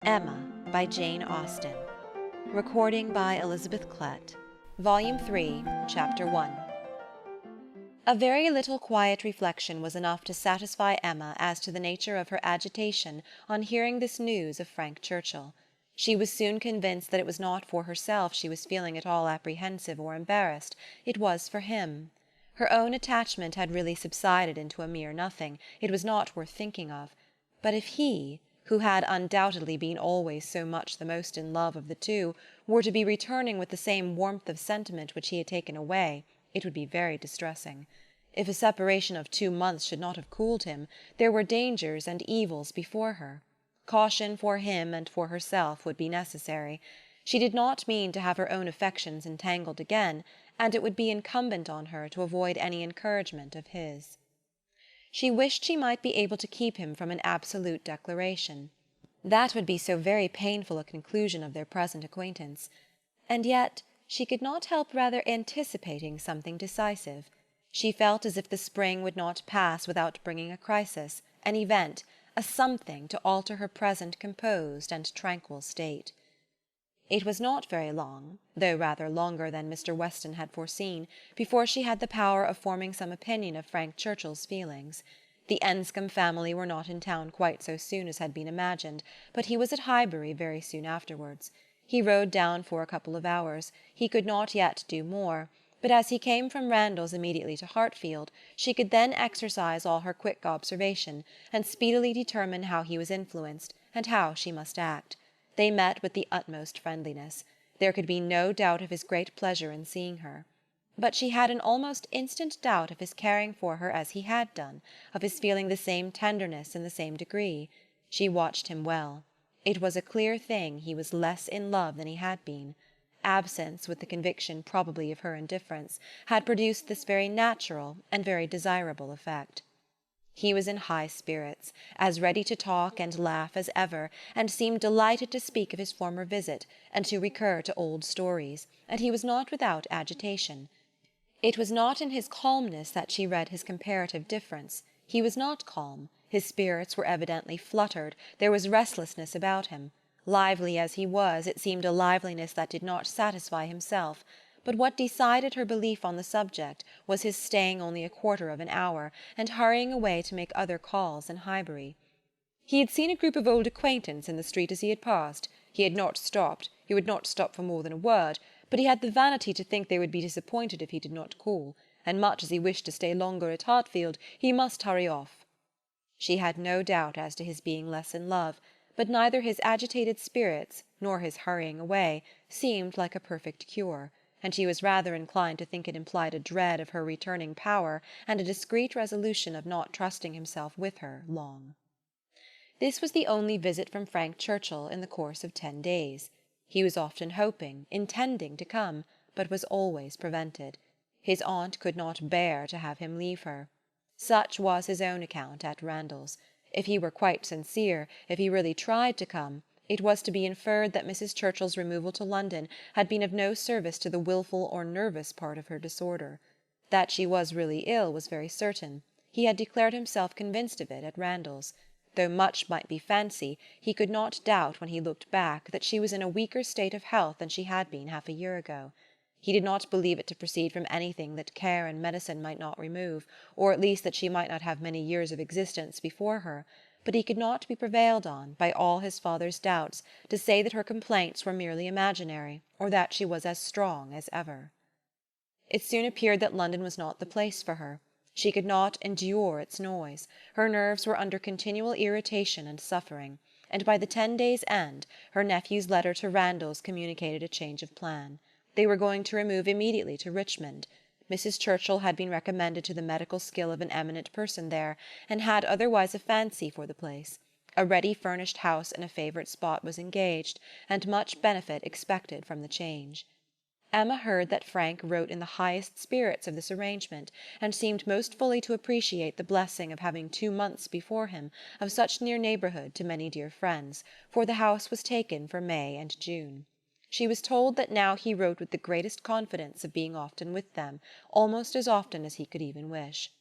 Emma by Jane Austen. Recording by Elizabeth Klett. Volume 3, Chapter 1. A very little quiet reflection was enough to satisfy Emma as to the nature of her agitation on hearing this news of Frank Churchill. She was soon convinced that it was not for herself she was feeling at all apprehensive or embarrassed, it was for him. Her own attachment had really subsided into a mere nothing, it was not worth thinking of. But if he, who had undoubtedly been always so much the most in love of the two, were to be returning with the same warmth of sentiment which he had taken away, it would be very distressing. If a separation of 2 months should not have cooled him, there were dangers and evils before her. Caution for him and for herself would be necessary. She did not mean to have her own affections entangled again, and it would be incumbent on her to avoid any encouragement of his. She wished she might be able to keep him from an absolute declaration. That would be so very painful a conclusion of their present acquaintance. And yet she could not help rather anticipating something decisive. She felt as if the spring would not pass without bringing a crisis, an event, a something to alter her present composed and tranquil state. It was not very long, though rather longer than Mr. Weston had foreseen, before she had the power of forming some opinion of Frank Churchill's feelings. The Enscombe family were not in town quite so soon as had been imagined, but he was at Highbury very soon afterwards. He rode down for a couple of hours. He could not yet do more, but as he came from Randalls immediately to Hartfield, she could then exercise all her quick observation, and speedily determine how he was influenced, and how she must act. They met with the utmost friendliness. There could be no doubt of his great pleasure in seeing her. But she had an almost instant doubt of his caring for her as he had done, of his feeling the same tenderness in the same degree. She watched him well. It was a clear thing he was less in love than he had been. Absence, with the conviction probably of her indifference, had produced this very natural and very desirable effect. He was in high spirits, as ready to talk and laugh as ever, and seemed delighted to speak of his former visit, and to recur to old stories, and he was not without agitation. It was not in his calmness that she read his comparative difference. He was not calm. His spirits were evidently fluttered, there was restlessness about him. Lively as he was, it seemed a liveliness that did not satisfy himself. But what decided her belief on the subject was his staying only a quarter of an hour, and hurrying away to make other calls in Highbury. He had seen a group of old acquaintance in the street as he had passed. He had not stopped, he would not stop for more than a word, but he had the vanity to think they would be disappointed if he did not call, and much as he wished to stay longer at Hartfield, he must hurry off. She had no doubt as to his being less in love, but neither his agitated spirits, nor his hurrying away, seemed like a perfect cure, and she was rather inclined to think it implied a dread of her returning power and a discreet resolution of not trusting himself with her long. This was the only visit from Frank Churchill in the course of 10 days. He was often hoping, intending to come, but was always prevented. His aunt could not bear to have him leave her. Such was his own account at Randalls. If he were quite sincere, if he really tried to come, it was to be inferred that Mrs. Churchill's removal to London had been of no service to the wilful or nervous part of her disorder. That she was really ill was very certain. He had declared himself convinced of it at Randalls. Though much might be fancy, he could not doubt when he looked back that she was in a weaker state of health than she had been half a year ago. He did not believe it to proceed from anything that care and medicine might not remove, or at least that she might not have many years of existence before her, but he could not be prevailed on, by all his father's doubts, to say that her complaints were merely imaginary, or that she was as strong as ever. It soon appeared that London was not the place for her. She could not endure its noise. Her nerves were under continual irritation and suffering, and by the 10 days' end her nephew's letter to Randalls communicated a change of plan. They were going to remove immediately to Richmond. Mrs. Churchill had been recommended to the medical skill of an eminent person there, and had otherwise a fancy for the place. A ready-furnished house in a favourite spot was engaged, and much benefit expected from the change. Emma heard that Frank wrote in the highest spirits of this arrangement, and seemed most fully to appreciate the blessing of having 2 months before him, of such near neighbourhood to many dear friends, for the house was taken for May and June. She was told that now he wrote with the greatest confidence of being often with them, almost as often as he could even wish.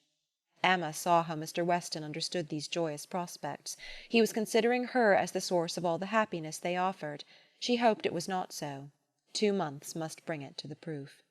Emma saw how Mr. Weston understood these joyous prospects. He was considering her as the source of all the happiness they offered. She hoped it was not so. 2 months must bring it to the proof.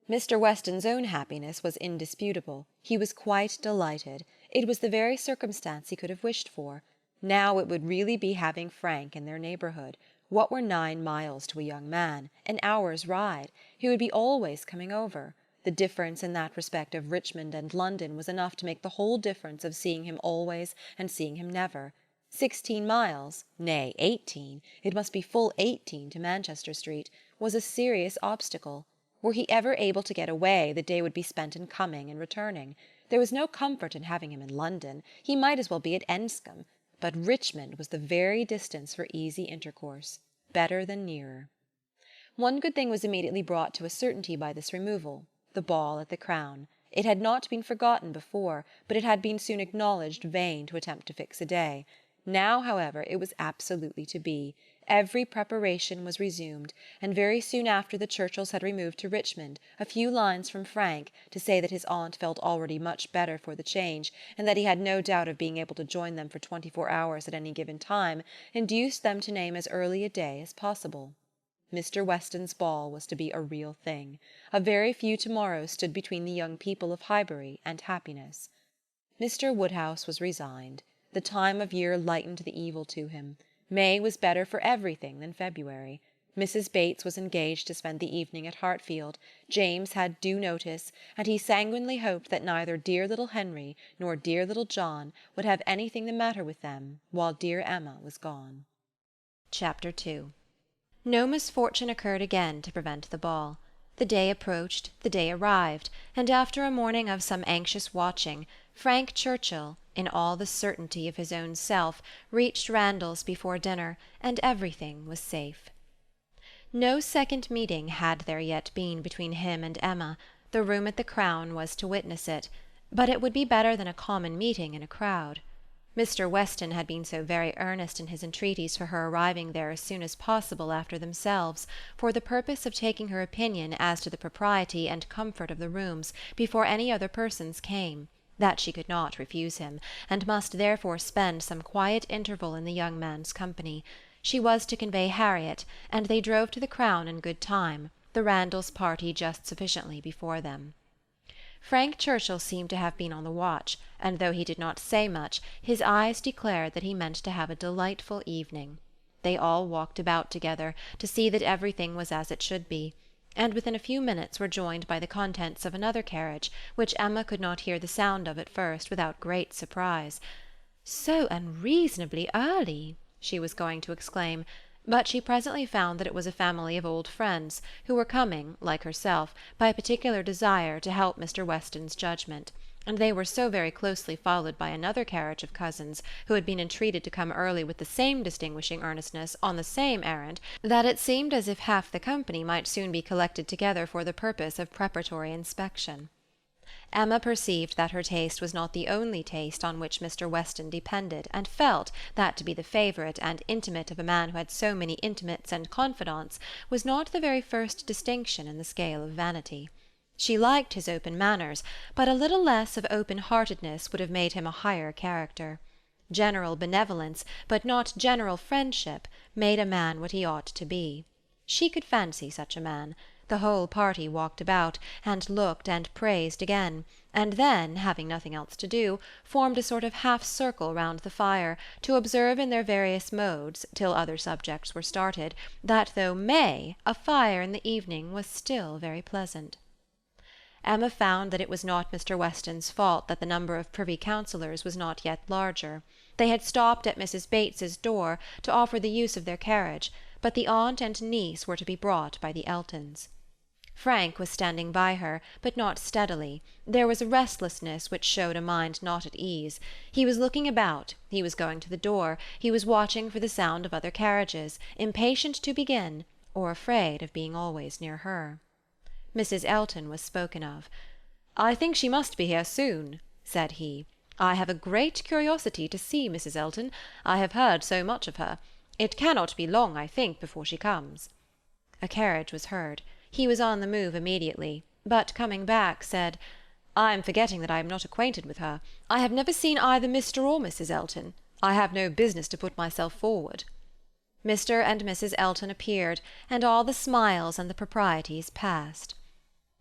Mr. Weston's own happiness was indisputable. He was quite delighted. It was the very circumstance he could have wished for. Now it would really be having Frank in their neighbourhood. What were 9 miles to a young man? An hour's ride. He would be always coming over. The difference in that respect of Richmond and London was enough to make the whole difference of seeing him always and seeing him never. 16 miles, nay 18, it must be full 18 to Manchester Street, was a serious obstacle. Were he ever able to get away, the day would be spent in coming and returning. There was no comfort in having him in London. He might as well be at Enscombe. But Richmond was the very distance for easy intercourse. Better than nearer. One good thing was immediately brought to a certainty by this removal. The ball at the Crown. It had not been forgotten before, but it had been soon acknowledged vain to attempt to fix a day. Now, however, it was absolutely to be. Every preparation was resumed, and very soon after the Churchills had removed to Richmond, a few lines from Frank, to say that his aunt felt already much better for the change, and that he had no doubt of being able to join them for 24 hours at any given time, induced them to name as early a day as possible. Mr. Weston's ball was to be a real thing. A very few to-morrows stood between the young people of Highbury and happiness. Mr. Woodhouse was resigned. The time of year lightened the evil to him. May was better for everything than February. Mrs. Bates was engaged to spend the evening at Hartfield. James had due notice, and he sanguinely hoped that neither dear little Henry nor dear little John would have anything the matter with them while dear Emma was gone. Chapter 2. No misfortune occurred again to prevent the ball. The day approached, the day arrived, and after a morning of some anxious watching, Frank Churchill, in all the certainty of his own self, reached Randalls before dinner, and everything was safe. No second meeting had there yet been between him and Emma. The room at the Crown was to witness it, but it would be better than a common meeting in a crowd. Mr. Weston had been so very earnest in his entreaties for her arriving there as soon as possible after themselves, for the purpose of taking her opinion as to the propriety and comfort of the rooms before any other persons came, that she could not refuse him, and must therefore spend some quiet interval in the young man's company. She was to convey Harriet, and they drove to the Crown in good time, the Randalls party just sufficiently before them. Frank Churchill seemed to have been on the watch, and though he did not say much, his eyes declared that he meant to have a delightful evening. They all walked about together, to see that everything was as it should be, and within a few minutes were joined by the contents of another carriage, which Emma could not hear the sound of at first without great surprise. "So unreasonably early!" she was going to exclaim, but she presently found that it was a family of old friends, who were coming, like herself, by a particular desire to help Mr. Weston's judgment, and they were so very closely followed by another carriage of cousins, who had been entreated to come early with the same distinguishing earnestness, on the same errand, that it seemed as if half the company might soon be collected together for the purpose of preparatory inspection. Emma perceived that her taste was not the only taste on which Mr. Weston depended, and felt that to be the favourite and intimate of a man who had so many intimates and confidants was not the very first distinction in the scale of vanity. She liked his open manners, but a little less of open-heartedness would have made him a higher character. General benevolence, but not general friendship, made a man what he ought to be. She could fancy such a man. The whole party walked about, and looked and praised again, and then, having nothing else to do, formed a sort of half-circle round the fire, to observe in their various modes, till other subjects were started, that though May, a fire in the evening was still very pleasant. Emma found that it was not Mr. Weston's fault that the number of privy councillors was not yet larger. They had stopped at Mrs. Bates's door to offer the use of their carriage, but the aunt and niece were to be brought by the Eltons. Frank was standing by her, but not steadily. There was a restlessness which showed a mind not at ease. He was looking about, he was going to the door, he was watching for the sound of other carriages, impatient to begin, or afraid of being always near her. Mrs. Elton was spoken of. "I think she must be here soon," said he. "I have a great curiosity to see Mrs. Elton. I have heard so much of her. It cannot be long, I think, before she comes." A carriage was heard. He was on the move immediately, but coming back said, I am forgetting that I am not acquainted with her. I have never seen either Mr. or Mrs. Elton. I have no business to put myself forward. Mr. and Mrs. Elton appeared, and all the smiles and the proprieties passed.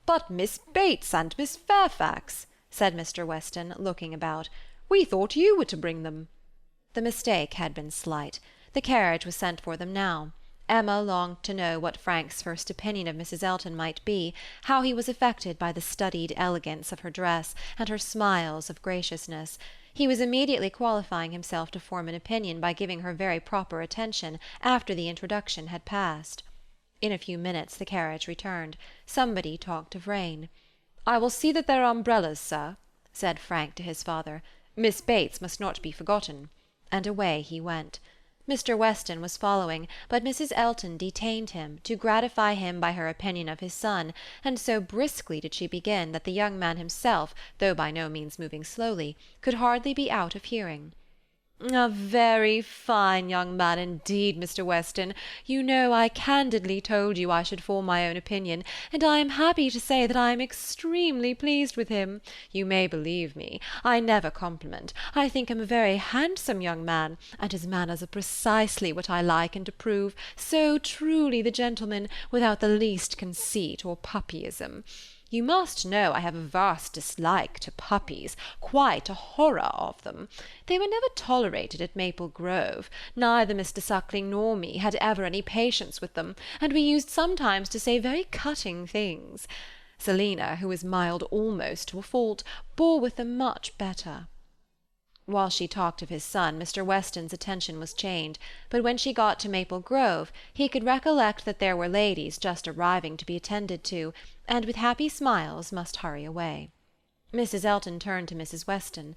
"But Miss Bates and Miss Fairfax," said Mr. Weston, looking about. "We thought you were to bring them." The mistake had been slight. The carriage was sent for them now. Emma longed to know what Frank's first opinion of Mrs. Elton might be, how he was affected by the studied elegance of her dress, and her smiles of graciousness. He was immediately qualifying himself to form an opinion by giving her very proper attention after the introduction had passed. In a few minutes the carriage returned. Somebody talked of rain. "I will see that there are umbrellas, sir," said Frank to his father. "Miss Bates must not be forgotten." And away he went. Mr. Weston was following, but Mrs. Elton detained him, to gratify him by her opinion of his son, and so briskly did she begin that the young man himself, though by no means moving slowly, could hardly be out of hearing. "A very fine young man indeed, Mr. Weston. You know I candidly told you I should form my own opinion, and I am happy to say that I am extremely pleased with him. You may believe me. I never compliment. I think him a very handsome young man, and his manners are precisely what I like and approve, so truly the gentleman, without the least conceit or puppyism. You must know I have a vast dislike to puppies, quite a horror of them. They were never tolerated at Maple Grove. Neither Mr. Suckling nor me had ever any patience with them, and we used sometimes to say very cutting things. Selina, who is mild almost to a fault, bore with them much better." While she talked of his son, Mr. Weston's attention was chained, but when she got to Maple Grove, he could recollect that there were ladies just arriving to be attended to, and with happy smiles must hurry away. Mrs. Elton turned to Mrs. Weston.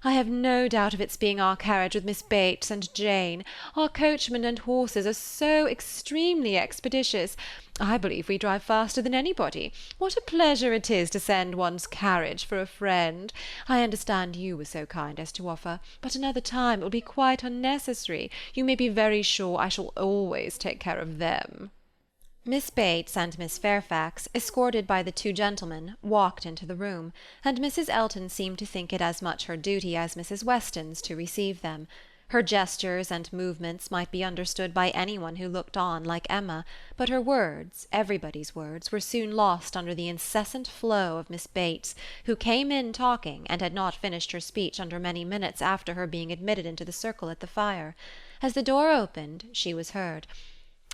"I have no doubt of its being our carriage with Miss Bates and Jane. Our coachman and horses are so extremely expeditious. I believe we drive faster than anybody. What a pleasure it is to send one's carriage for a friend. I understand you were so kind as to offer, but another time it will be quite unnecessary. You may be very sure I shall always take care of them." Miss Bates and Miss Fairfax, escorted by the two gentlemen, walked into the room, and Mrs. Elton seemed to think it as much her duty as Mrs. Weston's to receive them. Her gestures and movements might be understood by anyone who looked on like Emma, but her words, everybody's words, were soon lost under the incessant flow of Miss Bates, who came in talking, and had not finished her speech under many minutes after her being admitted into the circle at the fire. As the door opened, she was heard.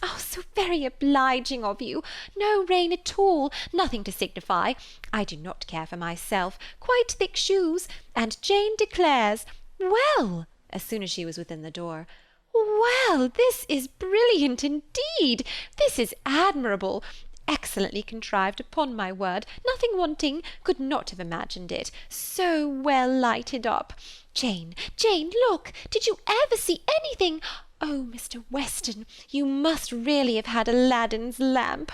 "Oh, so very obliging of you. No rain at all. Nothing to signify. I do not care for myself. Quite thick shoes. And Jane declares, well," as soon as she was within the door, "well, this is brilliant indeed. This is admirable. Excellently contrived, upon my word. Nothing wanting. Could not have imagined it. So well lighted up. Jane, Jane, look. Did you ever see anything? Oh, Mr. Weston, you must really have had Aladdin's lamp.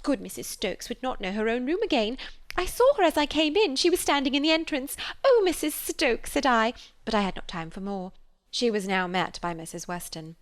Good Mrs. Stokes would not know her own room again. I saw her as I came in. She was standing in the entrance. Oh, Mrs. Stokes, said I, but I had not time for more." She was now met by Mrs. Weston.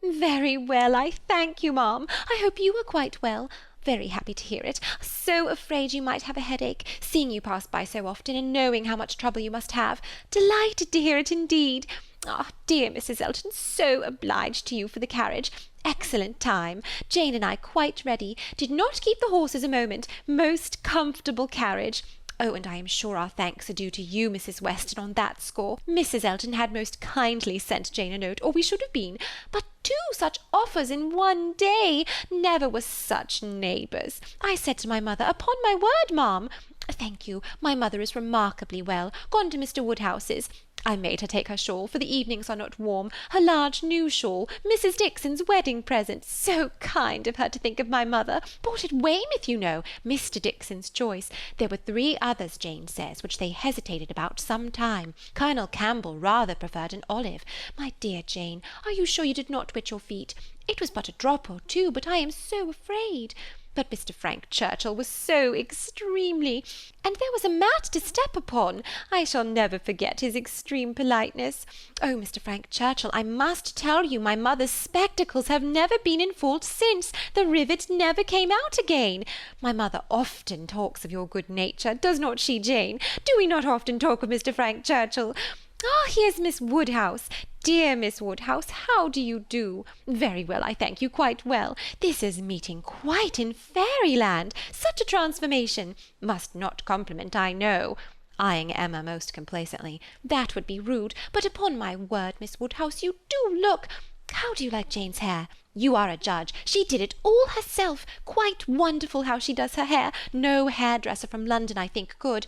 "Very well, I thank you, ma'am. I hope you are quite well. Very happy to hear it. So afraid you might have a headache, seeing you pass by so often, and knowing how much trouble you must have. Delighted to hear it indeed. Ah, dear Mrs. Elton, so obliged to you for the carriage. Excellent time. Jane and I quite ready. Did not keep the horses a moment. Most comfortable carriage. Oh, and I am sure our thanks are due to you, Mrs. Weston, on that score. Mrs. Elton had most kindly sent Jane a note, or we should have been. But 2 such offers in one day! Never were such neighbours. I said to my mother, upon my word, ma'am, thank you, my mother is remarkably well, gone to Mr. Woodhouse's. I made her take her shawl, for the evenings are not warm, her large new shawl, Mrs. Dixon's wedding present. So kind of her to think of my mother. Bought at Weymouth, you know, Mr. Dixon's choice. There were 3 others, Jane says, which they hesitated about some time. Colonel Campbell rather preferred an olive. My dear Jane, are you sure you did not wet your feet? It was but a drop or 2, but I am so afraid. But Mr. Frank Churchill was so extremely, and there was a mat to step upon. I shall never forget his extreme politeness. Oh, Mr. Frank Churchill, I must tell you my mother's spectacles have never been in fault since. The rivet never came out again. My mother often talks of your good nature, does not she, Jane? Do we not often talk of Mr. Frank Churchill? Ah, here's Miss Woodhouse. Dear Miss Woodhouse, how do you do? Very well, I thank you, quite well. This is meeting quite in fairyland. Such a transformation. Must not compliment, I know. Eyeing Emma most complacently. That would be rude, but upon my word, Miss Woodhouse, you do look. How do you like Jane's hair? You are a judge. She did it all herself. Quite wonderful how she does her hair. No hairdresser from London, I think, could.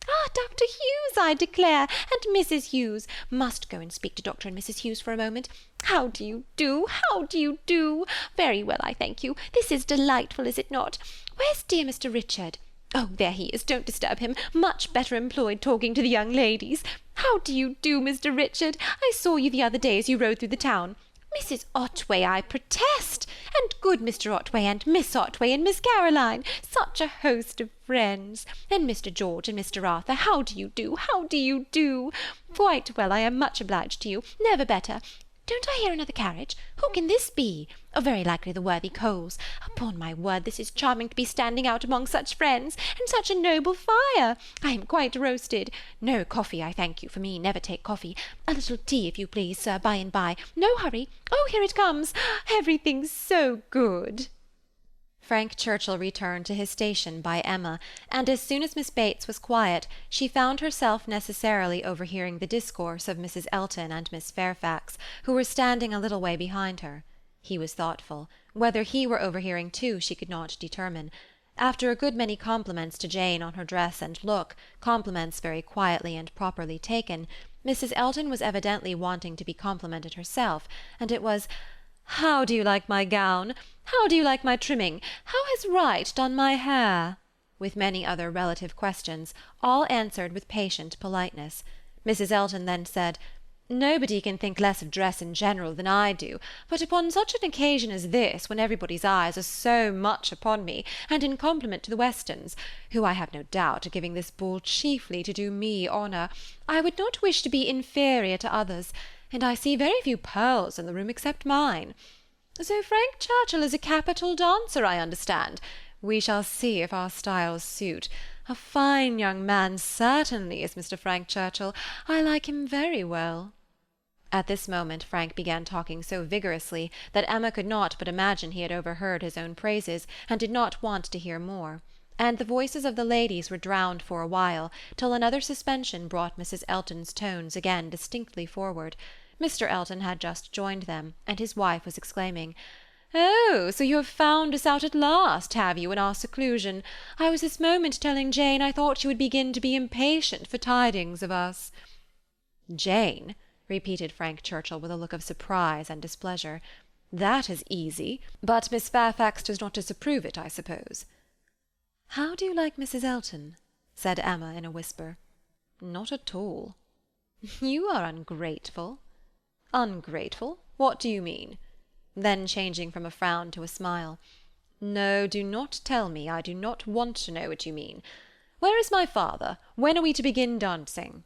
Ah, Dr. Hughes, I declare, and Mrs. Hughes. Must go and speak to Dr. and Mrs. Hughes for a moment. How do you do? How do you do? Very well, I thank you. This is delightful, is it not? Where's dear Mr. Richard? Oh, there he is. Don't disturb him. Much better employed talking to the young ladies. How do you do, Mr. Richard? I saw you the other day as you rode through the town. Mrs. Otway, I protest, and good Mr. Otway, and Miss Otway, and Miss Caroline, such a host of friends, and Mr. George and Mr. Arthur, how do you do? How do you do? Quite well, I am much obliged to you, never better. Don't I hear another carriage? Who can this be? Oh, very likely the worthy Coles. Upon my word, this is charming to be standing out among such friends, and such a noble fire. I am quite roasted. No coffee, I thank you, for me never take coffee. A little tea, if you please, sir, by and by. No hurry. Oh, here it comes. Everything's so good. Frank Churchill returned to his station by Emma, and as soon as Miss Bates was quiet, she found herself necessarily overhearing the discourse of Mrs. Elton and Miss Fairfax, who were standing a little way behind her. He was thoughtful. Whether he were overhearing too, she could not determine. After a good many compliments to Jane on her dress and look, compliments very quietly and properly taken, Mrs. Elton was evidently wanting to be complimented herself, and it was, "How do you like my gown? How do you like my trimming? How has Wright done my hair?" with many other relative questions, all answered with patient politeness. Mrs. Elton then said, "Nobody can think less of dress in general than I do, but upon such an occasion as this, when everybody's eyes are so much upon me, and in compliment to the Westons, who I have no doubt are giving this ball chiefly to do me honour, I would not wish to be inferior to others, and I see very few pearls in the room except mine. So Frank Churchill is a capital dancer, I understand. We shall see if our styles suit. A fine young man certainly is Mr. Frank Churchill. I like him very well." At this moment Frank began talking so vigorously that Emma could not but imagine he had overheard his own praises, and did not want to hear more. And the voices of the ladies were drowned for a while, till another suspension brought Mrs. Elton's tones again distinctly forward. Mr. Elton had just joined them, and his wife was exclaiming, "Oh, so you have found us out at last, have you, in our seclusion? I was this moment telling Jane I thought you would begin to be impatient for tidings of us." "Jane," repeated Frank Churchill with a look of surprise and displeasure. "That is easy, but Miss Fairfax does not disapprove it, I suppose." "How do you like Mrs. Elton?" said Emma in a whisper. "Not at all." "You are ungrateful." "Ungrateful? What do you mean?" Then changing from a frown to a smile, "No, do not tell me. I do not want to know what you mean. Where is my father? When are we to begin dancing?"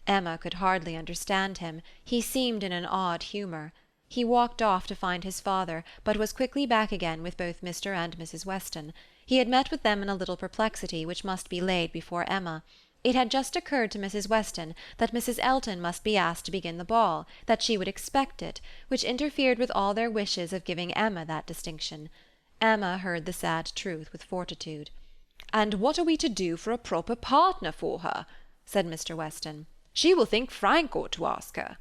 Emma could hardly understand him. He seemed in an odd humour. He walked off to find his father, but was quickly back again with both Mr. and Mrs. Weston. He had met with them in a little perplexity which must be laid before Emma. It had just occurred to Mrs. Weston that Mrs. Elton must be asked to begin the ball, that she would expect it, which interfered with all their wishes of giving Emma that distinction. Emma heard the sad truth with fortitude. "And what are we to do for a proper partner for her?" said Mr. Weston. "She will think Frank ought to ask her."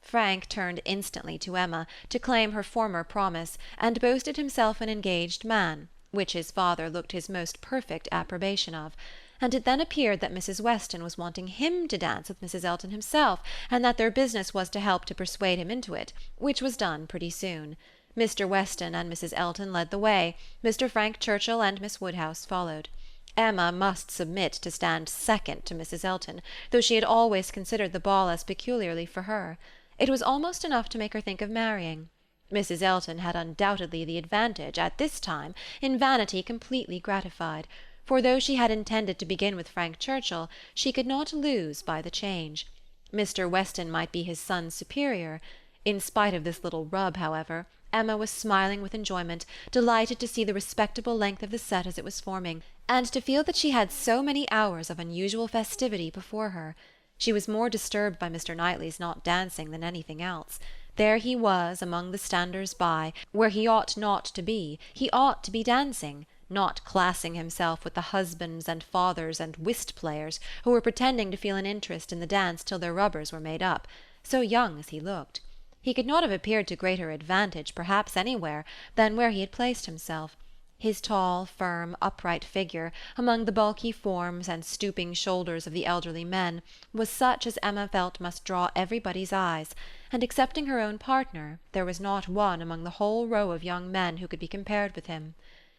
Frank turned instantly to Emma, to claim her former promise, and boasted himself an engaged man, which his father looked his most perfect approbation of. And it then appeared that Mrs. Weston was wanting him to dance with Mrs. Elton himself, and that their business was to help to persuade him into it, which was done pretty soon. Mr. Weston and Mrs. Elton led the way, Mr. Frank Churchill and Miss Woodhouse followed. Emma must submit to stand second to Mrs. Elton, though she had always considered the ball as peculiarly for her. It was almost enough to make her think of marrying. Mrs. Elton had undoubtedly the advantage, at this time, in vanity completely gratified, for though she had intended to begin with Frank Churchill, she could not lose by the change. Mr. Weston might be his son's superior. In spite of this little rub, however, Emma was smiling with enjoyment, delighted to see the respectable length of the set as it was forming, and to feel that she had so many hours of unusual festivity before her. She was more disturbed by Mr. Knightley's not dancing than anything else. There he was, among the standers-by, where he ought not to be. He ought to be dancing, not classing himself with the husbands and fathers and whist-players who were pretending to feel an interest in the dance till their rubbers were made up, so young as he looked. He could not have appeared to greater advantage, perhaps, anywhere, than where he had placed himself. His tall, firm, upright figure, among the bulky forms and stooping shoulders of the elderly men, was such as Emma felt must draw everybody's eyes, and excepting her own partner, there was not one among the whole row of young men who could be compared with him.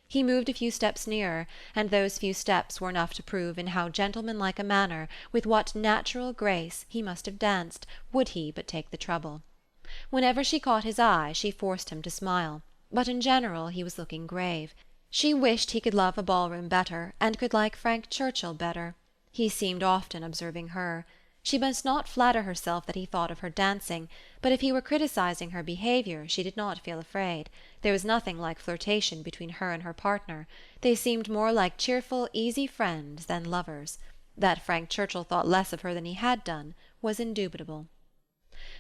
He moved a few steps nearer, and those few steps were enough to prove in how gentlemanlike a manner, with what natural grace, he must have danced, would he but take the trouble. Whenever she caught his eye, she forced him to smile, but in general he was looking grave. She wished he could love a ballroom better, and could like Frank Churchill better. He seemed often observing her. She must not flatter herself that he thought of her dancing, but if he were criticizing her behaviour, she did not feel afraid. There was nothing like flirtation between her and her partner. They seemed more like cheerful, easy friends than lovers. That Frank Churchill thought less of her than he had done was indubitable.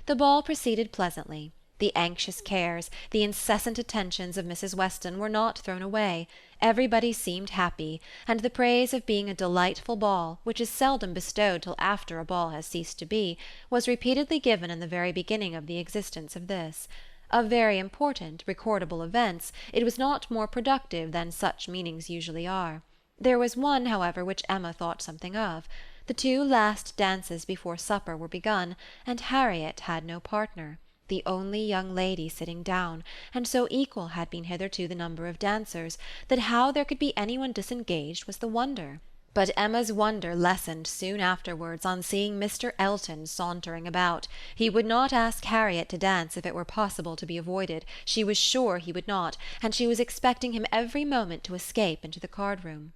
The ball proceeded pleasantly. The anxious cares, the incessant attentions of Mrs. Weston were not thrown away. Everybody seemed happy, and the praise of being a delightful ball, which is seldom bestowed till after a ball has ceased to be, was repeatedly given in the very beginning of the existence of this. Of very important, recordable events, it was not more productive than such meetings usually are. There was one, however, which Emma thought something of. The 2 last dances before supper were begun, and Harriet had no partner, the only young lady sitting down, and so equal had been hitherto the number of dancers, that how there could be anyone disengaged was the wonder. But Emma's wonder lessened soon afterwards on seeing Mr. Elton sauntering about. He would not ask Harriet to dance if it were possible to be avoided. She was sure he would not, and she was expecting him every moment to escape into the card-room.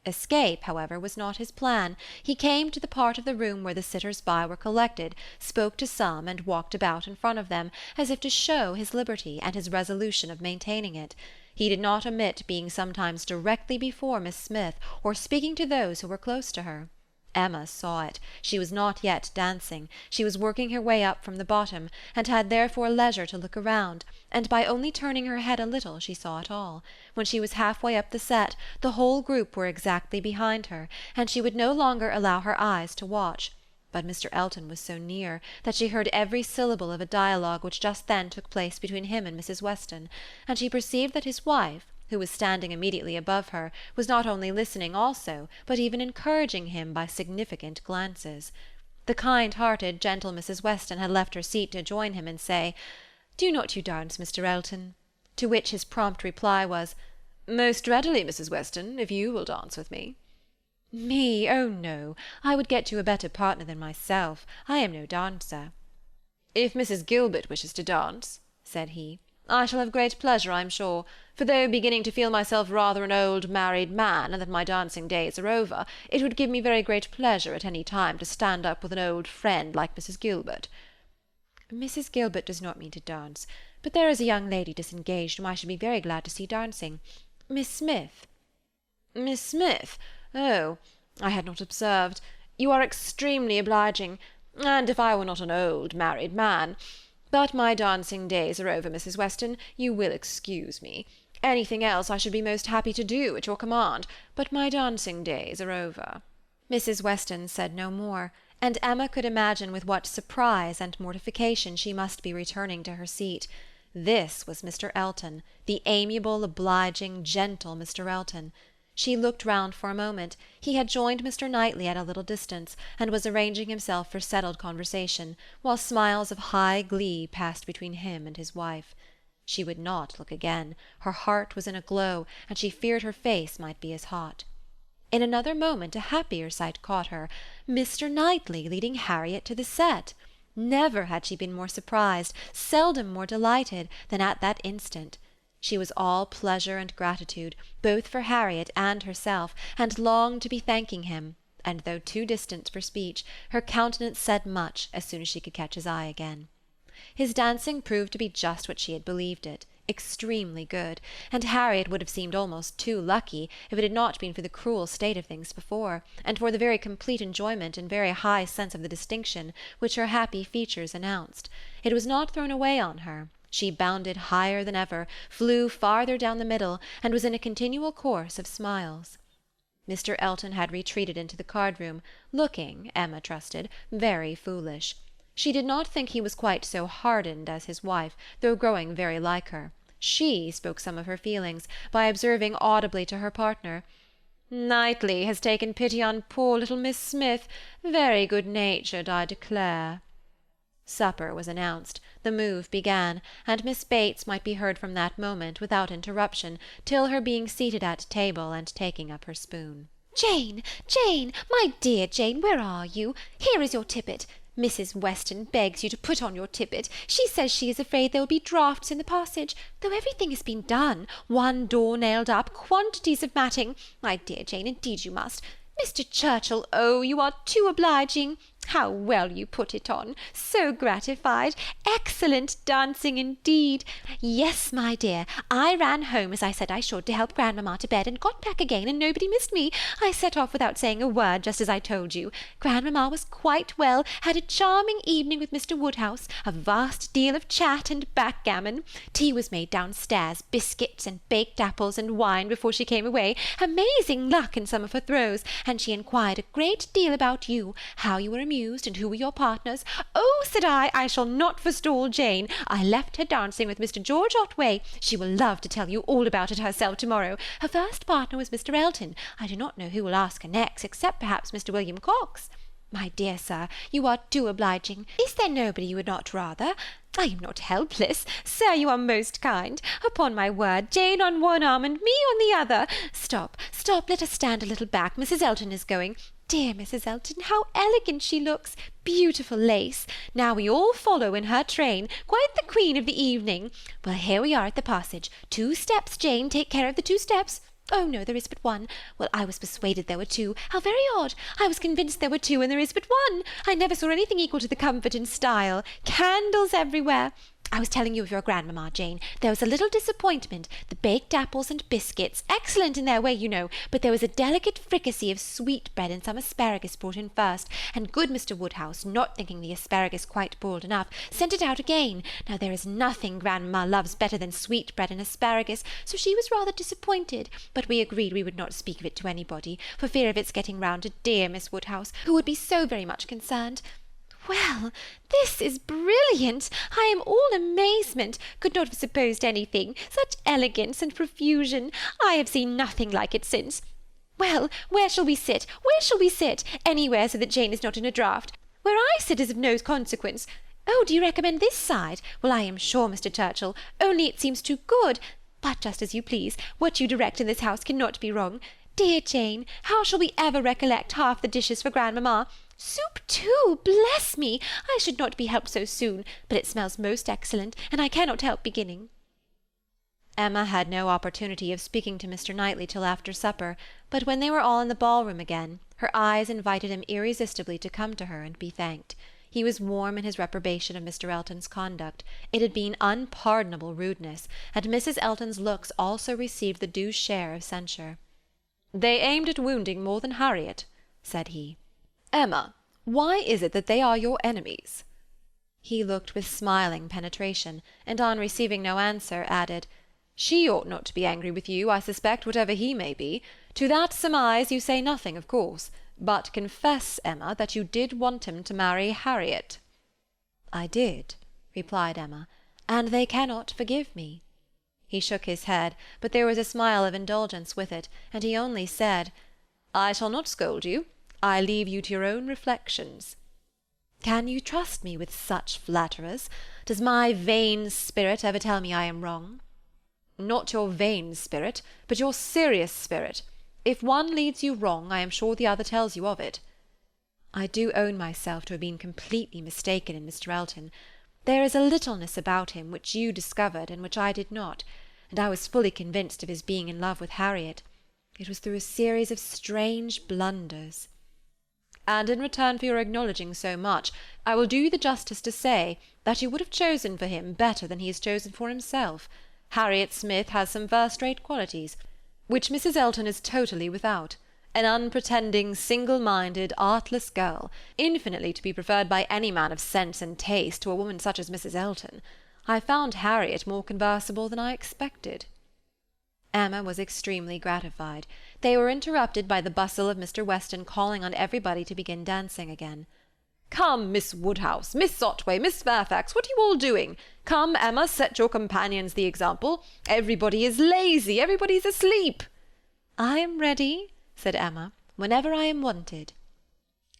Escape, however, was not his plan. He came to the part of the room where the sitters-by were collected, spoke to some, and walked about in front of them, as if to show his liberty, and his resolution of maintaining it. He did not omit being sometimes directly before Miss Smith, or speaking to those who were close to her. Emma saw it. She was not yet dancing. She was working her way up from the bottom, and had therefore leisure to look around, and by only turning her head a little she saw it all. When she was half-way up the set, the whole group were exactly behind her, and she would no longer allow her eyes to watch. But Mr. Elton was so near that she heard every syllable of a dialogue which just then took place between him and Mrs. Weston, and she perceived that his wife, who was standing immediately above her, was not only listening also, but even encouraging him by significant glances. The kind-hearted, gentle Mrs. Weston had left her seat to join him and say, "Do not you dance, Mr. Elton?" To which his prompt reply was, "Most readily, Mrs. Weston, if you will dance with me." "Me? Oh, no. I would get you a better partner than myself. I am no dancer." "If Mrs. Gilbert wishes to dance," said he, "I shall have great pleasure, I am sure, for though beginning to feel myself rather an old married man, and that my dancing days are over, it would give me very great pleasure at any time to stand up with an old friend like Mrs. Gilbert." "Mrs. Gilbert does not mean to dance, but there is a young lady disengaged whom I should be very glad to see dancing. Miss Smith." "Miss Smith? Oh, I had not observed. You are extremely obliging, and if I were not an old married man— But my dancing days are over, Mrs. Weston, you will excuse me. Anything else I should be most happy to do at your command, but my dancing days are over." Mrs. Weston said no more, and Emma could imagine with what surprise and mortification she must be returning to her seat. This was Mr. Elton, the amiable, obliging, gentle Mr. Elton. She looked round for a moment. He had joined Mr. Knightley at a little distance, and was arranging himself for settled conversation, while smiles of high glee passed between him and his wife. She would not look again. Her heart was in a glow, and she feared her face might be as hot. In another moment a happier sight caught her. Mr. Knightley leading Harriet to the set! Never had she been more surprised, seldom more delighted, than at that instant. She was all pleasure and gratitude, both for Harriet and herself, and longed to be thanking him, and though too distant for speech, her countenance said much as soon as she could catch his eye again. His dancing proved to be just what she had believed it, extremely good, and Harriet would have seemed almost too lucky if it had not been for the cruel state of things before, and for the very complete enjoyment and very high sense of the distinction which her happy features announced. It was not thrown away on her. She bounded higher than ever, flew farther down the middle, and was in a continual course of smiles. Mr. Elton had retreated into the card-room, looking, Emma trusted, very foolish. She did not think he was quite so hardened as his wife, though growing very like her. She spoke some of her feelings, by observing audibly to her partner, "Knightley has taken pity on poor little Miss Smith. Very good-natured, I declare." Supper was announced, the move began, and Miss Bates might be heard from that moment, without interruption, till her being seated at table and taking up her spoon. "Jane, Jane, my dear Jane, where are you? Here is your tippet. Mrs. Weston begs you to put on your tippet. She says she is afraid there will be draughts in the passage, though everything has been done. One door nailed up, quantities of matting. My dear Jane, indeed you must. Mr. Churchill, oh, you are too obliging. How well you put it on! So gratified! Excellent dancing indeed! Yes, my dear, I ran home as I said I should to help grandmamma to bed, and got back again, and nobody missed me. I set off without saying a word, just as I told you. Grandmamma was quite well, had a charming evening with Mr. Woodhouse, a vast deal of chat and backgammon. Tea was made downstairs, biscuits and baked apples and wine before she came away. Amazing luck in some of her throws, and she inquired a great deal about you, how you were amused, and who were your partners. Oh, said I shall not forestall Jane. I left her dancing with Mr. George Otway. She will love to tell you all about it herself to-morrow. Her first partner was Mr. Elton. I do not know who will ask her next, except perhaps Mr. William Cox. My dear sir, you are too obliging. Is there nobody you would not rather? I am not helpless. Sir, you are most kind. Upon my word, Jane on one arm and me on the other. Stop, let us stand a little back. Mrs. Elton is going. Dear Mrs. Elton, how elegant she looks! Beautiful lace. Now we all follow in her train. Quite the queen of the evening. Well, here we are at the passage. 2 steps, Jane. Take care of the 2 steps. Oh, no, there is but one. Well, I was persuaded there were 2. How very odd. I was convinced there were 2, and there is but one. I never saw anything equal to the comfort and style. Candles everywhere. I was telling you of your grandmamma, Jane. There was a little disappointment. The baked apples and biscuits, excellent in their way, you know, but there was a delicate fricassee of sweetbread and some asparagus brought in first, and good Mr. Woodhouse, not thinking the asparagus quite boiled enough, sent it out again. Now there is nothing grandmamma loves better than sweetbread and asparagus, so she was rather disappointed, but we agreed we would not speak of it to anybody, for fear of its getting round to dear Miss Woodhouse, who would be so very much concerned. Well, this is brilliant. I am all amazement. Could not have supposed anything. Such elegance and profusion. I have seen nothing like it since. Well, where shall we sit? Where shall we sit? Anywhere, so that Jane is not in a draught. Where I sit is of no consequence. Oh, do you recommend this side? Well, I am sure, Mr. Churchill, only it seems too good. But just as you please. What you direct in this house cannot be wrong. Dear Jane, how shall we ever recollect half the dishes for grandmamma? Soup too, bless me! I should not be helped so soon, but it smells most excellent, and I cannot help beginning. Emma had no opportunity of speaking to Mr. Knightley till after supper, but when they were all in the ball-room again, her eyes invited him irresistibly to come to her and be thanked. He was warm in his reprobation of Mr. Elton's conduct. It had been unpardonable rudeness, and Mrs. Elton's looks also received the due share of censure. "They aimed at wounding more than Harriet," said he. "Emma, why is it that they are your enemies?" He looked with smiling penetration, and on receiving no answer, added, "She ought not to be angry with you, I suspect, whatever he may be. To that surmise you say nothing, of course, but confess, Emma, that you did want him to marry Harriet." "I did," replied Emma, "and they cannot forgive me." He shook his head, but there was a smile of indulgence with it, and he only said, "I shall not scold you. I leave you to your own reflections." "Can you trust me with such flatterers? Does my vain spirit ever tell me I am wrong?" "Not your vain spirit, but your serious spirit. If one leads you wrong, I am sure the other tells you of it." I do own myself to have been completely mistaken in Mr. Elton. There is a littleness about him which you discovered and which I did not, and I was fully convinced of his being in love with Harriet. It was through a series of strange blunders. And in return for your acknowledging so much, I will do you the justice to say that you would have chosen for him better than he has chosen for himself. Harriet Smith has some first-rate qualities, which Mrs. Elton is totally without. An unpretending, single-minded, artless girl, infinitely to be preferred by any man of sense and taste to a woman such as Mrs. Elton. I found Harriet more conversable than I expected. Emma was extremely gratified. They were interrupted by the bustle of Mr. Weston calling on everybody to begin dancing again. "Come, Miss Woodhouse, Miss Otway, Miss Fairfax, what are you all doing? Come, Emma, set your companions the example. Everybody is lazy, everybody's asleep." "I am ready," said Emma, "whenever I am wanted."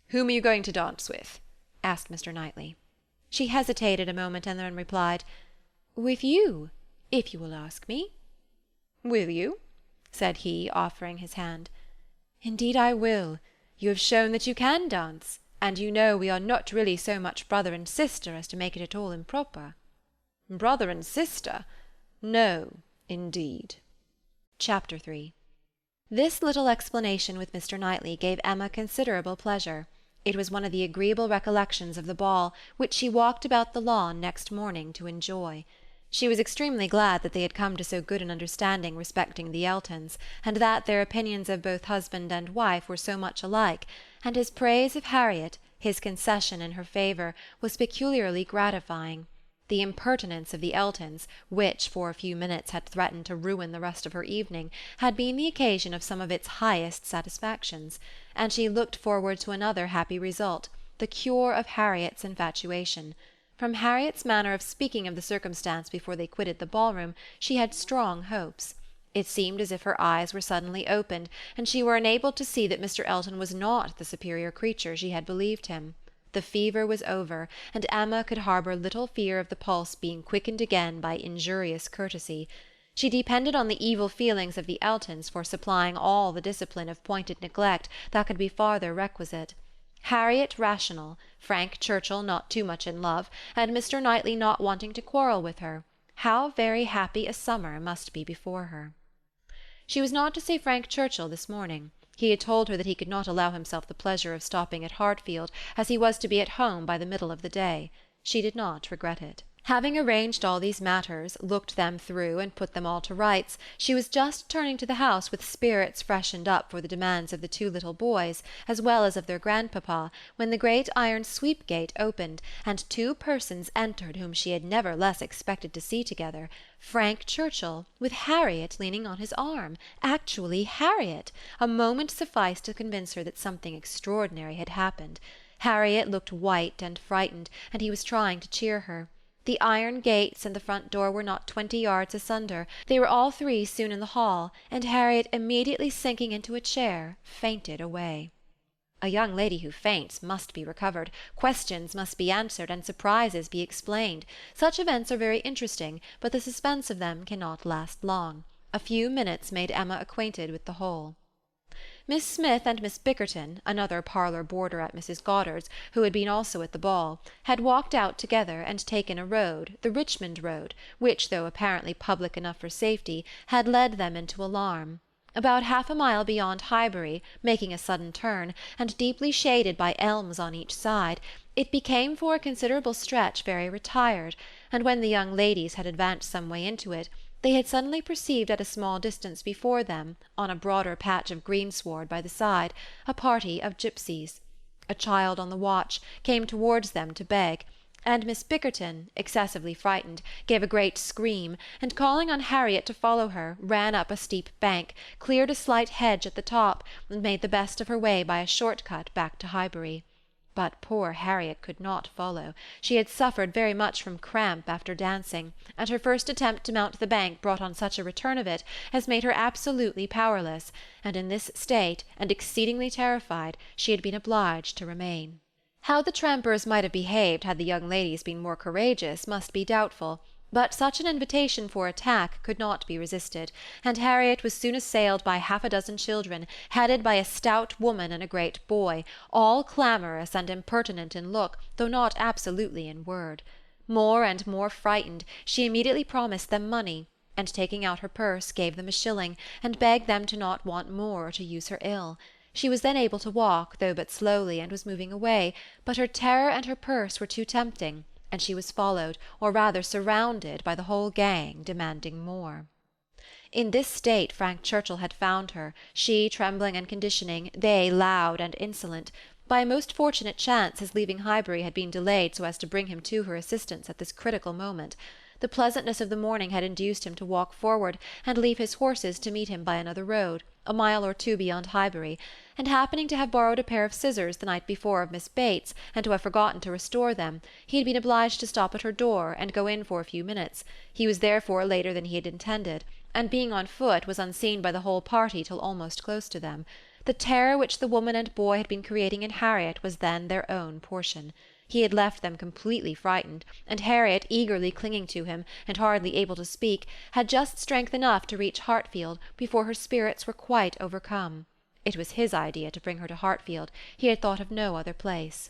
"Whom are you going to dance with?" asked Mr. Knightley. She hesitated a moment and then replied, "With you, if you will ask me." "Will you?" said he, offering his hand. "Indeed I will. You have shown that you can dance, and you know we are not really so much brother and sister as to make it at all improper." "Brother and sister? No, indeed." Chapter 3. This little explanation with Mr. Knightley gave Emma considerable pleasure. It was one of the agreeable recollections of the ball, which she walked about the lawn next morning to enjoy. She was extremely glad that they had come to so good an understanding respecting the Eltons, and that their opinions of both husband and wife were so much alike, and his praise of Harriet, his concession in her favour, was peculiarly gratifying. The impertinence of the Eltons, which for a few minutes had threatened to ruin the rest of her evening, had been the occasion of some of its highest satisfactions, and she looked forward to another happy result, the cure of Harriet's infatuation. From Harriet's manner of speaking of the circumstance before they quitted the ballroom, she had strong hopes. It seemed as if her eyes were suddenly opened, and she were enabled to see that Mr. Elton was not the superior creature she had believed him. The fever was over, and Emma could harbour little fear of the pulse being quickened again by injurious courtesy. She depended on the evil feelings of the Eltons for supplying all the discipline of pointed neglect that could be farther requisite. Harriet rational, Frank Churchill not too much in love, and Mr. Knightley not wanting to quarrel with her, how very happy a summer must be before her. She was not to see Frank Churchill this morning. He had told her that he could not allow himself the pleasure of stopping at Hartfield, as he was to be at home by the middle of the day. She did not regret it. Having arranged all these matters, looked them through, and put them all to rights, she was just turning to the house with spirits freshened up for the demands of the two little boys, as well as of their grandpapa, when the great iron sweep-gate opened, and two persons entered whom she had never less expected to see together. Frank Churchill, with Harriet leaning on his arm, actually Harriet! A moment sufficed to convince her that something extraordinary had happened. Harriet looked white and frightened, and he was trying to cheer her. The iron gates and the front door were not 20 yards asunder. They were all three soon in the hall, and Harriet, immediately sinking into a chair, fainted away. A young lady who faints must be recovered, questions must be answered, and surprises be explained. Such events are very interesting, but the suspense of them cannot last long. A few minutes made Emma acquainted with the whole. Miss Smith and Miss Bickerton, another parlour boarder at Mrs. Goddard's, who had been also at the ball, had walked out together, and taken a road, the Richmond road, which, though apparently public enough for safety, had led them into alarm. About half a mile beyond Highbury, making a sudden turn, and deeply shaded by elms on each side, it became for a considerable stretch very retired, and when the young ladies had advanced some way into it, they had suddenly perceived at a small distance before them, on a broader patch of greensward by the side, a party of gipsies. A child on the watch came towards them to beg, and Miss Bickerton, excessively frightened, gave a great scream, and calling on Harriet to follow her, ran up a steep bank, cleared a slight hedge at the top, and made the best of her way by a short cut back to Highbury. But poor Harriet could not follow. She had suffered very much from cramp after dancing, and her first attempt to mount the bank brought on such a return of it as made her absolutely powerless, and in this state, and exceedingly terrified, she had been obliged to remain. How the trampers might have behaved had the young ladies been more courageous must be doubtful, But such an invitation for attack could not be resisted, and Harriet was soon assailed by half a dozen children, headed by a stout woman and a great boy, all clamorous and impertinent in look, though not absolutely in word. More and more frightened, she immediately promised them money, and taking out her purse, gave them a shilling, and begged them to not want more or to use her ill. She was then able to walk, though but slowly, and was moving away, but her terror and her purse were too tempting, and she was followed, or rather surrounded, by the whole gang, demanding more. In this state Frank Churchill had found her, she trembling and conditioning, they loud and insolent. By a most fortunate chance his leaving Highbury had been delayed so as to bring him to her assistance at this critical moment. The pleasantness of the morning had induced him to walk forward, and leave his horses to meet him by another road, a mile or two beyond Highbury, and happening to have borrowed a pair of scissors the night before of Miss Bates, and to have forgotten to restore them, he had been obliged to stop at her door, and go in for a few minutes. He was therefore later than he had intended, and being on foot, was unseen by the whole party till almost close to them. The terror which the woman and boy had been creating in Harriet was then their own portion. He had left them completely frightened, and Harriet, eagerly clinging to him, and hardly able to speak, had just strength enough to reach Hartfield before her spirits were quite overcome. It was his idea to bring her to Hartfield. He had thought of no other place.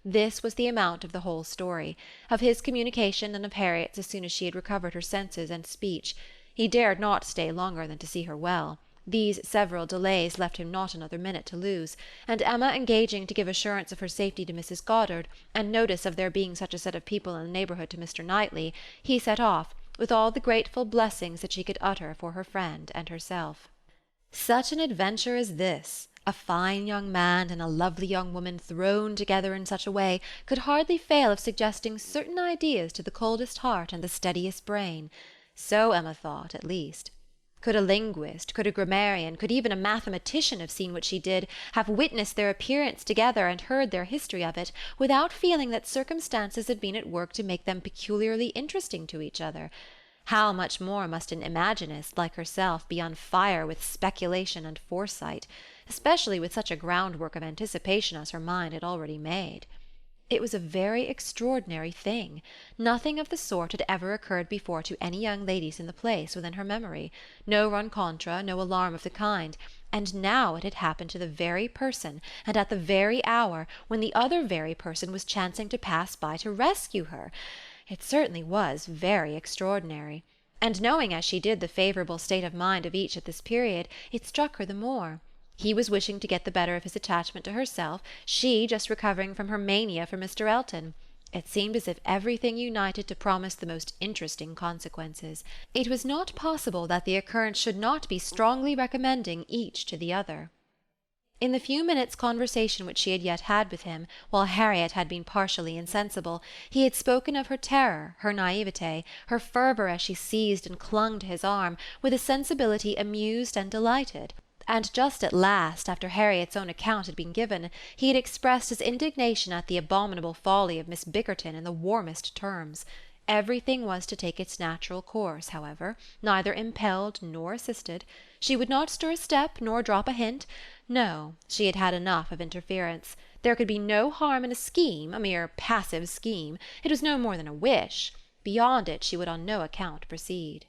This was the amount of the whole story, of his communication and of Harriet's as soon as she had recovered her senses and speech. He dared not stay longer than to see her well. These several delays left him not another minute to lose, and Emma engaging to give assurance of her safety to Mrs. Goddard, and notice of there being such a set of people in the neighbourhood to Mr. Knightley, he set off, with all the grateful blessings that she could utter for her friend and herself. Such an adventure as this, a fine young man and a lovely young woman thrown together in such a way, could hardly fail of suggesting certain ideas to the coldest heart and the steadiest brain. So Emma thought, at least. Could a linguist, could a grammarian, could even a mathematician have seen what she did, have witnessed their appearance together and heard their history of it, without feeling that circumstances had been at work to make them peculiarly interesting to each other? How much more must an imaginist, like herself, be on fire with speculation and foresight, especially with such a groundwork of anticipation as her mind had already made? It was a very extraordinary thing. Nothing of the sort had ever occurred before to any young ladies in the place within her memory, no rencontre, no alarm of the kind, and now it had happened to the very person, and at the very hour, when the other very person was chancing to pass by to rescue her. It certainly was very extraordinary, and knowing as she did the favourable state of mind of each at this period, it struck her the more. He was wishing to get the better of his attachment to herself, she just recovering from her mania for Mr. Elton. It seemed as if everything united to promise the most interesting consequences. It was not possible that the occurrence should not be strongly recommending each to the other. In the few minutes' conversation which she had yet had with him, while Harriet had been partially insensible, he had spoken of her terror, her naivete, her fervour as she seized and clung to his arm, with a sensibility amused and delighted. And just at last, after Harriet's own account had been given, he had expressed his indignation at the abominable folly of Miss Bickerton in the warmest terms. Everything was to take its natural course, however, neither impelled nor assisted. She would not stir a step, nor drop a hint. No, she had had enough of interference. There could be no harm in a scheme, a mere passive scheme. It was no more than a wish. Beyond it she would on no account proceed.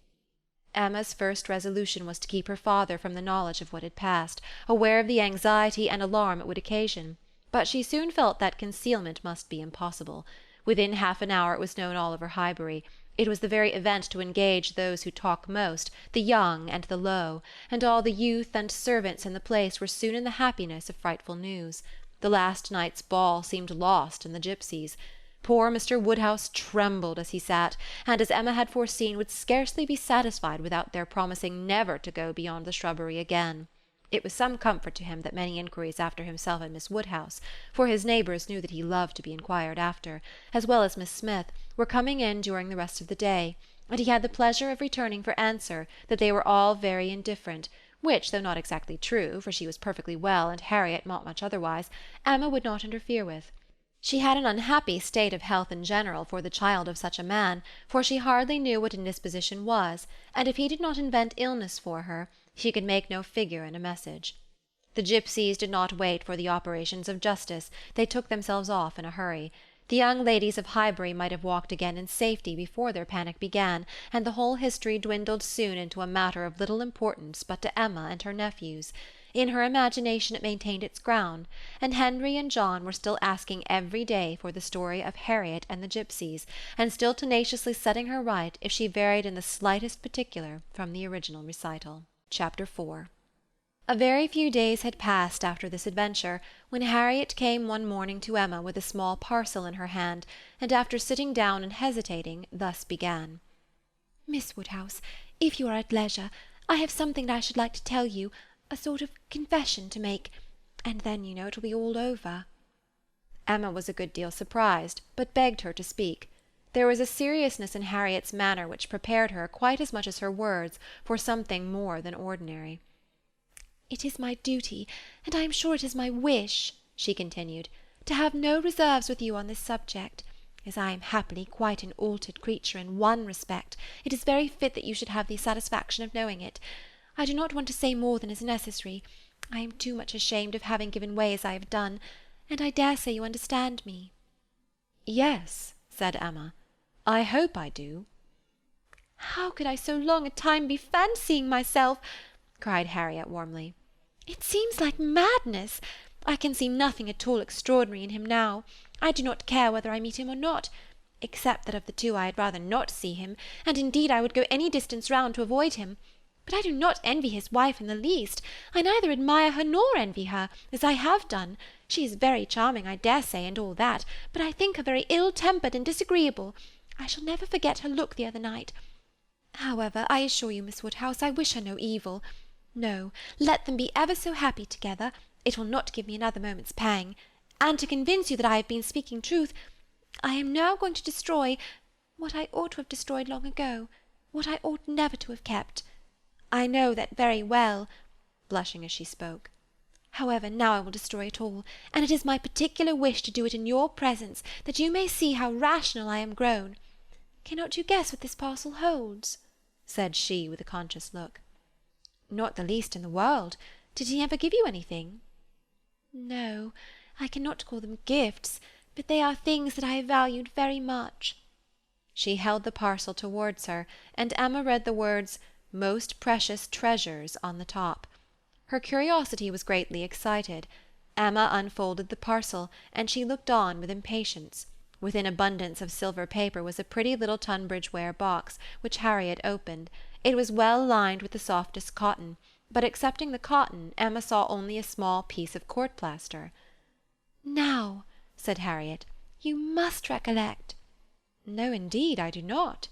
Emma's first resolution was to keep her father from the knowledge of what had passed, aware of the anxiety and alarm it would occasion. But she soon felt that concealment must be impossible. Within half an hour it was known all over Highbury. It was the very event to engage those who talk most, the young and the low, and all the youth and servants in the place were soon in the happiness of frightful news. The last night's ball seemed lost in the gipsies. Poor Mr. Woodhouse trembled as he sat, and, as Emma had foreseen, would scarcely be satisfied without their promising never to go beyond the shrubbery again. It was some comfort to him that many inquiries after himself and Miss Woodhouse, for his neighbours knew that he loved to be inquired after, as well as Miss Smith, were coming in during the rest of the day, and he had the pleasure of returning for answer that they were all very indifferent, which, though not exactly true, for she was perfectly well and Harriet not much otherwise, Emma would not interfere with. She had an unhappy state of health in general for the child of such a man, for she hardly knew what indisposition was, and if he did not invent illness for her, she could make no figure in a message. The gipsies did not wait for the operations of justice, they took themselves off in a hurry. The young ladies of Highbury might have walked again in safety before their panic began, and the whole history dwindled soon into a matter of little importance but to Emma and her nephews. In her imagination it maintained its ground, and Henry and John were still asking every day for the story of Harriet and the gipsies, and still tenaciously setting her right if she varied in the slightest particular from the original recital. Chapter 4. A very few days had passed after this adventure, when Harriet came one morning to Emma with a small parcel in her hand, and after sitting down and hesitating, thus began. Miss Woodhouse, if you are at leisure, I have something that I should like to tell you, a sort of confession to make, and then, you know, it will be all over. Emma was a good deal surprised, but begged her to speak. There was a seriousness in Harriet's manner which prepared her, quite as much as her words, for something more than ordinary. It is my duty, and I am sure it is my wish, she continued, to have no reserves with you on this subject. As I am happily quite an altered creature in one respect, it is very fit that you should have the satisfaction of knowing it. I do not want to say more than is necessary. I am too much ashamed of having given way as I have done, and I dare say you understand me. Yes, said Emma, I hope I do. How could I so long a time be fancying myself— cried Harriet warmly. It seems like madness. I can see nothing at all extraordinary in him now. I do not care whether I meet him or not, except that of the two I had rather not see him, and indeed I would go any distance round to avoid him. But I do not envy his wife in the least. I neither admire her nor envy her, as I have done. She is very charming, I dare say, and all that, but I think her very ill-tempered and disagreeable. I shall never forget her look the other night. However, I assure you, Miss Woodhouse, I wish her no evil. No, let them be ever so happy together, it will not give me another moment's pang. And to convince you that I have been speaking truth, I am now going to destroy what I ought to have destroyed long ago, what I ought never to have kept. I know that very well, blushing as she spoke. However, now I will destroy it all, and it is my particular wish to do it in your presence, that you may see how rational I am grown. Cannot you guess what this parcel holds? Said she with a conscious look. Not the least in the world. Did he ever give you anything? No, I cannot call them gifts, but they are things that I have valued very much. She held the parcel towards her, and Emma read the words, "Most precious treasures," on the top. Her curiosity was greatly excited. Emma unfolded the parcel, and she looked on with impatience. Within abundance of silver paper was a pretty little Tunbridge ware box, which Harriet opened. It was well lined with the softest cotton, but excepting the cotton, Emma saw only a small piece of court-plaster. "Now," said Harriet, "you must recollect." "No, indeed, I do not."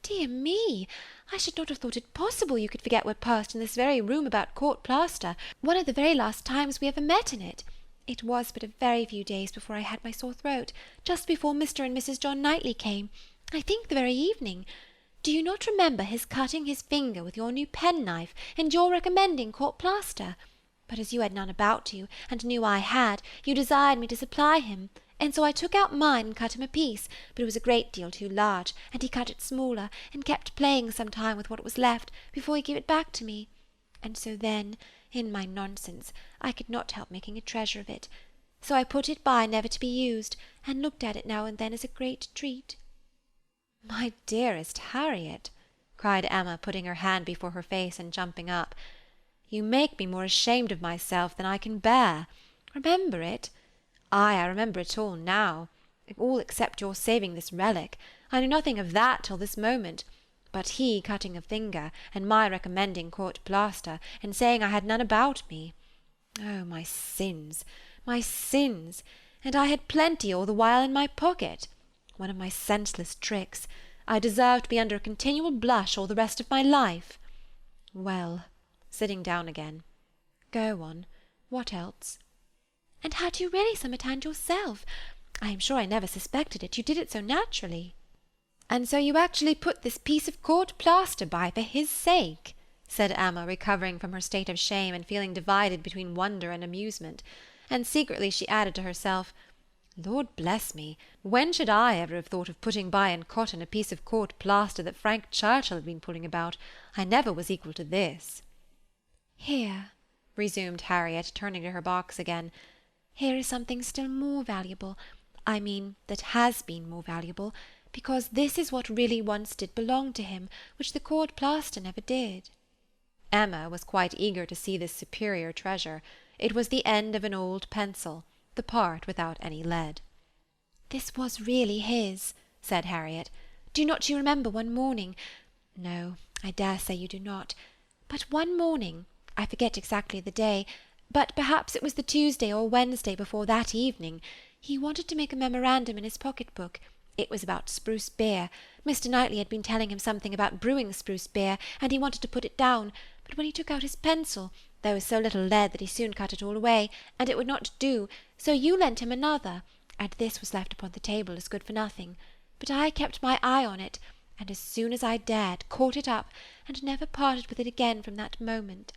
"Dear me! I should not have thought it possible you could forget what passed in this very room about court-plaster, one of the very last times we ever met in it. It was but a very few days before I had my sore throat, just before Mr. and Mrs. John Knightley came, I think the very evening. Do you not remember his cutting his finger with your new penknife, and your recommending court-plaster? But as you had none about you, and knew I had, you desired me to supply him, and so I took out mine and cut him a piece, but it was a great deal too large, and he cut it smaller, and kept playing some time with what was left, before he gave it back to me. And so then, in my nonsense, I could not help making a treasure of it. So I put it by never to be used, and looked at it now and then as a great treat." "My dearest Harriet," cried Emma, putting her hand before her face and jumping up, "you make me more ashamed of myself than I can bear. Remember it? Ay, I remember it all now, all except your saving this relic. I knew nothing of that till this moment. But he cutting a finger, and my recommending court-plaster, and saying I had none about me. Oh, my sins, my sins! And I had plenty all the while in my pocket. One of my senseless tricks. I deserve to be under a continual blush all the rest of my life. Well," sitting down again, "go on. What else?" "And had you really some at hand yourself? I am sure I never suspected it, you did it so naturally." "And so you actually put this piece of court-plaster by for his sake?" said Emma, recovering from her state of shame and feeling divided between wonder and amusement. And secretly she added to herself, "Lord bless me, when should I ever have thought of putting by in cotton a piece of court-plaster that Frank Churchill had been pulling about? I never was equal to this." "Here," resumed Harriet, turning to her box again, "here is something still more valuable. I mean that has been more valuable, because this is what really once did belong to him, which the court plaster never did." Emma was quite eager to see this superior treasure. It was the end of an old pencil, the part without any lead. "This was really his," said Harriet. "Do not you remember one morning— no, I dare say you do not— but one morning, I forget exactly the day, but perhaps it was the Tuesday or Wednesday before that evening, he wanted to make a memorandum in his pocket-book. It was about spruce beer. Mr. Knightley had been telling him something about brewing spruce beer, and he wanted to put it down, but when he took out his pencil, there was so little lead that he soon cut it all away, and it would not do, so you lent him another, and this was left upon the table as good for nothing. But I kept my eye on it, and as soon as I dared, caught it up, and never parted with it again from that moment."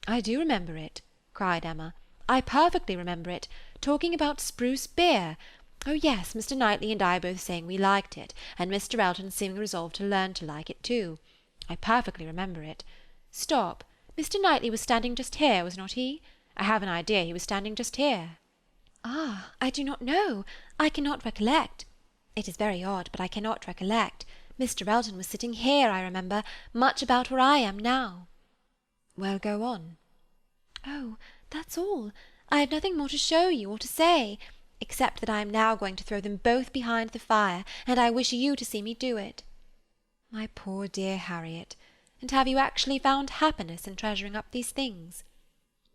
"I do remember it," cried Emma. "I perfectly remember it. Talking about spruce beer. Oh yes, Mr. Knightley and I both saying we liked it, and Mr. Elton seeming resolved to learn to like it too. I perfectly remember it. Stop, Mr. Knightley was standing just here, was not he? I have an idea he was standing just here." "Ah, I do not know. I cannot recollect. It is very odd, but I cannot recollect. Mr. Elton was sitting here, I remember, much about where I am now." "Well, go on." "Oh, that's all. I have nothing more to show you or to say, except that I am now going to throw them both behind the fire, and I wish you to see me do it." "My poor dear Harriet, and have you actually found happiness in treasuring up these things?"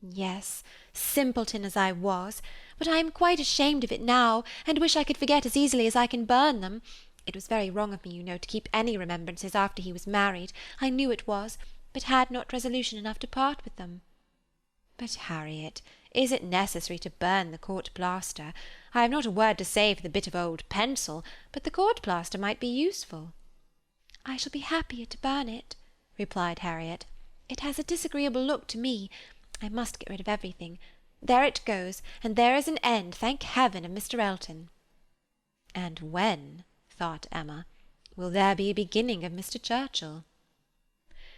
"Yes, simpleton as I was, but I am quite ashamed of it now, and wish I could forget as easily as I can burn them. It was very wrong of me, you know, to keep any remembrances after he was married. I knew it was, but had not resolution enough to part with them." "But, Harriet, is it necessary to burn the court plaster? I have not a word to say for the bit of old pencil, but the court plaster might be useful." "I shall be happier to burn it," replied Harriet. "It has a disagreeable look to me. I must get rid of everything. There it goes, and there is an end, thank heaven, of Mr. Elton." "And when," thought Emma, "will there be a beginning of Mr. Churchill?"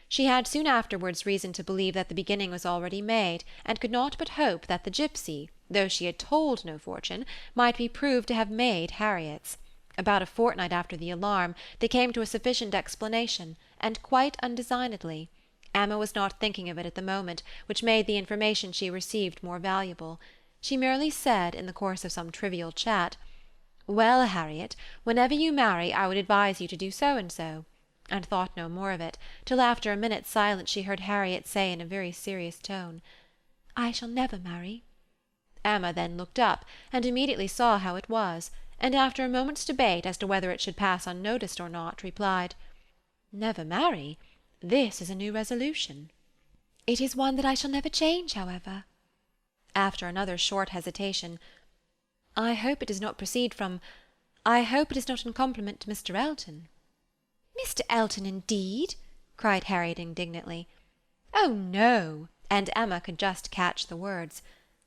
She had soon afterwards reason to believe that the beginning was already made, and could not but hope that the gipsy, though she had told no fortune, might be proved to have made Harriet's. About a fortnight after the alarm, they came to a sufficient explanation, and quite undesignedly. Emma was not thinking of it at the moment, which made the information she received more valuable. She merely said, in the course of some trivial chat, "Well, Harriet, whenever you marry I would advise you to do so and so," and thought no more of it, till after a minute's silence she heard Harriet say in a very serious tone, "I shall never marry." Emma then looked up, and immediately saw how it was, and after a moment's debate as to whether it should pass unnoticed or not, replied, "Never marry? This is a new resolution." "It is one that I shall never change, however." After another short hesitation, I hope it does not in compliment to Mr. Elton." "Mr. Elton, indeed!" cried Harriet indignantly. "Oh, no!" and Emma could just catch the words.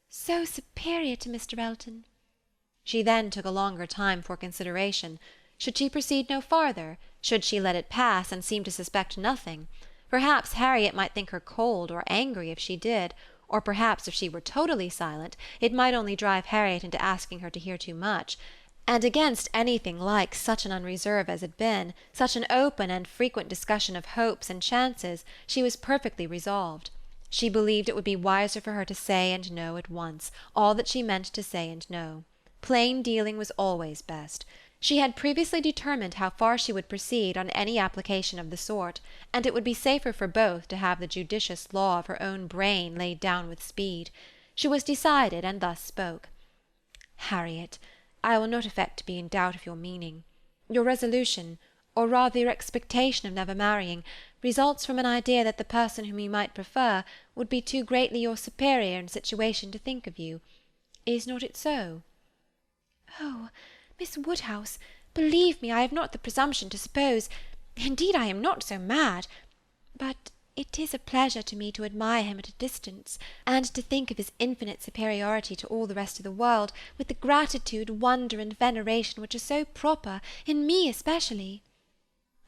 "So superior to Mr. Elton." She then took a longer time for consideration. Should she proceed no farther? Should she let it pass, and seem to suspect nothing? Perhaps Harriet might think her cold or angry if she did, or perhaps if she were totally silent, it might only drive Harriet into asking her to hear too much, and against anything like such an unreserve as had been, such an open and frequent discussion of hopes and chances, she was perfectly resolved. She believed it would be wiser for her to say and know at once, all that she meant to say and know. Plain dealing was always best. She had previously determined how far she would proceed on any application of the sort, and it would be safer for both to have the judicious law of her own brain laid down with speed. She was decided, and thus spoke. "Harriet, I will not affect to be in doubt of your meaning. Your resolution, or rather your expectation of never marrying, results from an idea that the person whom you might prefer would be too greatly your superior in situation to think of you. Is not it so?" "Oh, Miss Woodhouse, believe me, I have not the presumption to suppose— indeed I am not so mad— but it is a pleasure to me to admire him at a distance, and to think of his infinite superiority to all the rest of the world, with the gratitude, wonder, and veneration which are so proper, in me especially."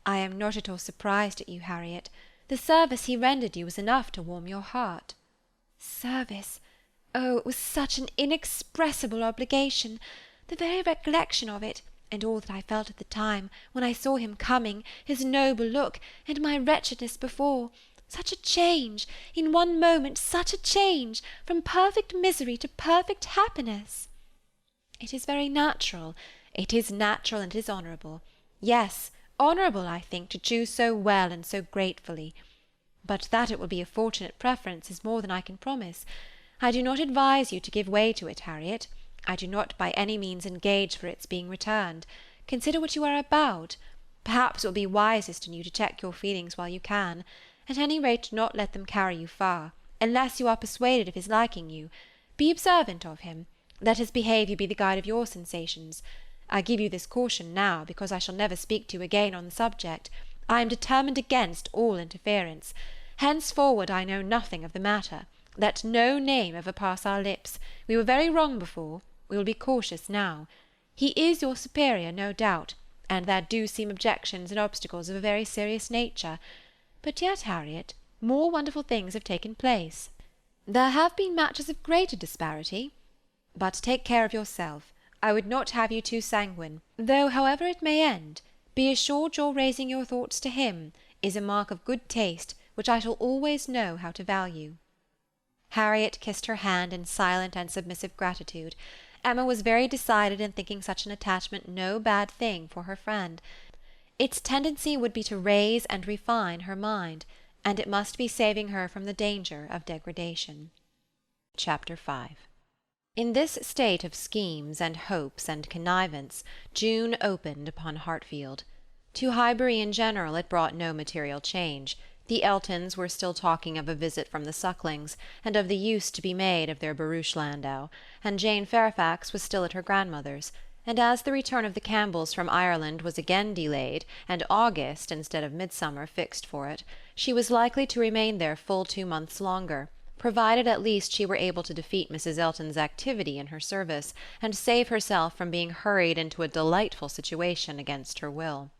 "I am not at all surprised at you, Harriet. The service he rendered you was enough to warm your heart." "Service! Oh, it was such an inexpressible obligation! The very recollection of it, and all that I felt at the time, when I saw him coming, his noble look, and my wretchedness before, such a change, in one moment such a change, from perfect misery to perfect happiness. It is very natural, it is natural, and it is honourable. Yes, honourable, I think, to choose so well and so gratefully. But that it will be a fortunate preference is more than I can promise. I do not advise you to give way to it, Harriet. I do not by any means engage for its being returned. Consider what you are about. Perhaps it will be wisest in you to check your feelings while you can. At any rate, do not let them carry you far, unless you are persuaded of his liking you. Be observant of him. Let his behaviour be the guide of your sensations. I give you this caution now, because I shall never speak to you again on the subject. I am determined against all interference. Henceforward I know nothing of the matter. Let no name ever pass our lips. We were very wrong before. We will be cautious now. He is your superior, no doubt, and there do seem objections and obstacles of a very serious nature. But yet, Harriet, more wonderful things have taken place. There have been matches of greater disparity. But take care of yourself. I would not have you too sanguine, though, however it may end, be assured your raising your thoughts to him is a mark of good taste which I shall always know how to value. Harriet kissed her hand in silent and submissive gratitude. Emma was very decided in thinking such an attachment no bad thing for her friend. Its tendency would be to raise and refine her mind, and it must be saving her from the danger of degradation. Chapter 5. In this state of schemes and hopes and connivance, June opened upon Hartfield. To Highbury in general it brought no material change. The Eltons were still talking of a visit from the Sucklings, and of the use to be made of their barouche landau, and Jane Fairfax was still at her grandmother's, and as the return of the Campbells from Ireland was again delayed, and August instead of midsummer fixed for it, she was likely to remain there full 2 months longer, provided at least she were able to defeat Mrs. Elton's activity in her service, and save herself from being hurried into a delightful situation against her will.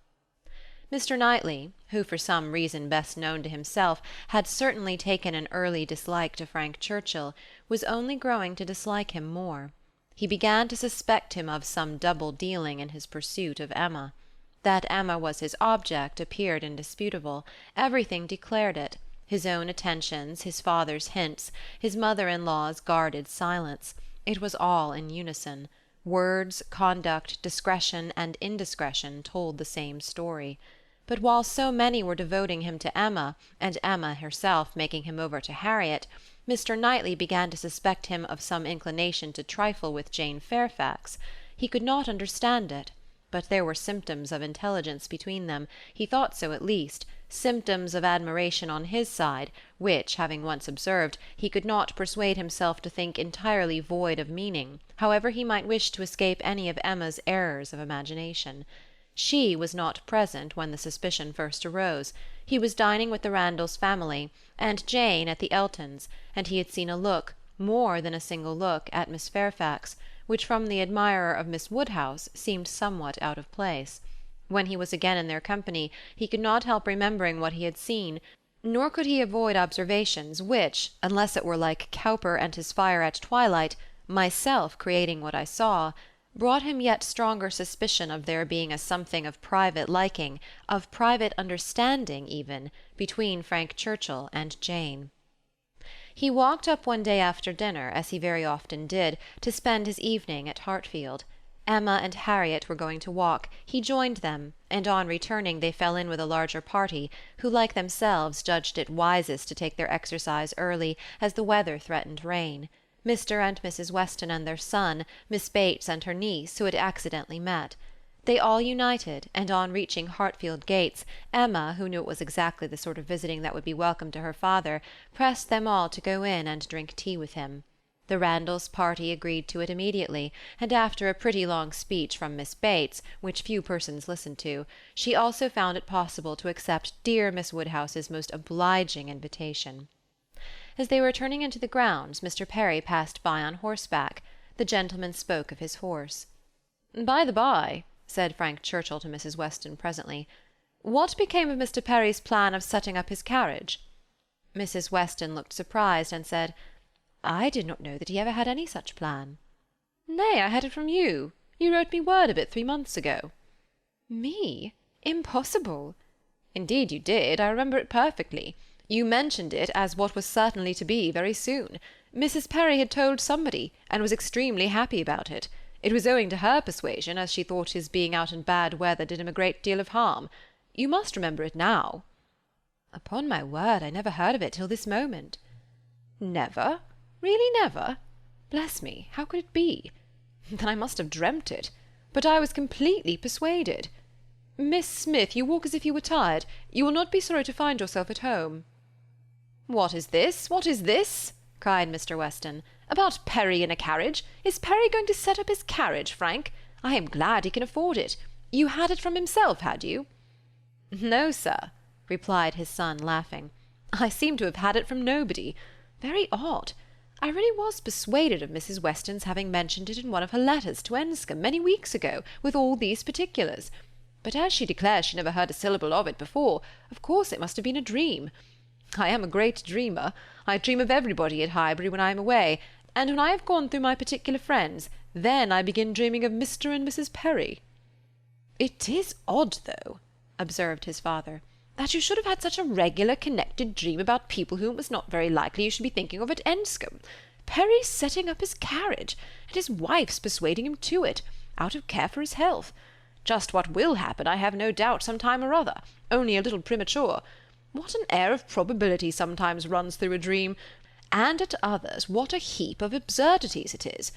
Mr. Knightley, who for some reason best known to himself had certainly taken an early dislike to Frank Churchill, was only growing to dislike him more. He began to suspect him of some double dealing in his pursuit of Emma. That Emma was his object appeared indisputable. Everything declared it. His own attentions, his father's hints, his mother-in-law's guarded silence. It was all in unison. Words, conduct, discretion, and indiscretion told the same story. But while so many were devoting him to Emma, and Emma herself making him over to Harriet, Mr. Knightley began to suspect him of some inclination to trifle with Jane Fairfax. He could not understand it, but there were symptoms of intelligence between them, he thought so at least, symptoms of admiration on his side, which, having once observed, he could not persuade himself to think entirely void of meaning, however he might wish to escape any of Emma's errors of imagination. She was not present when the suspicion first arose. He was dining with the Randalls family, and Jane at the Eltons, and he had seen a look, more than a single look, at Miss Fairfax, which from the admirer of Miss Woodhouse seemed somewhat out of place. When he was again in their company, he could not help remembering what he had seen, nor could he avoid observations which, unless it were like Cowper and his fire at twilight, myself creating what I saw, brought him yet stronger suspicion of there being a something of private liking, of private understanding even, between Frank Churchill and Jane. He walked up one day after dinner, as he very often did, to spend his evening at Hartfield. Emma and Harriet were going to walk, he joined them, and on returning they fell in with a larger party, who like themselves judged it wisest to take their exercise early, as the weather threatened rain. Mr. and Mrs. Weston and their son, Miss Bates and her niece, who had accidentally met. They all united, and on reaching Hartfield gates, Emma, who knew it was exactly the sort of visiting that would be welcome to her father, pressed them all to go in and drink tea with him. The Randalls' party agreed to it immediately, and after a pretty long speech from Miss Bates, which few persons listened to, she also found it possible to accept dear Miss Woodhouse's most obliging invitation. As they were turning into the grounds, Mr. Perry passed by on horseback. The gentleman spoke of his horse. "By the by," said Frank Churchill to Mrs. Weston presently, "what became of Mr. Perry's plan of setting up his carriage?" Mrs. Weston looked surprised, and said, "I did not know that he ever had any such plan." "Nay, I had it from you," You wrote me word of it 3 months ago." "Me? Impossible." "Indeed you did. I remember it perfectly. You mentioned it as what was certainly to be very soon. Mrs. Perry had told somebody, and was extremely happy about it. It was owing to her persuasion, as she thought his being out in bad weather did him a great deal of harm. You must remember it now." "Upon my word, I never heard of it till this moment." "Never? Really never? Bless me, how could it be? Then I must have dreamt it. But I was completely persuaded. Miss Smith, you walk as if you were tired. You will not be sorry to find yourself at home." "What is this? What is this?" cried Mr. Weston. "About Perry in a carriage? Is Perry going to set up his carriage, Frank? I am glad he can afford it. You had it from himself, had you?" "No, sir," replied his son, laughing. "I seem to have had it from nobody. Very odd. I really was persuaded of Mrs. Weston's having mentioned it in one of her letters to Enscombe many weeks ago, with all these particulars. But as she declares she never heard a syllable of it before, of course it must have been a dream. I am a great dreamer. I dream of everybody at Highbury when I am away, and when I have gone through my particular friends, then I begin dreaming of Mr. and Mrs. Perry." "It is odd, though," observed his father, "that you should have had such a regular connected dream about people whom it was not very likely you should be thinking of at Enscombe. Perry setting up his carriage, and his wife's persuading him to it, out of care for his health. Just what will happen, I have no doubt, some time or other, only a little premature. What an air of probability sometimes runs through a dream, and at others what a heap of absurdities it is.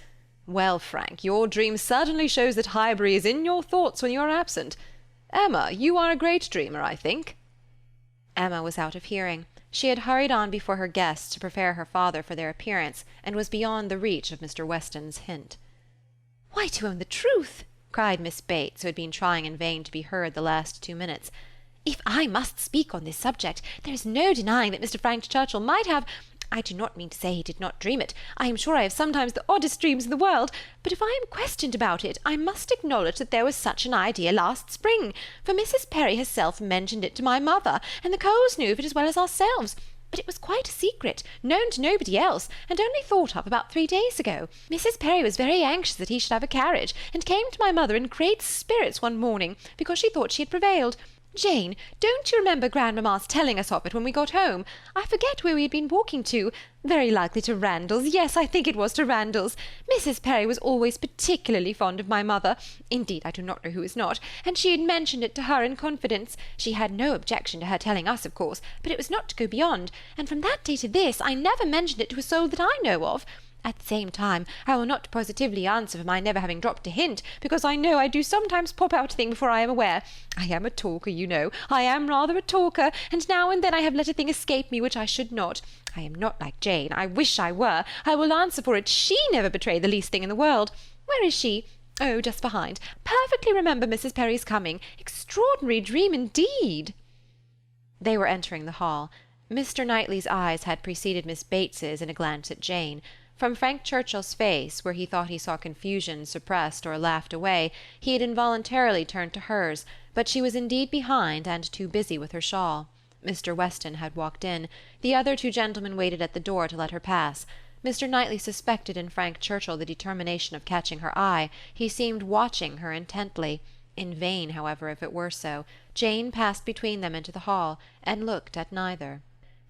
Well, Frank, your dream certainly shows that Highbury is in your thoughts when you are absent. Emma, you are a great dreamer, I think." Emma was out of hearing. She had hurried on before her guests to prepare her father for their appearance, and was beyond the reach of Mr. Weston's hint. "Why, to own the truth," cried Miss Bates, who had been trying in vain to be heard the last 2 minutes, "if I must speak on this subject, there is no denying that Mr. Frank Churchill might have—I do not mean to say he did not dream it. I am sure I have sometimes the oddest dreams in the world, but if I am questioned about it, I must acknowledge that there was such an idea last spring, for Mrs. Perry herself mentioned it to my mother, and the Coles knew of it as well as ourselves. But it was quite a secret, known to nobody else, and only thought of about 3 days ago. Mrs. Perry was very anxious that he should have a carriage, and came to my mother in great spirits one morning, because she thought she had prevailed. Jane, don't you remember grandmamma's telling us of it when we got home? I forget where we had been walking to. Very likely to Randall's. Yes, I think it was to Randall's. Mrs. Perry was always particularly fond of my mother. Indeed, I do not know who is not. And she had mentioned it to her in confidence. She had no objection to her telling us, of course, but it was not to go beyond. And from that day to this, I never mentioned it to a soul that I know of. At the same time, I will not positively answer for my never having dropped a hint, because I know I do sometimes pop out a thing before I am aware. I am a talker, you know. I am rather a talker, and now and then I have let a thing escape me which I should not. I am not like Jane. I wish I were. I will answer for it she never betrayed the least thing in the world. Where is she? Oh, just behind. Perfectly remember Mrs. Perry's coming. Extraordinary dream indeed." They were entering the hall. Mr. Knightley's eyes had preceded Miss Bates's in a glance at Jane. From Frank Churchill's face, where he thought he saw confusion suppressed or laughed away, he had involuntarily turned to hers, but she was indeed behind and too busy with her shawl. Mr. Weston had walked in. The other 2 gentlemen waited at the door to let her pass. Mr. Knightley suspected in Frank Churchill the determination of catching her eye. He seemed watching her intently. In vain, however, if it were so. Jane passed between them into the hall, and looked at neither.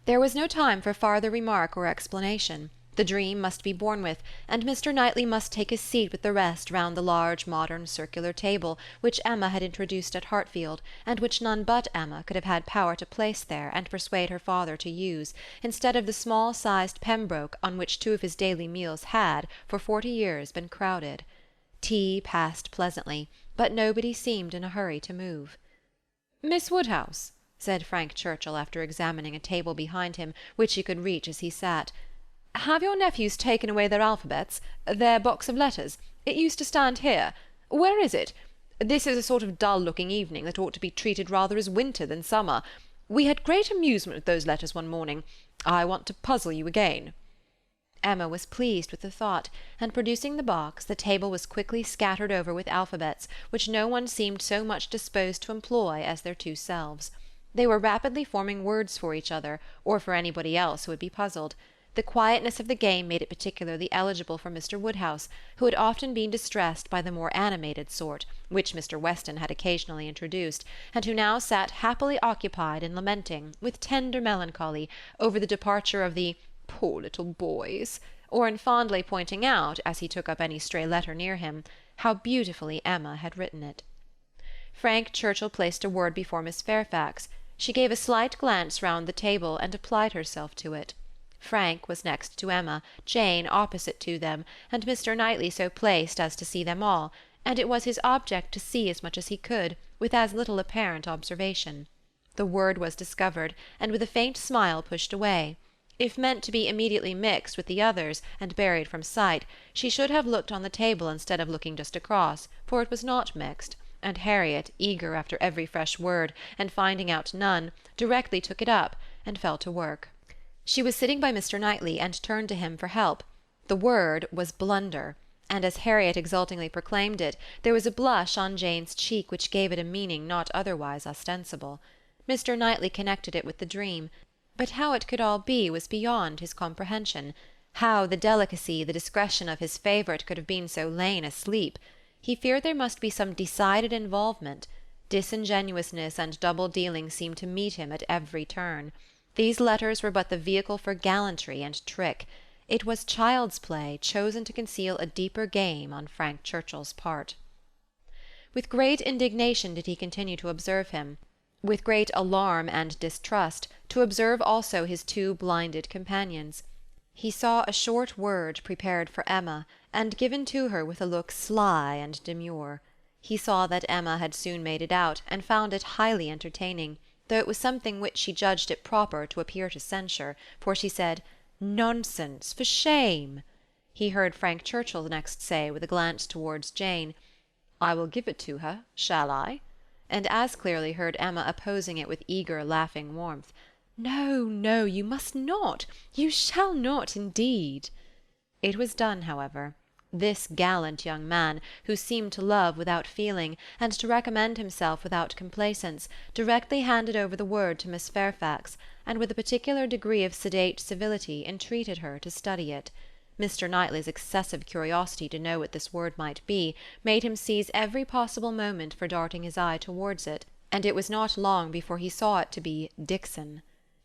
There was no time for farther remark or explanation. The dream must be borne with, and Mr. Knightley must take his seat with the rest round the large modern circular table which Emma had introduced at Hartfield, and which none but Emma could have had power to place there and persuade her father to use, instead of the small-sized Pembroke on which 2 of his daily meals had, for 40 years, been crowded. Tea passed pleasantly, but nobody seemed in a hurry to move. "Miss Woodhouse," said Frank Churchill, after examining a table behind him, which he could reach as he sat, "have your nephews taken away their alphabets, their box of letters? It used to stand here. Where is it? This is a sort of dull-looking evening that ought to be treated rather as winter than summer. We had great amusement with those letters one morning. I want to puzzle you again." Emma was pleased with the thought, and producing the box, the table was quickly scattered over with alphabets, which no one seemed so much disposed to employ as their 2 selves. They were rapidly forming words for each other, or for anybody else who would be puzzled. The quietness of the game made it particularly eligible for Mr. Woodhouse, who had often been distressed by the more animated sort, which Mr. Weston had occasionally introduced, and who now sat happily occupied in lamenting, with tender melancholy, over the departure of the "poor little boys," or in fondly pointing out, as he took up any stray letter near him, how beautifully Emma had written it. Frank Churchill placed a word before Miss Fairfax. She gave a slight glance round the table and applied herself to it. Frank was next to Emma, Jane opposite to them, and Mr. Knightley so placed as to see them all, and it was his object to see as much as he could, with as little apparent observation. The word was discovered, and with a faint smile pushed away. If meant to be immediately mixed with the others and buried from sight, she should have looked on the table instead of looking just across, for it was not mixed, and Harriet, eager after every fresh word, and finding out none, directly took it up, and fell to work. She was sitting by Mr. Knightley, and turned to him for help. The word was blunder, and as Harriet exultingly proclaimed it, there was a blush on Jane's cheek which gave it a meaning not otherwise ostensible. Mr. Knightley connected it with the dream, but how it could all be was beyond his comprehension. How the delicacy, the discretion of his favourite could have been so lain asleep. He feared there must be some decided involvement. Disingenuousness and double-dealing seemed to meet him at every turn. These letters were but the vehicle for gallantry and trick. It was child's play chosen to conceal a deeper game on Frank Churchill's part. With great indignation did he continue to observe him, with great alarm and distrust to observe also his two blinded companions. He saw a short word prepared for Emma, and given to her with a look sly and demure. He saw that Emma had soon made it out, and found it highly entertaining, though it was something which she judged it proper to appear to censure, for she said, "Nonsense, for shame!" He heard Frank Churchill next say, with a glance towards Jane, "I will give it to her, shall I?" and as clearly heard Emma opposing it with eager, laughing warmth. "No, no, you must not. You shall not, indeed." It was done, however. This gallant young man, who seemed to love without feeling, and to recommend himself without complaisance, directly handed over the word to Miss Fairfax, and with a particular degree of sedate civility entreated her to study it. Mr. Knightley's excessive curiosity to know what this word might be made him seize every possible moment for darting his eye towards it, and it was not long before he saw it to be Dixon.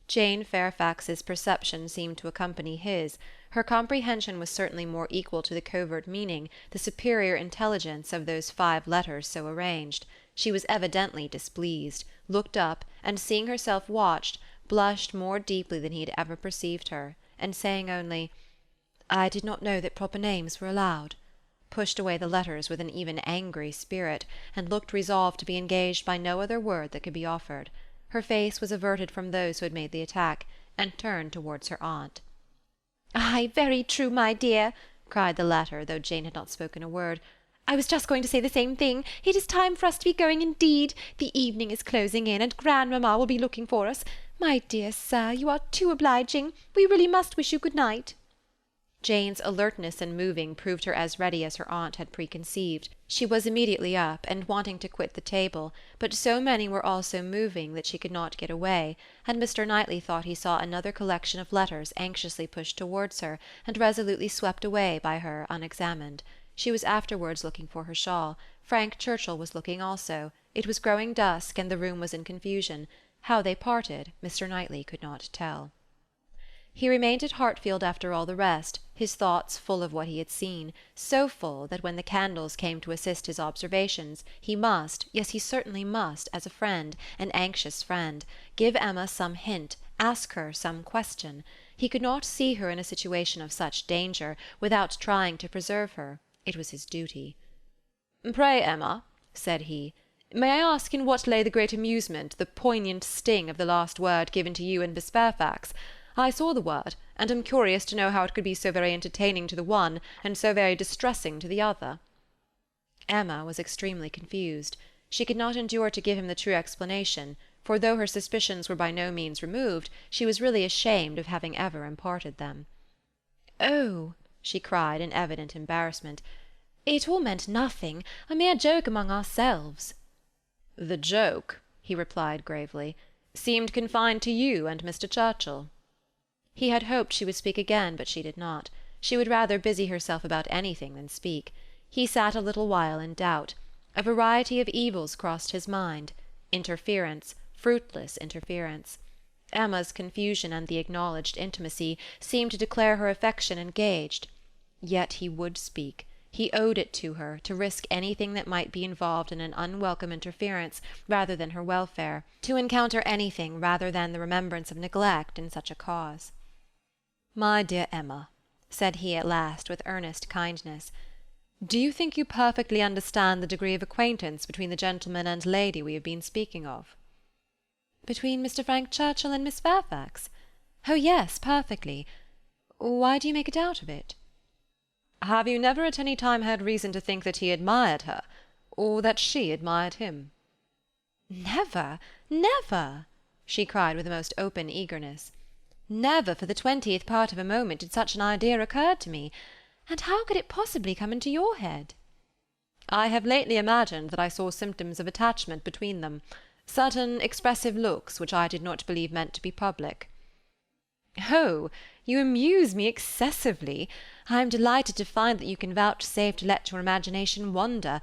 Jane Fairfax's perception seemed to accompany his. Her comprehension was certainly more equal to the covert meaning, the superior intelligence of those 5 letters so arranged. She was evidently displeased, looked up, and seeing herself watched, blushed more deeply than he had ever perceived her, and saying only, "I did not know that proper names were allowed," pushed away the letters with an even angry spirit, and looked resolved to be engaged by no other word that could be offered. Her face was averted from those who had made the attack, and turned towards her aunt. "Ay, very true, my dear," cried the latter, though Jane had not spoken a word. "I was just going to say the same thing. It is time for us to be going indeed. The evening is closing in, and grandmamma will be looking for us. My dear sir, you are too obliging. We really must wish you good night." Jane's alertness in moving proved her as ready as her aunt had preconceived. She was immediately up, and wanting to quit the table, but so many were also moving that she could not get away, and Mr. Knightley thought he saw another collection of letters anxiously pushed towards her, and resolutely swept away by her unexamined. She was afterwards looking for her shawl. Frank Churchill was looking also. It was growing dusk, and the room was in confusion. How they parted, Mr. Knightley could not tell. He remained at Hartfield after all the rest, his thoughts full of what he had seen, so full that when the candles came to assist his observations, he must, yes, he certainly must, as a friend, an anxious friend, give Emma some hint, ask her some question. He could not see her in a situation of such danger without trying to preserve her. It was his duty. "Pray, Emma," said he, "may I ask in what lay the great amusement, the poignant sting of the last word given to you and Miss Fairfax? I saw the word, and am curious to know how it could be so very entertaining to the one, and so very distressing to the other." Emma was extremely confused. She could not endure to give him the true explanation, for though her suspicions were by no means removed, she was really ashamed of having ever imparted them. "Oh," she cried in evident embarrassment, "it all meant nothing, a mere joke among ourselves." "The joke," he replied gravely, "seemed confined to you and Mr. Churchill." He had hoped she would speak again, but she did not. She would rather busy herself about anything than speak. He sat a little while in doubt. A variety of evils crossed his mind. Interference, fruitless interference. Emma's confusion and the acknowledged intimacy seemed to declare her affection engaged. Yet he would speak. He owed it to her to risk anything that might be involved in an unwelcome interference rather than her welfare, to encounter anything rather than the remembrance of neglect in such a cause. "My dear Emma," said he at last with earnest kindness, "do you think you perfectly understand the degree of acquaintance between the gentleman and lady we have been speaking of?" "Between Mr. Frank Churchill and Miss Fairfax? Oh yes, perfectly. Why do you make a doubt of it?" "Have you never at any time had reason to think that he admired her, or that she admired him?" "Never, never!" she cried with the most open eagerness. "Never for the 20th part of a moment did such an idea occur to me. And how could it possibly come into your head?" "I have lately imagined that I saw symptoms of attachment between them, certain expressive looks which I did not believe meant to be public." "Oh, you amuse me excessively. I am delighted to find that you can vouchsafe to let your imagination wander.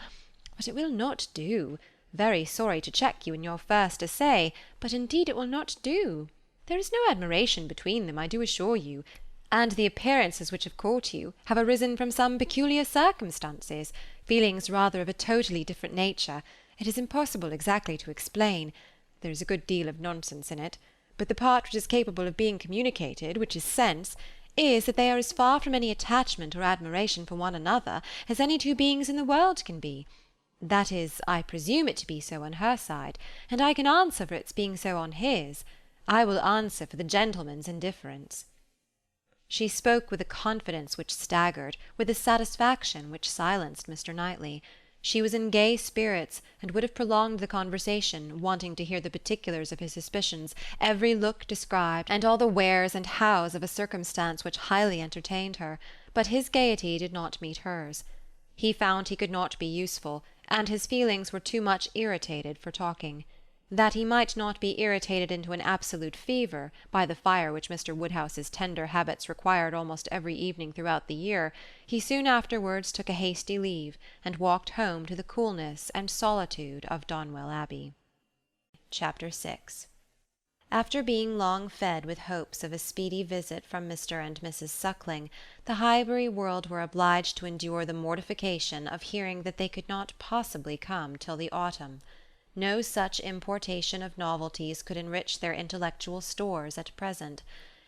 But it will not do. Very sorry to check you in your first essay, but indeed it will not do. There is no admiration between them, I do assure you, and the appearances which have caught you have arisen from some peculiar circumstances, feelings rather of a totally different nature. It is impossible exactly to explain. There is a good deal of nonsense in it, but the part which is capable of being communicated, which is sense, is that they are as far from any attachment or admiration for one another as any two beings in the world can be. That is, I presume it to be so on her side, and I can answer for its being so on his. I will answer for the gentleman's indifference." She spoke with a confidence which staggered, with a satisfaction which silenced Mr. Knightley. She was in gay spirits, and would have prolonged the conversation, wanting to hear the particulars of his suspicions, every look described, and all the wheres and hows of a circumstance which highly entertained her, but his gaiety did not meet hers. He found he could not be useful, and his feelings were too much irritated for talking. That he might not be irritated into an absolute fever by the fire which Mr. Woodhouse's tender habits required almost every evening throughout the year, he soon afterwards took a hasty leave, and walked home to the coolness and solitude of Donwell Abbey. Chapter 6. After being long fed with hopes of a speedy visit from Mr. and Mrs. Suckling, the Highbury world were obliged to endure the mortification of hearing that they could not possibly come till the autumn. No such importation of novelties could enrich their intellectual stores at present.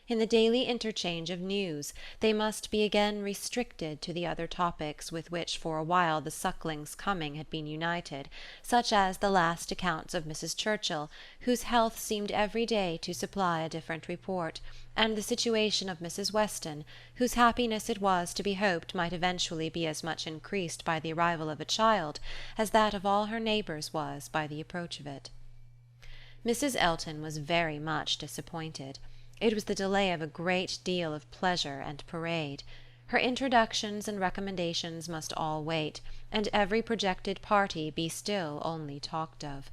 In the daily interchange of news, they must be again restricted to the other topics with which for a while the Sucklings' coming had been united, such as the last accounts of Mrs. Churchill, whose health seemed every day to supply a different report, and the situation of Mrs. Weston, whose happiness it was to be hoped might eventually be as much increased by the arrival of a child as that of all her neighbours was by the approach of it. Mrs. Elton was very much disappointed. It was the delay of a great deal of pleasure and parade. Her introductions and recommendations must all wait, and every projected party be still only talked of.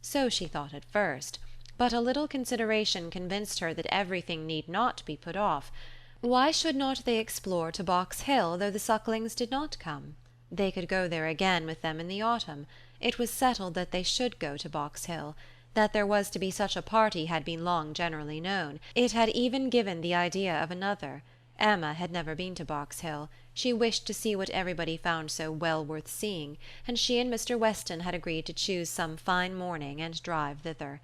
So she thought at first, but a little consideration convinced her that everything need not be put off. Why should not they explore to Box Hill, though the Sucklings did not come? They could go there again with them in the autumn. It was settled that they should go to Box Hill. That there was to be such a party had been long generally known. It had even given the idea of another. Emma had never been to Box Hill. She wished to see what everybody found so well worth seeing, and she and Mr. Weston had agreed to choose some fine morning and drive thither.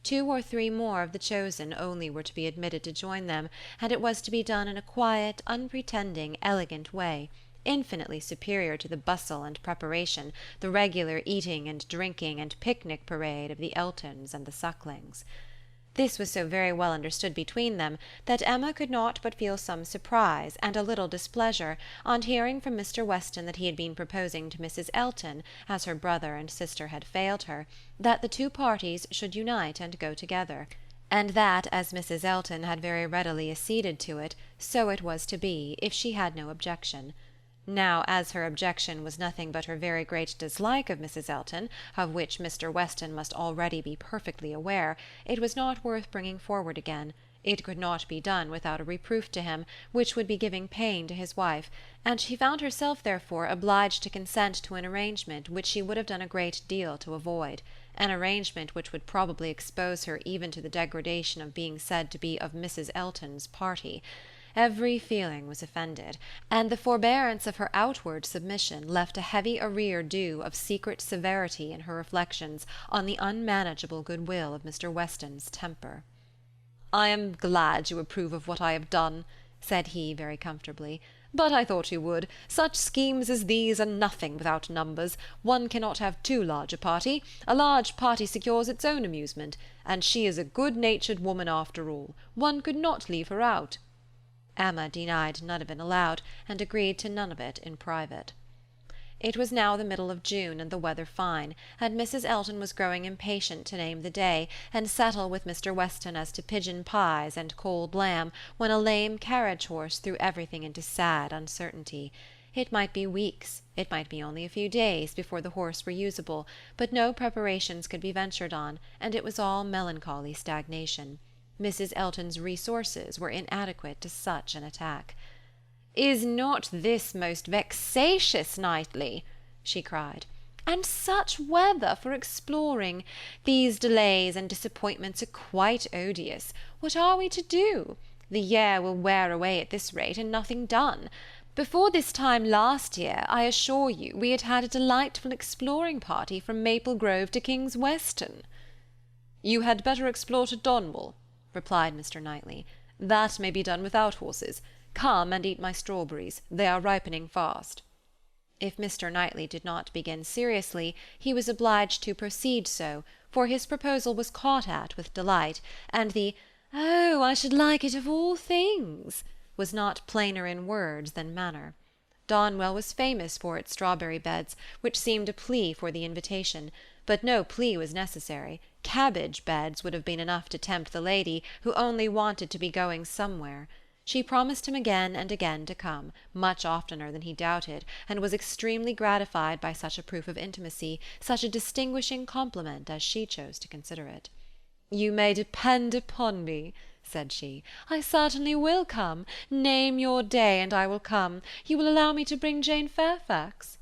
2 or 3 more of the chosen only were to be admitted to join them, and it was to be done in a quiet, unpretending, elegant way, infinitely superior to the bustle and preparation, the regular eating and drinking and picnic parade of the Eltons and the Sucklings. This was so very well understood between them that Emma could not but feel some surprise and a little displeasure on hearing from Mr. Weston that he had been proposing to Mrs. Elton, as her brother and sister had failed her, that the 2 parties should unite and go together, and that as Mrs. Elton had very readily acceded to it, so it was to be, if she had no objection. Now, as her objection was nothing but her very great dislike of Mrs. Elton, of which Mr. Weston must already be perfectly aware, it was not worth bringing forward again. It could not be done without a reproof to him, which would be giving pain to his wife, and she found herself therefore obliged to consent to an arrangement which she would have done a great deal to avoid, an arrangement which would probably expose her even to the degradation of being said to be of Mrs. Elton's party. Every feeling was offended, and the forbearance of her outward submission left a heavy arrear due of secret severity in her reflections on the unmanageable goodwill of Mr. Weston's temper. "I am glad you approve of what I have done," said he very comfortably, "but I thought you would. Such schemes as these are nothing without numbers. One cannot have too large a party. A large party secures its own amusement, and she is a good-natured woman after all. One could not leave her out." Emma denied none of it aloud, and agreed to none of it in private. It was now the middle of June, and the weather fine, and Mrs. Elton was growing impatient to name the day, and settle with Mr. Weston as to pigeon pies and cold lamb, when a lame carriage-horse threw everything into sad uncertainty. It might be weeks, it might be only a few days, before the horse were usable, but no preparations could be ventured on, and it was all melancholy stagnation. Mrs. Elton's resources were inadequate to such an attack. "Is not this most vexatious, Knightley?" she cried. "And such weather for exploring! These delays and disappointments are quite odious. What are we to do? The year will wear away at this rate, and nothing done. Before this time last year, I assure you, we had had a delightful exploring party from Maple Grove to King's Weston." "You had better explore to Donwell," replied Mr. Knightley. "That may be done without horses. Come and eat my strawberries. They are ripening fast." If Mr. Knightley did not begin seriously, he was obliged to proceed so, for his proposal was caught at with delight, and the "Oh, I should like it of all things" was not plainer in words than manner. Donwell was famous for its strawberry beds, which seemed a plea for the invitation, but no plea was necessary. Cabbage beds would have been enough to tempt the lady, who only wanted to be going somewhere. She promised him again and again to come, much oftener than he doubted, and was extremely gratified by such a proof of intimacy, such a distinguishing compliment as she chose to consider it. "You may depend upon me," said she. "I certainly will come. Name your day, and I will come. You will allow me to bring Jane Fairfax?"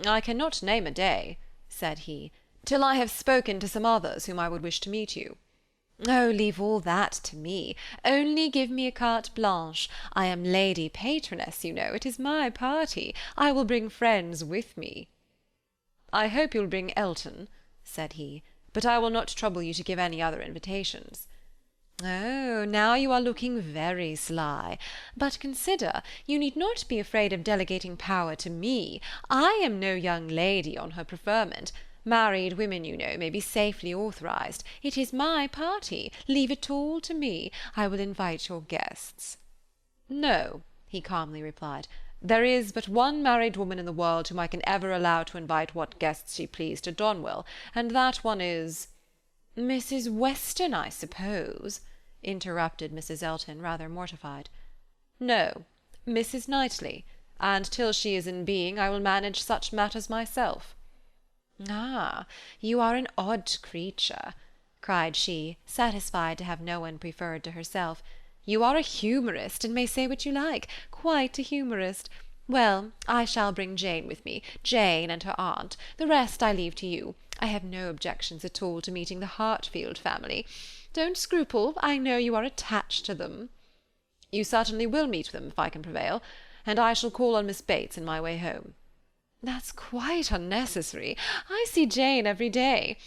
"I cannot name a day," said he, "till I have spoken to some others whom I would wish to meet you." "Oh, leave all that to me. Only give me a carte blanche. I am lady patroness, you know. It is my party. I will bring friends with me." "I hope you'll bring Elton," said he, "but I will not trouble you to give any other invitations." "Oh, now you are looking very sly. But consider, you need not be afraid of delegating power to me. I am no young lady on her preferment. Married women, you know, may be safely authorized. It is my party. Leave it all to me. I will invite your guests." "No," he calmly replied, "there is but one married woman in the world whom I can ever allow to invite what guests she please to Donwell, and that one is—" "Mrs. Weston, I suppose," interrupted Mrs. Elton, rather mortified. "No, Mrs. Knightley, and till she is in being I will manage such matters myself." "Ah, you are an odd creature," cried she, satisfied to have no one preferred to herself. "You are a humourist, and may say what you like. Quite a humourist. Well, I shall bring Jane with me, Jane and her aunt. The rest I leave to you. I have no objections at all to meeting the Hartfield family. Don't scruple, I know you are attached to them." "You certainly will meet them, if I can prevail, and I shall call on Miss Bates in my way home." "That's quite unnecessary. I see Jane every day.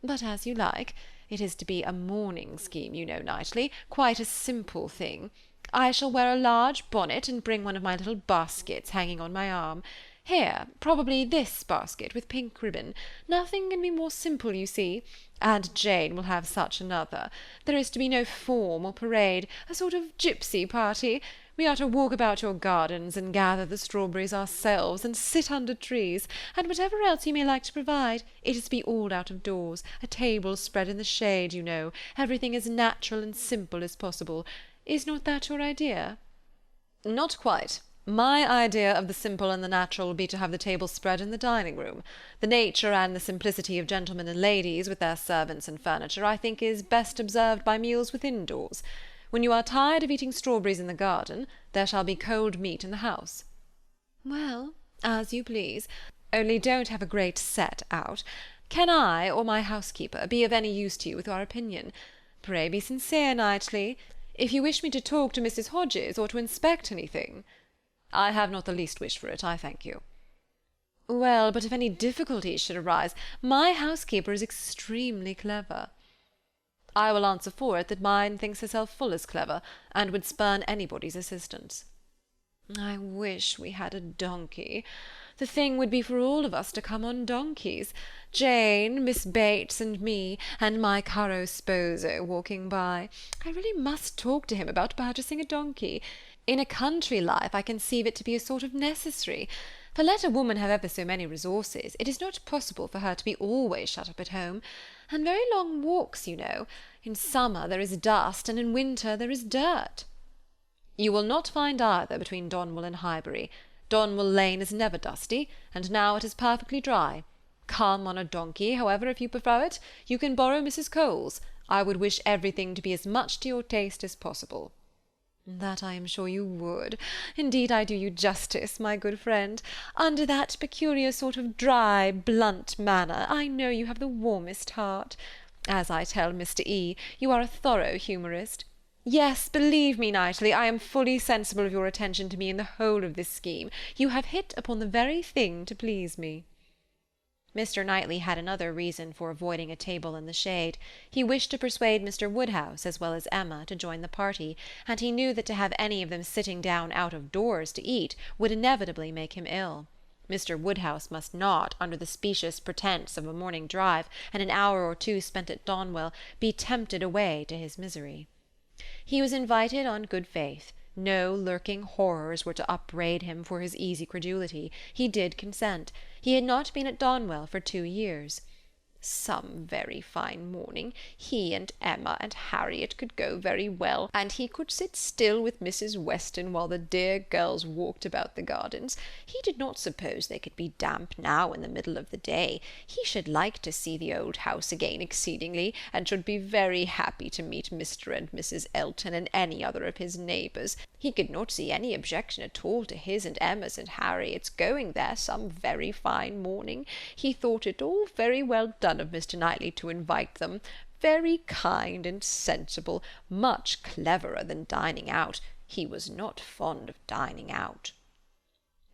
But as you like. It is to be a morning scheme, you know, Knightley, quite a simple thing. I shall wear a large bonnet and bring one of my little baskets hanging on my arm. Here, probably this basket with pink ribbon. Nothing can be more simple, you see. And Jane will have such another. There is to be no form or parade, a sort of gypsy party. We are to walk about your gardens and gather the strawberries ourselves and sit under trees, and whatever else you may like to provide, it is to be all out of doors, a table spread in the shade, you know, everything as natural and simple as possible. Is not that your idea?" "Not quite. My idea of the simple and the natural will be to have the table spread in the dining-room. The nature and the simplicity of gentlemen and ladies, with their servants and furniture, I think is best observed by meals within doors. When you are tired of eating strawberries in the garden, there shall be cold meat in the house." "Well, as you please. Only don't have a great set out. Can I, or my housekeeper, be of any use to you with your opinion? Pray be sincere, Knightley. If you wish me to talk to Mrs. Hodges, or to inspect anything—" "I have not the least wish for it, I thank you." "Well, but if any difficulties should arise, my housekeeper is extremely clever." "I will answer for it that mine thinks herself full as clever, and would spurn anybody's assistance." "I wish we had a donkey. The thing would be for all of us to come on donkeys. Jane, Miss Bates, and me, and my caro sposo walking by. I really must talk to him about purchasing a donkey. In a country life I conceive it to be a sort of necessary, for let a woman have ever so many resources, it is not possible for her to be always shut up at home, and very long walks, you know. In summer there is dust, and in winter there is dirt." "You will not find either between Donwell and Highbury. Donwell Lane is never dusty, and now it is perfectly dry. Come on a donkey, however, if you prefer it. You can borrow Mrs. Cole's. I would wish everything to be as much to your taste as possible." "That I am sure you would. Indeed I do you justice, my good friend. Under that peculiar sort of dry, blunt manner, I know you have the warmest heart. As I tell Mr. E., you are a thorough humourist. Yes, believe me, Knightley, I am fully sensible of your attention to me in the whole of this scheme. You have hit upon the very thing to please me." Mr. Knightley had another reason for avoiding a table in the shade. He wished to persuade Mr. Woodhouse, as well as Emma, to join the party, and he knew that to have any of them sitting down out of doors to eat would inevitably make him ill. Mr. Woodhouse must not, under the specious pretence of a morning drive, and an hour or two spent at Donwell, be tempted away to his misery. He was invited on good faith. No lurking horrors were to upbraid him for his easy credulity. He did consent. He had not been at Donwell for 2 years. Some very fine morning he and Emma and Harriet could go very well, and he could sit still with Mrs. Weston while the dear girls walked about the gardens. He did not suppose they could be damp now in the middle of the day. He should like to see the old house again exceedingly, and should be very happy to meet Mr. and Mrs. Elton and any other of his neighbours. He could not see any objection at all to his and Emma's and Harriet's going there some very fine morning. He thought it all very well done of Mr. Knightley to invite them. Very kind and sensible, much cleverer than dining out. He was not fond of dining out.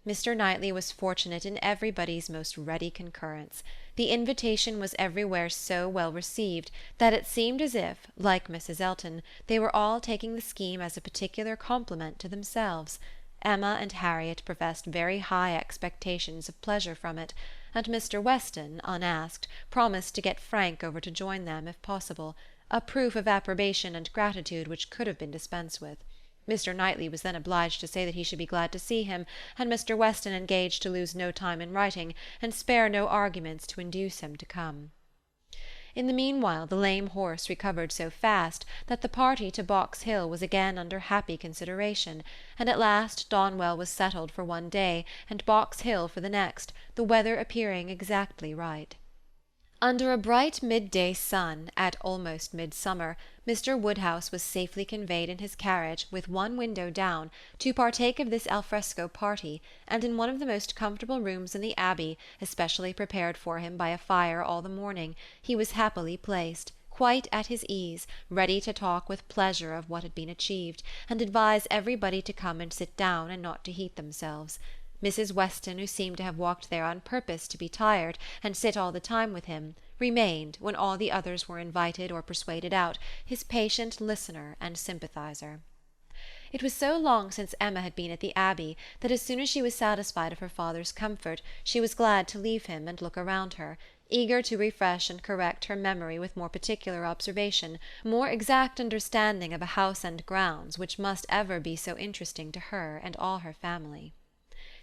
Mr. Knightley was fortunate in everybody's most ready concurrence. The invitation was everywhere so well received that it seemed as if, like Mrs. Elton, they were all taking the scheme as a particular compliment to themselves. Emma and Harriet professed very high expectations of pleasure from it, and Mr. Weston, unasked, promised to get Frank over to join them, if possible, a proof of approbation and gratitude which could have been dispensed with. Mr. Knightley was then obliged to say that he should be glad to see him, and Mr. Weston engaged to lose no time in writing, and spare no arguments to induce him to come. In the meanwhile the lame horse recovered so fast that the party to Box Hill was again under happy consideration, and at last Donwell was settled for one day, and Box Hill for the next, the weather appearing exactly right. Under a bright midday sun, at almost midsummer, Mr. Woodhouse was safely conveyed in his carriage, with one window down, to partake of this alfresco party, and in one of the most comfortable rooms in the Abbey, especially prepared for him by a fire all the morning, he was happily placed, quite at his ease, ready to talk with pleasure of what had been achieved, and advise everybody to come and sit down and not to heat themselves. Mrs. Weston, who seemed to have walked there on purpose to be tired, and sit all the time with him, remained, when all the others were invited or persuaded out, his patient listener and sympathizer. It was so long since Emma had been at the Abbey, that as soon as she was satisfied of her father's comfort, she was glad to leave him and look around her, eager to refresh and correct her memory with more particular observation, more exact understanding of a house and grounds which must ever be so interesting to her and all her family.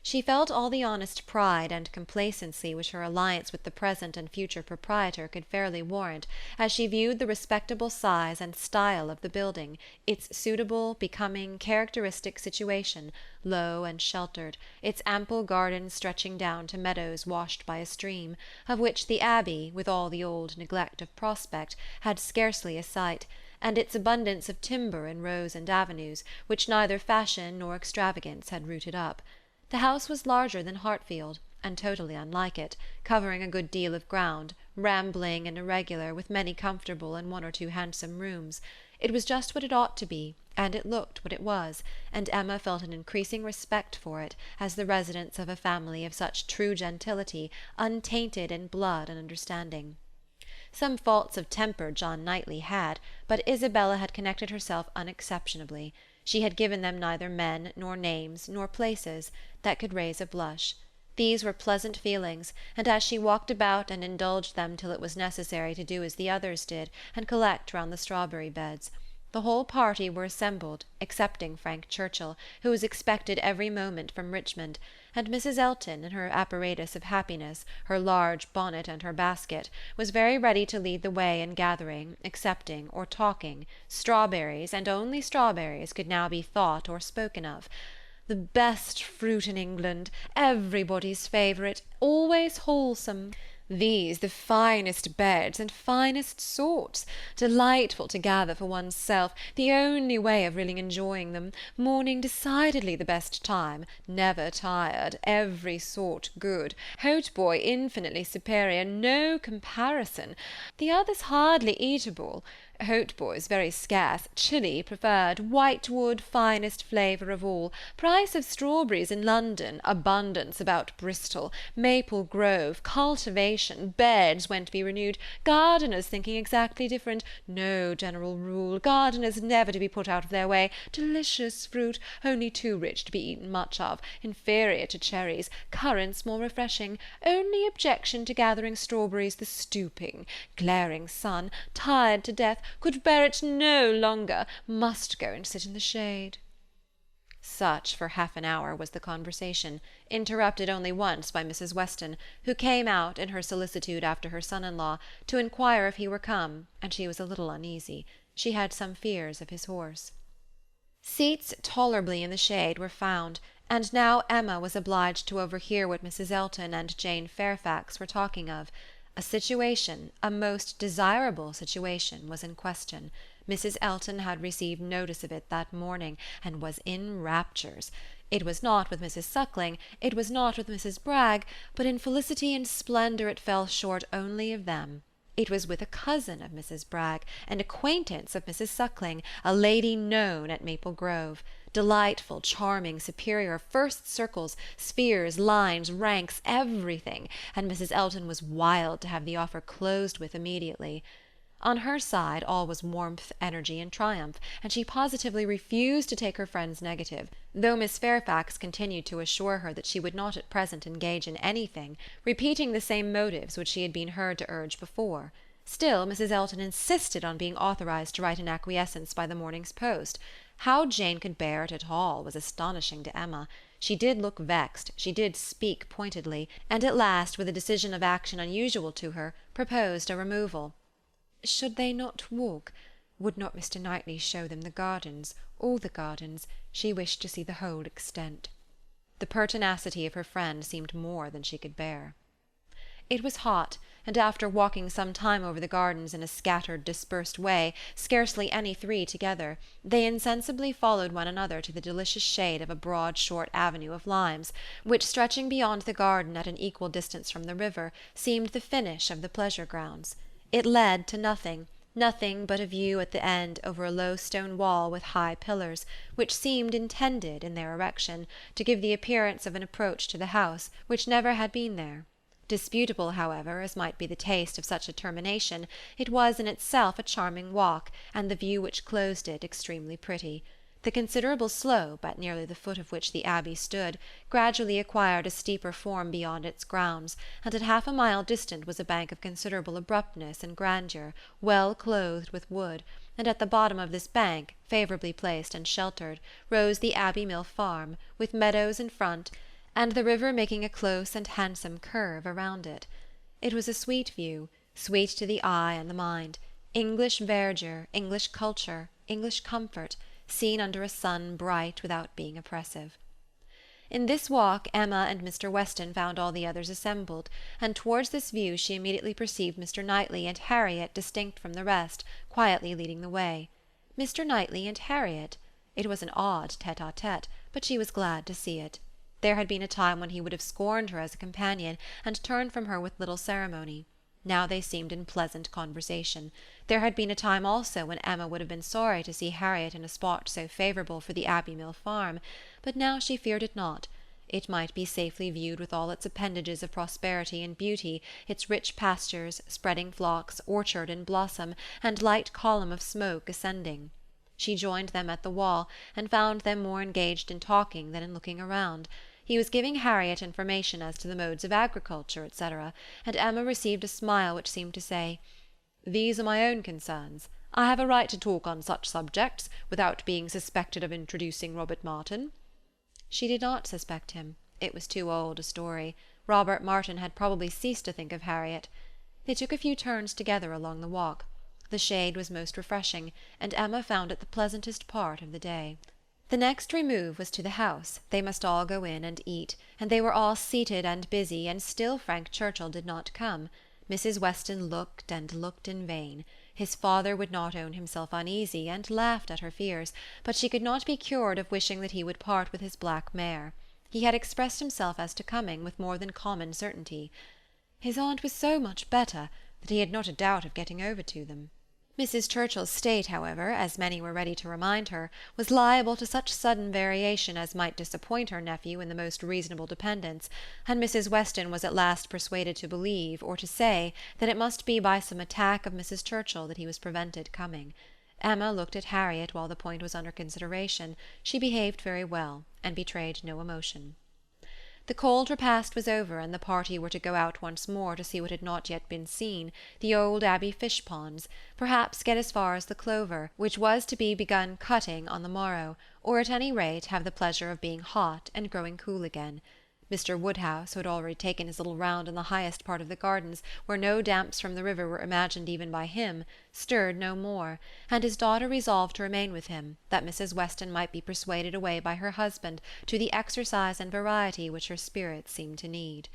She felt all the honest pride and complacency which her alliance with the present and future proprietor could fairly warrant, as she viewed the respectable size and style of the building, its suitable, becoming, characteristic situation, low and sheltered, its ample gardens stretching down to meadows washed by a stream, of which the Abbey, with all the old neglect of prospect, had scarcely a sight, and its abundance of timber in rows and avenues, which neither fashion nor extravagance had rooted up. The house was larger than Hartfield, and totally unlike it, covering a good deal of ground, rambling and irregular, with many comfortable and one or two handsome rooms. It was just what it ought to be, and it looked what it was, and Emma felt an increasing respect for it as the residence of a family of such true gentility, untainted in blood and understanding. Some faults of temper John Knightley had, but Isabella had connected herself unexceptionably. She had given them neither men, nor names, nor places, that could raise a blush. These were pleasant feelings, and as she walked about and indulged them till it was necessary to do as the others did, and collect round the strawberry beds, the whole party were assembled, excepting Frank Churchill, who was expected every moment from Richmond, and Mrs. Elton, in her apparatus of happiness, her large bonnet and her basket, was very ready to lead the way in gathering, accepting, or talking. Strawberries, and only strawberries, could now be thought or spoken of. The best fruit in England, everybody's favourite, always wholesome. These the finest beds and finest sorts, delightful to gather for one's self, the only way of really enjoying them, morning decidedly the best time, never tired, every sort good, hautboy infinitely superior, no comparison, the others hardly eatable, hautboys very scarce, chili preferred, whitewood finest flavour of all, price of strawberries in London, abundance about Bristol, Maple Grove, cultivation, beds when to be renewed, gardeners thinking exactly different, no general rule, gardeners never to be put out of their way, delicious fruit, only too rich to be eaten much of, inferior to cherries, currants more refreshing, only objection to gathering strawberries the stooping, glaring sun, tired to death, could bear it no longer, must go and sit in the shade. Such for half an hour was the conversation, interrupted only once by Mrs. Weston, who came out, in her solicitude after her son-in-law, to inquire if he were come, and she was a little uneasy. She had some fears of his horse. Seats tolerably in the shade were found, and now Emma was obliged to overhear what Mrs. Elton and Jane Fairfax were talking of. A situation, a most desirable situation, was in question. Mrs. Elton had received notice of it that morning, and was in raptures. It was not with Mrs. Suckling, it was not with Mrs. Bragg, but in felicity and splendour it fell short only of them. It was with a cousin of Mrs. Bragg, an acquaintance of Mrs. Suckling, a lady known at Maple Grove. Delightful, charming, superior, first circles, spheres, lines, ranks, everything, and Mrs. Elton was wild to have the offer closed with immediately. On her side all was warmth, energy, and triumph, and she positively refused to take her friend's negative, though Miss Fairfax continued to assure her that she would not at present engage in anything, repeating the same motives which she had been heard to urge before. Still Mrs. Elton insisted on being authorized to write an acquiescence by the morning's post. How Jane could bear it at all was astonishing to Emma. She did look vexed, she did speak pointedly, and at last, with a decision of action unusual to her, proposed a removal. Should they not walk? Would not Mr. Knightley show them the gardens, all the gardens? She wished to see the whole extent. The pertinacity of her friend seemed more than she could bear. It was hot, and after walking some time over the gardens in a scattered, dispersed way, scarcely any three together, they insensibly followed one another to the delicious shade of a broad short avenue of limes, which, stretching beyond the garden at an equal distance from the river, seemed the finish of the pleasure grounds. It led to nothing, nothing but a view at the end over a low stone wall with high pillars, which seemed intended, in their erection, to give the appearance of an approach to the house, which never had been there. Disputable, however, as might be the taste of such a termination, it was in itself a charming walk, and the view which closed it extremely pretty. The considerable slope, at nearly the foot of which the abbey stood, gradually acquired a steeper form beyond its grounds, and at half a mile distant was a bank of considerable abruptness and grandeur, well clothed with wood, and at the bottom of this bank, favourably placed and sheltered, rose the Abbey Mill farm, with meadows in front, and the river making a close and handsome curve around it. It was a sweet view, sweet to the eye and the mind, English verdure, English culture, English comfort, seen under a sun bright without being oppressive. In this walk Emma and Mr. Weston found all the others assembled, and towards this view she immediately perceived Mr. Knightley and Harriet distinct from the rest, quietly leading the way. Mr. Knightley and Harriet! It was an odd tête-à-tête, but she was glad to see it. There had been a time when he would have scorned her as a companion, and turned from her with little ceremony. Now they seemed in pleasant conversation. There had been a time also when Emma would have been sorry to see Harriet in a spot so favourable for the Abbey Mill farm, but now she feared it not. It might be safely viewed with all its appendages of prosperity and beauty, its rich pastures, spreading flocks, orchard in blossom, and light column of smoke ascending. She joined them at the wall, and found them more engaged in talking than in looking around. He was giving Harriet information as to the modes of agriculture, etc., and Emma received a smile which seemed to say, "These are my own concerns. I have a right to talk on such subjects, without being suspected of introducing Robert Martin." She did not suspect him. It was too old a story. Robert Martin had probably ceased to think of Harriet. They took a few turns together along the walk. The shade was most refreshing, and Emma found it the pleasantest part of the day. The next remove was to the house. They must all go in and eat, and they were all seated and busy, and still Frank Churchill did not come. Mrs. Weston looked and looked in vain. His father would not own himself uneasy, and laughed at her fears, but she could not be cured of wishing that he would part with his black mare. He had expressed himself as to coming with more than common certainty. His aunt was so much better that he had not a doubt of getting over to them. Mrs. Churchill's state, however, as many were ready to remind her, was liable to such sudden variation as might disappoint her nephew in the most reasonable dependence, and Mrs. Weston was at last persuaded to believe, or to say, that it must be by some attack of Mrs. Churchill that he was prevented coming. Emma looked at Harriet while the point was under consideration. She behaved very well, and betrayed no emotion. The cold repast was over, and the party were to go out once more to see what had not yet been seen, the old Abbey fish-ponds, perhaps get as far as the clover, which was to be begun cutting on the morrow, or at any rate have the pleasure of being hot and growing cool again. Mr. Woodhouse, who had already taken his little round in the highest part of the gardens, where no damps from the river were imagined even by him, stirred no more, and his daughter resolved to remain with him, that Mrs. Weston might be persuaded away by her husband to the exercise and variety which her spirits seemed to need.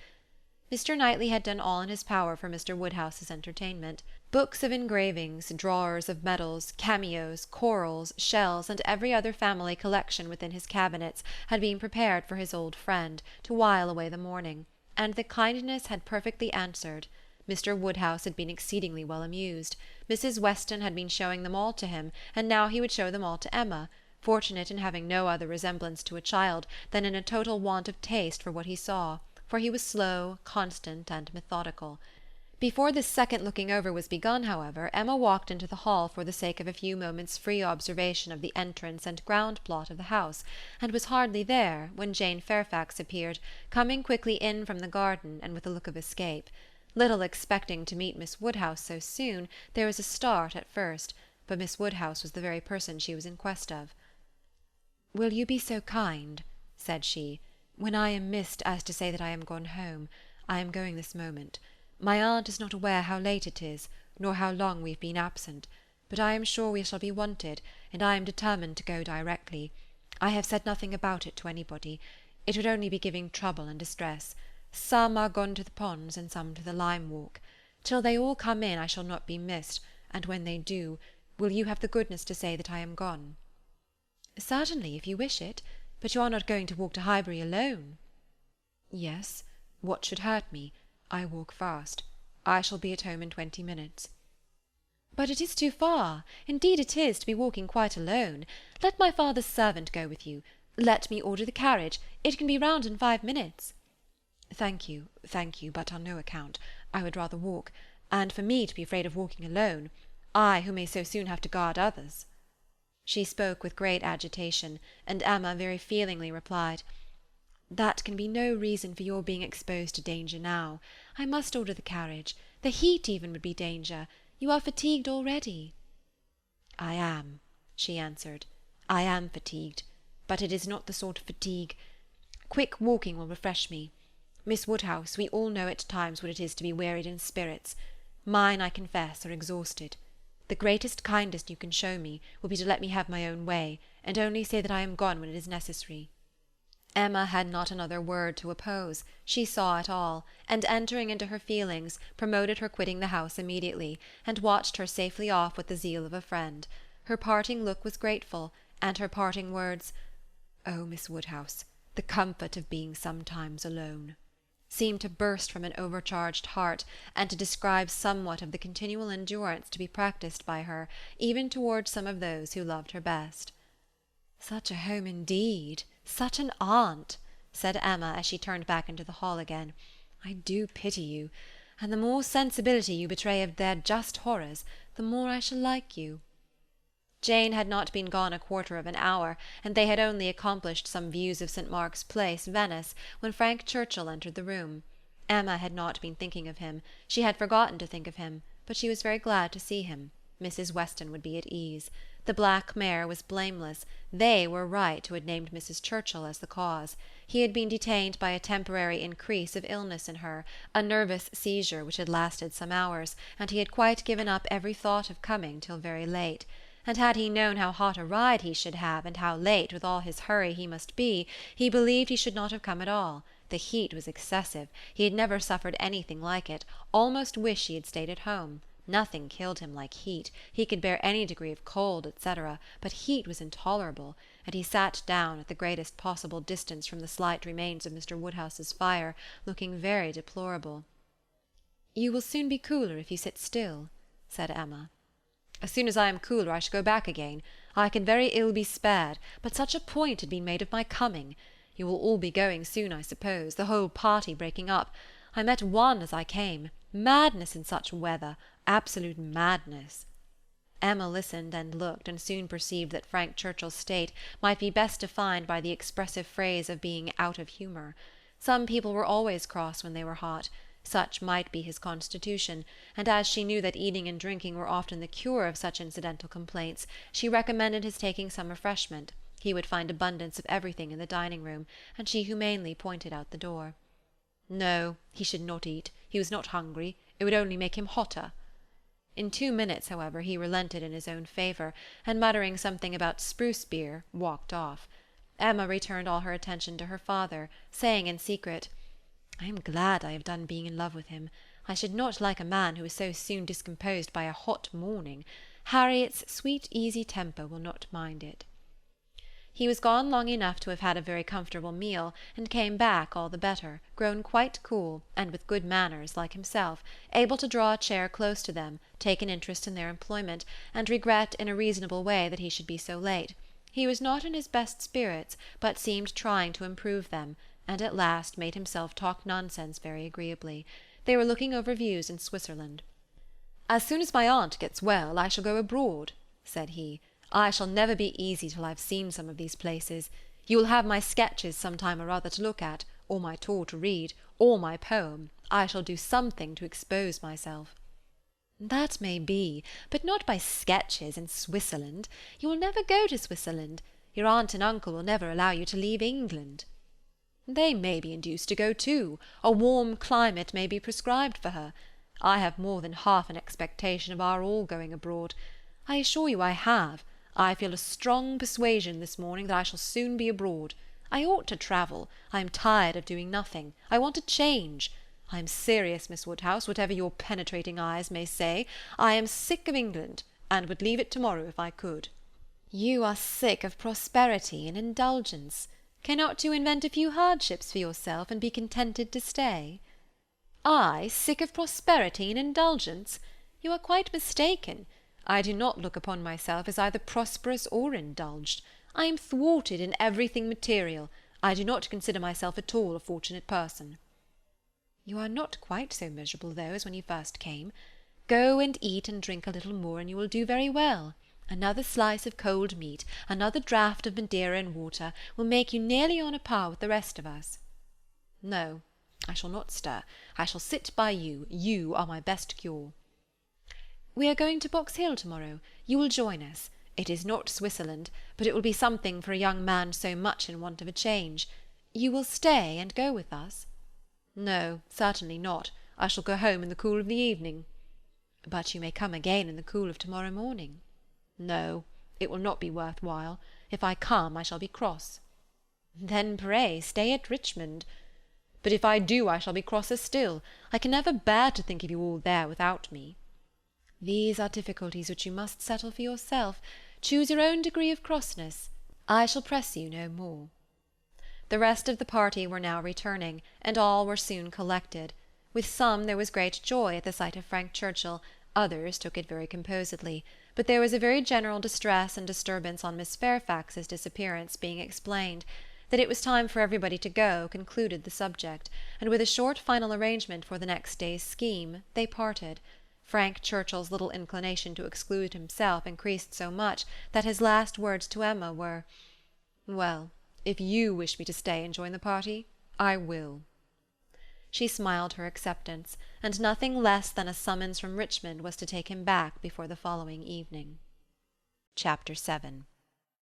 Mr. Knightley had done all in his power for Mr. Woodhouse's entertainment. Books of engravings, drawers of medals, cameos, corals, shells, and every other family collection within his cabinets had been prepared for his old friend, to while away the morning, and the kindness had perfectly answered. Mr. Woodhouse had been exceedingly well amused. Mrs. Weston had been showing them all to him, and now he would show them all to Emma, fortunate in having no other resemblance to a child than in a total want of taste for what he saw, for he was slow, constant, and methodical. Before this second looking over was begun, however, Emma walked into the hall for the sake of a few moments' free observation of the entrance and ground plot of the house, and was hardly there when Jane Fairfax appeared, coming quickly in from the garden, and with a look of escape. Little expecting to meet Miss Woodhouse so soon, there was a start at first, but Miss Woodhouse was the very person she was in quest of. "Will you be so kind," said she, "when I am missed, as to say that I am gone home? I am going this moment. My aunt is not aware how late it is, nor how long we have been absent, but I am sure we shall be wanted, and I am determined to go directly. I have said nothing about it to anybody. It would only be giving trouble and distress. Some are gone to the ponds, and some to the lime walk. Till they all come in I shall not be missed, and when they do, will you have the goodness to say that I am gone?" "Certainly, if you wish it. But you are not going to walk to Highbury alone?" "Yes. What should hurt me? I walk fast. I shall be at home in 20 minutes. "But it is too far. Indeed it is, to be walking quite alone. Let my father's servant go with you. Let me order the carriage. It can be round in 5 minutes." Thank you, but on no account. I would rather walk. And for me to be afraid of walking alone, I who may so soon have to guard others." She spoke with great agitation, and Emma very feelingly replied, "That can be no reason for your being exposed to danger now. I must order the carriage. The heat even would be danger. You are fatigued already." "I am," she answered. "I am fatigued, but it is not the sort of fatigue. Quick walking will refresh me. Miss Woodhouse, we all know at times what it is to be wearied in spirits. Mine, I confess, are exhausted. The greatest kindness you can show me will be to let me have my own way, and only say that I am gone when it is necessary." Emma had not another word to oppose. She saw it all, and entering into her feelings, promoted her quitting the house immediately, and watched her safely off with the zeal of a friend. Her parting look was grateful, and her parting words, "Oh, Miss Woodhouse, the comfort of being sometimes alone," seemed to burst from an overcharged heart, and to describe somewhat of the continual endurance to be practised by her, even towards some of those who loved her best. "Such a home indeed! Such an aunt!" said Emma as she turned back into the hall again. "I do pity you, and the more sensibility you betray of their just horrors, the more I shall like you." Jane had not been gone a quarter of an hour, and they had only accomplished some views of St. Mark's Place, Venice, when Frank Churchill entered the room. Emma had not been thinking of him. She had forgotten to think of him, but she was very glad to see him. Mrs. Weston would be at ease. The black mare was blameless. They were right who had named Mrs. Churchill as the cause. He had been detained by a temporary increase of illness in her, a nervous seizure which had lasted some hours, and he had quite given up every thought of coming till very late. And had he known how hot a ride he should have, and how late, with all his hurry, he must be, he believed he should not have come at all. The heat was excessive. He had never suffered anything like it, almost wished he had stayed at home. Nothing killed him like heat. He could bear any degree of cold, etc., but heat was intolerable, and he sat down at the greatest possible distance from the slight remains of Mr. Woodhouse's fire, looking very deplorable. "You will soon be cooler if you sit still," said Emma. "As soon as I am cooler I shall go back again. I can very ill be spared, but such a point had been made of my coming. You will all be going soon, I suppose, the whole party breaking up. I met one as I came. Madness in such weather, absolute madness." Emma listened and looked, and soon perceived that Frank Churchill's state might be best defined by the expressive phrase of being out of humour. Some people were always cross when they were hot. Such might be his constitution, and as she knew that eating and drinking were often the cure of such incidental complaints, she recommended his taking some refreshment. He would find abundance of everything in the dining-room, and she humanely pointed out the door. No, he should not eat. He was not hungry. It would only make him hotter. In 2 minutes, however, he relented in his own favour, and muttering something about spruce beer, walked off. Emma returned all her attention to her father, saying in secret, "I am glad I have done being in love with him. I should not like a man who is so soon discomposed by a hot morning. Harriet's sweet easy temper will not mind it." He was gone long enough to have had a very comfortable meal, and came back all the better, grown quite cool, and with good manners, like himself, able to draw a chair close to them, take an interest in their employment, and regret in a reasonable way that he should be so late. He was not in his best spirits, but seemed trying to improve them, and at last made himself talk nonsense very agreeably. They were looking over views in Switzerland. "As soon as my aunt gets well, I shall go abroad," said he. "I shall never be easy till I've seen some of these places. You will have my sketches some time or other to look at, or my tour to read, or my poem. I shall do something to expose myself." "That may be, but not by sketches in Switzerland. You will never go to Switzerland. Your aunt and uncle will never allow you to leave England." "They may be induced to go too. A warm climate may be prescribed for her. I have more than half an expectation of our all going abroad. I assure you I have. I feel a strong persuasion this morning that I shall soon be abroad. I ought to travel. I am tired of doing nothing. I want a change. I am serious, Miss Woodhouse, whatever your penetrating eyes may say. I am sick of England, and would leave it tomorrow if I could." "You are sick of prosperity and indulgence. Cannot you invent a few hardships for yourself, and be contented to stay?" "I sick of prosperity and indulgence? You are quite mistaken. I do not look upon myself as either prosperous or indulged. I am thwarted in everything material. I do not consider myself at all a fortunate person." "You are not quite so miserable, though, as when you first came. Go and eat and drink a little more, and you will do very well. Another slice of cold meat, another draught of Madeira and water, will make you nearly on a par with the rest of us." "No, I shall not stir. I shall sit by you. You are my best cure." "We are going to Box Hill tomorrow. You will join us. It is not Switzerland, but it will be something for a young man so much in want of a change. You will stay and go with us?" "No, certainly not. I shall go home in the cool of the evening." "But you may come again in the cool of tomorrow morning." "No, it will not be worth while. If I come, I shall be cross." Then pray stay at Richmond. But if I do, I shall be crosser still. I can never bear to think of you all there without me. These are difficulties which you must settle for yourself. Choose your own degree of crossness. I shall press you no more. The rest of the party were now returning, and all were soon collected. With some there was great joy at the sight of Frank Churchill, others took it very composedly, but there was a very general distress and disturbance on Miss Fairfax's disappearance being explained. That it was time for everybody to go concluded the subject, and with a short final arrangement for the next day's scheme, they parted. Frank Churchill's little inclination to exclude himself increased so much that his last words to Emma were, "Well, if you wish me to stay and join the party, I will." She smiled her acceptance, and nothing less than a summons from Richmond was to take him back before the following evening. Chapter 7.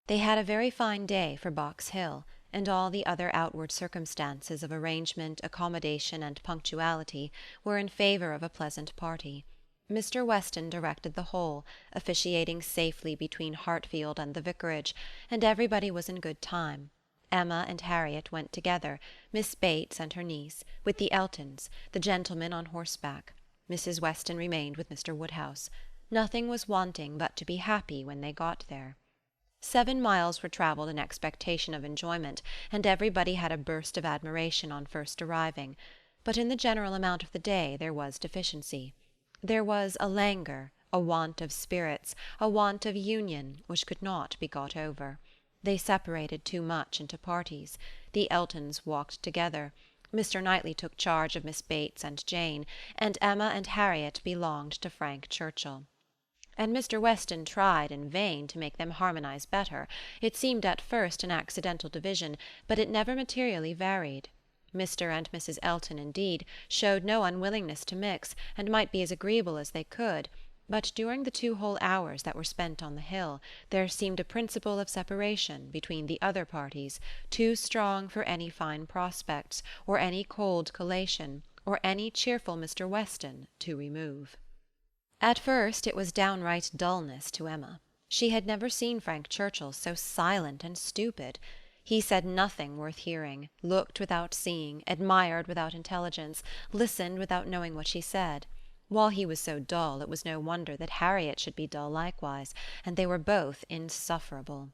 They had a very fine day for Box Hill, and all the other outward circumstances of arrangement, accommodation, and punctuality were in favour of a pleasant party. Mr. Weston directed the whole, officiating safely between Hartfield and the vicarage, and everybody was in good time. Emma and Harriet went together, Miss Bates and her niece, with the Eltons, the gentlemen on horseback. Mrs. Weston remained with Mr. Woodhouse. Nothing was wanting but to be happy when they got there. 7 miles were travelled in expectation of enjoyment, and everybody had a burst of admiration on first arriving. But in the general amount of the day there was deficiency. There was a languor, a want of spirits, a want of union, which could not be got over. They separated too much into parties. The Eltons walked together. Mr. Knightley took charge of Miss Bates and Jane, and Emma and Harriet belonged to Frank Churchill. And Mr. Weston tried in vain to make them harmonize better. It seemed at first an accidental division, but it never materially varied. Mr. and Mrs. Elton, indeed, showed no unwillingness to mix, and might be as agreeable as they could, but during the 2 whole hours that were spent on the hill, there seemed a principle of separation between the other parties, too strong for any fine prospects, or any cold collation, or any cheerful Mr. Weston to remove. At first it was downright dullness to Emma. She had never seen Frank Churchill so silent and stupid. He said nothing worth hearing, looked without seeing, admired without intelligence, listened without knowing what she said. While he was so dull, it was no wonder that Harriet should be dull likewise, and they were both insufferable.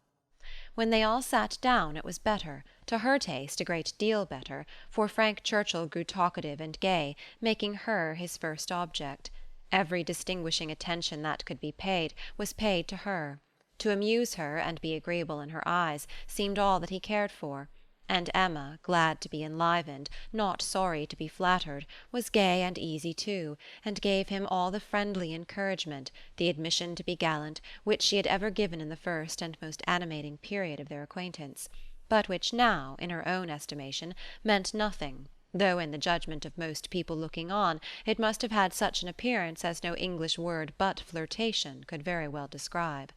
When they all sat down it was better, to her taste a great deal better, for Frank Churchill grew talkative and gay, making her his first object. Every distinguishing attention that could be paid was paid to her. To amuse her and be agreeable in her eyes seemed all that he cared for, and Emma, glad to be enlivened, not sorry to be flattered, was gay and easy too, and gave him all the friendly encouragement, the admission to be gallant, which she had ever given in the first and most animating period of their acquaintance, but which now, in her own estimation, meant nothing, though in the judgment of most people looking on it must have had such an appearance as no English word but flirtation could very well describe.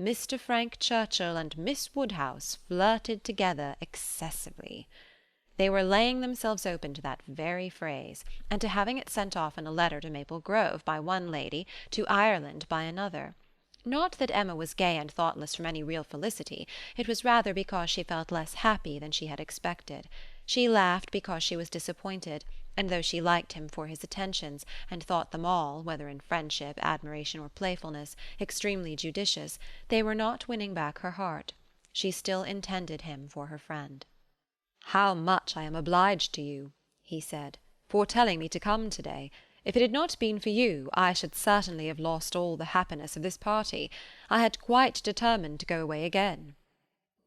Mr. Frank Churchill and Miss Woodhouse flirted together excessively. They were laying themselves open to that very phrase, and to having it sent off in a letter to Maple Grove by one lady, to Ireland by another. Not that Emma was gay and thoughtless from any real felicity, it was rather because she felt less happy than she had expected. She laughed because she was disappointed, and though she liked him for his attentions, and thought them all, whether in friendship, admiration, or playfulness, extremely judicious, they were not winning back her heart. She still intended him for her friend. "How much I am obliged to you," he said, "for telling me to come to-day. If it had not been for you, I should certainly have lost all the happiness of this party. I had quite determined to go away again."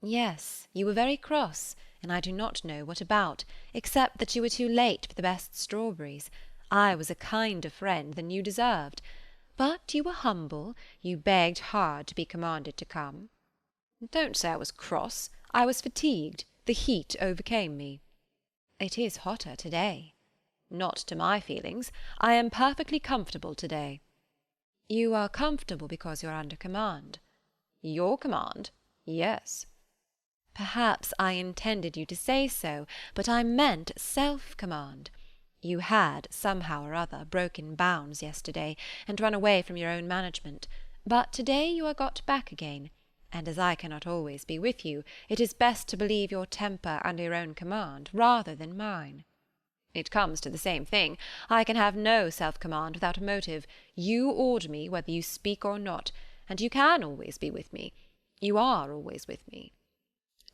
"Yes, you were very cross, and I do not know what about, except that you were too late for the best strawberries. I was a kinder friend than you deserved. But you were humble, you begged hard to be commanded to come." "Don't say I was cross. I was fatigued. The heat overcame me." "It is hotter to-day." "Not to my feelings. I am perfectly comfortable to-day." "You are comfortable because you are under command." "Your command? Yes." "Perhaps I intended you to say so, but I meant self-command. You had, somehow or other, broken bounds yesterday, and run away from your own management, but to-day you are got back again, and as I cannot always be with you, it is best to believe your temper under your own command rather than mine. It comes to the same thing. I can have no self-command without a motive. You order me whether you speak or not, and you can always be with me. You are always with me.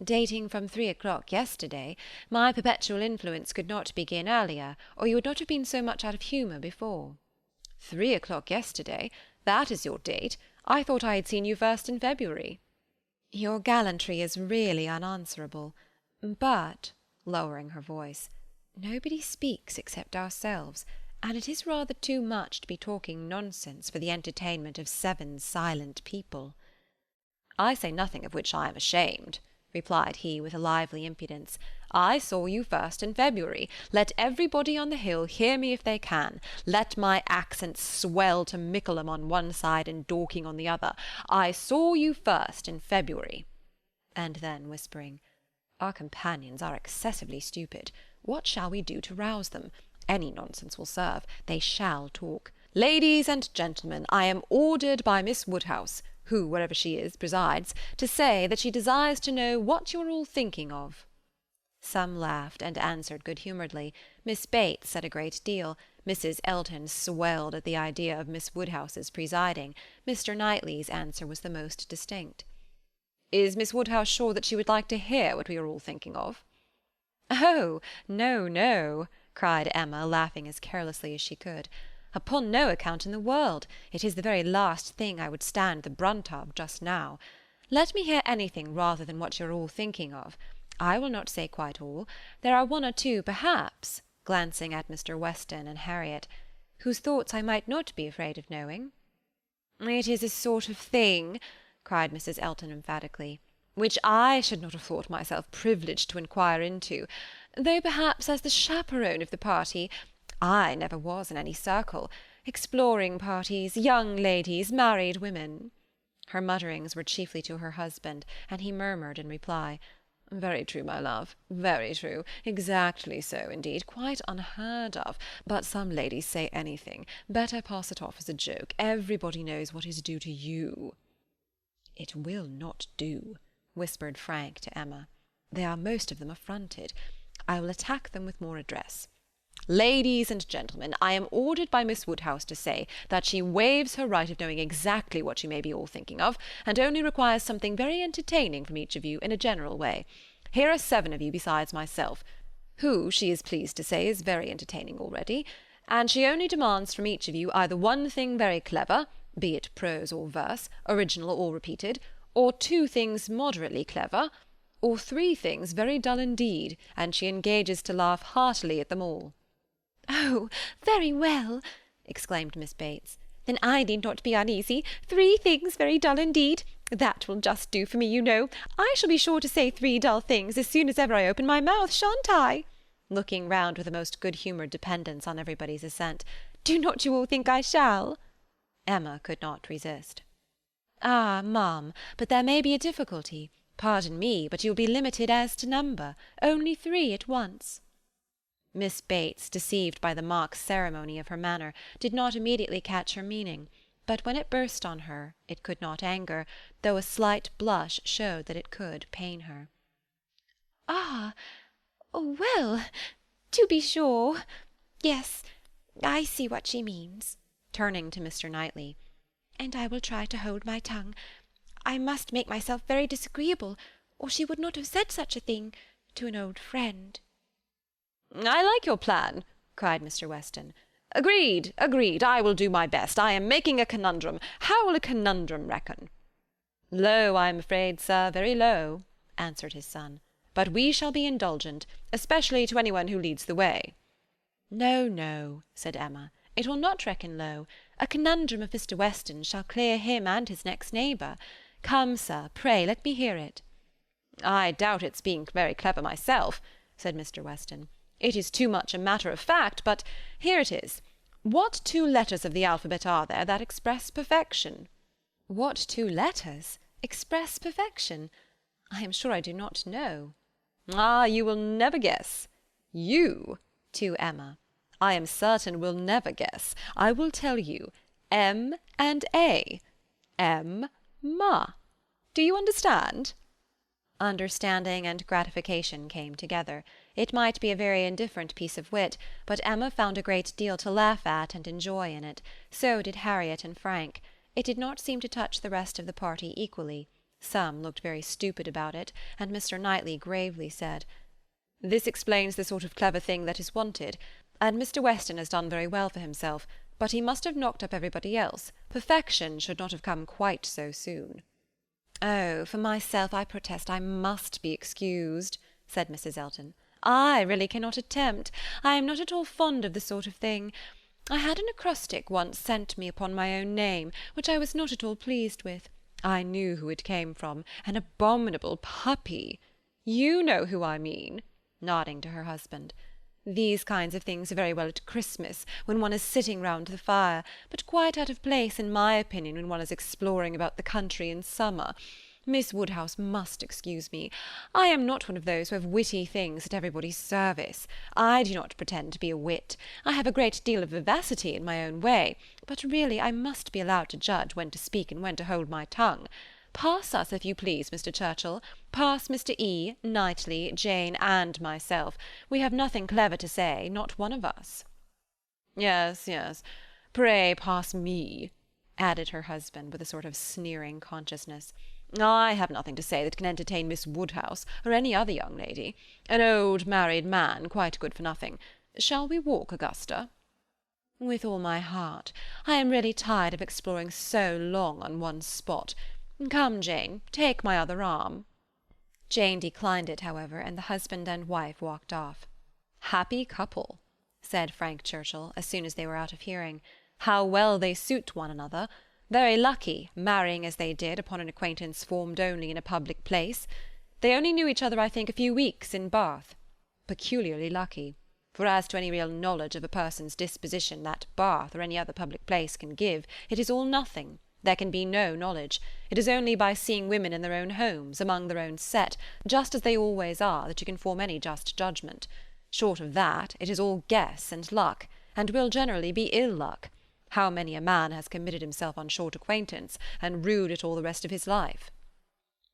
Dating from 3 o'clock yesterday, my perpetual influence could not begin earlier, or you would not have been so much out of humour before. 3 o'clock yesterday? That is your date. I thought I had seen you first in February. Your gallantry is really unanswerable. But, lowering her voice, nobody speaks except ourselves, and it is rather too much to be talking nonsense for the entertainment of 7 silent people. I say nothing of which I am ashamed, replied he with a lively impudence. I saw you first in February. Let everybody on the hill hear me if they can. Let my accent swell to Mickleham on one side and Dorking on the other. I saw you first in February. And then, whispering, our companions are excessively stupid. What shall we do to rouse them? Any nonsense will serve. They shall talk. Ladies and gentlemen, I am ordered by Miss Woodhouse, who, wherever she is, presides, to say that she desires to know what you're all thinking of. Some laughed and answered good-humouredly. Miss Bates said a great deal. Mrs. Elton swelled at the idea of Miss Woodhouse's presiding. Mr. Knightley's answer was the most distinct. Is Miss Woodhouse sure that she would like to hear what we are all thinking of? Oh, no, no, cried Emma, laughing as carelessly as she could. Upon no account in the world. It is the very last thing I would stand the brunt of just now. Let me hear anything rather than what you're all thinking of. I will not say quite all. There are 1 or 2, perhaps, glancing at Mr. Weston and Harriet, whose thoughts I might not be afraid of knowing. It is a sort of thing, cried Mrs. Elton emphatically, which I should not have thought myself privileged to inquire into, though perhaps as the chaperone of the party I never was in any circle. Exploring parties, young ladies, married women. Her mutterings were chiefly to her husband, and he murmured in reply, Very true, my love, very true. Exactly so, indeed, quite unheard of. But some ladies say anything. Better pass it off as a joke. Everybody knows what is due to you. It will not do, whispered Frank to Emma. They are most of them affronted. I will attack them with more address. Ladies and gentlemen, I am ordered by Miss Woodhouse to say that she waives her right of knowing exactly what you may be all thinking of, and only requires something very entertaining from each of you in a general way. Here are 7 of you besides myself, who, she is pleased to say, is very entertaining already, and she only demands from each of you either 1 thing very clever, be it prose or verse, original or repeated, or 2 things moderately clever, or 3 things very dull indeed, and she engages to laugh heartily at them all. Oh, very well, exclaimed Miss Bates. Then I need not be uneasy. 3 things very dull indeed. That will just do for me, you know. I shall be sure to say 3 dull things as soon as ever I open my mouth, shan't I? Looking round with a most good-humoured dependence on everybody's assent. Do not you all think I shall? Emma could not resist. Ah, ma'am, but there may be a difficulty. Pardon me, but you will be limited as to number. Only 3 at once. Miss Bates, deceived by the mock ceremony of her manner, did not immediately catch her meaning, but when it burst on her, it could not anger, though a slight blush showed that it could pain her. Ah, well, to be sure. Yes, I see what she means, turning to Mr. Knightley. And I will try to hold my tongue. I must make myself very disagreeable, or she would not have said such a thing to an old friend. I like your plan, cried Mr. Weston. Agreed, agreed. I will do my best. I am making a conundrum. How will a conundrum reckon? Low, I am afraid, sir, very low, answered his son. But we shall be indulgent, especially to anyone who leads the way. No, no, said Emma. It will not reckon low. A conundrum of Mr. Weston's shall clear him and his next neighbour. Come, sir, pray let me hear it. I doubt its being very clever myself, said Mr. Weston. It is too much a matter of fact, but here it is. What 2 letters of the alphabet are there that express perfection? What 2 letters express perfection? I am sure I do not know. Ah, you will never guess. You, to Emma, I am certain will never guess. I will tell you. M and A. M-ma. Do you understand?" Understanding and gratification came together. It might be a very indifferent piece of wit, but Emma found a great deal to laugh at and enjoy in it. So did Harriet and Frank. It did not seem to touch the rest of the party equally. Some looked very stupid about it, and Mr. Knightley gravely said, "This explains the sort of clever thing that is wanted, and Mr. Weston has done very well for himself, but he must have knocked up everybody else. Perfection should not have come quite so soon." "Oh, for myself, I protest I must be excused," said Mrs. Elton. "I really cannot attempt. I am not at all fond of the sort of thing. I had an acrostic once sent me upon my own name, which I was not at all pleased with. I knew who it came from, an abominable puppy. You know who I mean," nodding to her husband. "These kinds of things are very well at Christmas, when one is sitting round the fire, but quite out of place, in my opinion, when one is exploring about the country in summer. Miss Woodhouse must excuse me. I am not one of those who have witty things at everybody's service. I do not pretend to be a wit. I have a great deal of vivacity in my own way, but really I must be allowed to judge when to speak and when to hold my tongue. Pass us, if you please, Mr. Churchill. Pass Mr. E., Knightley, Jane, and myself. We have nothing clever to say, not one of us." "Yes, yes. Pray pass me," added her husband, with a sort of sneering consciousness. "I have nothing to say that can entertain Miss Woodhouse, or any other young lady. An old married man, quite good for nothing. Shall we walk, Augusta?" "With all my heart. I am really tired of exploring so long on one spot. Come, Jane, take my other arm." Jane declined it, however, and the husband and wife walked off. "Happy couple," said Frank Churchill, as soon as they were out of hearing. "How well they suit one another. Very lucky, marrying as they did upon an acquaintance formed only in a public place. They only knew each other, I think, a few weeks in Bath. Peculiarly lucky. For as to any real knowledge of a person's disposition that Bath or any other public place can give, it is all nothing. There can be no knowledge. It is only by seeing women in their own homes, among their own set, just as they always are, that you can form any just judgment. Short of that, it is all guess and luck, and will generally be ill luck. How many a man has committed himself on short acquaintance, and rued it all the rest of his life?"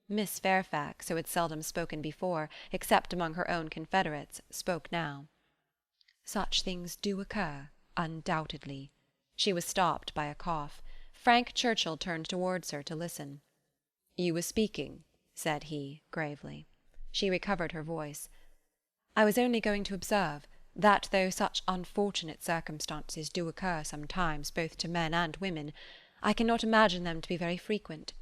Miss Fairfax, who had seldom spoken before, except among her own confederates, spoke now. "Such things do occur, undoubtedly." She was stopped by a cough. Frank Churchill turned towards her to listen. "You were speaking," said he, gravely. She recovered her voice. "I was only going to observe that though such unfortunate circumstances do occur sometimes both to men and women, I cannot imagine them to be very frequent.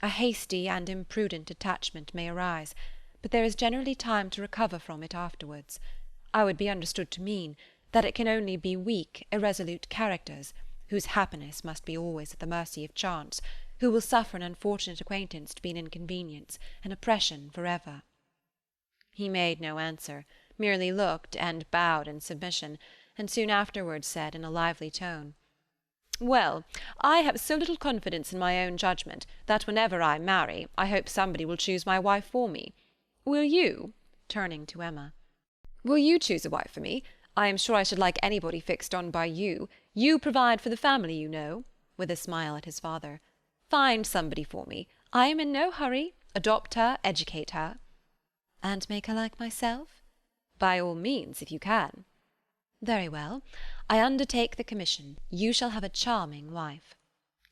A hasty and imprudent attachment may arise, but there is generally time to recover from it afterwards. I would be understood to mean that it can only be weak, irresolute characters, whose happiness must be always at the mercy of chance, who will suffer an unfortunate acquaintance to be an inconvenience, an oppression for ever." He made no answer, merely looked and bowed in submission, and soon afterwards said in a lively tone, "Well, I have so little confidence in my own judgment that whenever I marry I hope somebody will choose my wife for me. Will you?" turning to Emma. "Will you choose a wife for me? I am sure I should like anybody fixed on by you. You provide for the family, you know," with a smile at his father. "Find somebody for me. I am in no hurry. Adopt her, educate her." "And make her like myself?" "By all means, if you can." "Very well. I undertake the commission. You shall have a charming wife."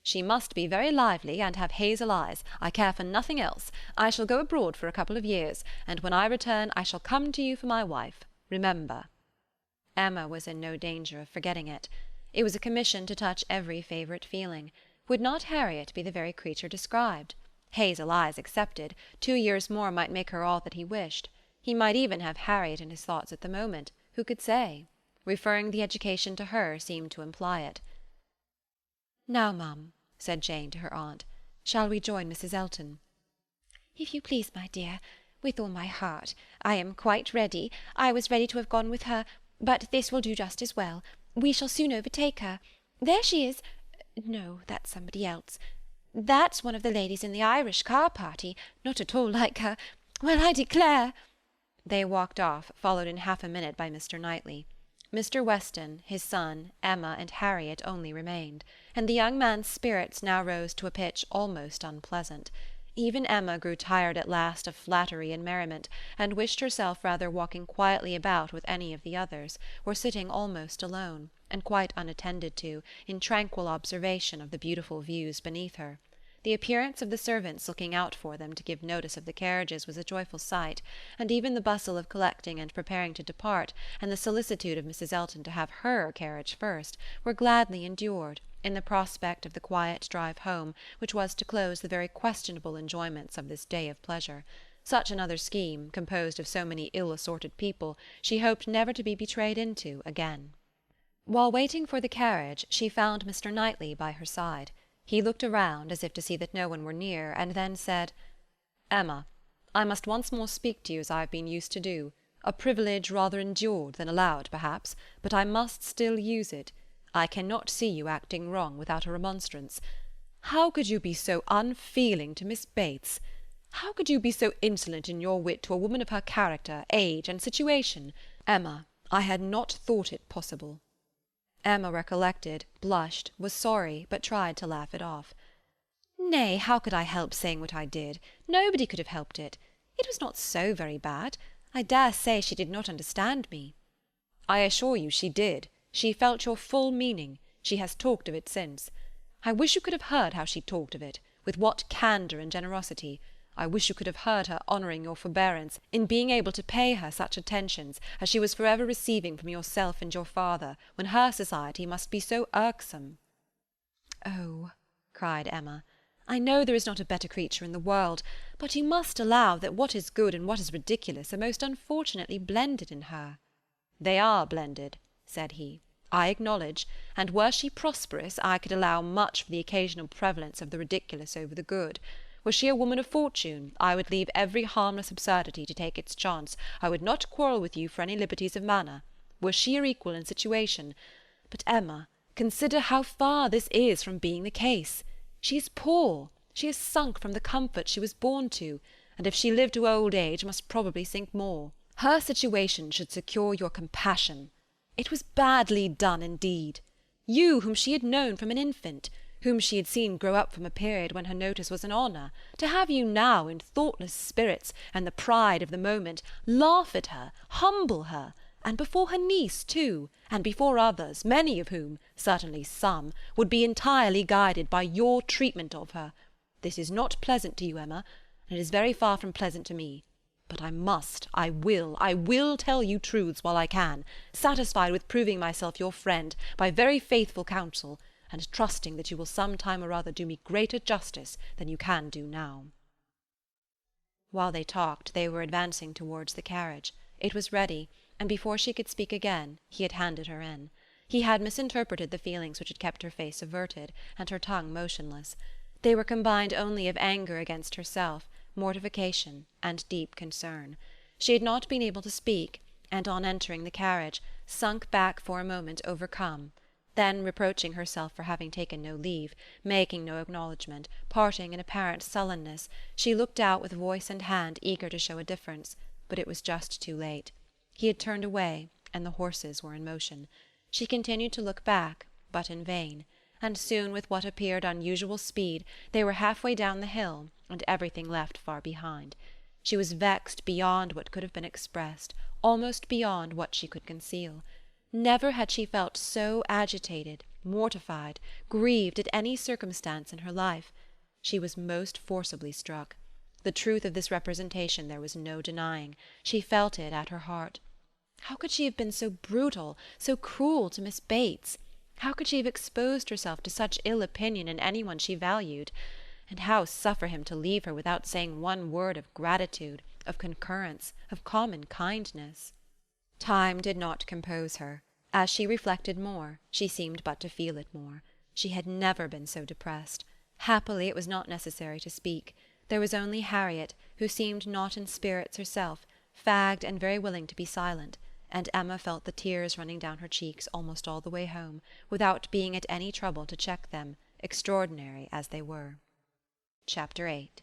"She must be very lively and have hazel eyes. I care for nothing else. I shall go abroad for a couple of years, and when I return I shall come to you for my wife. Remember." Emma was in no danger of forgetting it. It was a commission to touch every favourite feeling. Would not Harriet be the very creature described? Hazel eyes excepted, 2 years more might make her all that he wished. He might even have Harriet in his thoughts at the moment. Who could say? Referring the education to her seemed to imply it. "Now, mum," said Jane to her aunt, "shall we join Mrs. Elton?" "If you please, my dear, with all my heart. I am quite ready. I was ready to have gone with her, but this will do just as well. We shall soon overtake her. There she is. No, that's somebody else. That's one of the ladies in the Irish car party, not at all like her. Well, I declare—" They walked off, followed in half a minute by Mr. Knightley. Mr. Weston, his son, Emma, and Harriet only remained, and the young man's spirits now rose to a pitch almost unpleasant. Even Emma grew tired at last of flattery and merriment, and wished herself rather walking quietly about with any of the others, or sitting almost alone, and quite unattended to, in tranquil observation of the beautiful views beneath her. The appearance of the servants looking out for them to give notice of the carriages was a joyful sight, and even the bustle of collecting and preparing to depart, and the solicitude of Mrs. Elton to have her carriage first, were gladly endured, in the prospect of the quiet drive home, which was to close the very questionable enjoyments of this day of pleasure. Such another scheme, composed of so many ill-assorted people, she hoped never to be betrayed into again. While waiting for the carriage, she found Mr. Knightley by her side. He looked around, as if to see that no one were near, and then said, "Emma, I must once more speak to you as I have been used to do, a privilege rather endured than allowed, perhaps, but I must still use it. I cannot see you acting wrong without a remonstrance. How could you be so unfeeling to Miss Bates? How could you be so insolent in your wit to a woman of her character, age, and situation? Emma, I had not thought it possible." Emma recollected, blushed, was sorry, but tried to laugh it off. "Nay, how could I help saying what I did? Nobody could have helped it. It was not so very bad. I dare say she did not understand me." "I assure you she did. She felt your full meaning. She has talked of it since. I wish you could have heard how she talked of it, with what candour and generosity. I wish you could have heard her honouring your forbearance in being able to pay her such attentions as she was for ever receiving from yourself and your father, when her society must be so irksome." "Oh," cried Emma, "I know there is not a better creature in the world, but you must allow that what is good and what is ridiculous are most unfortunately blended in her." "They are blended," said he, "I acknowledge, and were she prosperous, I could allow much for the occasional prevalence of the ridiculous over the good. Were she a woman of fortune, I would leave every harmless absurdity to take its chance. I would not quarrel with you for any liberties of manner. Were she your equal in situation. But, Emma, consider how far this is from being the case. She is poor. She has sunk from the comfort she was born to, and if she live to old age must probably sink more. Her situation should secure your compassion. It was badly done indeed. You, whom she had known from an infant, whom she had seen grow up from a period when her notice was an honour, to have you now, in thoughtless spirits and the pride of the moment, laugh at her, humble her, and before her niece too, and before others, many of whom, certainly some, would be entirely guided by your treatment of her. This is not pleasant to you, Emma, and it is very far from pleasant to me. But I will tell you truths while I can, satisfied with proving myself your friend by very faithful counsel, and trusting that you will some time or other do me greater justice than you can do now." While they talked, they were advancing towards the carriage. It was ready, and before she could speak again, he had handed her in. He had misinterpreted the feelings which had kept her face averted, and her tongue motionless. They were combined only of anger against herself, mortification, and deep concern. She had not been able to speak, and on entering the carriage, sunk back for a moment overcome. Then, reproaching herself for having taken no leave, making no acknowledgment, parting in apparent sullenness, she looked out with voice and hand, eager to show a difference, but it was just too late. He had turned away, and the horses were in motion. She continued to look back, but in vain, and soon, with what appeared unusual speed, they were half-way down the hill, and everything left far behind. She was vexed beyond what could have been expressed, almost beyond what she could conceal. Never had she felt so agitated, mortified, grieved at any circumstance in her life. She was most forcibly struck. The truth of this representation there was no denying. She felt it at her heart. How could she have been so brutal, so cruel to Miss Bates? How could she have exposed herself to such ill opinion in any one she valued? And how suffer him to leave her without saying one word of gratitude, of concurrence, of common kindness? Time did not compose her. As she reflected more, she seemed but to feel it more. She had never been so depressed. Happily it was not necessary to speak. There was only Harriet, who seemed not in spirits herself, fagged and very willing to be silent, and Emma felt the tears running down her cheeks almost all the way home, without being at any trouble to check them, extraordinary as they were. Chapter 8.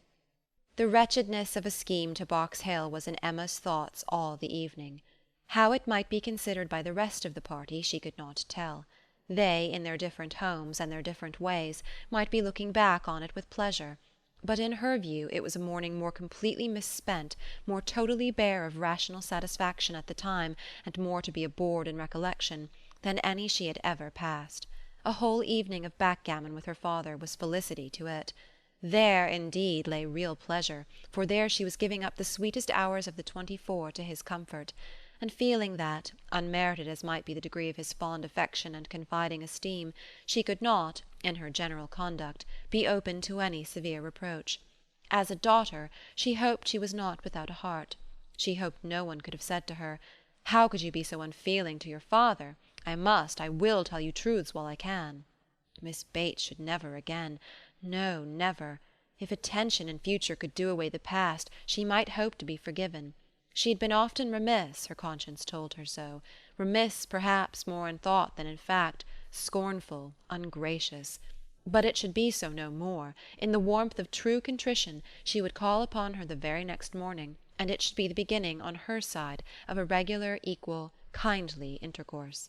The wretchedness of a scheme to Box Hill was in Emma's thoughts all the evening. How it might be considered by the rest of the party she could not tell. They, in their different homes and their different ways, might be looking back on it with pleasure, But in her view it was a morning more completely misspent, more totally bare of rational satisfaction at the time, and more to be abhorred in recollection, than any she had ever passed. A whole evening of backgammon with her father was felicity to it. There, indeed, lay real pleasure, for there she was giving up the sweetest hours of the 24 to his comfort, and feeling that, unmerited as might be the degree of his fond affection and confiding esteem, she could not, in her general conduct, be open to any severe reproach. As a daughter, she hoped she was not without a heart. She hoped no one could have said to her, "How could you be so unfeeling to your father? I will tell you truths while I can." Miss Bates should never again. No, never. If attention in future could do away the past, she might hope to be forgiven. She had been often remiss, her conscience told her so. Remiss, perhaps, more in thought than in fact, scornful, ungracious. But it should be so no more. In the warmth of true contrition she would call upon her the very next morning, and it should be the beginning, on her side, of a regular, equal, kindly intercourse.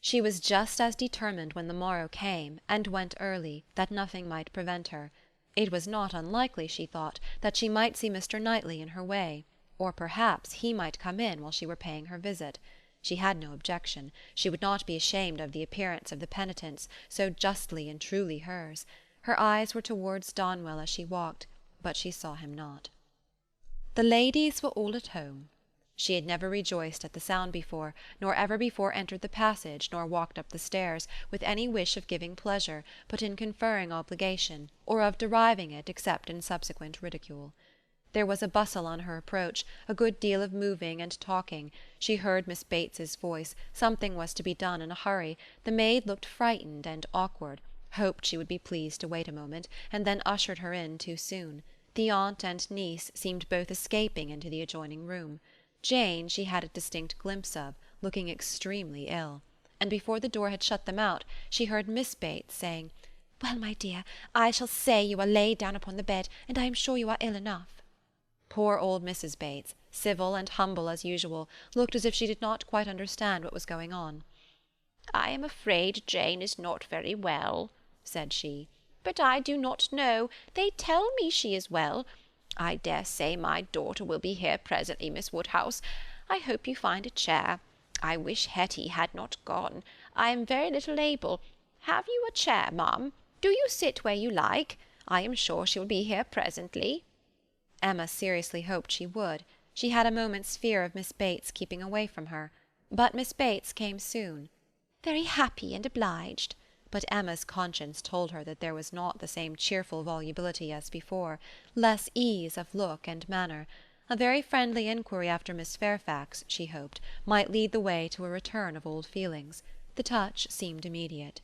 She was just as determined when the morrow came, and went early, that nothing might prevent her. It was not unlikely, she thought, that she might see Mr. Knightley in her way, or perhaps he might come in while she were paying her visit. She had no objection. She would not be ashamed of the appearance of the penitence, so justly and truly hers. Her eyes were towards Donwell as she walked, but she saw him not. The ladies were all at home. She had never rejoiced at the sound before, nor ever before entered the passage, nor walked up the stairs, with any wish of giving pleasure, but in conferring obligation, or of deriving it except in subsequent ridicule. There was a bustle on her approach, a good deal of moving and talking. She heard Miss Bates's voice, something was to be done in a hurry, the maid looked frightened and awkward, hoped she would be pleased to wait a moment, and then ushered her in too soon. The aunt and niece seemed both escaping into the adjoining room. Jane she had a distinct glimpse of, looking extremely ill, and before the door had shut them out, she heard Miss Bates saying, "Well, my dear, I shall say you are laid down upon the bed, and I am sure you are ill enough." Poor old Mrs. Bates, civil and humble as usual, looked as if she did not quite understand what was going on. "I am afraid Jane is not very well," said she, "but I do not know. They tell me she is well. I dare say my daughter will be here presently, Miss Woodhouse. I hope you find a chair. I wish Hetty had not gone. I am very little able. Have you a chair, ma'am? Do you sit where you like? I am sure she will be here presently." Emma seriously hoped she would. She had a moment's fear of Miss Bates keeping away from her. But Miss Bates came soon. "Very happy and obliged." But Emma's conscience told her that there was not the same cheerful volubility as before, less ease of look and manner. A very friendly inquiry after Miss Fairfax, she hoped, might lead the way to a return of old feelings. The touch seemed immediate.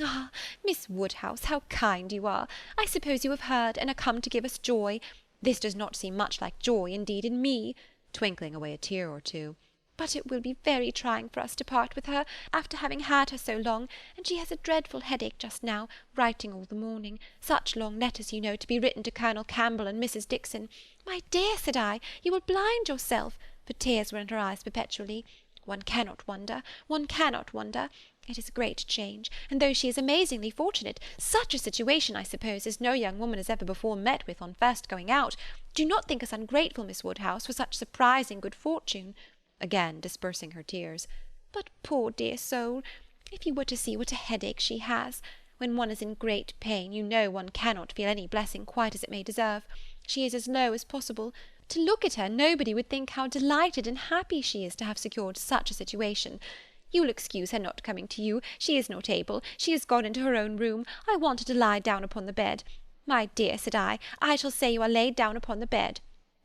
"Ah, Miss Woodhouse, how kind you are! I suppose you have heard, and are come to give us joy. This does not seem much like joy, indeed, in me," twinkling away a tear or two. "But it will be very trying for us to part with her, after having had her so long, and she has a dreadful headache just now, writing all the morning. Such long letters, you know, to be written to Colonel Campbell and Mrs. Dixon. My dear, said I, you will blind yourself, for tears were in her eyes perpetually. One cannot wonder, one cannot wonder. It is a great change, and though she is amazingly fortunate, such a situation, I suppose, as no young woman has ever before met with on first going out. Do not think us ungrateful, Miss Woodhouse, for such surprising good fortune," again dispersing her tears. "But poor dear soul, if you were to see what a headache she has! When one is in great pain, you know one cannot feel any blessing quite as it may deserve. She is as low as possible. To look at her, nobody would think how delighted and happy she is to have secured such a situation. You will excuse her not coming to you. She is not able. She has gone into her own room. I want her to lie down upon the bed. My dear, said I shall say you are laid down upon the bed.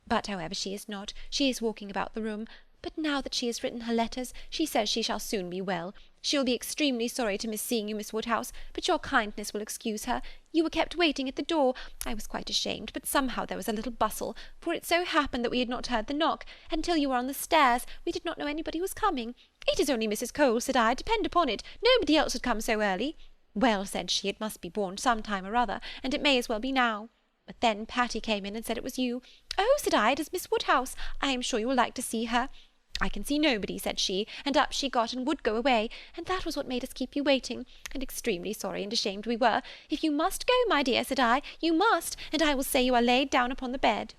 But however she is not. She is walking about the room. But now that she has written her letters, she says she shall soon be well. She will be extremely sorry to miss seeing you, Miss Woodhouse, but your kindness will excuse her. You were kept waiting at the door. I was quite ashamed, but somehow there was a little bustle, for it so happened that we had not heard the knock, and till you were on the stairs we did not know anybody was coming. It is only Mrs. Cole, said I, depend upon it, nobody else would come so early. Well, said she, it must be borne some time or other, and it may as well be now. But then Patty came in and said it was you. Oh, said I, it is Miss Woodhouse. I am sure you will like to see her. I can see nobody, said she, and up she got and would go away, and that was what made us keep you waiting, and extremely sorry and ashamed we were. If you must go, my dear, said I, you must, and I will say you are laid down upon the bed.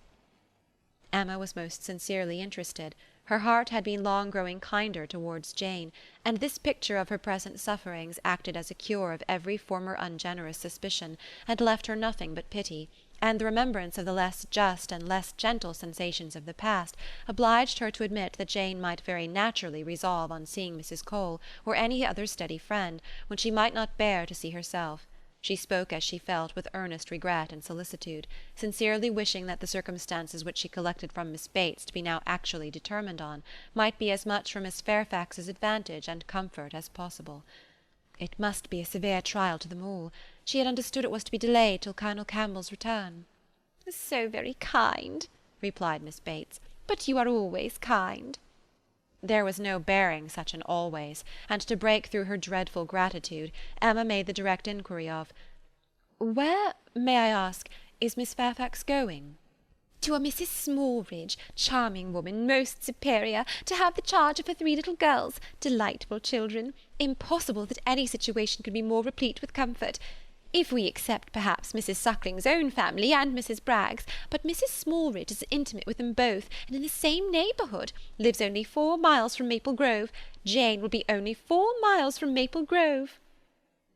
Emma was most sincerely interested. Her heart had been long growing kinder towards Jane, and this picture of her present sufferings acted as a cure of every former ungenerous suspicion, and left her nothing but pity, and the remembrance of the less just and less gentle sensations of the past obliged her to admit that Jane might very naturally resolve on seeing Mrs. Cole, or any other steady friend, when she might not bear to see herself. She spoke as she felt, with earnest regret and solicitude, sincerely wishing that the circumstances which she collected from Miss Bates to be now actually determined on might be as much for Miss Fairfax's advantage and comfort as possible. It must be a severe trial to them all. She had understood it was to be delayed till Colonel Campbell's return. So very kind, replied Miss Bates, but you are always kind. There was no bearing such an always, and to break through her dreadful gratitude, Emma made the direct inquiry of, "Where, may I ask, is Miss Fairfax going?" To a Mrs. Smallridge, charming woman, most superior, to have the charge of her 3 little girls, delightful children. Impossible that any situation could be more replete with comfort. If we except, perhaps, Mrs. Suckling's own family and Mrs. Bragg's, but Mrs. Smallridge is intimate with them both, and in the same neighbourhood, lives only 4 miles from Maple Grove. Jane will be only 4 miles from Maple Grove.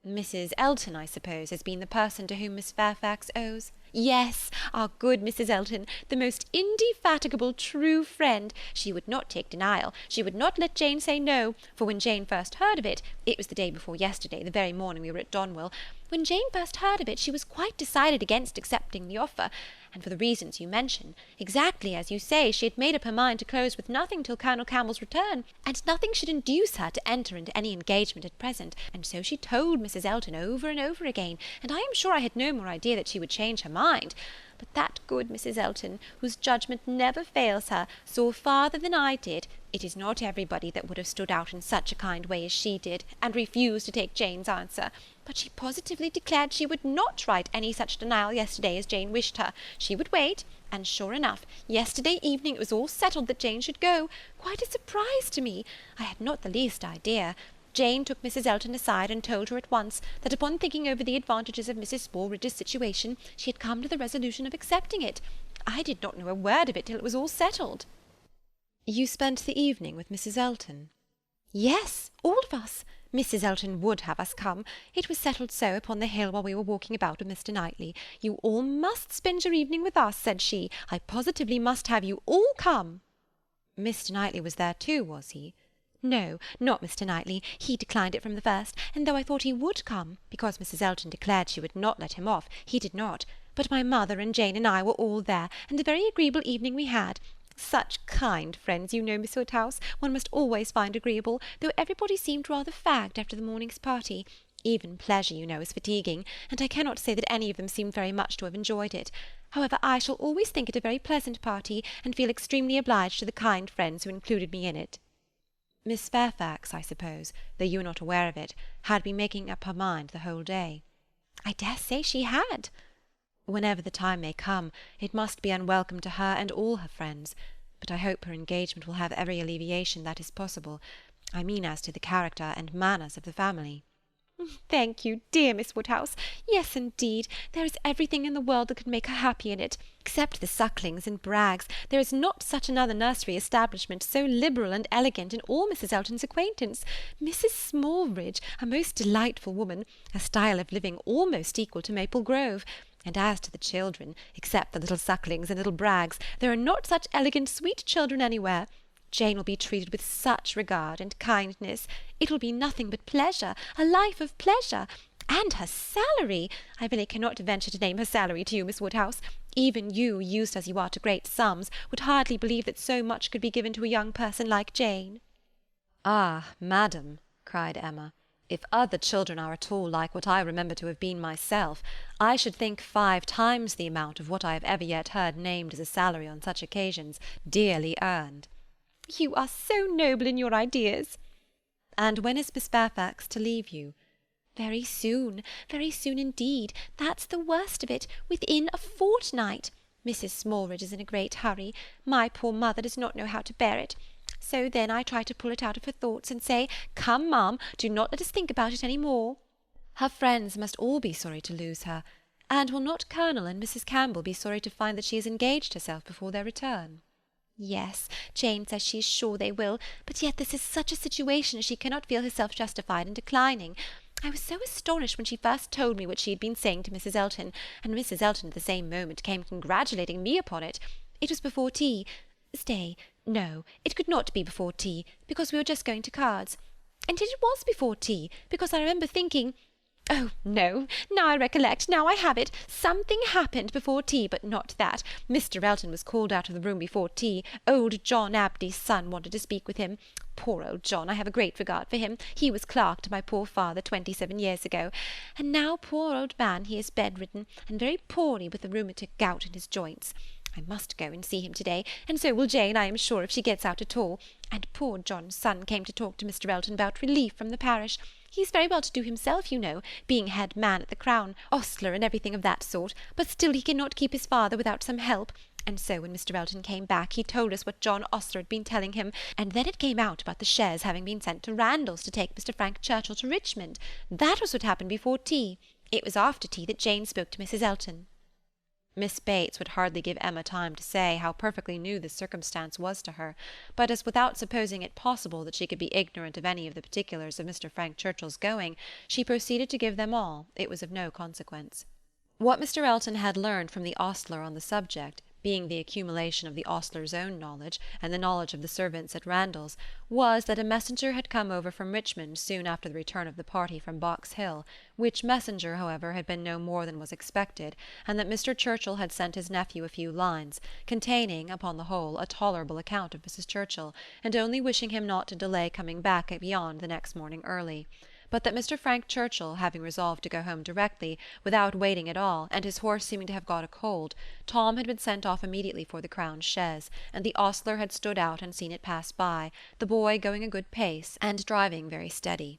Mrs. Elton, I suppose, has been the person to whom Miss Fairfax owes? Yes, our good Mrs. Elton, the most indefatigable true friend. She would not take denial. She would not let Jane say no, for when Jane first heard of it was the day before yesterday, the very morning we were at Donwell, when Jane first heard of it, she was quite decided against accepting the offer, and for the reasons you mention. Exactly as you say, she had made up her mind to close with nothing till Colonel Campbell's return, and nothing should induce her to enter into any engagement at present, and so she told Mrs. Elton over and over again, and I am sure I had no more idea that she would change her mind. But that good Mrs. Elton, whose judgment never fails her, saw farther than I did. It is not everybody that would have stood out in such a kind way as she did, and refused to take Jane's answer. But she positively declared she would not write any such denial yesterday as Jane wished her. She would wait, and sure enough, yesterday evening it was all settled that Jane should go. Quite a surprise to me. I had not the least idea. Jane took Mrs. Elton aside and told her at once that upon thinking over the advantages of Mrs. Smallridge's situation, she had come to the resolution of accepting it. I did not know a word of it till it was all settled. You spent the evening with Mrs. Elton? Yes, all of us. Mrs. Elton would have us come. It was settled so upon the hill while we were walking about with Mr. Knightley. You all must spend your evening with us, said she. I positively must have you all come. Mr. Knightley was there too, was he? No, not Mr. Knightley. He declined it from the first, and though I thought he would come, because Mrs. Elton declared she would not let him off, he did not. But my mother and Jane and I were all there, and a very agreeable evening we had. Such kind friends, you know, Miss Woodhouse, one must always find agreeable, though everybody seemed rather fagged after the morning's party. Even pleasure, you know, is fatiguing, and I cannot say that any of them seemed very much to have enjoyed it. However, I shall always think it a very pleasant party, and feel extremely obliged to the kind friends who included me in it. Miss Fairfax, I suppose, though you were not aware of it, had been making up her mind the whole day. I dare say she had. Whenever the time may come, it must be unwelcome to her and all her friends, but I hope her engagement will have every alleviation that is possible. I mean as to the character and manners of the family. Thank you, dear Miss Woodhouse. Yes, indeed, there is everything in the world that could make her happy in it. Except the Sucklings and Braggs, there is not such another nursery establishment so liberal and elegant in all Mrs. Elton's acquaintance. Mrs. Smallridge, a most delightful woman, a style of living almost equal to Maple Grove. And as to the children, except the little Sucklings and little Braggs, there are not such elegant, sweet children anywhere. Jane will be treated with such regard and kindness. It will be nothing but pleasure, a life of pleasure. And her salary! I really cannot venture to name her salary to you, Miss Woodhouse. Even you, used as you are to great sums, would hardly believe that so much could be given to a young person like Jane. Ah, madam, cried Emma, if other children are at all like what I remember to have been myself, I should think 5 times the amount of what I have ever yet heard named as a salary on such occasions dearly earned. You are so noble in your ideas. And when is Miss Fairfax to leave you? Very soon indeed. That's the worst of it, within a fortnight. Mrs. Smallridge is in a great hurry. My poor mother does not know how to bear it. So then I try to pull it out of her thoughts and say, "Come, ma'am, do not let us think about it any more." Her friends must all be sorry to lose her, and will not Colonel and Mrs. Campbell be sorry to find that she has engaged herself before their return? Yes, Jane says she is sure they will, but yet this is such a situation as she cannot feel herself justified in declining. I was so astonished when she first told me what she had been saying to Mrs. Elton, and Mrs. Elton at the same moment came congratulating me upon it. It was before tea. Stay, no, it could not be before tea, because we were just going to cards. And it was before tea, because I remember thinking, oh, no, now I recollect, now I have it. Something happened before tea, but not that. Mr. Elton was called out of the room before tea. Old John Abney's son wanted to speak with him. Poor old John, I have a great regard for him. He was clerk to my poor father 27 years ago. And now, poor old man, he is bedridden, and very poorly with the rheumatic gout in his joints. I must go and see him to-day, and so will Jane, I am sure, if she gets out at all. And poor John's son came to talk to Mr. Elton about relief from the parish. He's very well to do himself, you know, being head man at the Crown, ostler and everything of that sort, but still he cannot keep his father without some help. And so when Mr. Elton came back, he told us what John Ostler had been telling him, and then it came out about the shares having been sent to Randalls to take Mr. Frank Churchill to Richmond. That was what happened before tea. It was after tea that Jane spoke to Mrs. Elton. Miss Bates would hardly give Emma time to say how perfectly new this circumstance was to her, but as without supposing it possible that she could be ignorant of any of the particulars of Mr. Frank Churchill's going, she proceeded to give them all, it was of no consequence. What Mr. Elton had learned from the ostler on the subject, being the accumulation of the ostler's own knowledge and the knowledge of the servants at Randalls, was that a messenger had come over from Richmond soon after the return of the party from Box Hill, which messenger, however, had been no more than was expected, and that Mr. Churchill had sent his nephew a few lines, containing, upon the whole, a tolerable account of Mrs. Churchill, and only wishing him not to delay coming back beyond the next morning early. But that Mr. Frank Churchill, having resolved to go home directly, without waiting at all, and his horse seeming to have got a cold, Tom had been sent off immediately for the Crown chaise, and the ostler had stood out and seen it pass by, the boy going a good pace, and driving very steady.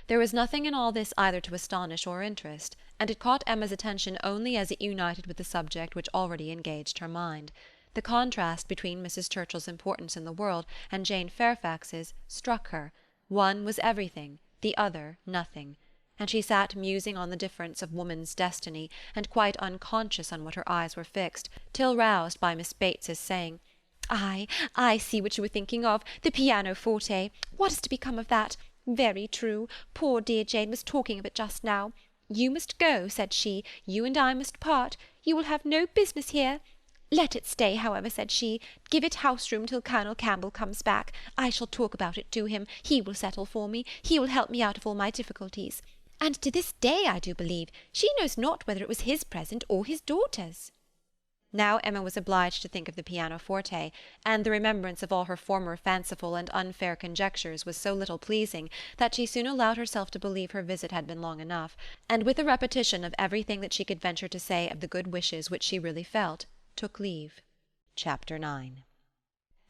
There was nothing in all this either to astonish or interest, and it caught Emma's attention only as it united with the subject which already engaged her mind. The contrast between Mrs. Churchill's importance in the world and Jane Fairfax's struck her. One was everything, the other nothing, and she sat musing on the difference of woman's destiny, and quite unconscious on what her eyes were fixed, till roused by Miss Bates's saying, I see what you were thinking of, the pianoforte. What is to become of that? Very true. Poor dear Jane was talking of it just now. You must go, said she, you and I must part. You will have no business here. Let it stay, however, said she. Give it house-room till Colonel Campbell comes back. I shall talk about it to him. He will settle for me. He will help me out of all my difficulties. And to this day, I do believe, she knows not whether it was his present or his daughter's. Now Emma was obliged to think of the pianoforte, and the remembrance of all her former fanciful and unfair conjectures was so little pleasing that she soon allowed herself to believe her visit had been long enough, and with a repetition of everything that she could venture to say of the good wishes which she really felt, took leave. Chapter 9.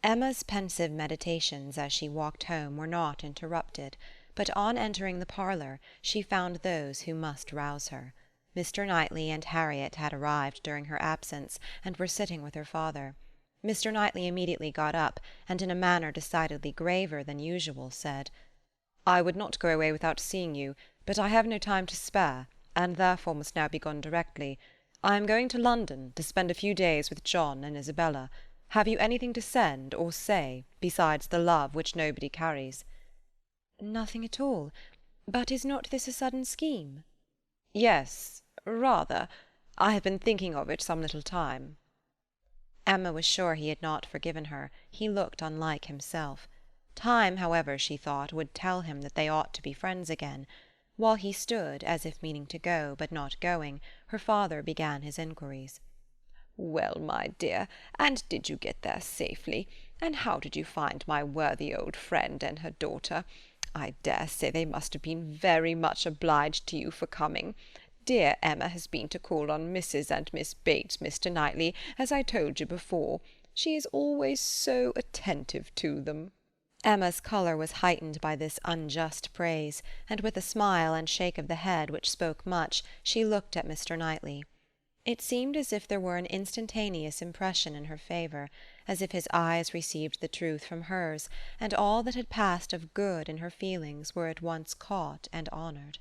Emma's pensive meditations as she walked home were not interrupted, but on entering the parlour she found those who must rouse her. Mr. Knightley and Harriet had arrived during her absence, and were sitting with her father. Mr. Knightley immediately got up, and in a manner decidedly graver than usual said, "I would not go away without seeing you, but I have no time to spare, and therefore must now be gone directly. I am going to London, to spend a few days with John and Isabella. Have you anything to send or say, besides the love which nobody carries?" "Nothing at all. But is not this a sudden scheme?" "Yes, rather. I have been thinking of it some little time." Emma was sure he had not forgiven her. He looked unlike himself. Time, however, she thought, would tell him that they ought to be friends again. While he stood, as if meaning to go, but not going, her father began his inquiries. "Well, my dear, and did you get there safely? And how did you find my worthy old friend and her daughter? I dare say they must have been very much obliged to you for coming. Dear Emma has been to call on Mrs. and Miss Bates, Mr. Knightley, as I told you before. She is always so attentive to them." Emma's colour was heightened by this unjust praise, and with a smile and shake of the head which spoke much, she looked at Mr. Knightley. It seemed as if there were an instantaneous impression in her favour, as if his eyes received the truth from hers, and all that had passed of good in her feelings were at once caught and honoured.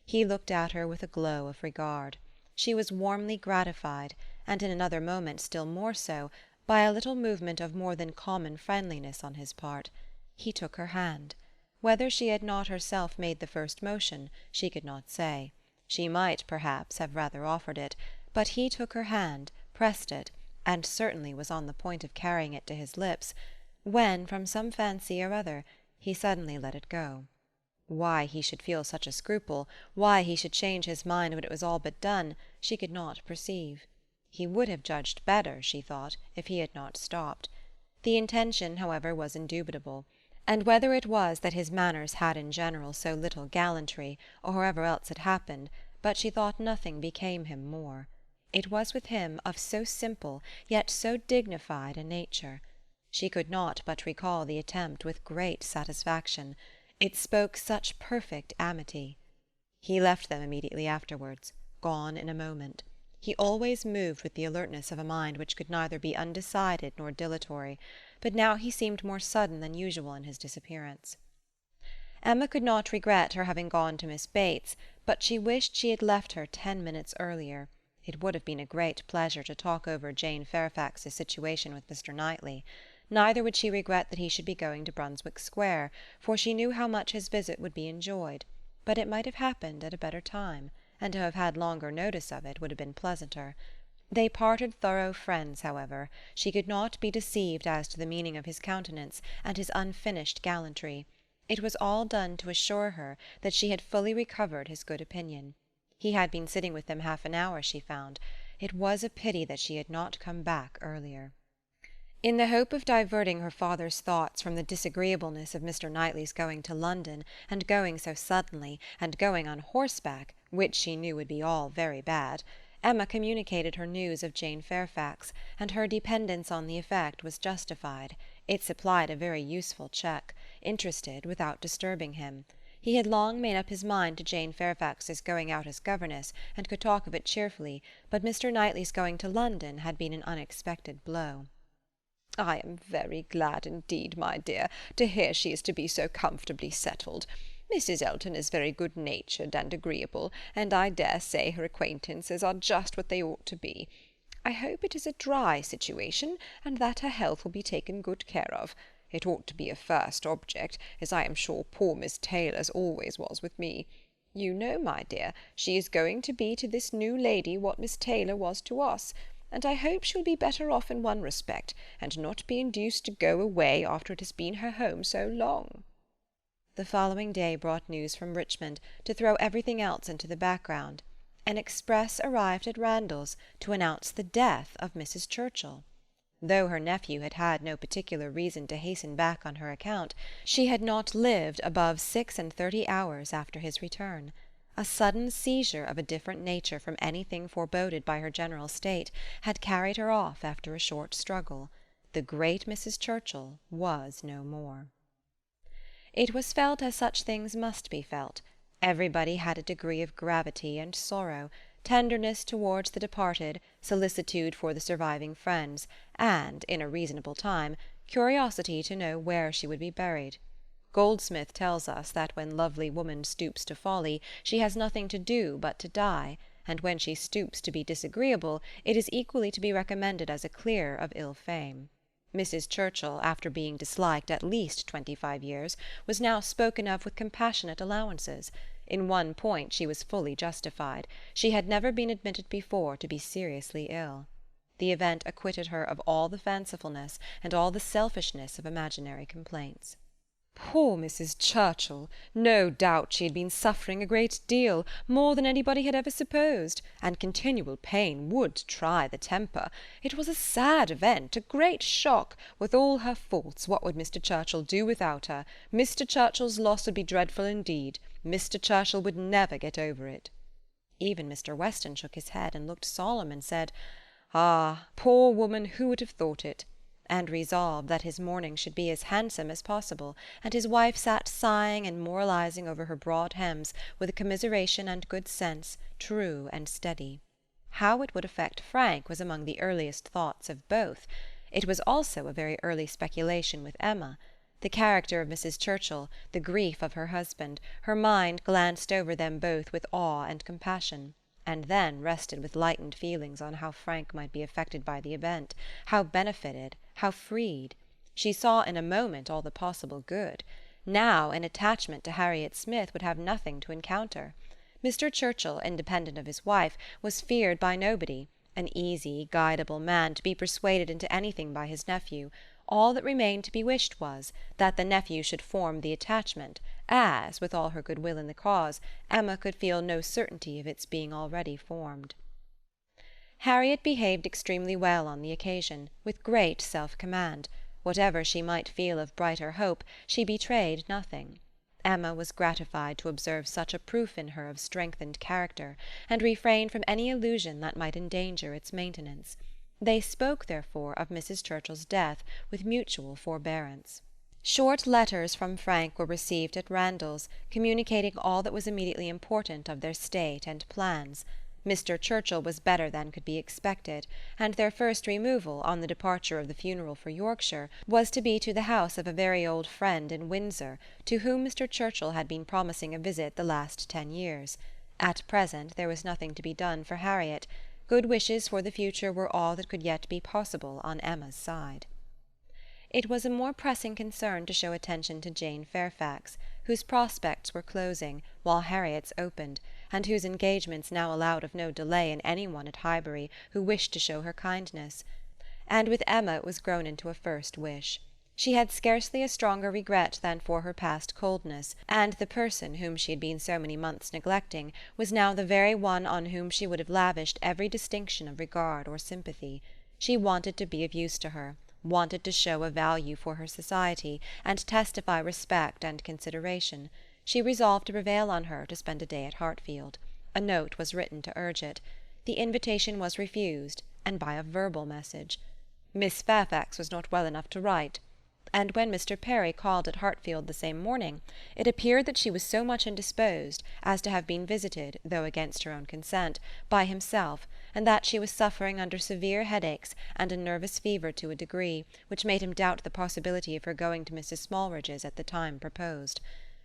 He looked at her with a glow of regard. She was warmly gratified, and in another moment still more so, by a little movement of more than common friendliness on his part. He took her hand. Whether she had not herself made the first motion, she could not say. She might, perhaps, have rather offered it, but he took her hand, pressed it, and certainly was on the point of carrying it to his lips, when, from some fancy or other, he suddenly let it go. Why he should feel such a scruple, why he should change his mind when it was all but done, she could not perceive. He would have judged better, she thought, if he had not stopped. The intention, however, was indubitable, and whether it was that his manners had in general so little gallantry, or however else it happened, but she thought nothing became him more. It was with him of so simple, yet so dignified a nature. She could not but recall the attempt with great satisfaction. It spoke such perfect amity. He left them immediately afterwards, gone in a moment. He always moved with the alertness of a mind which could neither be undecided nor dilatory, but now he seemed more sudden than usual in his disappearance. Emma could not regret her having gone to Miss Bates, but she wished she had left her 10 minutes earlier. It would have been a great pleasure to talk over Jane Fairfax's situation with Mr. Knightley. Neither would she regret that he should be going to Brunswick Square, for she knew how much his visit would be enjoyed, but it might have happened at a better time, and to have had longer notice of it would have been pleasanter. They parted thorough friends, however. She could not be deceived as to the meaning of his countenance and his unfinished gallantry. It was all done to assure her that she had fully recovered his good opinion. He had been sitting with them half an hour, she found. It was a pity that she had not come back earlier. In the hope of diverting her father's thoughts from the disagreeableness of Mr. Knightley's going to London, and going so suddenly, and going on horseback, which she knew would be all very bad, Emma communicated her news of Jane Fairfax, and her dependence on the effect was justified. It supplied a very useful check, interested without disturbing him. He had long made up his mind to Jane Fairfax's going out as governess, and could talk of it cheerfully, but Mr. Knightley's going to London had been an unexpected blow. "I am very glad indeed, my dear, to hear she is to be so comfortably settled. Mrs. Elton is very good-natured and agreeable, and I dare say her acquaintances are just what they ought to be. I hope it is a dry situation, and that her health will be taken good care of. It ought to be a first object, as I am sure poor Miss Taylor's always was with me. You know, my dear, she is going to be to this new lady what Miss Taylor was to us, and I hope she'll be better off in one respect, and not be induced to go away after it has been her home so long." The following day brought news from Richmond to throw everything else into the background. An express arrived at Randalls to announce the death of Mrs. Churchill. Though her nephew had had no particular reason to hasten back on her account, she had not lived above 36 hours after his return. A sudden seizure of a different nature from anything foreboded by her general state had carried her off after a short struggle. The great Mrs. Churchill was no more. It was felt as such things must be felt. Everybody had a degree of gravity and sorrow, tenderness towards the departed, solicitude for the surviving friends, and, in a reasonable time, curiosity to know where she would be buried. Goldsmith tells us that when lovely woman stoops to folly, she has nothing to do but to die, and when she stoops to be disagreeable, it is equally to be recommended as a clear of ill fame. Mrs. Churchill, after being disliked at least 25 years, was now spoken of with compassionate allowances. In one point she was fully justified. She had never been admitted before to be seriously ill. The event acquitted her of all the fancifulness and all the selfishness of imaginary complaints. Poor Mrs. Churchill! No doubt she had been suffering a great deal, more than anybody had ever supposed, and continual pain would try the temper. It was a sad event, a great shock. With all her faults, what would Mr. Churchill do without her? Mr. Churchill's loss would be dreadful indeed. Mr. Churchill would never get over it. Even Mr. Weston shook his head and looked solemn and said, "Ah, poor woman, who would have thought it?" and resolved that his mourning should be as handsome as possible, and his wife sat sighing and moralizing over her broad hems with a commiseration and good sense, true and steady. How it would affect Frank was among the earliest thoughts of both. It was also a very early speculation with Emma. The character of Mrs. Churchill, the grief of her husband, her mind glanced over them both with awe and compassion, and then rested with lightened feelings on how Frank might be affected by the event, how benefited, how freed. She saw in a moment all the possible good. Now an attachment to Harriet Smith would have nothing to encounter. Mr. Churchill, independent of his wife, was feared by nobody, an easy, guidable man to be persuaded into anything by his nephew. All that remained to be wished was, that the nephew should form the attachment, as, with all her goodwill in the cause, Emma could feel no certainty of its being already formed. Harriet behaved extremely well on the occasion, with great self-command. Whatever she might feel of brighter hope, she betrayed nothing. Emma was gratified to observe such a proof in her of strengthened character, and refrained from any allusion that might endanger its maintenance. They spoke, therefore, of Mrs. Churchill's death with mutual forbearance. Short letters from Frank were received at Randalls, communicating all that was immediately important of their state and plans. Mr. Churchill was better than could be expected, and their first removal, on the departure of the funeral for Yorkshire, was to be to the house of a very old friend in Windsor, to whom Mr. Churchill had been promising a visit the last 10 years. At present there was nothing to be done for Harriet. Good wishes for the future were all that could yet be possible on Emma's side. It was a more pressing concern to show attention to Jane Fairfax, whose prospects were closing, while Harriet's opened, and whose engagements now allowed of no delay in any one at Highbury who wished to show her kindness. And with Emma it was grown into a first wish. She had scarcely a stronger regret than for her past coldness, and the person whom she had been so many months neglecting was now the very one on whom she would have lavished every distinction of regard or sympathy. She wanted to be of use to her, wanted to show a value for her society, and testify respect and consideration. She resolved to prevail on her to spend a day at Hartfield. A note was written to urge it. The invitation was refused, and by a verbal message. Miss Fairfax was not well enough to write, and when Mr. Perry called at Hartfield the same morning, it appeared that she was so much indisposed as to have been visited, though against her own consent, by himself, and that she was suffering under severe headaches and a nervous fever to a degree which made him doubt the possibility of her going to Mrs. Smallridge's at the time proposed.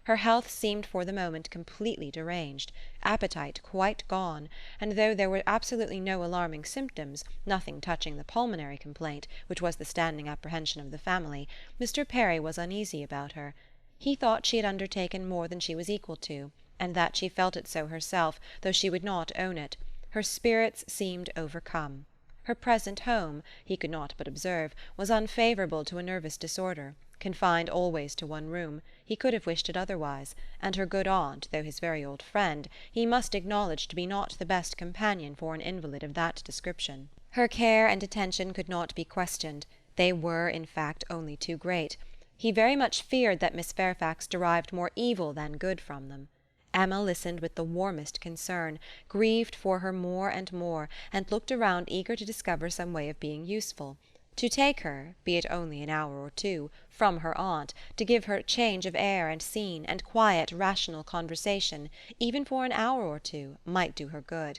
Her health seemed for the moment completely deranged, appetite quite gone, and though there were absolutely no alarming symptoms, nothing touching the pulmonary complaint, which was the standing apprehension of the family, Mr. Perry was uneasy about her. He thought she had undertaken more than she was equal to, and that she felt it so herself, though she would not own it. Her spirits seemed overcome. Her present home, he could not but observe, was unfavourable to a nervous disorder, confined always to one room. He could have wished it otherwise, and her good aunt, though his very old friend, he must acknowledge to be not the best companion for an invalid of that description. Her care and attention could not be questioned. They were, in fact, only too great. He very much feared that Miss Fairfax derived more evil than good from them. Emma listened with the warmest concern, grieved for her more and more, and looked around eager to discover some way of being useful, to take her, be it only an hour or two, from her aunt, to give her change of air and scene, and quiet, rational conversation, even for an hour or two, might do her good.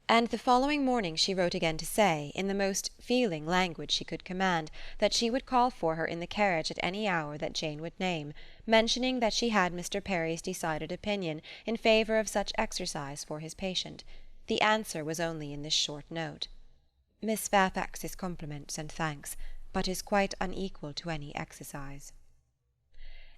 And the following morning she wrote again to say, in the most feeling language she could command, that she would call for her in the carriage at any hour that Jane would name, mentioning that she had Mr. Perry's decided opinion in favour of such exercise for his patient. The answer was only in this short note: Miss Fairfax's compliments and thanks, but is quite unequal to any exercise.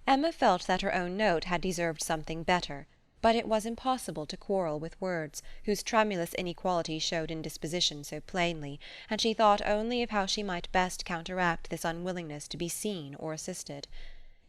Emma felt that her own note had deserved something better, but it was impossible to quarrel with words, whose tremulous inequality showed indisposition so plainly, and she thought only of how she might best counteract this unwillingness to be seen or assisted.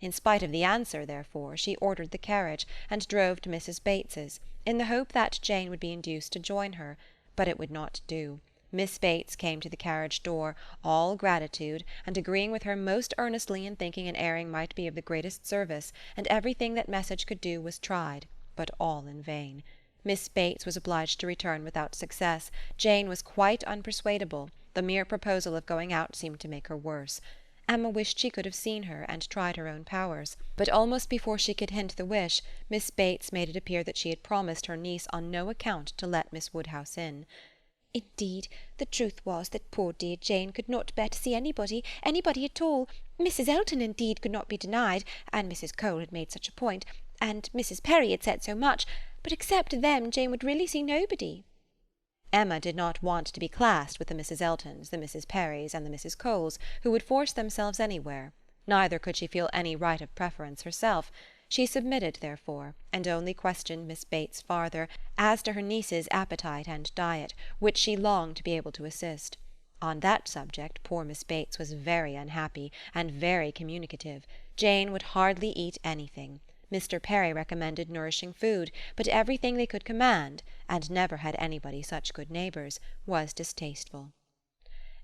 In spite of the answer, therefore, she ordered the carriage, and drove to Mrs. Bates's, in the hope that Jane would be induced to join her, but it would not do. Miss Bates came to the carriage door, all gratitude, and agreeing with her most earnestly in thinking an airing might be of the greatest service, and everything that message could do was tried, but all in vain. Miss Bates was obliged to return without success. Jane was quite unpersuadable. The mere proposal of going out seemed to make her worse. Emma wished she could have seen her and tried her own powers, but almost before she could hint the wish, Miss Bates made it appear that she had promised her niece on no account to let Miss Woodhouse in. Indeed, the truth was that poor dear Jane could not bear to see anybody at all. Mrs. Elton, indeed, could not be denied, and Mrs. Cole had made such a point, and Mrs. Perry had said so much, but except them Jane would really see nobody. Emma did not want to be classed with the Mrs. Eltons, the Mrs. Perrys, and the Mrs. Coles, who would force themselves anywhere. Neither could she feel any right of preference herself. She submitted, therefore, and only questioned Miss Bates farther as to her niece's appetite and diet, which she longed to be able to assist. On that subject poor Miss Bates was very unhappy and very communicative. Jane would hardly eat anything. Mr. Perry recommended nourishing food, but everything they could command, and never had anybody such good neighbours, was distasteful.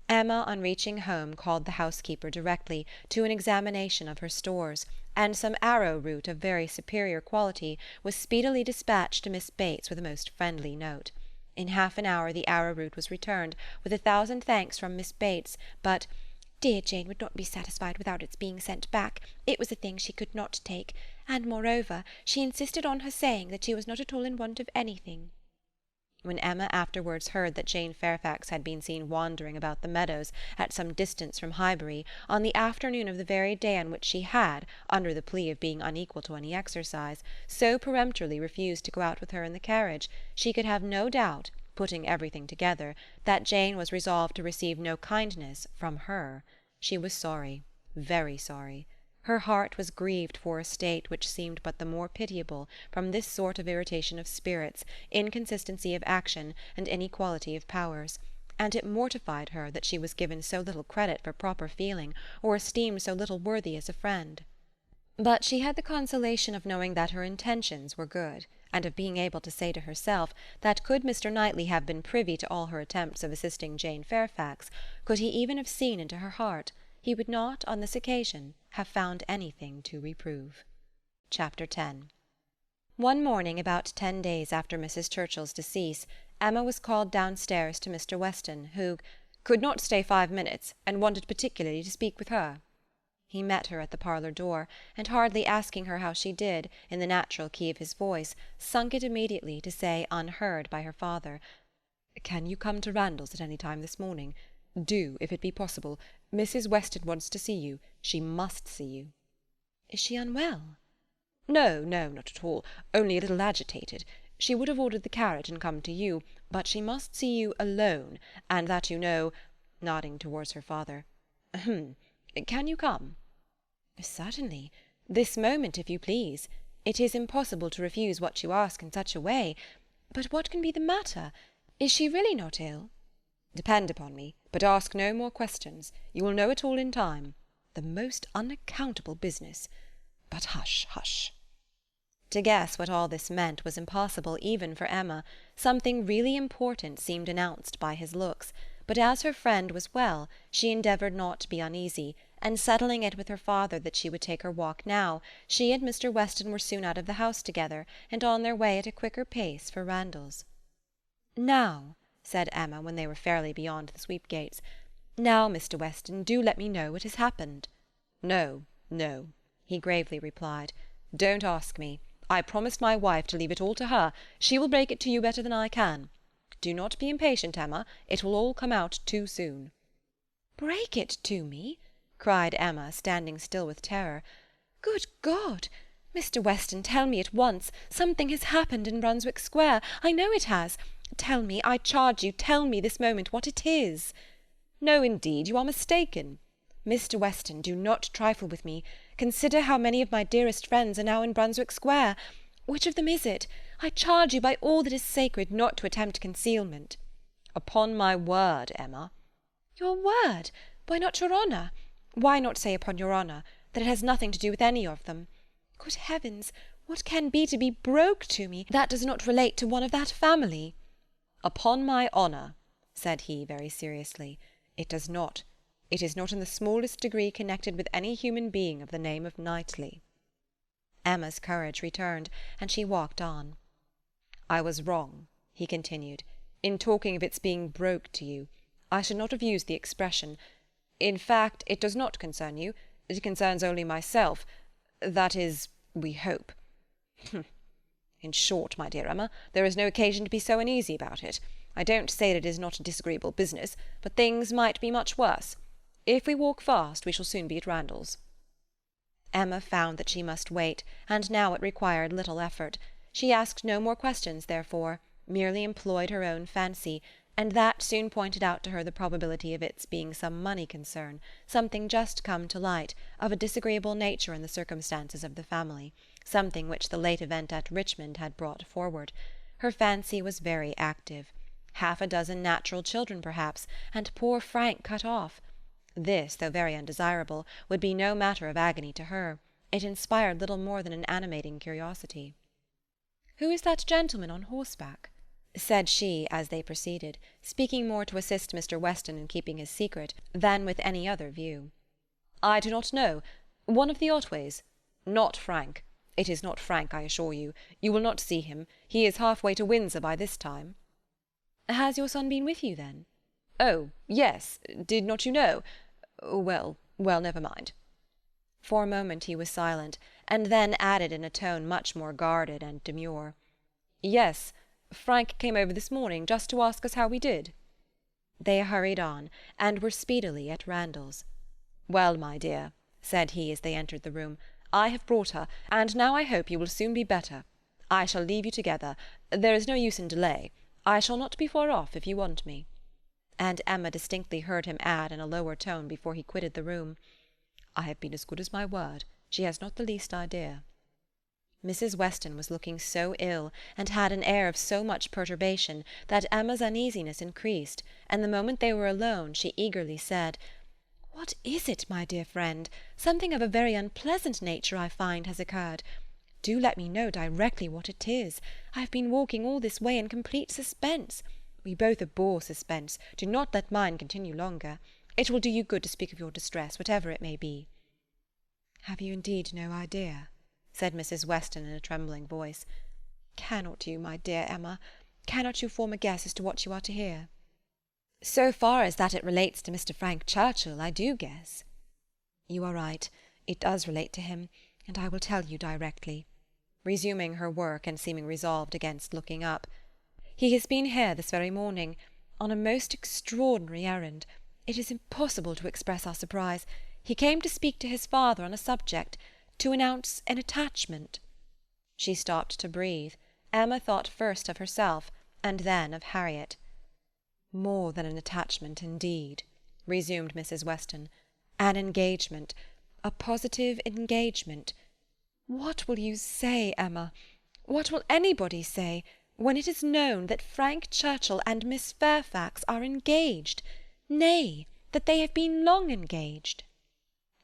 Emma, on reaching home, called the housekeeper directly to an examination of her stores, and some arrowroot of very superior quality was speedily dispatched to Miss Bates with a most friendly note. In half an hour the arrowroot was returned, with 1,000 thanks from Miss Bates, but dear Jane would not be satisfied without its being sent back. It was a thing she could not take, and moreover she insisted on her saying that she was not at all in want of anything. When Emma afterwards heard that Jane Fairfax had been seen wandering about the meadows at some distance from Highbury on the afternoon of the very day on which she had, under the plea of being unequal to any exercise, so peremptorily refused to go out with her in the carriage, she could have no doubt, putting everything together, that Jane was resolved to receive no kindness from her. She was sorry, very sorry. Her heart was grieved for a state which seemed but the more pitiable from this sort of irritation of spirits, inconsistency of action, and inequality of powers, and it mortified her that she was given so little credit for proper feeling, or esteemed so little worthy as a friend. But she had the consolation of knowing that her intentions were good, and of being able to say to herself that could Mr. Knightley have been privy to all her attempts of assisting Jane Fairfax, could he even have seen into her heart, he would not, on this occasion, have found anything to reprove. Chapter 10. One morning, about 10 days after Mrs. Churchill's decease, Emma was called downstairs to Mr. Weston, who "could not stay 5 minutes, and wanted particularly to speak with her." He met her at the parlour door, and hardly asking her how she did, in the natural key of his voice, sunk it immediately to say, unheard by her father, "Can you come to Randalls at any time this morning? Do, if it be possible. Mrs. Weston wants to see you. She must see you." "Is she unwell?" No, not at all. Only a little agitated. She would have ordered the carriage and come to you, but she must see you alone, and that you know," nodding towards her father. "Can you come?" "Certainly. This moment, if you please. It is impossible to refuse what you ask in such a way. But what can be the matter? Is she really not ill?" "Depend upon me, but ask no more questions. You will know it all in time. The most unaccountable business. But hush, hush." To guess what all this meant was impossible even for Emma. Something really important seemed announced by his looks, but as her friend was well, she endeavoured not to be uneasy, and settling it with her father that she would take her walk now, she and Mr. Weston were soon out of the house together, and on their way at a quicker pace for Randalls. "Now," said Emma, when they were fairly beyond the sweep-gates, "now, Mr. Weston, do let me know what has happened." No, he gravely replied. "Don't ask me. I promised my wife to leave it all to her. She will break it to you better than I can. Do not be impatient, Emma. It will all come out too soon." "Break it to me?" cried Emma, standing still with terror. "Good God! Mr. Weston, tell me at once. Something has happened in Brunswick Square. I know it has. Tell me, I charge you, tell me this moment what it is." "No, indeed, you are mistaken." "Mr. Weston, do not trifle with me. Consider how many of my dearest friends are now in Brunswick Square. Which of them is it? I charge you by all that is sacred not to attempt concealment." "Upon my word, Emma." "Your word? Why not your honour? Why not say upon your honour that it has nothing to do with any of them? Good heavens, what can be to be broke to me that does not relate to one of that family?" "Upon my honour," said he very seriously, "it does not. It is not in the smallest degree connected with any human being of the name of Knightley." Emma's courage returned, and she walked on. "I was wrong," he continued, "in talking of its being broke to you. I should not have used the expression. In fact, it does not concern you. It concerns only myself. That is, we hope. In short, my dear Emma, there is no occasion to be so uneasy about it. I don't say that it is not a disagreeable business, but things might be much worse. If we walk fast, we shall soon be at Randalls." Emma found that she must wait, and now it required little effort. She asked no more questions, therefore, merely employed her own fancy, and that soon pointed out to her the probability of its being some money concern, something just come to light, of a disagreeable nature in the circumstances of the family, something which the late event at Richmond had brought forward. Her fancy was very active. 6 natural children, perhaps, and poor Frank cut off. This, though very undesirable, would be no matter of agony to her. It inspired little more than an animating curiosity. "Who is that gentleman on horseback?" said she as they proceeded, speaking more to assist Mr. Weston in keeping his secret than with any other view. "I do not know. One of the Otways. Not Frank. It is not Frank, I assure you. You will not see him. He is half-way to Windsor by this time." "Has your son been with you, then?" "Oh, yes. Did not you know? Well, never mind." For a moment he was silent, and then added in a tone much more guarded and demure, "Yes, Frank came over this morning just to ask us how we did." They hurried on, and were speedily at Randalls. "Well, my dear," said he as they entered the room, "I have brought her, and now I hope you will soon be better. I shall leave you together. There is no use in delay. I shall not be far off if you want me." And Emma distinctly heard him add in a lower tone before he quitted the room, "I have been as good as my word. She has not the least idea." Mrs. Weston was looking so ill, and had an air of so much perturbation, that Emma's uneasiness increased, and the moment they were alone she eagerly said, "What is it, my dear friend? Something of a very unpleasant nature, I find, has occurred. Do let me know directly what it is. I have been walking all this way in complete suspense. We both abhor suspense. Do not let mine continue longer. It will do you good to speak of your distress, whatever it may be." "Have you indeed no idea?" said Mrs. Weston in a trembling voice. "Cannot you, my dear Emma, cannot you form a guess as to what you are to hear?" "So far as that it relates to Mr. Frank Churchill, I do guess." "You are right. It does relate to him, and I will tell you directly," resuming her work and seeming resolved against looking up. "He has been here this very morning, on a most extraordinary errand. It is impossible to express our surprise. He came to speak to his father on a subject, to announce an attachment." She stopped to breathe. Emma thought first of herself, and then of Harriet. "More than an attachment, indeed," resumed Mrs. Weston. "An engagement, a positive engagement. What will you say, Emma? What will anybody say, when it is known that Frank Churchill and Miss Fairfax are engaged, nay, that they have been long engaged?"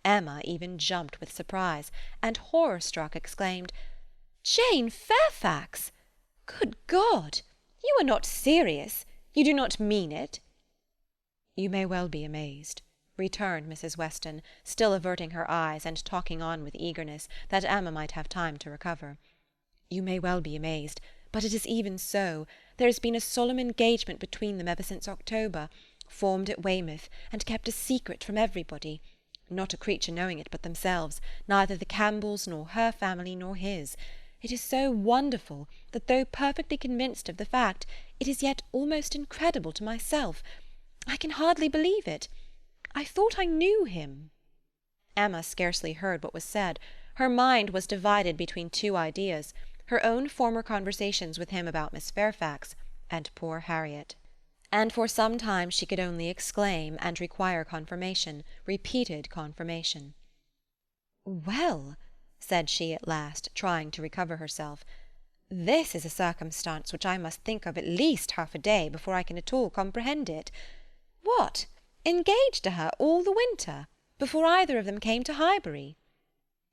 Emma even jumped with surprise, and horror-struck exclaimed, "Jane Fairfax! Good God! You are not serious? You do not mean it?" "You may well be amazed," returned Mrs. Weston, still averting her eyes and talking on with eagerness, that Emma might have time to recover. "You may well be amazed, but it is even so. There has been a solemn engagement between them ever since October, formed at Weymouth, and kept a secret from everybody. Not a creature knowing it but themselves, neither the Campbells nor her family nor his. It is so wonderful that, though perfectly convinced of the fact, it is yet almost incredible to myself. I can hardly believe it. I thought I knew him." Emma scarcely heard what was said. Her mind was divided between two ideas, her own former conversations with him about Miss Fairfax, and poor Harriet. And for some time she could only exclaim and require confirmation, repeated confirmation. "Well," said she at last, trying to recover herself, "this is a circumstance which I must think of at least half a day before I can at all comprehend it. What! Engaged to her all the winter, before either of them came to Highbury?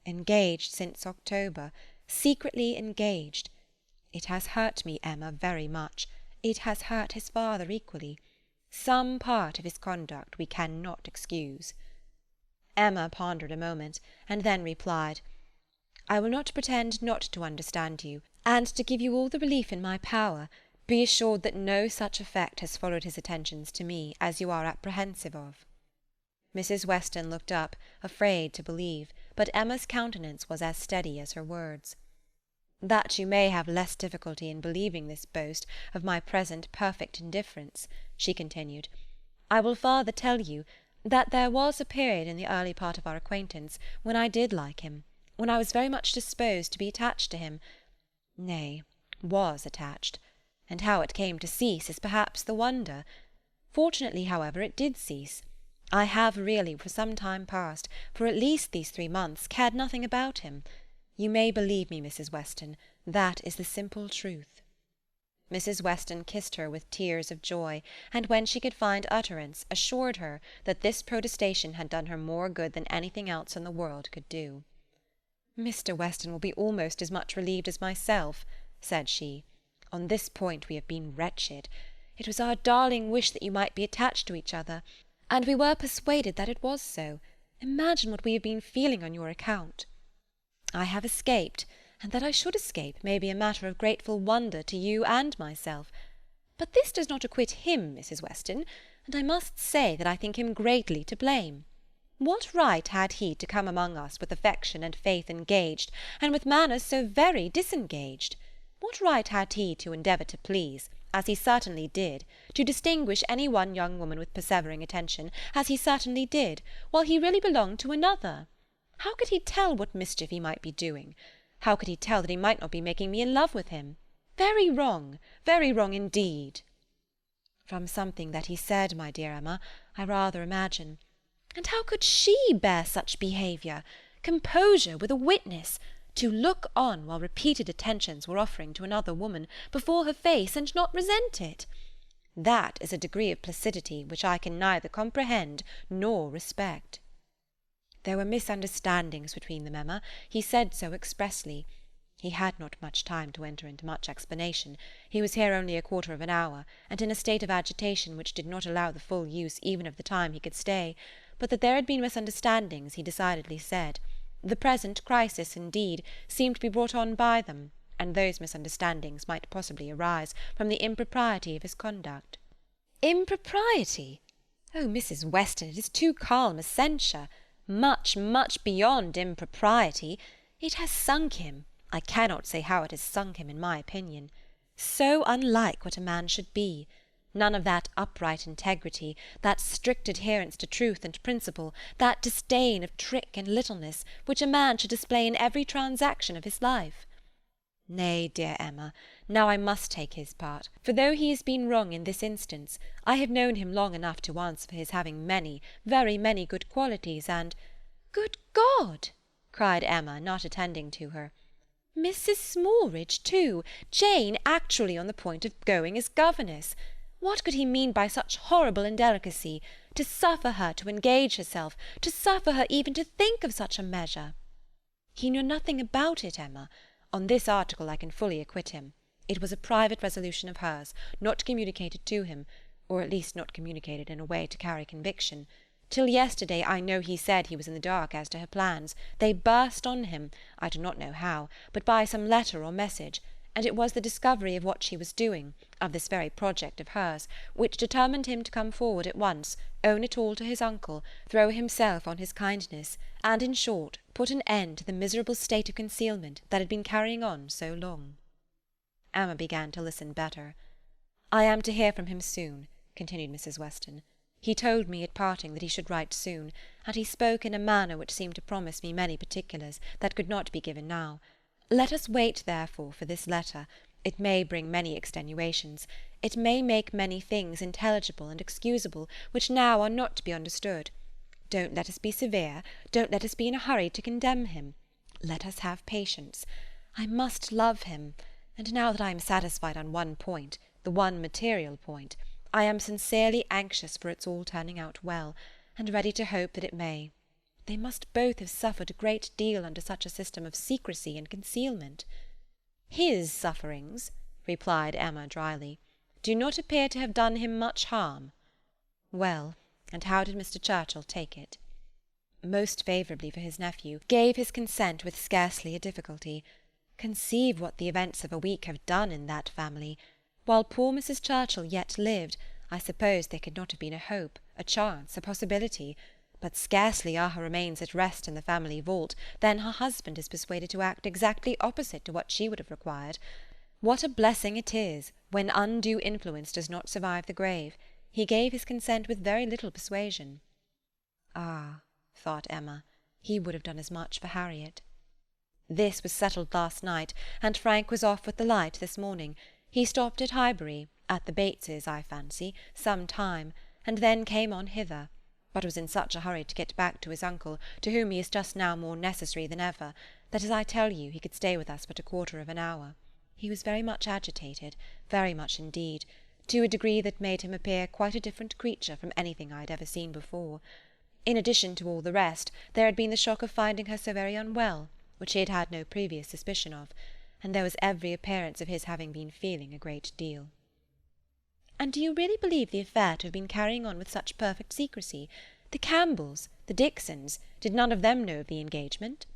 Engaged since October, secretly engaged. It has hurt me, Emma, very much. It has hurt his father equally. Some part of his conduct we cannot excuse." Emma pondered a moment, and then replied, "I will not pretend not to understand you, and to give you all the relief in my power. Be assured that no such effect has followed his attentions to me as you are apprehensive of." Mrs. Weston looked up, afraid to believe, but Emma's countenance was as steady as her words. That you may have less difficulty in believing this boast of my present perfect indifference, she continued, I will farther tell you that there was a period in the early part of our acquaintance when I did like him, when I was very much disposed to be attached to him, nay, was attached, and how it came to cease is perhaps the wonder. Fortunately, however, it did cease. I have really, for some time past, for at least these 3 months, cared nothing about him. You may believe me, Mrs. Weston, that is the simple truth. Mrs. Weston kissed her with tears of joy, and when she could find utterance, assured her that this protestation had done her more good than anything else in the world could do. Mr. Weston will be almost as much relieved as myself, said she. On this point we have been wretched. It was our darling wish that you might be attached to each other, and we were persuaded that it was so. Imagine what we have been feeling on your account. I have escaped, and that I should escape may be a matter of grateful wonder to you and myself. But this does not acquit him, Mrs. Weston, and I must say that I think him greatly to blame. What right had he to come among us with affection and faith engaged, and with manners so very disengaged? What right had he to endeavour to please, as he certainly did, to distinguish any one young woman with persevering attention, as he certainly did, while he really belonged to another? How could he tell what mischief he might be doing? How could he tell that he might not be making me in love with him? Very wrong indeed. From something that he said, my dear Emma, I rather imagine. And how could she bear such behaviour? Composure with a witness, to look on while repeated attentions were offering to another woman before her face, and not resent it. That is a degree of placidity which I can neither comprehend nor respect. There were misunderstandings between them, Emma. He said so expressly. He had not much time to enter into much explanation. He was here only a quarter of an hour, and in a state of agitation which did not allow the full use even of the time he could stay. But that there had been misunderstandings he decidedly said. The present crisis, indeed, seemed to be brought on by them, and those misunderstandings might possibly arise from the impropriety of his conduct. Impropriety? Oh, Mrs. Weston, it is too calm a censure. Much, much beyond impropriety. It has sunk him. I cannot say how it has sunk him, in my opinion. So unlike what a man should be. None of that upright integrity, that strict adherence to truth and principle, that disdain of trick and littleness, which a man should display in every transaction of his life. Nay, dear Emma, now I must take his part, for though he has been wrong in this instance, I have known him long enough to answer for his having many, very many good qualities, and— Good God! cried Emma, not attending to her. Mrs. Smallridge, too! Jane actually on the point of going as governess! What could he mean by such horrible indelicacy? To suffer her to engage herself, to suffer her even to think of such a measure! He knew nothing about it, Emma. On this article I can fully acquit him. It was a private resolution of hers, not communicated to him, or at least not communicated in a way to carry conviction. Till yesterday I know he said he was in the dark as to her plans. They burst on him, I do not know how, but by some letter or message, and it was the discovery of what she was doing, of this very project of hers, which determined him to come forward at once, own it all to his uncle, throw himself on his kindness, and, in short, put an end to the miserable state of concealment that had been carrying on so long. Emma began to listen better. I am to hear from him soon, continued Mrs. Weston. He told me at parting that he should write soon, and he spoke in a manner which seemed to promise me many particulars that could not be given now. Let us wait, therefore, for this letter. It may bring many extenuations. It may make many things intelligible and excusable which now are not to be understood. Don't let us be severe. Don't let us be in a hurry to condemn him. Let us have patience. I must love him, and now that I am satisfied on one point, the one material point, I am sincerely anxious for its all turning out well, and ready to hope that it may. They must both have suffered a great deal under such a system of secrecy and concealment. His sufferings, replied Emma dryly, do not appear to have done him much harm. Well, and how did Mr. Churchill take it? Most favourably for his nephew, gave his consent with scarcely a difficulty. Conceive what the events of a week have done in that family. While poor Mrs. Churchill yet lived, I suppose there could not have been a hope, a chance, a possibility. But scarcely are her remains at rest in the family vault than her husband is persuaded to act exactly opposite to what she would have required. What a blessing it is when undue influence does not survive the grave! He gave his consent with very little persuasion. Ah, thought Emma, he would have done as much for Harriet. This was settled last night, and Frank was off with the light this morning. He stopped at Highbury, at the Bateses, I fancy, some time, and then came on hither, but was in such a hurry to get back to his uncle, to whom he is just now more necessary than ever, that, as I tell you, he could stay with us but a quarter of an hour. He was very much agitated, very much indeed, to a degree that made him appear quite a different creature from anything I had ever seen before. In addition to all the rest, there had been the shock of finding her so very unwell, which he had had no previous suspicion of, and there was every appearance of his having been feeling a great deal. "And do you really believe the affair to have been carrying on with such perfect secrecy? The Campbells, the Dixons, did none of them know of the engagement?"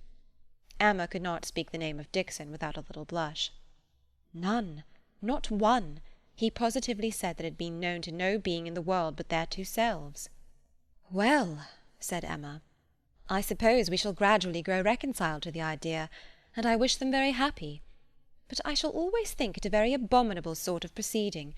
Emma could not speak the name of Dixon without a little blush. "None, not one. He positively said that it had been known to no being in the world but their two selves." "Well," said Emma, "I suppose we shall gradually grow reconciled to the idea, and I wish them very happy. But I shall always think it a very abominable sort of proceeding.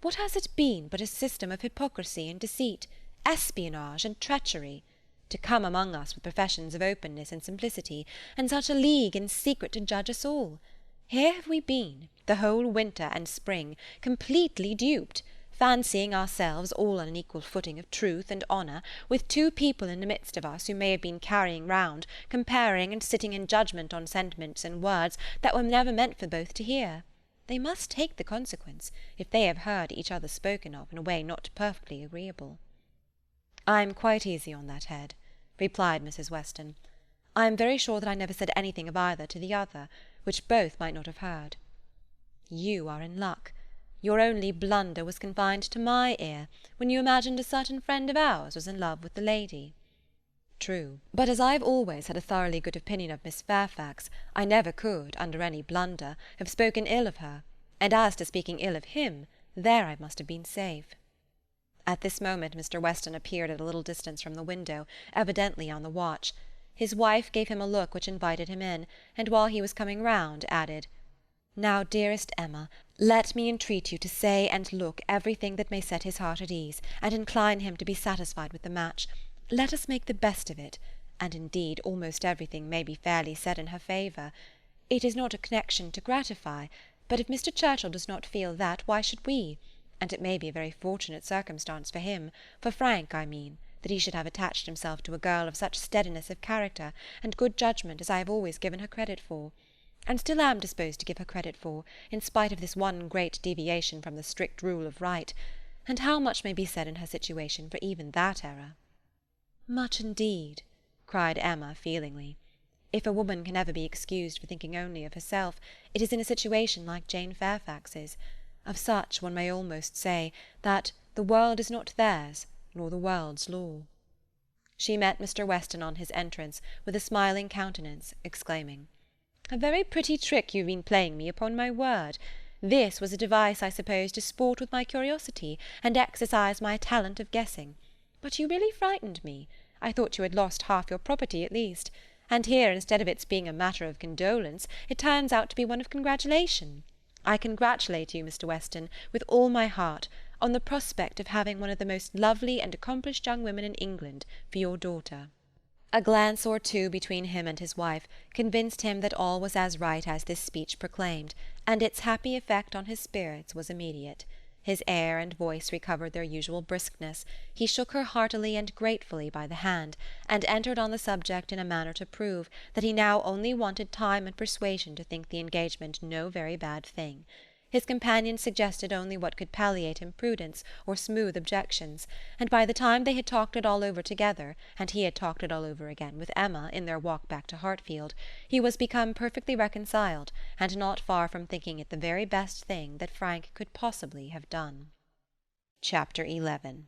What has it been but a system of hypocrisy and deceit, espionage and treachery? To come among us with professions of openness and simplicity, and such a league in secret to judge us all. Here have we been, the whole winter and spring, completely duped, fancying ourselves all on an equal footing of truth and honour, with two people in the midst of us who may have been carrying round, comparing and sitting in judgment on sentiments and words that were never meant for both to hear. They must take the consequence, if they have heard each other spoken of in a way not perfectly agreeable." "I am quite easy on that head," replied Mrs. Weston. "I am very sure that I never said anything of either to the other, which both might not have heard. You are in luck. Your only blunder was confined to my ear, when you imagined a certain friend of ours was in love with the lady." "True, but as I have always had a thoroughly good opinion of Miss Fairfax, I never could, under any blunder, have spoken ill of her, and as to speaking ill of him, there I must have been safe." At this moment Mr. Weston appeared at a little distance from the window, evidently on the watch. His wife gave him a look which invited him in, and while he was coming round, added, "Now, dearest Emma, let me entreat you to say and look everything that may set his heart at ease, and incline him to be satisfied with the match. Let us make the best of it, and indeed almost everything may be fairly said in her favour. It is not a connection to gratify, but if Mr. Churchill does not feel that, why should we? And it may be a very fortunate circumstance for him, for Frank, I mean, that he should have attached himself to a girl of such steadiness of character and good judgment as I have always given her credit for, and still am disposed to give her credit for, in spite of this one great deviation from the strict rule of right. And how much may be said in her situation for even that error?" "Much indeed," cried Emma feelingly. "If a woman can ever be excused for thinking only of herself, it is in a situation like Jane Fairfax's. Of such one may almost say that the world is not theirs, nor the world's law." She met Mr. Weston on his entrance with a smiling countenance, exclaiming, "A very pretty trick you have been playing me, upon my word. This was a device, I suppose, to sport with my curiosity, and exercise my talent of guessing. But you really frightened me. I thought you had lost half your property at least, and here, instead of its being a matter of condolence, it turns out to be one of congratulation. I congratulate you, Mr. Weston, with all my heart, on the prospect of having one of the most lovely and accomplished young women in England for your daughter." A glance or two between him and his wife convinced him that all was as right as this speech proclaimed, and its happy effect on his spirits was immediate. His air and voice recovered their usual briskness. He shook her heartily and gratefully by the hand, and entered on the subject in a manner to prove that he now only wanted time and persuasion to think the engagement no very bad thing. His companion suggested only what could palliate imprudence or smooth objections, and by the time they had talked it all over together, and he had talked it all over again with Emma in their walk back to Hartfield, he was become perfectly reconciled, and not far from thinking it the very best thing that Frank could possibly have done. Chapter 11.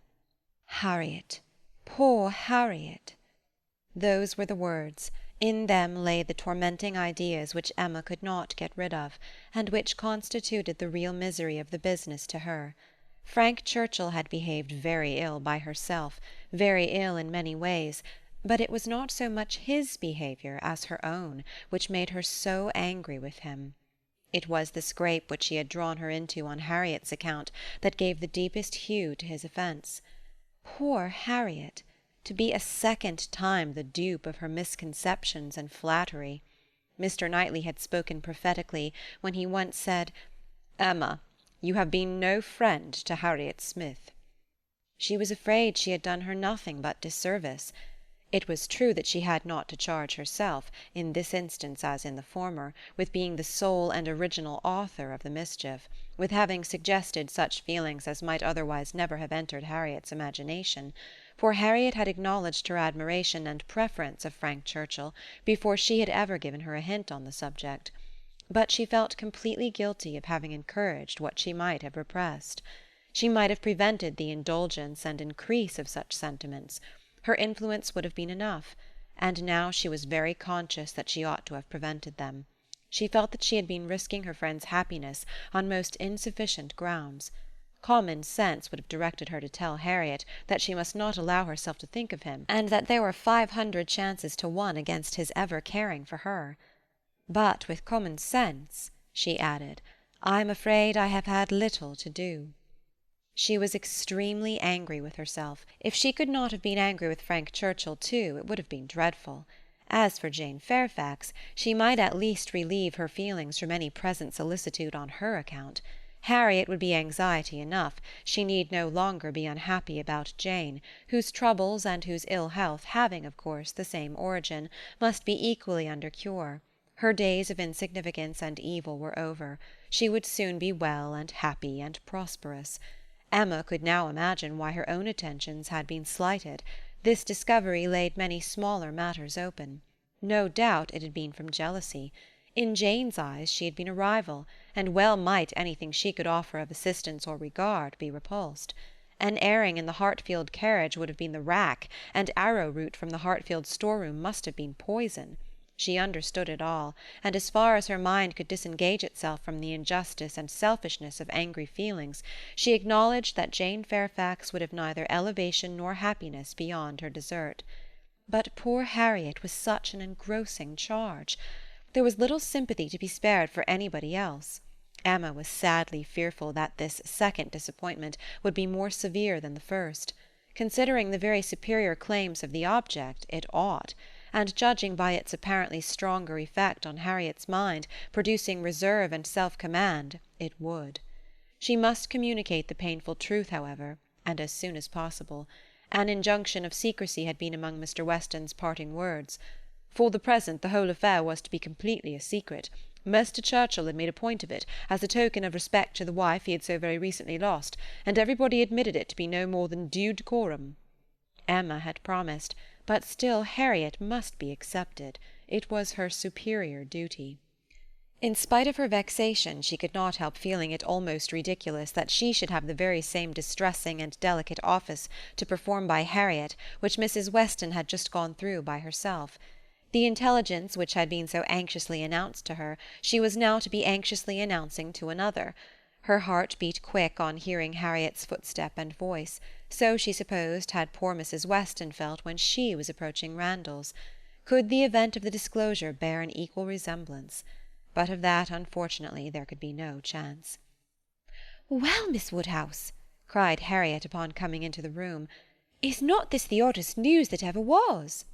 Harriet! Poor Harriet! Those were the words. In them lay the tormenting ideas which Emma could not get rid of, and which constituted the real misery of the business to her. Frank Churchill had behaved very ill by herself, very ill in many ways, but it was not so much his behaviour as her own which made her so angry with him. It was the scrape which he had drawn her into on Harriet's account that gave the deepest hue to his offence. Poor Harriet! To be a second time the dupe of her misconceptions and flattery. Mr. Knightley had spoken prophetically when he once said, "Emma, you have been no friend to Harriet Smith." She was afraid she had done her nothing but disservice. It was true that she had not to charge herself, in this instance as in the former, with being the sole and original author of the mischief, with having suggested such feelings as might otherwise never have entered Harriet's imagination, for Harriet had acknowledged her admiration and preference of Frank Churchill before she had ever given her a hint on the subject. But she felt completely guilty of having encouraged what she might have repressed. She might have prevented the indulgence and increase of such sentiments. Her influence would have been enough, and now she was very conscious that she ought to have prevented them. She felt that she had been risking her friend's happiness on most insufficient grounds. Common sense would have directed her to tell Harriet that she must not allow herself to think of him, and that there were 500 chances to 1 against his ever caring for her. But with common sense, she added, I am afraid I have had little to do. She was extremely angry with herself. If she could not have been angry with Frank Churchill too, it would have been dreadful. As for Jane Fairfax, she might at least relieve her feelings from any present solicitude on her account. Harriet would be anxiety enough. She need no longer be unhappy about Jane, whose troubles and whose ill health, having, of course, the same origin, must be equally under cure. Her days of insignificance and evil were over. She would soon be well and happy and prosperous. Emma could now imagine why her own attentions had been slighted. This discovery laid many smaller matters open. No doubt it had been from jealousy. In Jane's eyes she had been a rival, and well might anything she could offer of assistance or regard be repulsed. An airing in the Hartfield carriage would have been the rack, and arrowroot from the Hartfield storeroom must have been poison. She understood it all, and as far as her mind could disengage itself from the injustice and selfishness of angry feelings, she acknowledged that Jane Fairfax would have neither elevation nor happiness beyond her desert. But poor Harriet was such an engrossing charge. There was little sympathy to be spared for anybody else. Emma was sadly fearful that this second disappointment would be more severe than the first. Considering the very superior claims of the object, it ought, and judging by its apparently stronger effect on Harriet's mind, producing reserve and self-command, it would. She must communicate the painful truth, however, and as soon as possible. An injunction of secrecy had been among Mr. Weston's parting words. For the present the whole affair was to be completely a secret. Mr. Churchill had made a point of it, as a token of respect to the wife he had so very recently lost, and everybody admitted it to be no more than due decorum. Emma had promised, but still Harriet must be accepted. It was her superior duty. In spite of her vexation, she could not help feeling it almost ridiculous that she should have the very same distressing and delicate office to perform by Harriet which Mrs. Weston had just gone through by herself. The intelligence which had been so anxiously announced to her, she was now to be anxiously announcing to another. Her heart beat quick on hearing Harriet's footstep and voice. So she supposed had poor Mrs. Weston felt when she was approaching Randalls. Could the event of the disclosure bear an equal resemblance? But of that, unfortunately, there could be no chance. "Well, Miss Woodhouse," cried Harriet upon coming into the room, "is not this the oddest news that ever was?"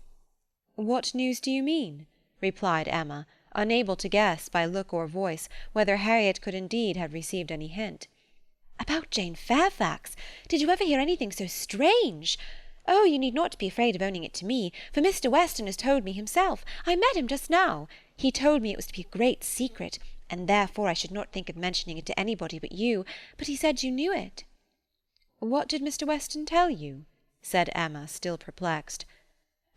"What news do you mean?" replied Emma, unable to guess by look or voice whether Harriet could indeed have received any hint. "About Jane Fairfax. Did you ever hear anything so strange? Oh, you need not be afraid of owning it to me, for Mr. Weston has told me himself. I met him just now. He told me it was to be a great secret, and therefore I should not think of mentioning it to anybody but you, but he said you knew it." "What did Mr. Weston tell you?" said Emma, still perplexed.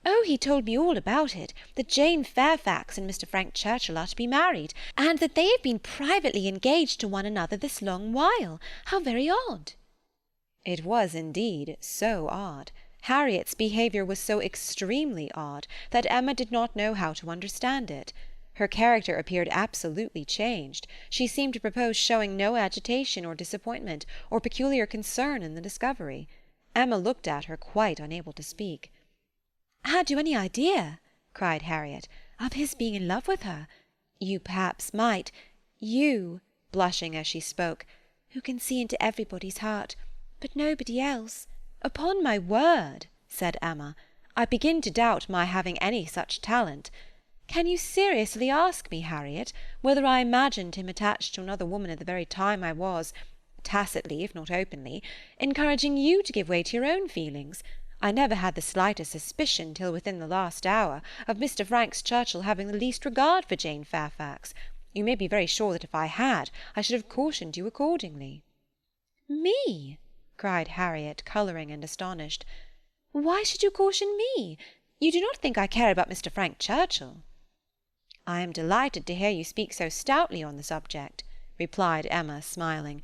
"Oh, he told me all about it, that Jane Fairfax and Mr. Frank Churchill are to be married, and that they have been privately engaged to one another this long while. How very odd!" It was indeed so odd. Harriet's behaviour was so extremely odd that Emma did not know how to understand it. Her character appeared absolutely changed. She seemed to propose showing no agitation or disappointment or peculiar concern in the discovery. Emma looked at her, quite unable to speak. "Had you any idea," cried Harriet, "of his being in love with her? You perhaps might, you," blushing as she spoke, "who can see into everybody's heart, but nobody else." "Upon my word," said Emma, "I begin to doubt my having any such talent. Can you seriously ask me, Harriet, whether I imagined him attached to another woman at the very time I was, tacitly if not openly, encouraging you to give way to your own feelings? I never had the slightest suspicion till within the last hour of Mr. Frank Churchill having the least regard for Jane Fairfax. You may be very sure that if I had, I should have cautioned you accordingly." "Me?" cried Harriet, colouring and astonished. "Why should you caution me? You do not think I care about Mr. Frank Churchill?" "I am delighted to hear you speak so stoutly on the subject," replied Emma, smiling.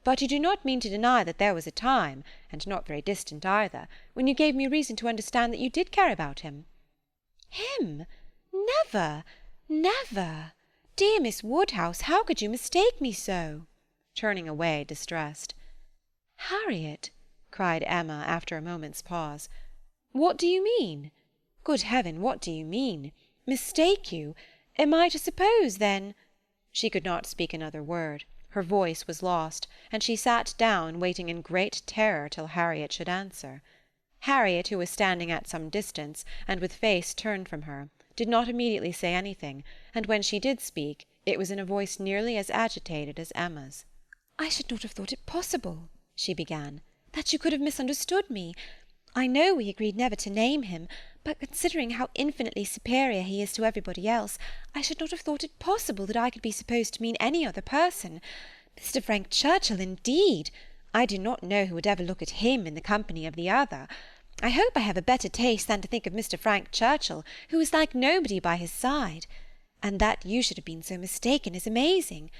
"But you do not mean to deny that there was a time, and not very distant either, when you gave me reason to understand that you did care about him." "Him? Never, never! Dear Miss Woodhouse, how could you mistake me so?" turning away distressed. "Harriet," cried Emma, after a moment's pause, "what do you mean? Good heaven, what do you mean? Mistake you? Am I to suppose, then—" She could not speak another word. Her voice was lost, and she sat down, waiting in great terror till Harriet should answer. Harriet, who was standing at some distance, and with face turned from her, did not immediately say anything, and when she did speak, it was in a voice nearly as agitated as Emma's. "I should not have thought it possible," she began, "that you could have misunderstood me. I know we agreed never to name him, but considering how infinitely superior he is to everybody else, I should not have thought it possible that I could be supposed to mean any other person. Mr. Frank Churchill, indeed! I do not know who would ever look at him in the company of the other. I hope I have a better taste than to think of Mr. Frank Churchill, who is like nobody by his side. And that you should have been so mistaken is amazing.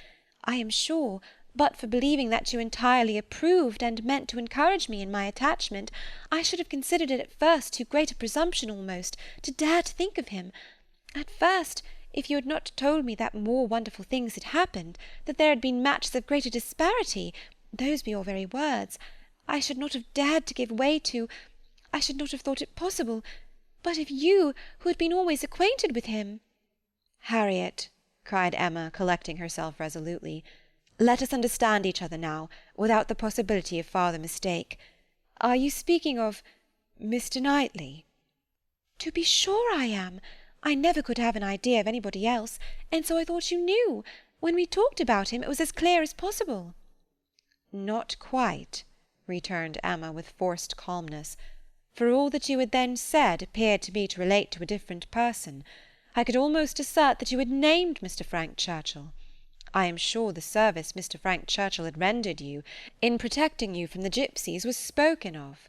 I am sure, but for believing that you entirely approved and meant to encourage me in my attachment, I should have considered it at first too great a presumption almost to dare to think of him. At first, if you had not told me that more wonderful things had happened, that there had been matches of greater disparity, those were your very words, I should not have dared to give way to, I should not have thought it possible. But if you, who had been always acquainted with him—" "Harriet," cried Emma, collecting herself resolutely, "let us understand each other now, without the possibility of farther mistake. Are you speaking of Mr. Knightley?" "To be sure I am. I never could have an idea of anybody else, and so I thought you knew. When we talked about him, it was as clear as possible." "Not quite," returned Emma, with forced calmness, "for all that you had then said appeared to me to relate to a different person. I could almost assert that you had named Mr. Frank Churchill. I am sure the service Mr. Frank Churchill had rendered you, in protecting you from the gipsies, was spoken of."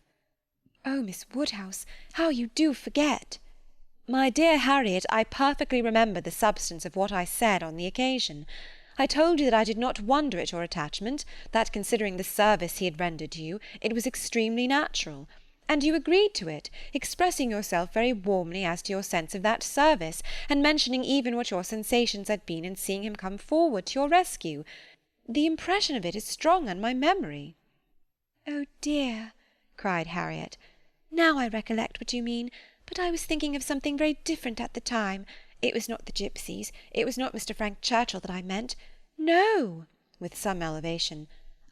"Oh, Miss Woodhouse, how you do forget!" "My dear Harriet, I perfectly remember the substance of what I said on the occasion. I told you that I did not wonder at your attachment, that considering the service he had rendered you, it was extremely natural. And you agreed to it, expressing yourself very warmly as to your sense of that service, and mentioning even what your sensations had been in seeing him come forward to your rescue. The impression of it is strong on my memory." "Oh dear," cried Harriet, "now I recollect what you mean, but I was thinking of something very different at the time. It was not the gipsies, it was not Mr. Frank Churchill that I meant. No," with some elevation,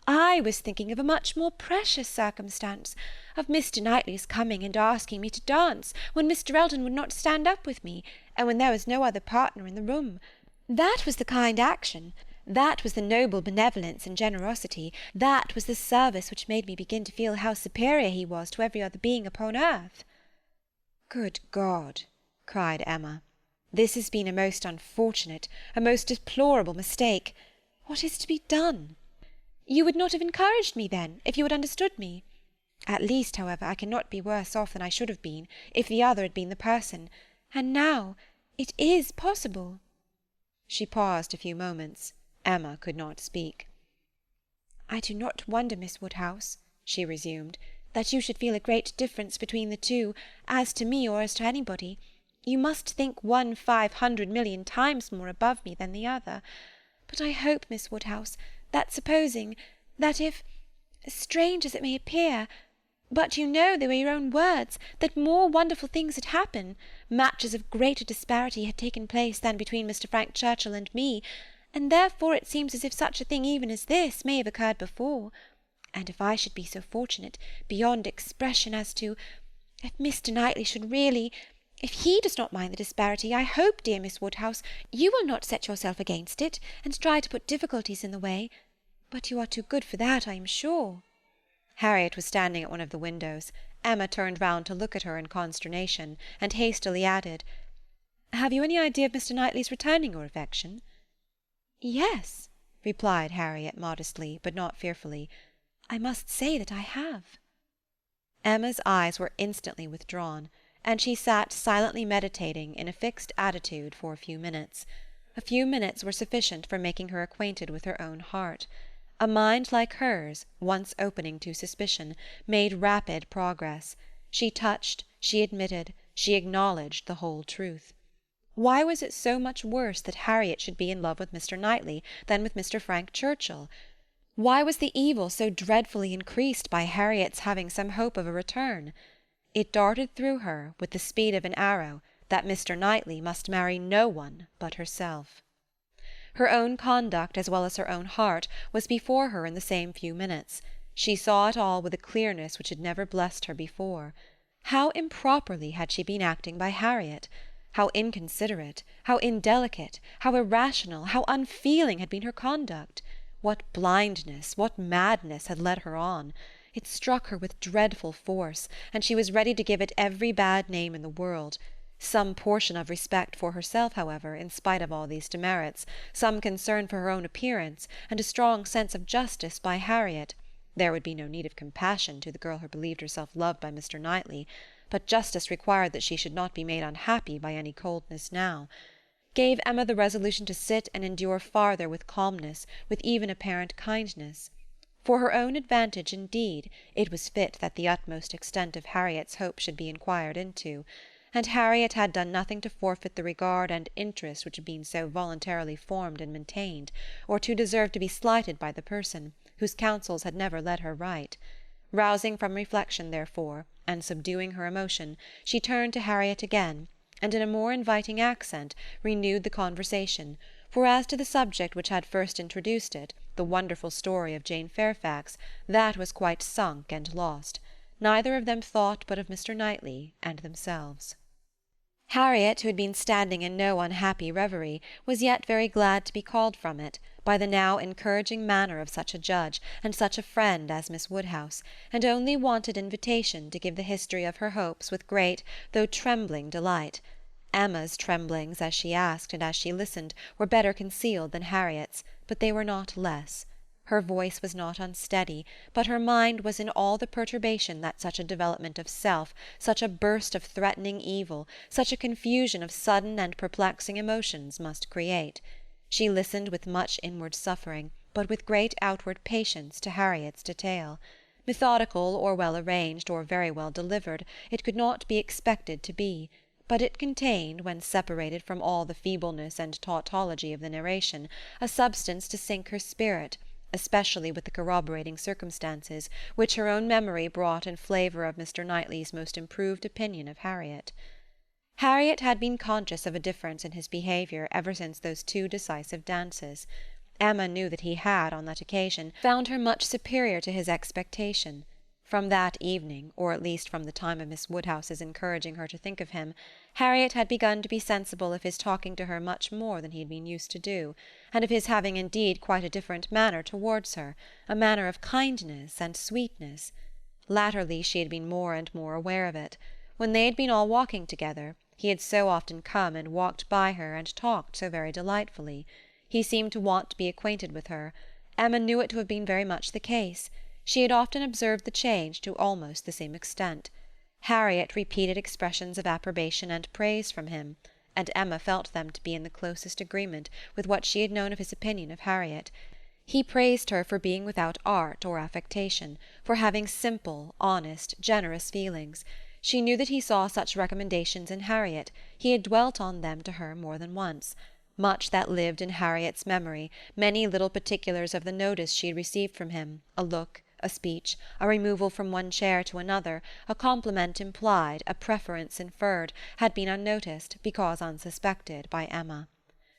"I was thinking of a much more precious circumstance, of Mr. Knightley's coming and asking me to dance, when Mr. Elton would not stand up with me, and when there was no other partner in the room. That was the kind action, that was the noble benevolence and generosity, that was the service which made me begin to feel how superior he was to every other being upon earth." "Good God!" cried Emma, "this has been a most unfortunate, a most deplorable mistake. What is to be done?" "You would not have encouraged me then, if you had understood me. At least, however, I cannot be worse off than I should have been, if the other had been the person. And now it is possible." She paused a few moments. Emma could not speak. "I do not wonder, Miss Woodhouse," she resumed, "that you should feel a great difference between the two, as to me or as to anybody. You must think one 500,000,000 times more above me than the other. But I hope, Miss Woodhouse, that supposing, that if, strange as it may appear, but you know they were your own words, that more wonderful things had happened, matches of greater disparity had taken place than between Mr. Frank Churchill and me, and therefore it seems as if such a thing even as this may have occurred before. And if I should be so fortunate, beyond expression, as to, if Mr. Knightley should really, if he does not mind the disparity, I hope, dear Miss Woodhouse, you will not set yourself against it, and try to put difficulties in the way. But you are too good for that, I am sure. Harriet was standing at one of the windows. Emma turned round to look at her in consternation, and hastily added, "Have you any idea of Mr. Knightley's returning your affection?" "Yes," replied Harriet modestly, but not fearfully. "I must say that I have." Emma's eyes were instantly withdrawn, and she sat silently meditating in a fixed attitude for a few minutes. A few minutes were sufficient for making her acquainted with her own heart. A mind like hers, once opening to suspicion, made rapid progress. She touched, she admitted, she acknowledged the whole truth. Why was it so much worse that Harriet should be in love with Mr. Knightley than with Mr. Frank Churchill? Why was the evil so dreadfully increased by Harriet's having some hope of a return? It darted through her, with the speed of an arrow, that Mr. Knightley must marry no one but herself. Her own conduct, as well as her own heart, was before her in the same few minutes. She saw it all with a clearness which had never blessed her before. How improperly had she been acting by Harriet! How inconsiderate, how indelicate, how irrational, how unfeeling had been her conduct! What blindness, what madness had led her on! It struck her with dreadful force, and she was ready to give it every bad name in the world. Some portion of respect for herself, however, in spite of all these demerits, some concern for her own appearance, and a strong sense of justice by Harriet (there would be no need of compassion to the girl who believed herself loved by Mr. Knightley, but justice required that she should not be made unhappy by any coldness now) gave Emma the resolution to sit and endure farther with calmness, with even apparent kindness. For her own advantage, indeed, it was fit that the utmost extent of Harriet's hope should be inquired into, and Harriet had done nothing to forfeit the regard and interest which had been so voluntarily formed and maintained, or to deserve to be slighted by the person, whose counsels had never led her right. Rousing from reflection, therefore, and subduing her emotion, she turned to Harriet again, and in a more inviting accent renewed the conversation, for as to the subject which had first introduced it, the wonderful story of Jane Fairfax, that was quite sunk and lost. Neither of them thought but of Mr. Knightley and themselves. Harriet, who had been standing in no unhappy reverie, was yet very glad to be called from it, by the now encouraging manner of such a judge, and such a friend as Miss Woodhouse, and only wanted invitation to give the history of her hopes with great, though trembling delight. Emma's tremblings as she asked and as she listened were better concealed than Harriet's, but they were not less. Her voice was not unsteady, but her mind was in all the perturbation that such a development of self, such a burst of threatening evil, such a confusion of sudden and perplexing emotions must create. She listened with much inward suffering, but with great outward patience, to Harriet's detail. Methodical, or well arranged, or very well delivered, it could not be expected to be, but it contained, when separated from all the feebleness and tautology of the narration, a substance to sink her spirit, especially with the corroborating circumstances which her own memory brought in favour of Mr. Knightley's most improved opinion of Harriet. Harriet had been conscious of a difference in his behaviour ever since those two decisive dances. Emma knew that he had, on that occasion, found her much superior to his expectation. From that evening, or at least from the time of Miss Woodhouse's encouraging her to think of him, Harriet had begun to be sensible of his talking to her much more than he had been used to do, and of his having indeed quite a different manner towards her, a manner of kindness and sweetness. Latterly she had been more and more aware of it. When they had been all walking together, he had so often come and walked by her and talked so very delightfully. He seemed to want to be acquainted with her. Emma knew it to have been very much the case. She had often observed the change to almost the same extent. Harriet repeated expressions of approbation and praise from him, and Emma felt them to be in the closest agreement with what she had known of his opinion of Harriet. He praised her for being without art or affectation, for having simple, honest, generous feelings. She knew that he saw such recommendations in Harriet. He had dwelt on them to her more than once. Much that lived in Harriet's memory, many little particulars of the notice she had received from him, a look, a speech, a removal from one chair to another, a compliment implied, a preference inferred, had been unnoticed, because unsuspected, by Emma.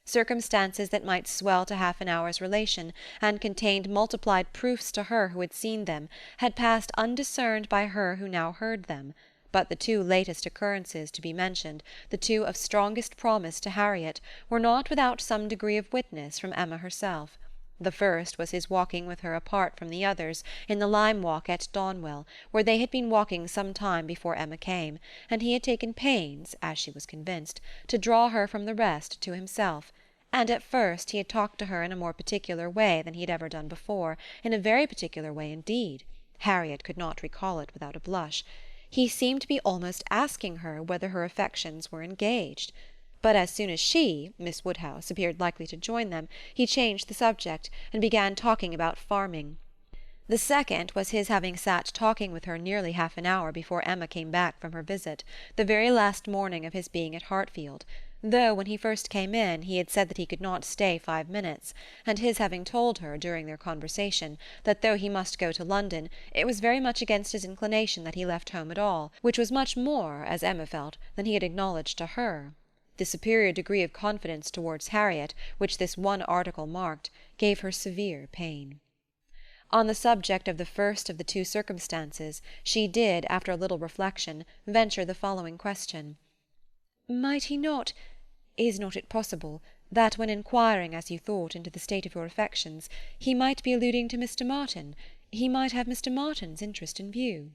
Circumstances that might swell to half an hour's relation, and contained multiplied proofs to her who had seen them, had passed undiscerned by her who now heard them. But the two latest occurrences to be mentioned, the two of strongest promise to Harriet, were not without some degree of witness from Emma herself. The first was his walking with her apart from the others, in the lime walk at Donwell, where they had been walking some time before Emma came, and he had taken pains, as she was convinced, to draw her from the rest to himself. And at first he had talked to her in a more particular way than he had ever done before, in a very particular way indeed. Harriet could not recall it without a blush. He seemed to be almost asking her whether her affections were engaged. But as soon as she, Miss Woodhouse, appeared likely to join them, he changed the subject, and began talking about farming. The second was his having sat talking with her nearly half an hour before Emma came back from her visit, the very last morning of his being at Hartfield, though when he first came in he had said that he could not stay 5 minutes, and his having told her, during their conversation, that though he must go to London, it was very much against his inclination that he left home at all, which was much more, as Emma felt, than he had acknowledged to her. The superior degree of confidence towards Harriet, which this one article marked, gave her severe pain. On the subject of the first of the two circumstances, she did, after a little reflection, venture the following question. "Might he not, is not it possible, that when inquiring, as you thought, into the state of your affections, he might be alluding to Mr. Martin? He might have Mr. Martin's interest in view."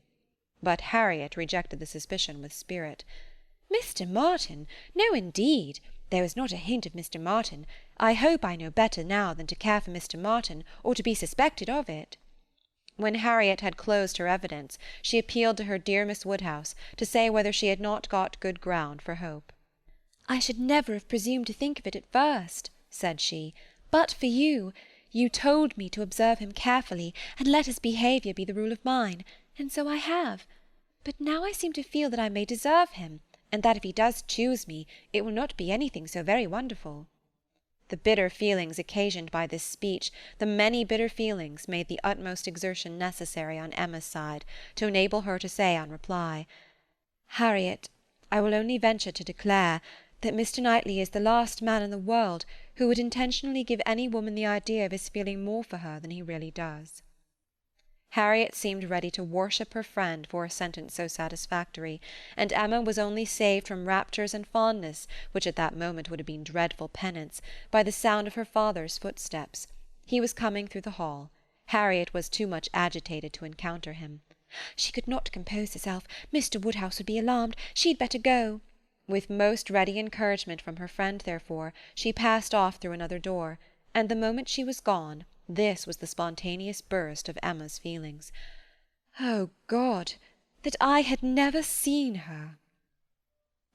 But Harriet rejected the suspicion with spirit. "Mr. Martin! No, indeed! There was not a hint of Mr. Martin. I hope I know better now than to care for Mr. Martin, or to be suspected of it." When Harriet had closed her evidence, she appealed to her dear Miss Woodhouse to say whether she had not got good ground for hope. "I should never have presumed to think of it at first," said she, "but for you. You told me to observe him carefully, and let his behaviour be the rule of mine, and so I have. But now I seem to feel that I may deserve him, and that if he does choose me, it will not be anything so very wonderful." The bitter feelings occasioned by this speech, the many bitter feelings, made the utmost exertion necessary on Emma's side, to enable her to say on reply, "Harriet, I will only venture to declare that Mr. Knightley is the last man in the world who would intentionally give any woman the idea of his feeling more for her than he really does." Harriet seemed ready to worship her friend for a sentence so satisfactory, and Emma was only saved from raptures and fondness, which at that moment would have been dreadful penance, by the sound of her father's footsteps. He was coming through the hall. Harriet was too much agitated to encounter him. "She could not compose herself. Mr. Woodhouse would be alarmed. She had better go." With most ready encouragement from her friend, therefore, she passed off through another door, and the moment she was gone, this was the spontaneous burst of Emma's feelings. "Oh God, that I had never seen her!"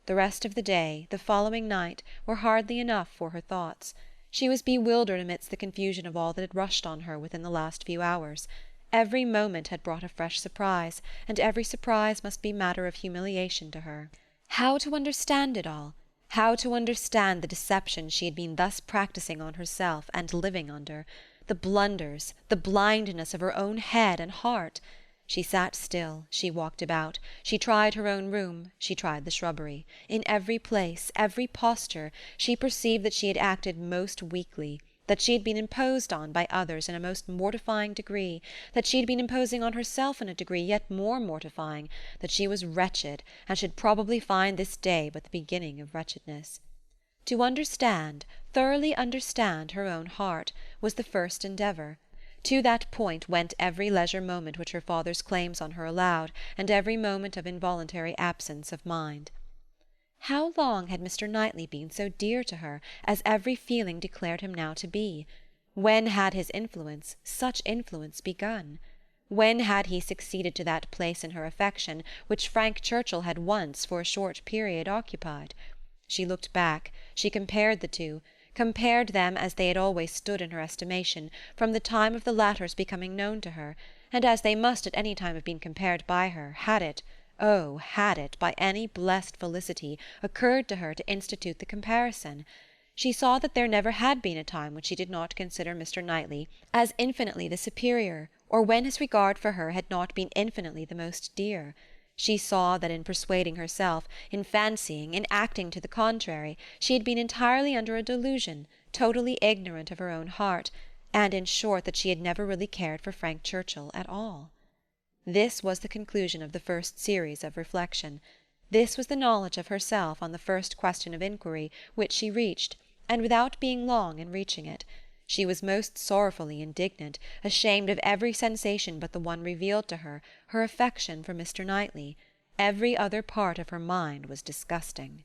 The rest of the day, the following night, were hardly enough for her thoughts. She was bewildered amidst the confusion of all that had rushed on her within the last few hours. Every moment had brought a fresh surprise, and every surprise must be matter of humiliation to her. How to understand it all? How to understand the deception she had been thus practising on herself and living under? The blunders, the blindness of her own head and heart? She sat still, she walked about, she tried her own room, she tried the shrubbery. In every place, every posture, she perceived that she had acted most weakly, that she had been imposed on by others in a most mortifying degree, that she had been imposing on herself in a degree yet more mortifying, that she was wretched, and should probably find this day but the beginning of wretchedness. To understand, thoroughly understand her own heart, was the first endeavour. To that point went every leisure moment which her father's claims on her allowed, and every moment of involuntary absence of mind. How long had Mr. Knightley been so dear to her, as every feeling declared him now to be? When had his influence, such influence, begun? When had he succeeded to that place in her affection which Frank Churchill had once, for a short period, occupied? She looked back, she compared the two, compared them as they had always stood in her estimation, from the time of the latter's becoming known to her, and as they must at any time have been compared by her, had it, Oh, had it, by any blessed felicity, occurred to her to institute the comparison! She saw that there never had been a time when she did not consider Mr. Knightley as infinitely the superior, or when his regard for her had not been infinitely the most dear. She saw that in persuading herself, in fancying, in acting to the contrary, she had been entirely under a delusion, totally ignorant of her own heart, and in short that she had never really cared for Frank Churchill at all. This was the conclusion of the first series of reflection. This was the knowledge of herself on the first question of inquiry which she reached, and without being long in reaching it. She was most sorrowfully indignant, ashamed of every sensation but the one revealed to her, her affection for Mr. Knightley. Every other part of her mind was disgusting.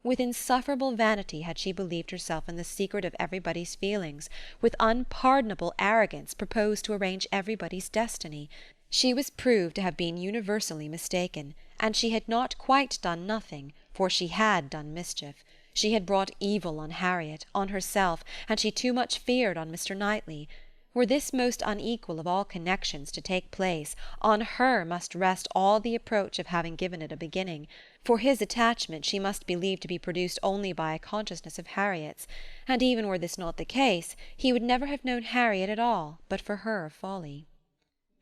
With insufferable vanity had she believed herself in the secret of everybody's feelings, with unpardonable arrogance proposed to arrange everybody's destiny. She was proved to have been universally mistaken, and she had not quite done nothing, for she had done mischief. She had brought evil on Harriet, on herself, and she too much feared on Mr. Knightley. Were this most unequal of all connections to take place, on her must rest all the reproach of having given it a beginning. For his attachment she must believe to be produced only by a consciousness of Harriet's, and even were this not the case, he would never have known Harriet at all, but for her folly.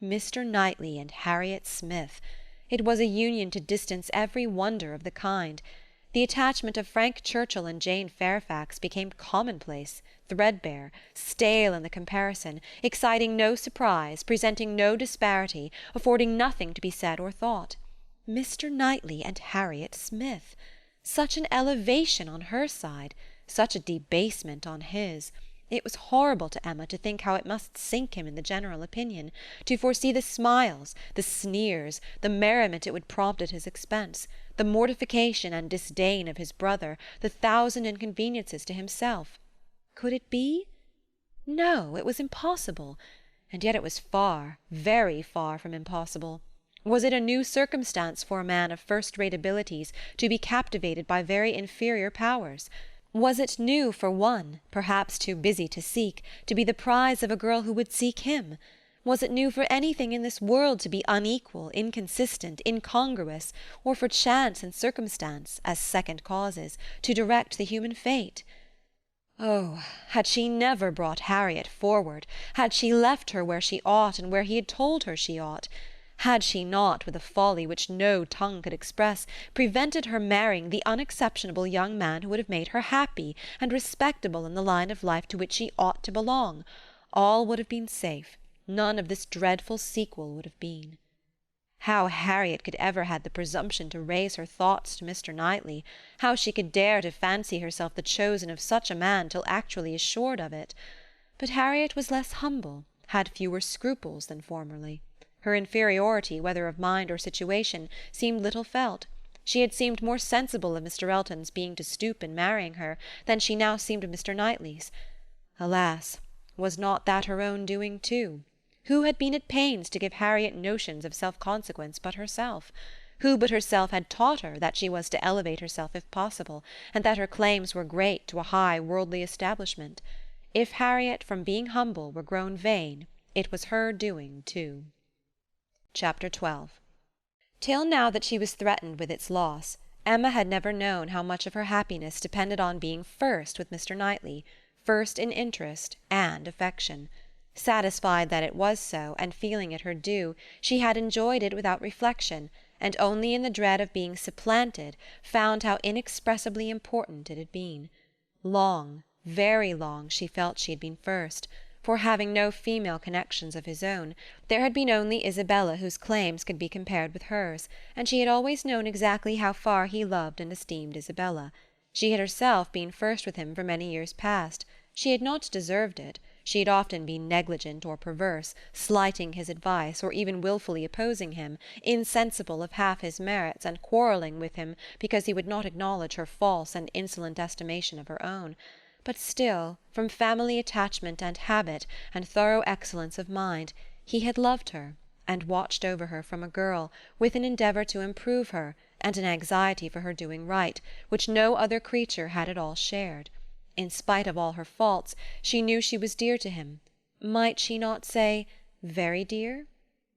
Mr. Knightley and Harriet Smith! It was a union to distance every wonder of the kind. The attachment of Frank Churchill and Jane Fairfax became commonplace, threadbare, stale in the comparison, exciting no surprise, presenting no disparity, affording nothing to be said or thought. Mr. Knightley and Harriet Smith! Such an elevation on her side, such a debasement on his! It was horrible to Emma to think how it must sink him in the general opinion, to foresee the smiles, the sneers, the merriment it would prompt at his expense, the mortification and disdain of his brother, the thousand inconveniences to himself. Could it be? No, it was impossible. And yet it was far, very far from impossible. Was it a new circumstance for a man of first-rate abilities to be captivated by very inferior powers? Was it new for one, perhaps too busy to seek, to be the prize of a girl who would seek him? Was it new for anything in this world to be unequal, inconsistent, incongruous, or for chance and circumstance, as second causes, to direct the human fate? Oh, had she never brought Harriet forward, had she left her where she ought and where he had told her she ought, had she not, with a folly which no tongue could express, prevented her marrying the unexceptionable young man who would have made her happy and respectable in the line of life to which she ought to belong, all would have been safe, none of this dreadful sequel would have been. How Harriet could ever had the presumption to raise her thoughts to Mr. Knightley, how she could dare to fancy herself the chosen of such a man till actually assured of it. But Harriet was less humble, had fewer scruples than formerly. Her inferiority, whether of mind or situation, seemed little felt. She had seemed more sensible of Mr. Elton's being to stoop in marrying her than she now seemed of Mr. Knightley's. Alas! was not that her own doing too? Who had been at pains to give Harriet notions of self-consequence but herself? Who but herself had taught her that she was to elevate herself if possible, and that her claims were great to a high worldly establishment? If Harriet, from being humble, were grown vain, it was her doing too. Chapter 12. Till now that she was threatened with its loss, Emma had never known how much of her happiness depended on being first with Mr. Knightley, first in interest and affection. Satisfied that it was so, and feeling it her due, she had enjoyed it without reflection, and only in the dread of being supplanted found how inexpressibly important it had been. Long, very long, she felt she had been first, for, having no female connections of his own, there had been only Isabella whose claims could be compared with hers, and she had always known exactly how far he loved and esteemed Isabella. She had herself been first with him for many years past. She had not deserved it. She had often been negligent or perverse, slighting his advice, or even wilfully opposing him, insensible of half his merits, and quarrelling with him because he would not acknowledge her false and insolent estimation of her own. But still, from family attachment and habit, and thorough excellence of mind, he had loved her, and watched over her from a girl, with an endeavour to improve her, and an anxiety for her doing right, which no other creature had at all shared. In spite of all her faults, she knew she was dear to him. Might she not say, very dear?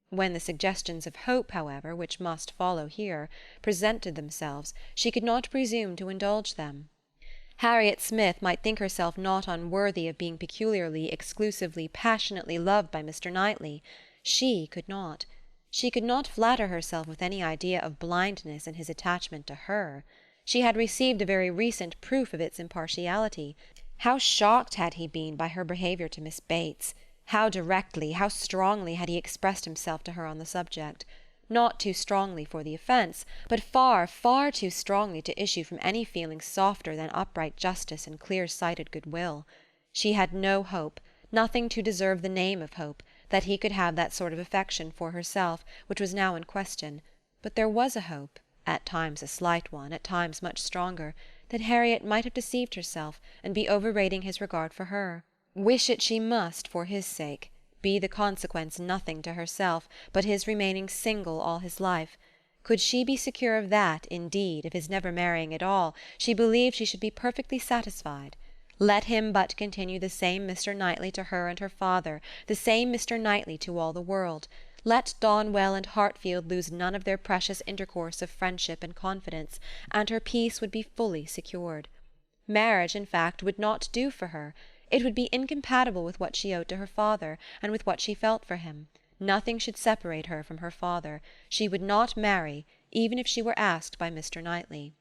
When the suggestions of hope, however, which must follow here, presented themselves, she could not presume to indulge them. Harriet Smith might think herself not unworthy of being peculiarly, exclusively, passionately loved by Mr. Knightley. She could not. She could not flatter herself with any idea of blindness in his attachment to her. She had received a very recent proof of its impartiality. How shocked had he been by her behaviour to Miss Bates! How directly, how strongly had he expressed himself to her on the subject! Not too strongly for the offence, but far, far too strongly to issue from any feeling softer than upright justice and clear-sighted goodwill. She had no hope, nothing to deserve the name of hope, that he could have that sort of affection for herself which was now in question, but there was a hope, at times a slight one, at times much stronger, that Harriet might have deceived herself and be overrating his regard for her. Wish it she must for his sake, be the consequence nothing to herself but his remaining single all his life. Could she be secure of that, indeed, of his never marrying at all, she believed she should be perfectly satisfied. Let him but continue the same Mr. Knightley to her and her father, the same Mr. Knightley to all the world. Let Donwell and Hartfield lose none of their precious intercourse of friendship and confidence, and her peace would be fully secured. Marriage, in fact, would not do for her. It would be incompatible with what she owed to her father, and with what she felt for him. Nothing should separate her from her father. She would not marry, even if she were asked by Mr. Knightley.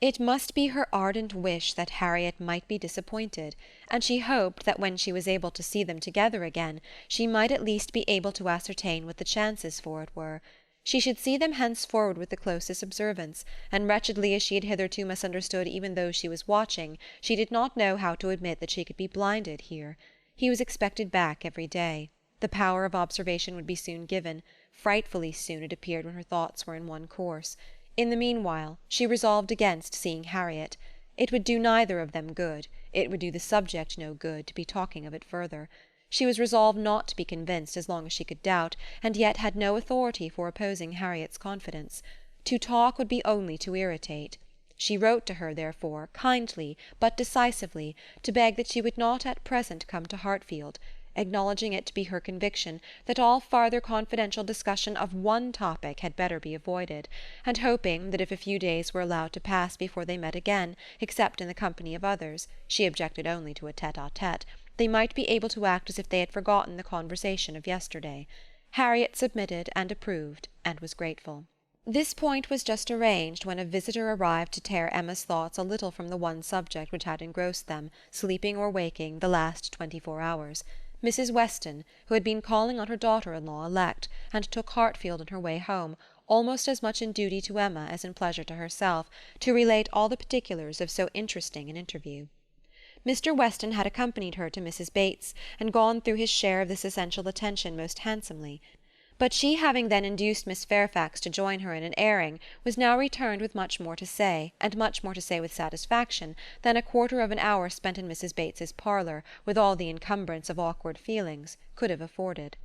It must be her ardent wish that Harriet might be disappointed, and she hoped that when she was able to see them together again, she might at least be able to ascertain what the chances for it were. She should see them henceforward with the closest observance, and wretchedly as she had hitherto misunderstood even those she was watching, she did not know how to admit that she could be blinded here. He was expected back every day. The power of observation would be soon given. Frightfully soon, it appeared, when her thoughts were in one course. In the meanwhile, she resolved against seeing Harriet. It would do neither of them good, it would do the subject no good, to be talking of it further. She was resolved not to be convinced as long as she could doubt, and yet had no authority for opposing Harriet's confidence. To talk would be only to irritate. She wrote to her, therefore, kindly, but decisively, to beg that she would not at present come to Hartfield, acknowledging it to be her conviction that all farther confidential discussion of one topic had better be avoided, and hoping that if a few days were allowed to pass before they met again, except in the company of others, she objected only to a tete-a-tete, they might be able to act as if they had forgotten the conversation of yesterday. Harriet submitted and approved, and was grateful. This point was just arranged when a visitor arrived to tear Emma's thoughts a little from the one subject which had engrossed them, sleeping or waking, the last 24 hours. Mrs. Weston, who had been calling on her daughter-in-law elect, and took Hartfield on her way home, almost as much in duty to Emma as in pleasure to herself, to relate all the particulars of so interesting an interview. Mr. Weston had accompanied her to Mrs. Bates, and gone through his share of this essential attention most handsomely. But she having then induced Miss Fairfax to join her in an airing, was now returned with much more to say, and much more to say with satisfaction, than a quarter of an hour spent in Mrs. Bates's parlour, with all the encumbrance of awkward feelings, could have afforded.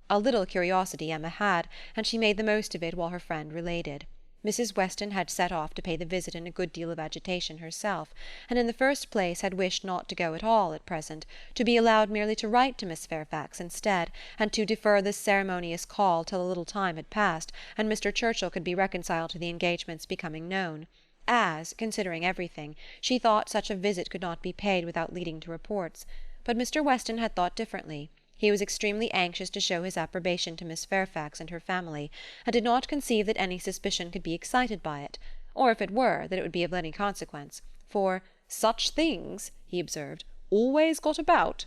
A little curiosity Emma had, and she made the most of it while her friend related. Mrs. Weston had set off to pay the visit in a good deal of agitation herself, and in the first place had wished not to go at all at present, to be allowed merely to write to Miss Fairfax instead, and to defer this ceremonious call till a little time had passed, and Mr. Churchill could be reconciled to the engagements becoming known, as, considering everything, she thought such a visit could not be paid without leading to reports. But Mr. Weston had thought differently. He was extremely anxious to show his approbation to Miss Fairfax and her family, and did not conceive that any suspicion could be excited by it, or if it were, that it would be of any consequence, for "such things," he observed, "always got about."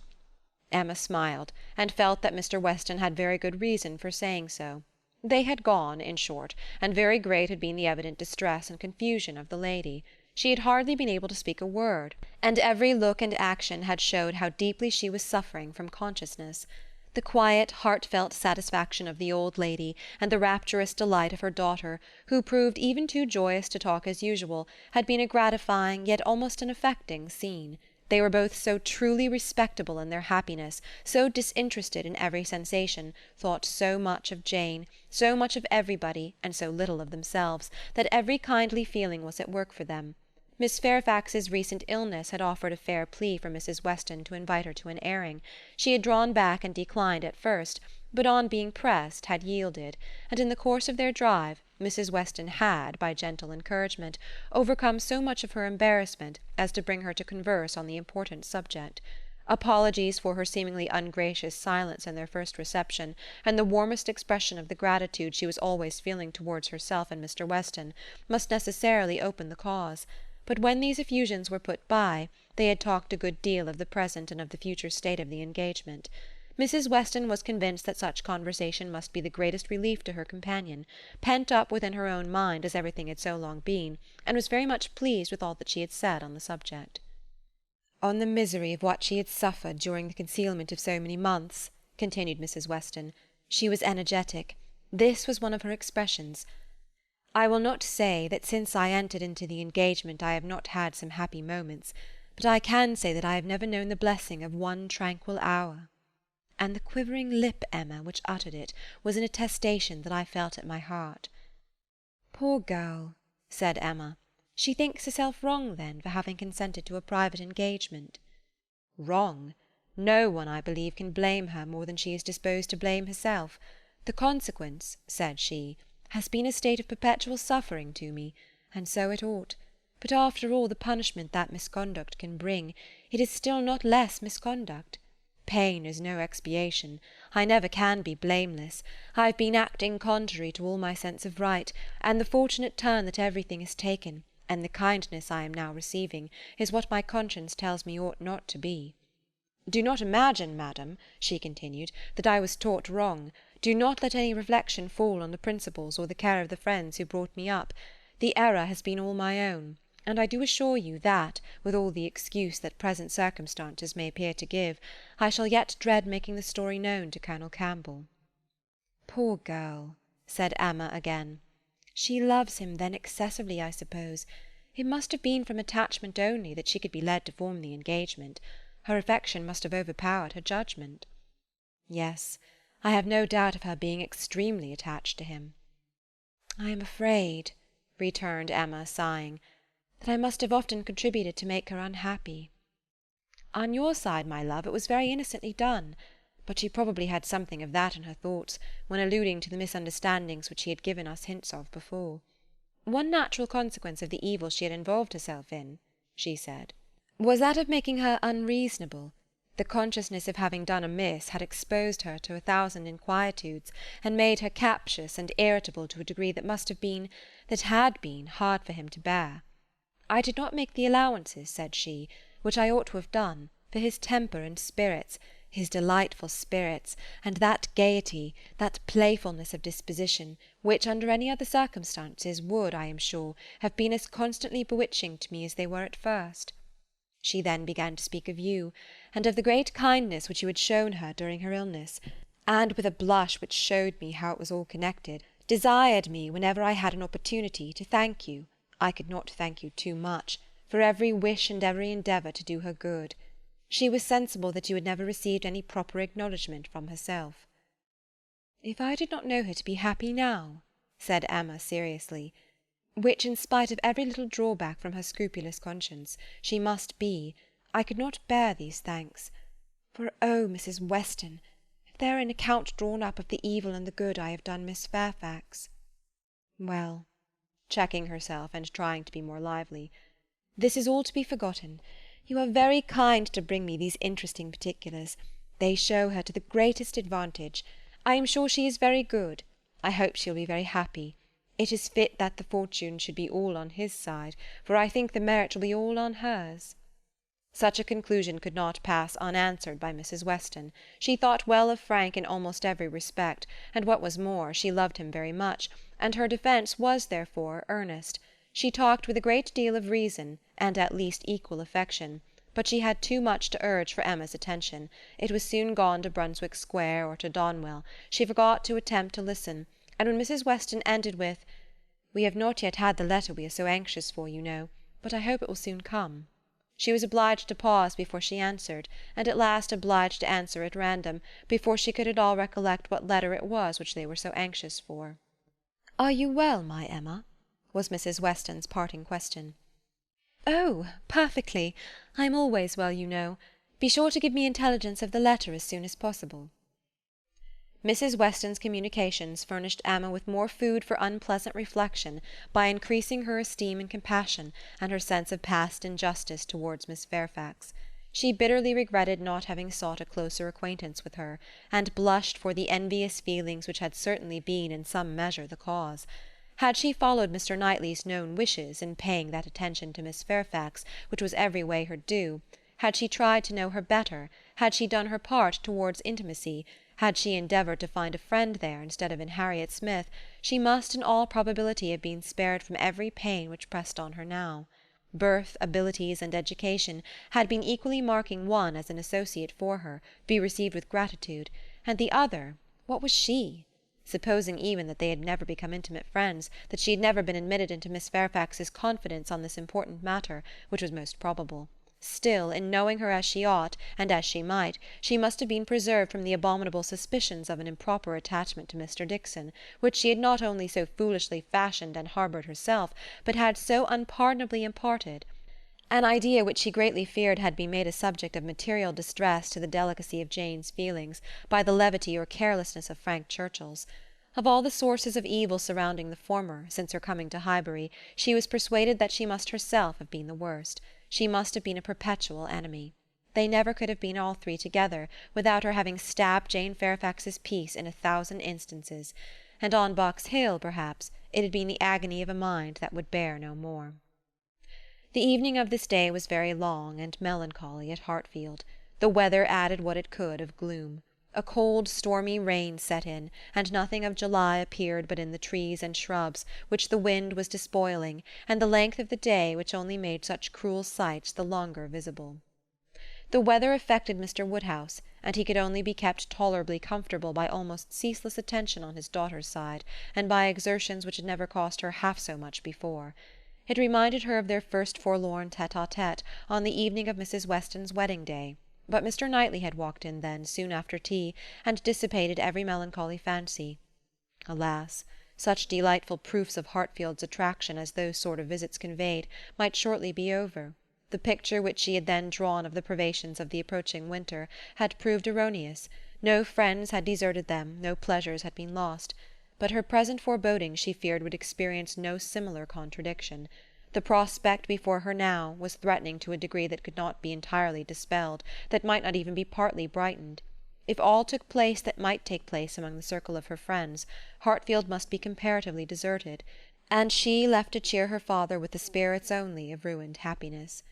Emma smiled, and felt that Mr. Weston had very good reason for saying so. They had gone, in short, and very great had been the evident distress and confusion of the lady. She had hardly been able to speak a word, and every look and action had showed how deeply she was suffering from consciousness. The quiet, heartfelt satisfaction of the old lady, and the rapturous delight of her daughter, who proved even too joyous to talk as usual, had been a gratifying, yet almost an affecting scene. They were both so truly respectable in their happiness, so disinterested in every sensation, thought so much of Jane, so much of everybody, and so little of themselves, that every kindly feeling was at work for them. Miss Fairfax's recent illness had offered a fair plea for Mrs. Weston to invite her to an airing. She had drawn back and declined at first, but on being pressed had yielded, and in the course of their drive Mrs. Weston had, by gentle encouragement, overcome so much of her embarrassment as to bring her to converse on the important subject. Apologies for her seemingly ungracious silence in their first reception, and the warmest expression of the gratitude she was always feeling towards herself and Mr. Weston, must necessarily open the cause; but when these effusions were put by, they had talked a good deal of the present and of the future state of the engagement. Mrs. Weston was convinced that such conversation must be the greatest relief to her companion, pent up within her own mind as everything had so long been, and was very much pleased with all that she had said on the subject. "On the misery of what she had suffered during the concealment of so many months," continued Mrs. Weston, "she was energetic. This was one of her expressions. I will not say that since I entered into the engagement I have not had some happy moments, but I can say that I have never known the blessing of one tranquil hour. And the quivering lip, Emma, which uttered it, was an attestation that I felt at my heart." "Poor girl," said Emma. "She thinks herself wrong, then, for having consented to a private engagement?" "Wrong? No one, I believe, can blame her more than she is disposed to blame herself. The consequence," said she, "has been a state of perpetual suffering to me, and so it ought. But after all the punishment that misconduct can bring, it is still not less misconduct. Pain is no expiation. I never can be blameless. I have been acting contrary to all my sense of right, and the fortunate turn that everything has taken, and the kindness I am now receiving, is what my conscience tells me ought not to be. Do not imagine, madam," she continued, "that I was taught wrong. Do not let any reflection fall on the principles or the care of the friends who brought me up. The error has been all my own, and I do assure you that, with all the excuse that present circumstances may appear to give, I shall yet dread making the story known to Colonel Campbell." "Poor girl," said Emma again. "She loves him, then, excessively, I suppose. It must have been from attachment only that she could be led to form the engagement. Her affection must have overpowered her judgment." "Yes, I have no doubt of her being extremely attached to him." "I am afraid," returned Emma, sighing, "that I must have often contributed to make her unhappy." "On your side, my love, it was very innocently done. But she probably had something of that in her thoughts, when alluding to the misunderstandings which she had given us hints of before. One natural consequence of the evil she had involved herself in," she said, "was that of making her unreasonable. The consciousness of having done amiss had exposed her to 1,000 inquietudes, and made her captious and irritable to a degree that had been, hard for him to bear. I did not make the allowances," said she, "which I ought to have done, for his temper and spirits, his delightful spirits, and that gaiety, that playfulness of disposition, which, under any other circumstances, would, I am sure, have been as constantly bewitching to me as they were at first." She then began to speak of you, and of the great kindness which you had shown her during her illness, and, with a blush which showed me how it was all connected, desired me, whenever I had an opportunity, to thank you, I could not thank you too much, for every wish and every endeavour to do her good. She was sensible that you had never received any proper acknowledgment from herself. "If I did not know her to be happy now," said Emma seriously, "which, in spite of every little drawback from her scrupulous conscience, she must be, I could not bear these thanks. For, oh, Mrs. Weston, if there were an account drawn up of the evil and the good I have done Miss Fairfax— Well," checking herself and trying to be more lively, "this is all to be forgotten. You are very kind to bring me these interesting particulars. They show her to the greatest advantage. I am sure she is very good. I hope she will be very happy. It is fit that the fortune should be all on his side, for I think the merit will be all on hers." Such a conclusion could not pass unanswered by Mrs. Weston. She thought well of Frank in almost every respect, and what was more, she loved him very much, and her defence was, therefore, earnest. She talked with a great deal of reason, and at least equal affection, but she had too much to urge for Emma's attention. It was soon gone to Brunswick Square or to Donwell. She forgot to attempt to listen, and when Mrs. Weston ended with, "We have not yet had the letter we are so anxious for, you know, but I hope it will soon come," she was obliged to pause before she answered, and at last obliged to answer at random, before she could at all recollect what letter it was which they were so anxious for. "Are you well, my Emma?" was Mrs. Weston's parting question. "Oh, perfectly. I am always well, you know. Be sure to give me intelligence of the letter as soon as possible." Mrs. Weston's communications furnished Emma with more food for unpleasant reflection by increasing her esteem and compassion, and her sense of past injustice towards Miss Fairfax. She bitterly regretted not having sought a closer acquaintance with her, and blushed for the envious feelings which had certainly been in some measure the cause. Had she followed Mr. Knightley's known wishes in paying that attention to Miss Fairfax which was every way her due, had she tried to know her better, had she done her part towards intimacy, had she endeavoured to find a friend there instead of in Harriet Smith, she must in all probability have been spared from every pain which pressed on her now. Birth, abilities, and education had been equally marking one as an associate for her, to be received with gratitude, and the other, what was she? Supposing even that they had never become intimate friends, that she had never been admitted into Miss Fairfax's confidence on this important matter, which was most probable, still, in knowing her as she ought, and as she might, she must have been preserved from the abominable suspicions of an improper attachment to Mr. Dixon, which she had not only so foolishly fashioned and harboured herself, but had so unpardonably imparted, an idea which she greatly feared had been made a subject of material distress to the delicacy of Jane's feelings by the levity or carelessness of Frank Churchill's. Of all the sources of evil surrounding the former, since her coming to Highbury, she was persuaded that she must herself have been the worst. She must have been a perpetual enemy. They never could have been all three together without her having stabbed Jane Fairfax's peace in 1,000 instances, and on Box Hill, perhaps, it had been the agony of a mind that would bear no more. The evening of this day was very long and melancholy at Hartfield. The weather added what it could of gloom. A cold, stormy rain set in, and nothing of July appeared but in the trees and shrubs, which the wind was despoiling, and the length of the day, which only made such cruel sights the longer visible. The weather affected Mr. Woodhouse, and he could only be kept tolerably comfortable by almost ceaseless attention on his daughter's side, and by exertions which had never cost her half so much before. It reminded her of their first forlorn tete-a-tete on the evening of Mrs. Weston's wedding day. But Mr. Knightley had walked in then, soon after tea, and dissipated every melancholy fancy. Alas! such delightful proofs of Hartfield's attraction as those sort of visits conveyed might shortly be over. The picture which she had then drawn of the privations of the approaching winter had proved erroneous. No friends had deserted them, no pleasures had been lost. But her present forebodings she feared would experience no similar contradiction. The prospect before her now was threatening to a degree that could not be entirely dispelled, that might not even be partly brightened. If all took place that might take place among the circle of her friends, Hartfield must be comparatively deserted, and she left to cheer her father with the spirits only of ruined happiness.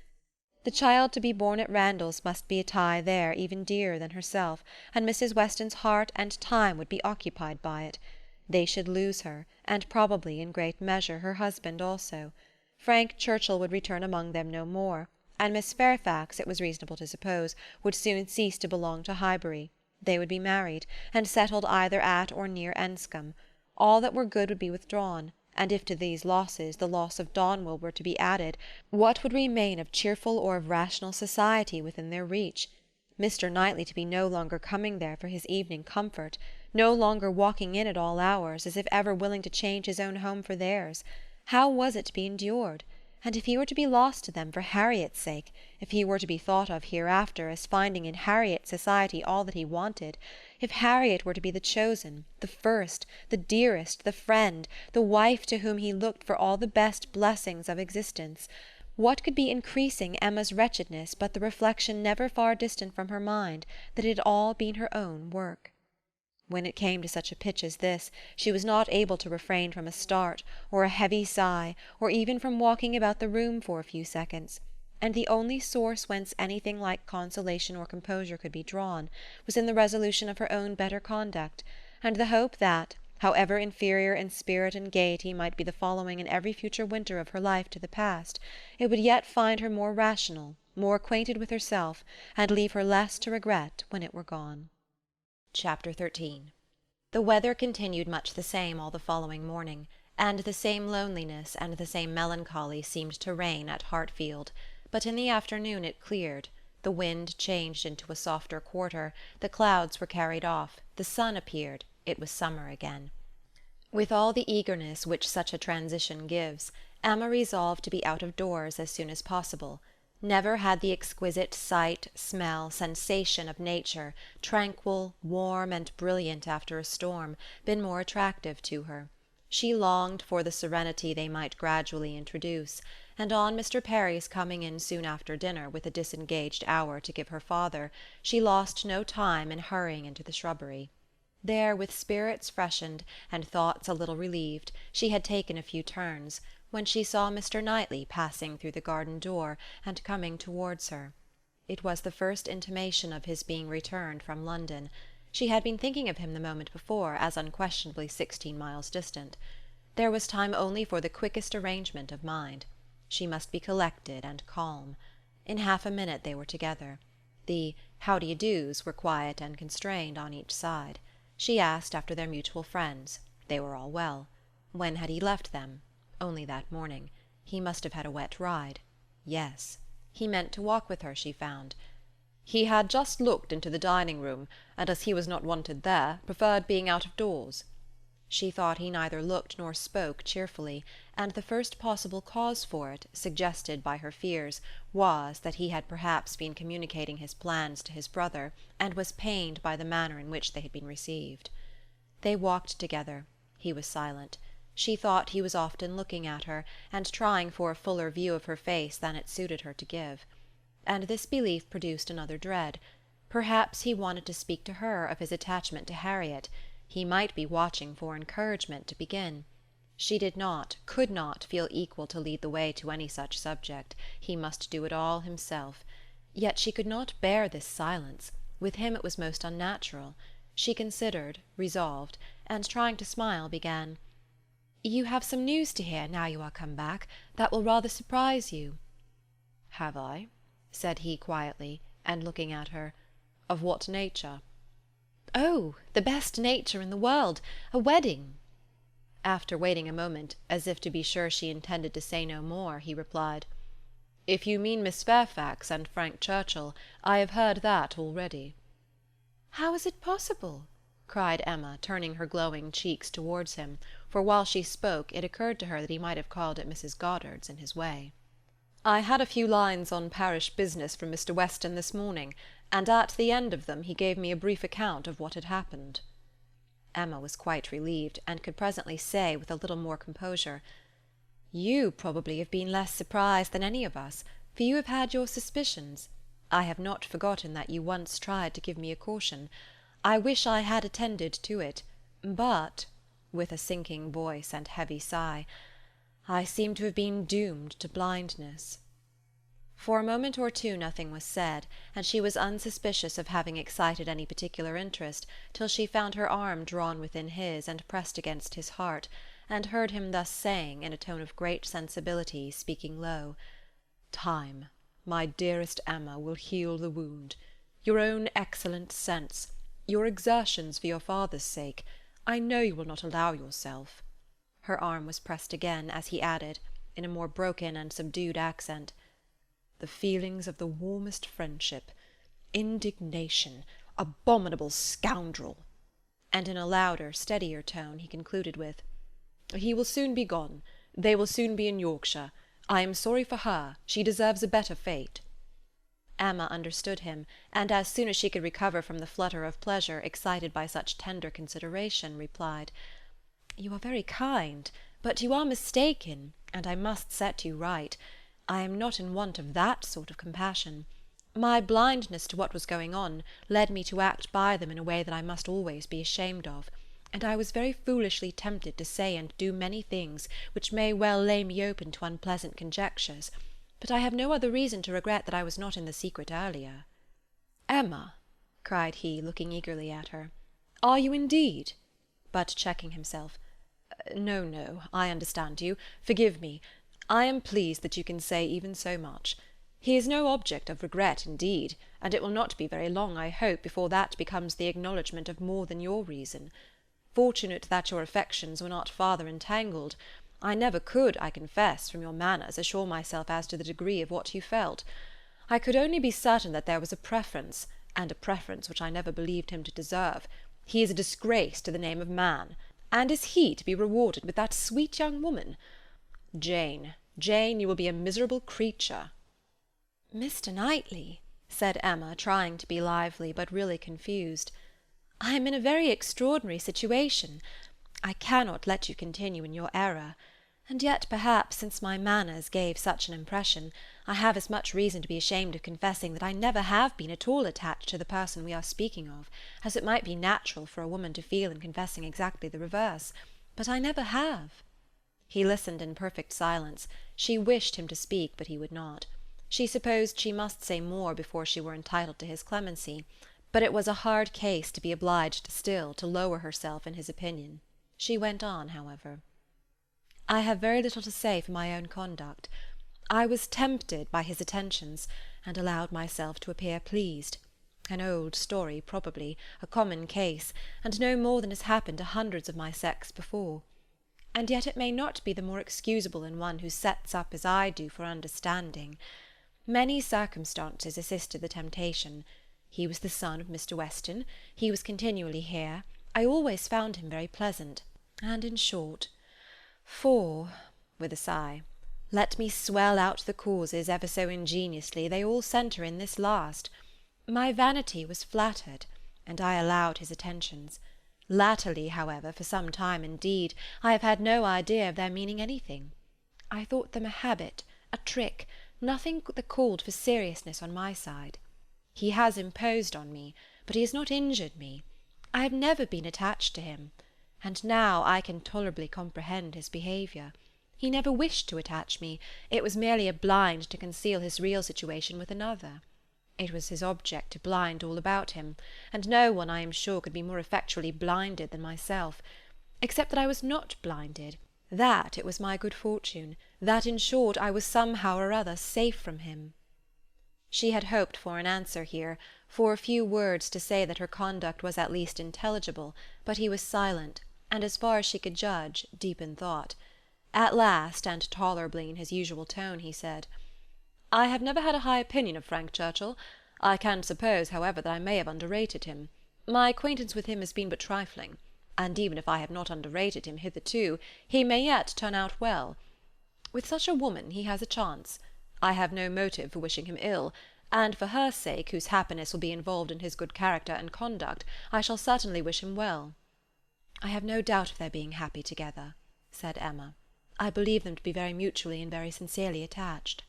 The child to be born at Randalls must be a tie there even dearer than herself, and Mrs. Weston's heart and time would be occupied by it. They should lose her, and probably, in great measure, her husband also. Frank Churchill would return among them no more, and Miss Fairfax, it was reasonable to suppose, would soon cease to belong to Highbury. They would be married, and settled either at or near Enscombe. All that were good would be withdrawn, and if to these losses the loss of Donwell were to be added, what would remain of cheerful or of rational society within their reach? Mr. Knightley to be no longer coming there for his evening comfort, no longer walking in at all hours, as if ever willing to change his own home for theirs. How was it to be endured? And if he were to be lost to them for Harriet's sake, if he were to be thought of hereafter as finding in Harriet's society all that he wanted, if Harriet were to be the chosen, the first, the dearest, the friend, the wife to whom he looked for all the best blessings of existence, what could be increasing Emma's wretchedness but the reflection never far distant from her mind that it had all been her own work? When it came to such a pitch as this, she was not able to refrain from a start, or a heavy sigh, or even from walking about the room for a few seconds, and the only source whence anything like consolation or composure could be drawn was in the resolution of her own better conduct, and the hope that, however inferior in spirit and gaiety might be the following in every future winter of her life to the past, it would yet find her more rational, more acquainted with herself, and leave her less to regret when it were gone. Chapter 13. The weather continued much the same all the following morning, and the same loneliness and the same melancholy seemed to reign at Hartfield, but in the afternoon it cleared, the wind changed into a softer quarter, the clouds were carried off, the sun appeared, it was summer again. With all the eagerness which such a transition gives, Emma resolved to be out of doors as soon as possible. Never had the exquisite sight, smell, sensation of nature, tranquil, warm, and brilliant after a storm, been more attractive to her. She longed for the serenity they might gradually introduce, and on Mr. Perry's coming in soon after dinner with a disengaged hour to give her father, she lost no time in hurrying into the shrubbery. There, with spirits freshened, and thoughts a little relieved, she had taken a few turns, when she saw Mr. Knightley passing through the garden door and coming towards her. It was the first intimation of his being returned from London. She had been thinking of him the moment before as unquestionably 16 miles distant. There was time only for the quickest arrangement of mind. She must be collected and calm. In half a minute they were together. The "how d'ye do's" were quiet and constrained on each side. She asked after their mutual friends. They were all well. When had he left them? Only that morning. He must have had a wet ride. Yes. He meant to walk with her, she found. He had just looked into the dining-room, and as he was not wanted there, preferred being out of doors. She thought he neither looked nor spoke cheerfully, and the first possible cause for it, suggested by her fears, was that he had perhaps been communicating his plans to his brother, and was pained by the manner in which they had been received. They walked together. He was silent. She thought he was often looking at her, and trying for a fuller view of her face than it suited her to give. And this belief produced another dread. Perhaps he wanted to speak to her of his attachment to Harriet. He might be watching for encouragement to begin. She did not, could not, feel equal to lead the way to any such subject. He must do it all himself. Yet she could not bear this silence. With him it was most unnatural. She considered, resolved, and trying to smile, began, "You have some news to hear, now you are come back, that will rather surprise you." "Have I?" said he quietly, and looking at her. "Of what nature?" "Oh, the best nature in the world. A wedding." After waiting a moment, as if to be sure she intended to say no more, he replied, "If you mean Miss Fairfax and Frank Churchill, I have heard that already." "How is it possible?" cried Emma, turning her glowing cheeks towards him, for while she spoke it occurred to her that he might have called at Mrs. Goddard's in his way. "I had a few lines on parish business from Mr. Weston this morning, and at the end of them he gave me a brief account of what had happened." Emma was quite relieved, and could presently say, with a little more composure, "You probably have been less surprised than any of us, for you have had your suspicions. I have not forgotten that you once tried to give me a caution. I wish I had attended to it, but," with a sinking voice and heavy sigh, "I seem to have been doomed to blindness." For a moment or two nothing was said, and she was unsuspicious of having excited any particular interest till she found her arm drawn within his and pressed against his heart, and heard him thus saying, in a tone of great sensibility, speaking low, "Time, my dearest Emma, will heal the wound. Your own excellent sense, your exertions for your father's sake, I know you will not allow yourself—" Her arm was pressed again, as he added, in a more broken and subdued accent, "the feelings of the warmest friendship, indignation, abominable scoundrel!" And in a louder, steadier tone he concluded with, "He will soon be gone. They will soon be in Yorkshire. I am sorry for her. She deserves a better fate." Emma understood him, and as soon as she could recover from the flutter of pleasure excited by such tender consideration, replied, "You are very kind, but you are mistaken, and I must set you right. I am not in want of that sort of compassion. My blindness to what was going on led me to act by them in a way that I must always be ashamed of, and I was very foolishly tempted to say and do many things which may well lay me open to unpleasant conjectures, but I have no other reason to regret that I was not in the secret earlier." "Emma," cried he, looking eagerly at her, "are you indeed—" but checking himself, "No, no, I understand you. Forgive me. I am pleased that you can say even so much. He is no object of regret, indeed, and it will not be very long, I hope, before that becomes the acknowledgment of more than your reason. Fortunate that your affections were not farther entangled. I never could, I confess, from your manners, assure myself as to the degree of what you felt. I could only be certain that there was a preference, and a preference which I never believed him to deserve. He is a disgrace to the name of man, and is he to be rewarded with that sweet young woman? Jane, Jane, you will be a miserable creature." "Mr. Knightley," said Emma, trying to be lively, but really confused, "I am in a very extraordinary situation. I cannot let you continue in your error. And yet, perhaps, since my manners gave such an impression, I have as much reason to be ashamed of confessing that I never have been at all attached to the person we are speaking of, as it might be natural for a woman to feel in confessing exactly the reverse. But I never have." He listened in perfect silence. She wished him to speak, but he would not. She supposed she must say more before she were entitled to his clemency, but it was a hard case to be obliged still to lower herself in his opinion. She went on, however. "I have very little to say for my own conduct. I was tempted by his attentions, and allowed myself to appear pleased. An old story, probably, a common case, and no more than has happened to hundreds of my sex before. And yet it may not be the more excusable in one who sets up as I do for understanding. Many circumstances assisted the temptation. He was the son of Mr. Weston. He was continually here. I always found him very pleasant. And in short, for," with a sigh, "let me swell out the causes ever so ingeniously, they all centre in this last. My vanity was flattered, and I allowed his attentions. Latterly, however, for some time indeed, I have had no idea of their meaning anything. I thought them a habit, a trick, nothing that called for seriousness on my side. He has imposed on me, but he has not injured me. I have never been attached to him, and now I can tolerably comprehend his behaviour. He never wished to attach me. It was merely a blind to conceal his real situation with another. It was his object to blind all about him, and no one, I am sure, could be more effectually blinded than myself. Except that I was not blinded, that it was my good fortune, that, in short, I was somehow or other safe from him." She had hoped for an answer here, for a few words to say that her conduct was at least intelligible, but he was silent, and, as far as she could judge, deep in thought. At last, and tolerably in his usual tone, he said, "I have never had a high opinion of Frank Churchill. I can suppose, however, that I may have underrated him. My acquaintance with him has been but trifling, and even if I have not underrated him hitherto, he may yet turn out well. With such a woman he has a chance. I have no motive for wishing him ill, and for her sake, whose happiness will be involved in his good character and conduct, I shall certainly wish him well." "I have no doubt of their being happy together," said Emma. "I believe them to be very mutually and very sincerely attached."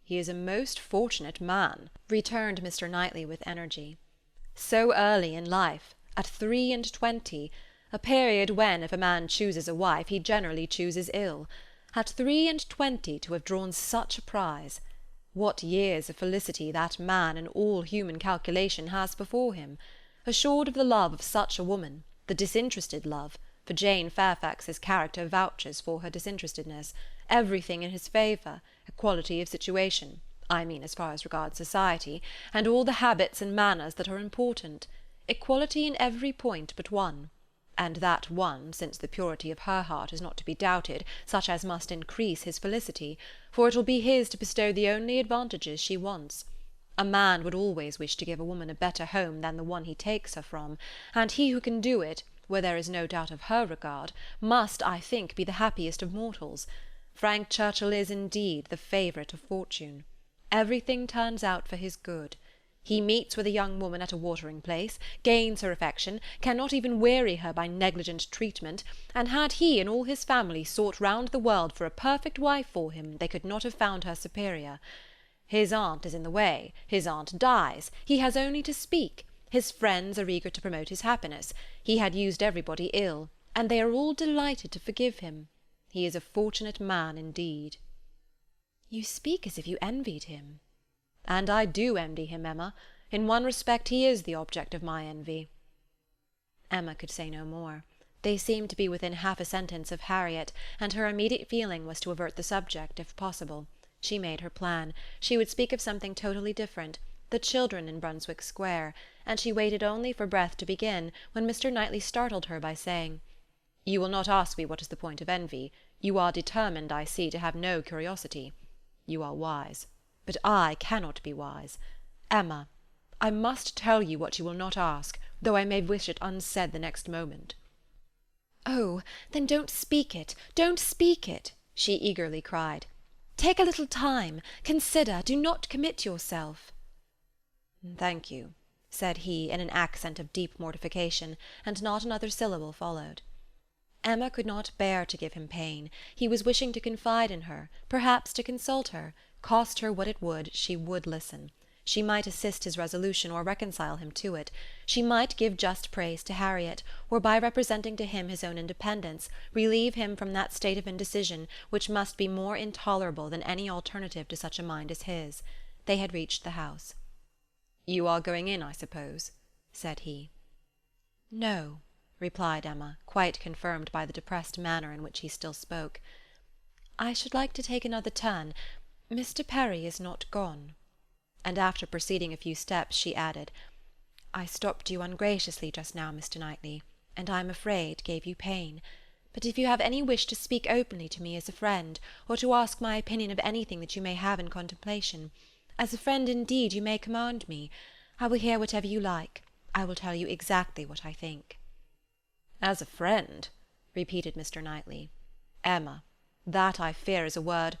"He is a most fortunate man," returned Mr. Knightley with energy. "So early in life, at 23, a period when, if a man chooses a wife, he generally chooses ill, at 23 to have drawn such a prize! What years of felicity that man in all human calculation has before him! Assured of the love of such a woman, the disinterested love, for Jane Fairfax's character vouches for her disinterestedness, everything in his favour, equality of situation, I mean as far as regards society, and all the habits and manners that are important, equality in every point but one, and that one, since the purity of her heart is not to be doubted, such as must increase his felicity, for it will be his to bestow the only advantages she wants. A man would always wish to give a woman a better home than the one he takes her from, and he who can do it, where there is no doubt of her regard, must, I think, be the happiest of mortals. Frank Churchill is, indeed, the favourite of fortune. Everything turns out for his good. He meets with a young woman at a watering-place, gains her affection, cannot even weary her by negligent treatment, and had he and all his family sought round the world for a perfect wife for him, they could not have found her superior. His aunt is in the way, his aunt dies, he has only to speak, his friends are eager to promote his happiness, he had used everybody ill, and they are all delighted to forgive him. He is a fortunate man indeed." "You speak as if you envied him." "And I do envy him, Emma. In one respect he is the object of my envy." Emma could say no more. They seemed to be within half a sentence of Harriet, and her immediate feeling was to avert the subject, if possible. She made her plan. She would speak of something totally different, the children in Brunswick Square, and she waited only for breath to begin, when Mr. Knightley startled her by saying, "You will not ask me what is the point of envy. You are determined, I see, to have no curiosity. You are wise. But I cannot be wise. Emma, I must tell you what you will not ask, though I may wish it unsaid the next moment." "Oh, then don't speak it, don't speak it!" she eagerly cried. Take a little time. Consider. Do not commit yourself." "Thank you," said he, in an accent of deep mortification, and not another syllable followed. Emma could not bear to give him pain. He was wishing to confide in her, perhaps to consult her. Cost her what it would, she would listen. She might assist his resolution, or reconcile him to it. She might give just praise to Harriet, or by representing to him his own independence, relieve him from that state of indecision which must be more intolerable than any alternative to such a mind as his. They had reached the house. "You are going in, I suppose?" said he. "No," replied Emma, quite confirmed by the depressed manner in which he still spoke. "I should like to take another turn. Mr. Perry is not gone." And after proceeding a few steps, she added, "I stopped you ungraciously just now, Mr. Knightley, and I am afraid gave you pain. But if you have any wish to speak openly to me as a friend, or to ask my opinion of anything that you may have in contemplation, as a friend indeed you may command me. I will hear whatever you like. I will tell you exactly what I think." "As a friend," repeated Mr. Knightley. "Emma, that, I fear, is a word—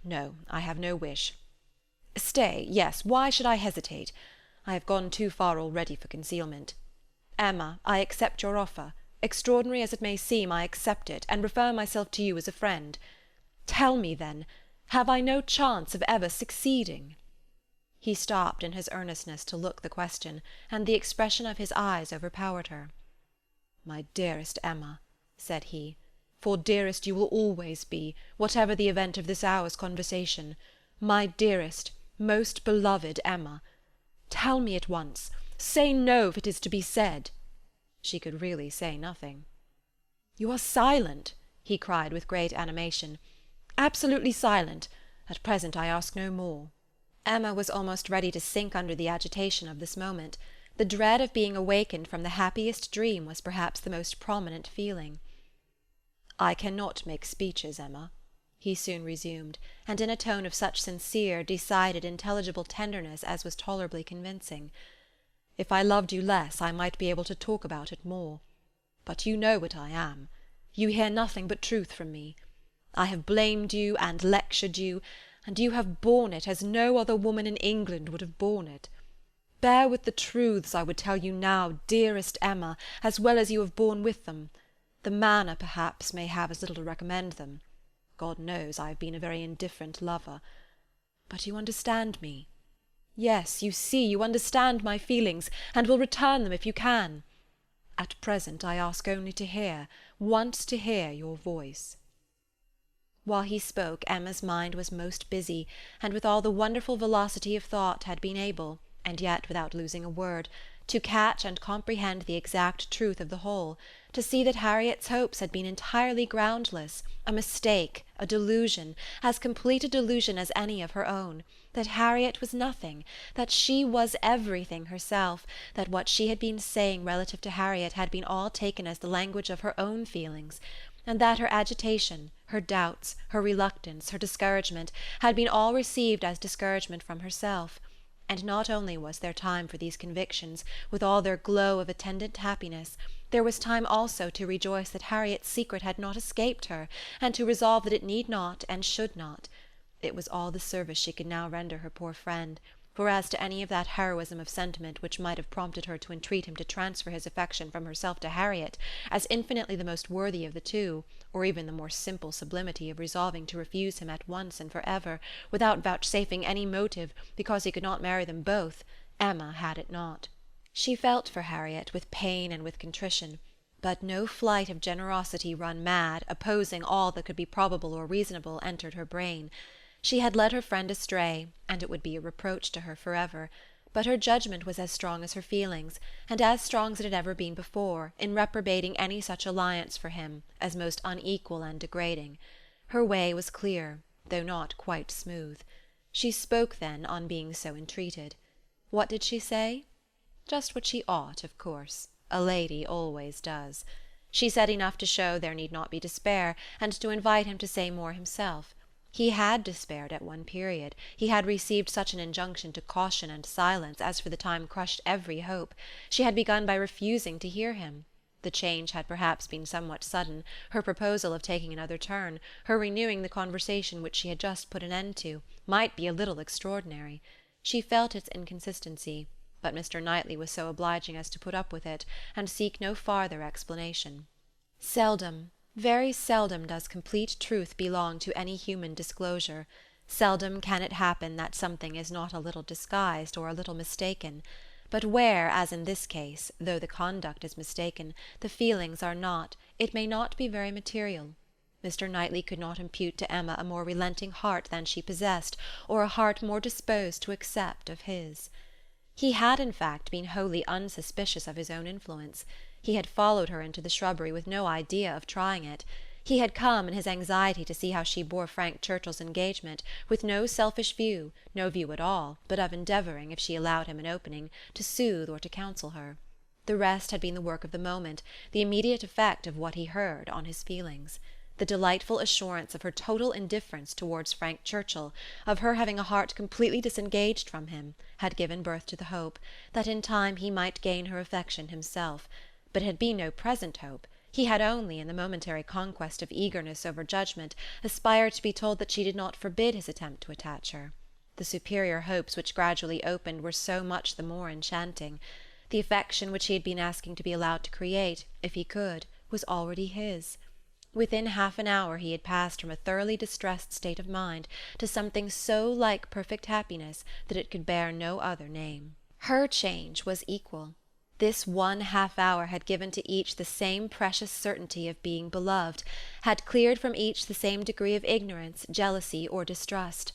No, I have no wish. Stay, yes, why should I hesitate? I have gone too far already for concealment. Emma, I accept your offer. Extraordinary as it may seem, I accept it, and refer myself to you as a friend. Tell me, then, have I no chance of ever succeeding?" He stopped in his earnestness to look the question, and the expression of his eyes overpowered her. "My dearest Emma," said he, "for dearest you will always be, whatever the event of this hour's conversation, my dearest, most beloved Emma, tell me at once, say no if it is to be said." She could really say nothing. "You are silent," he cried with great animation. "Absolutely silent. At present I ask no more." Emma was almost ready to sink under the agitation of this moment. The dread of being awakened from the happiest dream was perhaps the most prominent feeling. "I cannot make speeches, Emma," he soon resumed, and in a tone of such sincere, decided, intelligible tenderness as was tolerably convincing. "If I loved you less, I might be able to talk about it more. But you know what I am. You hear nothing but truth from me. I have blamed you and lectured you, and you have borne it as no other woman in England would have borne it. Bear with the truths I would tell you now, dearest Emma, as well as you have borne with them. The manner, perhaps, may have as little to recommend them. God knows I have been a very indifferent lover. But you understand me. Yes, you see, you understand my feelings, and will return them if you can. At present I ask only to hear, once to hear your voice." While he spoke, Emma's mind was most busy, and with all the wonderful velocity of thought had been able, and yet without losing a word, to catch and comprehend the exact truth of the whole, to see that Harriet's hopes had been entirely groundless, a mistake, a delusion, as complete a delusion as any of her own, that Harriet was nothing, that she was everything herself, that what she had been saying relative to Harriet had been all taken as the language of her own feelings, and that her agitation, her doubts, her reluctance, her discouragement, had been all received as discouragement from herself. And not only was there time for these convictions, with all their glow of attendant happiness, there was time also to rejoice that Harriet's secret had not escaped her, and to resolve that it need not and should not. It was all the service she could now render her poor friend, for as to any of that heroism of sentiment which might have prompted her to entreat him to transfer his affection from herself to Harriet, as infinitely the most worthy of the two, or even the more simple sublimity of resolving to refuse him at once and for ever, without vouchsafing any motive, because he could not marry them both, Emma had it not. She felt for Harriet with pain and with contrition, but no flight of generosity run mad, opposing all that could be probable or reasonable, entered her brain. She had led her friend astray, and it would be a reproach to her forever, but her judgment was as strong as her feelings, and as strong as it had ever been before, in reprobating any such alliance for him, as most unequal and degrading. Her way was clear, though not quite smooth. She spoke then, on being so entreated. What did she say? Just what she ought, of course. A lady always does. She said enough to show there need not be despair, and to invite him to say more himself. He had despaired at one period. He had received such an injunction to caution and silence as for the time crushed every hope. She had begun by refusing to hear him. The change had perhaps been somewhat sudden, her proposal of taking another turn, her renewing the conversation which she had just put an end to, might be a little extraordinary. She felt its inconsistency, but Mr. Knightley was so obliging as to put up with it, and seek no farther explanation. Seldom, very seldom does complete truth belong to any human disclosure. Seldom can it happen that something is not a little disguised or a little mistaken. But where, as in this case, though the conduct is mistaken, the feelings are not, it may not be very material. Mr. Knightley could not impute to Emma a more relenting heart than she possessed, or a heart more disposed to accept of his. He had, in fact, been wholly unsuspicious of his own influence. He had followed her into the shrubbery with no idea of trying it. He had come, in his anxiety to see how she bore Frank Churchill's engagement, with no selfish view, no view at all, but of endeavouring, if she allowed him an opening, to soothe or to counsel her. The rest had been the work of the moment, the immediate effect of what he heard on his feelings. The delightful assurance of her total indifference towards Frank Churchill, of her having a heart completely disengaged from him, had given birth to the hope that in time he might gain her affection himself. But it had been no present hope. He had only, in the momentary conquest of eagerness over judgment, aspired to be told that she did not forbid his attempt to attach her. The superior hopes which gradually opened were so much the more enchanting. The affection which he had been asking to be allowed to create, if he could, was already his. Within half an hour he had passed from a thoroughly distressed state of mind to something so like perfect happiness that it could bear no other name. Her change was equal. This 1 half-hour had given to each the same precious certainty of being beloved, had cleared from each the same degree of ignorance, jealousy, or distrust.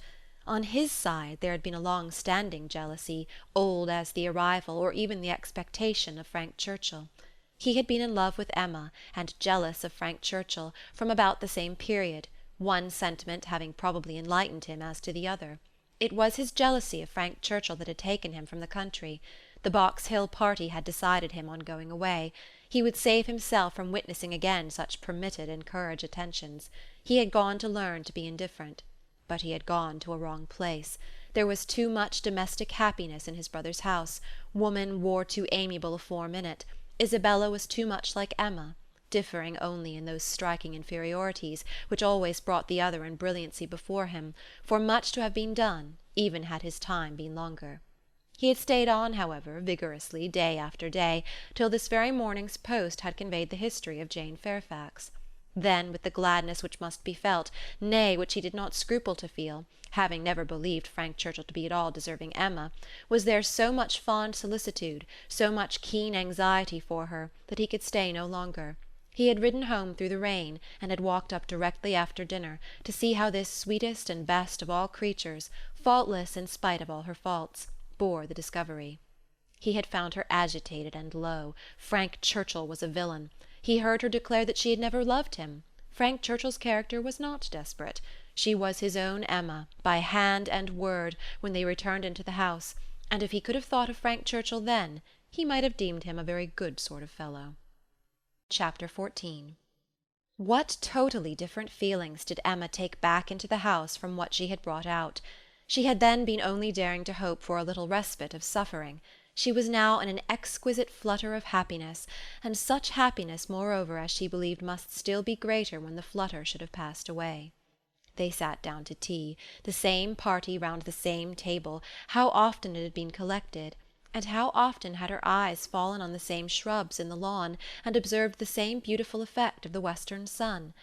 On his side there had been a long-standing jealousy, old as the arrival, or even the expectation, of Frank Churchill. He had been in love with Emma, and jealous of Frank Churchill, from about the same period, one sentiment having probably enlightened him as to the other. It was his jealousy of Frank Churchill that had taken him from the country. The Box Hill party had decided him on going away. He would save himself from witnessing again such permitted encouraged attentions. He had gone to learn to be indifferent. But he had gone to a wrong place. There was too much domestic happiness in his brother's house. Woman wore too amiable a form in it. Isabella was too much like Emma, differing only in those striking inferiorities which always brought the other in brilliancy before him, for much to have been done, even had his time been longer. He had stayed on, however, vigorously, day after day, till this very morning's post had conveyed the history of Jane Fairfax. Then, with the gladness which must be felt, nay, which he did not scruple to feel, having never believed Frank Churchill to be at all deserving Emma, was there so much fond solicitude, so much keen anxiety for her, that he could stay no longer. He had ridden home through the rain, and had walked up directly after dinner, to see how this sweetest and best of all creatures, faultless in spite of all her faults, bore the discovery. He had found her agitated and low. Frank Churchill was a villain. He heard her declare that she had never loved him. Frank Churchill's character was not desperate. She was his own Emma, by hand and word, when they returned into the house, and if he could have thought of Frank Churchill then, he might have deemed him a very good sort of fellow. Chapter 14. What totally different feelings did Emma take back into the house from what she had brought out! She had then been only daring to hope for a little respite of suffering. She was now in an exquisite flutter of happiness, and such happiness, moreover, as she believed must still be greater when the flutter should have passed away. They sat down to tea, the same party round the same table. How often it had been collected! And how often had her eyes fallen on the same shrubs in the lawn, and observed the same beautiful effect of the western sun!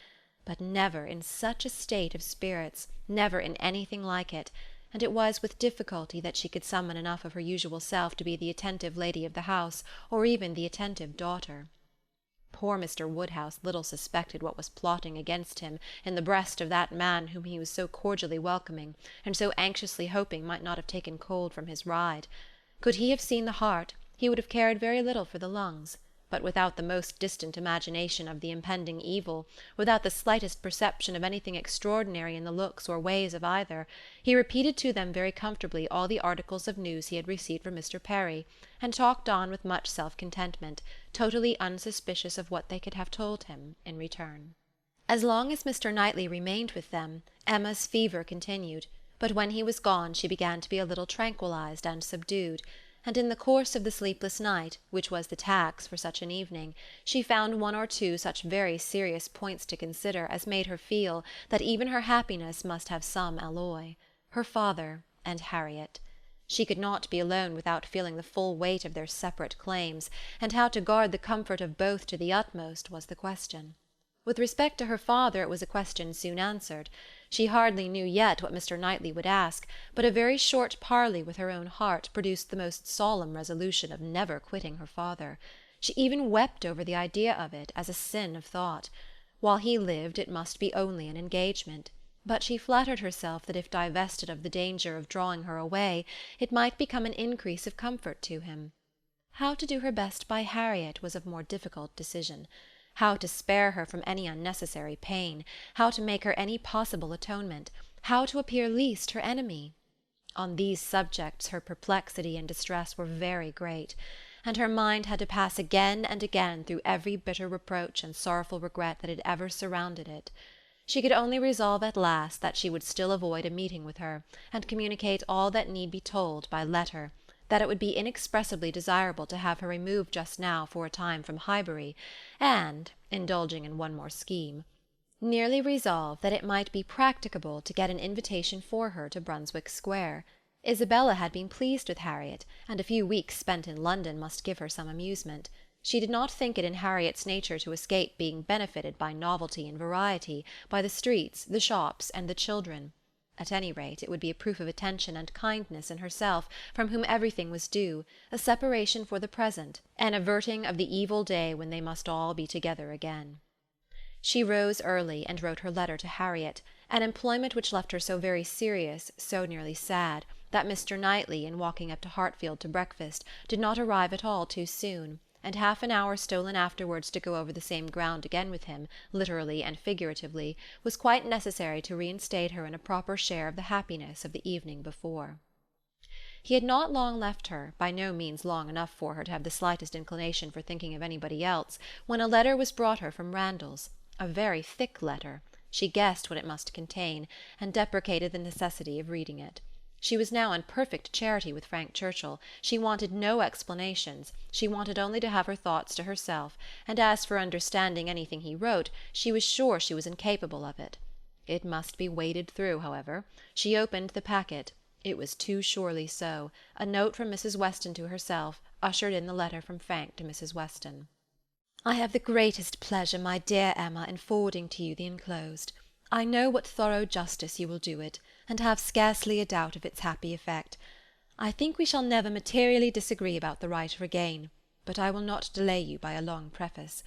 But never in such a state of spirits, never in anything like it, and it was with difficulty that she could summon enough of her usual self to be the attentive lady of the house, or even the attentive daughter. Poor Mr. Woodhouse little suspected what was plotting against him in the breast of that man whom he was so cordially welcoming, and so anxiously hoping might not have taken cold from his ride. Could he have seen the heart, he would have cared very little for the lungs. But without the most distant imagination of the impending evil, without the slightest perception of anything extraordinary in the looks or ways of either, he repeated to them very comfortably all the articles of news he had received from Mr. Perry, and talked on with much self-contentment, totally unsuspicious of what they could have told him in return. As long as Mr. Knightley remained with them, Emma's fever continued, but when he was gone she began to be a little tranquillized and subdued. and in the course of the sleepless night, which was the tax for such an evening, she found one or two such very serious points to consider as made her feel that even her happiness must have some alloy: her father and Harriet. She could not be alone without feeling the full weight of their separate claims, and how to guard the comfort of both to the utmost was the question. With respect to her father it was a question soon answered. She hardly knew yet what Mr. Knightley would ask, but a very short parley with her own heart produced the most solemn resolution of never quitting her father. She even wept over the idea of it, as a sin of thought. While he lived it must be only an engagement, but she flattered herself that if divested of the danger of drawing her away, it might become an increase of comfort to him. How to do her best by Harriet was of more difficult decision. How to spare her from any unnecessary pain, how to make her any possible atonement, how to appear least her enemy? On these subjects her perplexity and distress were very great, and her mind had to pass again and again through every bitter reproach and sorrowful regret that had ever surrounded it. She could only resolve at last that she would still avoid a meeting with her, and communicate all that need be told by letter, that it would be inexpressibly desirable to have her removed just now for a time from Highbury, and, indulging in one more scheme, nearly resolve that it might be practicable to get an invitation for her to Brunswick Square. Isabella had been pleased with Harriet, and a few weeks spent in London must give her some amusement. She did not think it in Harriet's nature to escape being benefited by novelty and variety, by the streets, the shops, and the children. At any rate, it would be a proof of attention and kindness in herself, from whom everything was due, a separation for the present, an averting of the evil day when they must all be together again. She rose early, and wrote her letter to Harriet, an employment which left her so very serious, so nearly sad, that Mr. Knightley, in walking up to Hartfield to breakfast, did not arrive at all too soon, and half an hour stolen afterwards to go over the same ground again with him, literally and figuratively, was quite necessary to reinstate her in a proper share of the happiness of the evening before. He had not long left her, by no means long enough for her to have the slightest inclination for thinking of anybody else, when a letter was brought her from Randalls, a very thick letter. She guessed what it must contain, and deprecated the necessity of reading it. She was now in perfect charity with Frank Churchill. She wanted no explanations, she wanted only to have her thoughts to herself, and as for understanding anything he wrote, she was sure she was incapable of it. It must be waded through, however. She opened the packet. It was too surely so. A note from Mrs. Weston to herself ushered in the letter from Frank to Mrs. Weston. I have the greatest pleasure, my dear Emma, in forwarding to you the enclosed. I know what thorough justice you will do it, and have scarcely a doubt of its happy effect. I think we shall never materially disagree about the writer again, but I will not delay you by a long preface.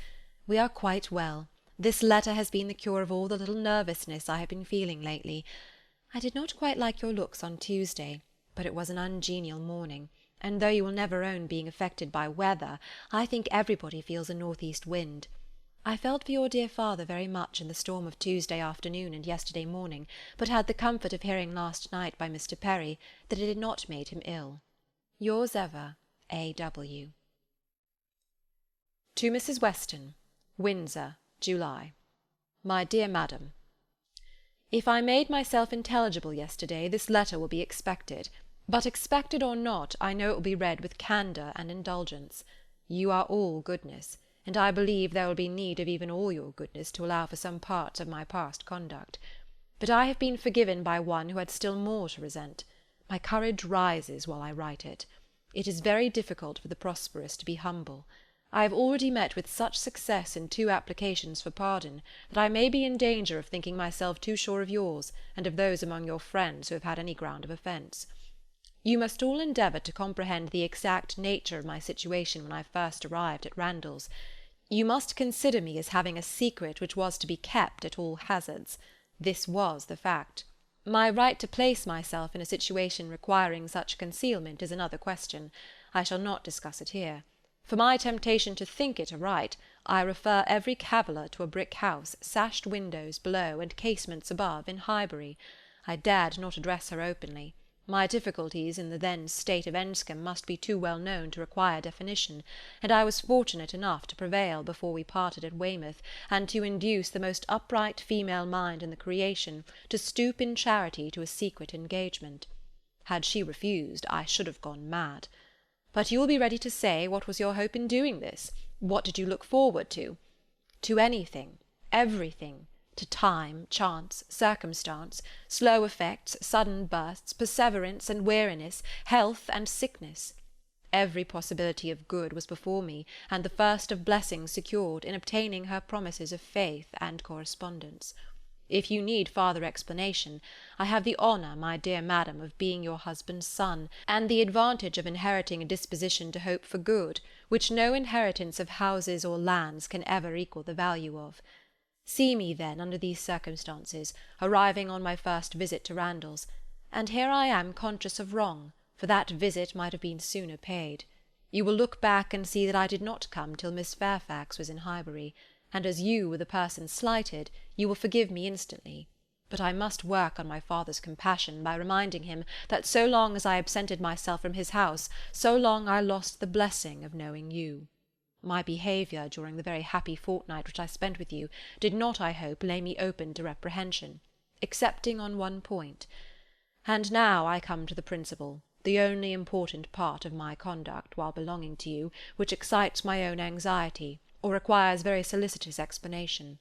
We are quite well. This letter has been the cure of all the little nervousness I have been feeling lately. I did not quite like your looks on Tuesday, but it was an ungenial morning, and though you will never own being affected by weather, I think everybody feels a north-east wind. I felt for your dear father very much in the storm of Tuesday afternoon and yesterday morning, but had the comfort of hearing last night by Mr. Perry that it had not made him ill. Yours ever, A. W. To Mrs. Weston, Windsor, July. My dear Madam, if I made myself intelligible yesterday, this letter will be expected, but expected or not, I know it will be read with candour and indulgence. You are all goodness, and I believe there will be need of even all your goodness to allow for some parts of my past conduct. But I have been forgiven by one who had still more to resent. My courage rises while I write it. It is very difficult for the prosperous to be humble. I have already met with such success in 2 applications for pardon, that I may be in danger of thinking myself too sure of yours, and of those among your friends who have had any ground of offence. You must all endeavour to comprehend the exact nature of my situation when I first arrived at Randalls. You must consider me as having a secret which was to be kept at all hazards. This was the fact. My right to place myself in a situation requiring such concealment is another question. I shall not discuss it here. For my temptation to think it a right, I refer every caviller to a brick house, sashed windows below, and casements above, in Highbury. I dared not address her openly. My difficulties in the then state of Enscombe must be too well known to require definition, and I was fortunate enough to prevail before we parted at Weymouth, and to induce the most upright female mind in the creation to stoop in charity to a secret engagement. Had she refused, I should have gone mad. But you will be ready to say, what was your hope in doing this? What did you look forward to? To anything, everything, to time, chance, circumstance, slow effects, sudden bursts, perseverance and weariness, health and sickness. Every possibility of good was before me, and the first of blessings secured, in obtaining her promises of faith and correspondence. If you need farther explanation, I have the honour, my dear madam, of being your husband's son, and the advantage of inheriting a disposition to hope for good, which no inheritance of houses or lands can ever equal the value of. See me, then, under these circumstances, arriving on my first visit to Randalls, and here I am conscious of wrong, for that visit might have been sooner paid. You will look back and see that I did not come till Miss Fairfax was in Highbury, and as you were the person slighted, you will forgive me instantly. But I must work on my father's compassion by reminding him that so long as I absented myself from his house, so long I lost the blessing of knowing you. My behaviour during the very happy fortnight which I spent with you did not, I hope, lay me open to reprehension, excepting on one point. And now I come to the principal, the only important part of my conduct while belonging to you, which excites my own anxiety, or requires very solicitous explanation.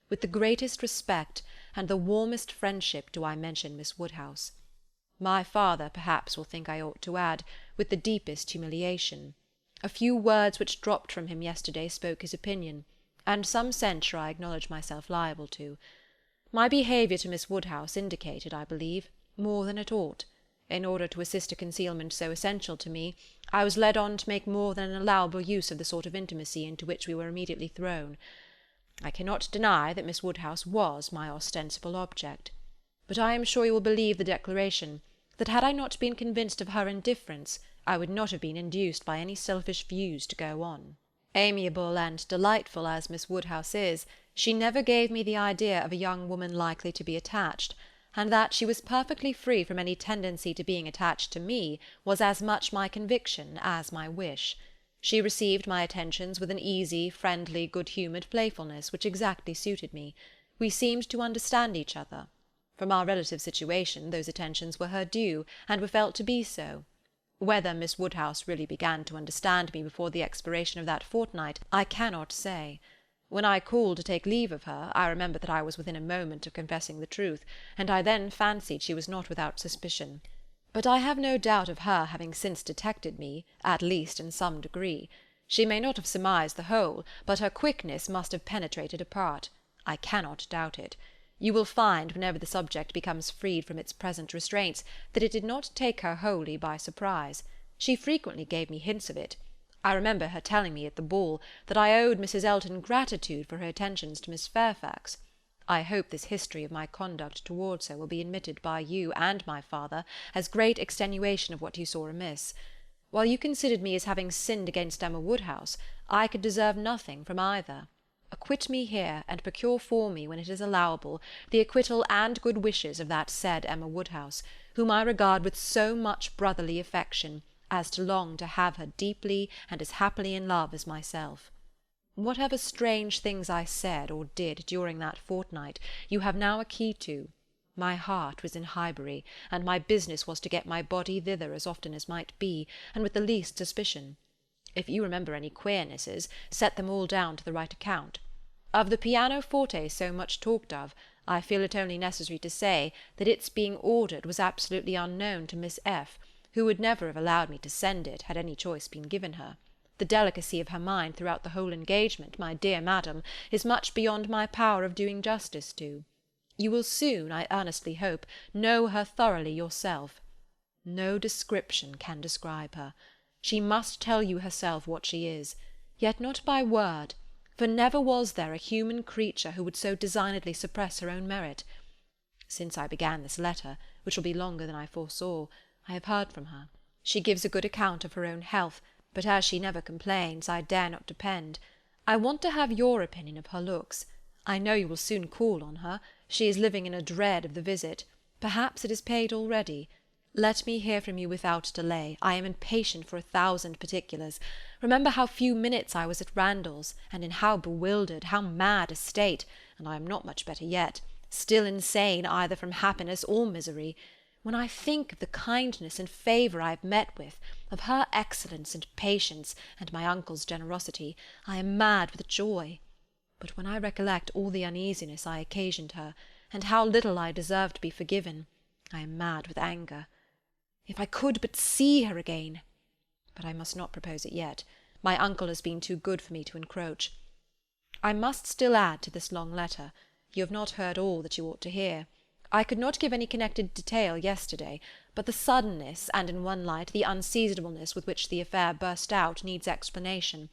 With the greatest respect and the warmest friendship do I mention Miss Woodhouse. My father perhaps will think I ought to add, with the deepest humiliation. A few words which dropped from him yesterday spoke his opinion, and some censure I acknowledge myself liable to. My behaviour to Miss Woodhouse indicated, I believe, more than it ought. In order to assist a concealment so essential to me, I was led on to make more than an allowable use of the sort of intimacy into which we were immediately thrown. I cannot deny that Miss Woodhouse was my ostensible object, but I am sure you will believe the declaration, that had I not been convinced of her indifference, I would not have been induced by any selfish views to go on. Amiable and delightful as Miss Woodhouse is, she never gave me the idea of a young woman likely to be attached, and that she was perfectly free from any tendency to being attached to me was as much my conviction as my wish. She received my attentions with an easy, friendly, good-humoured playfulness which exactly suited me. We seemed to understand each other. From our relative situation, those attentions were her due, and were felt to be so. Whether Miss Woodhouse really began to understand me before the expiration of that fortnight, I cannot say. When I called to take leave of her, I remember that I was within a moment of confessing the truth, and I then fancied she was not without suspicion. But I have no doubt of her having since detected me, at least in some degree. She may not have surmised the whole, but her quickness must have penetrated a part. I cannot doubt it. You will find, whenever the subject becomes freed from its present restraints, that it did not take her wholly by surprise. She frequently gave me hints of it. I remember her telling me at the ball that I owed Mrs. Elton gratitude for her attentions to Miss Fairfax. I hope this history of my conduct towards her will be admitted by you and my father as great extenuation of what you saw amiss. While you considered me as having sinned against Emma Woodhouse, I could deserve nothing from either. Acquit me here, and procure for me, when it is allowable, the acquittal and good wishes of that said Emma Woodhouse, whom I regard with so much brotherly affection, as to long to have her deeply and as happily in love as myself. Whatever strange things I said or did during that fortnight, you have now a key to. My heart was in Highbury, and my business was to get my body thither as often as might be, and with the least suspicion. If you remember any queernesses, set them all down to the right account. Of the pianoforte so much talked of, I feel it only necessary to say that its being ordered was absolutely unknown to Miss F., who would never have allowed me to send it had any choice been given her. The delicacy of her mind throughout the whole engagement, my dear madam, is much beyond my power of doing justice to. You will soon, I earnestly hope, know her thoroughly yourself. No description can describe her. She must tell you herself what she is, yet not by word, for never was there a human creature who would so designedly suppress her own merit. Since I began this letter, which will be longer than I foresaw, I have heard from her. She gives a good account of her own health, but as she never complains, I dare not depend. I want to have your opinion of her looks. I know you will soon call on her. She is living in a dread of the visit. Perhaps it is paid already. Let me hear from you without delay. I am impatient for 1,000 particulars. Remember how few minutes I was at Randalls, and in how bewildered, how mad a state, and I am not much better yet, still insane either from happiness or misery. When I think of the kindness and favour I have met with, of her excellence and patience, and my uncle's generosity, I am mad with joy. But when I recollect all the uneasiness I occasioned her, and how little I deserve to be forgiven, I am mad with anger. If I could but see her again! But I must not propose it yet. My uncle has been too good for me to encroach. I must still add to this long letter. You have not heard all that you ought to hear. I could not give any connected detail yesterday, but the suddenness, and in one light the unseasonableness with which the affair burst out, needs explanation.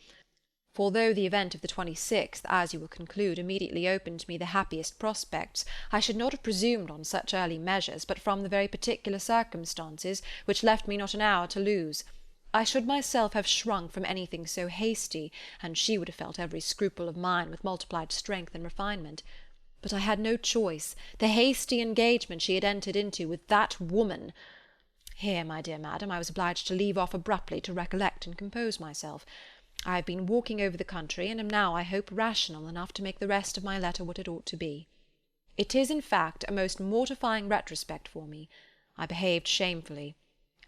For though the event of the 26th, as you will conclude, immediately opened to me the happiest prospects, I should not have presumed on such early measures, but from the very particular circumstances, which left me not an hour to lose. I should myself have shrunk from anything so hasty, and she would have felt every scruple of mine with multiplied strength and refinement. But I had no choice. The hasty engagement she had entered into with that woman— Here, my dear madam, I was obliged to leave off abruptly to recollect and compose myself. I have been walking over the country, and am now, I hope, rational enough to make the rest of my letter what it ought to be. It is, in fact, a most mortifying retrospect for me. I behaved shamefully,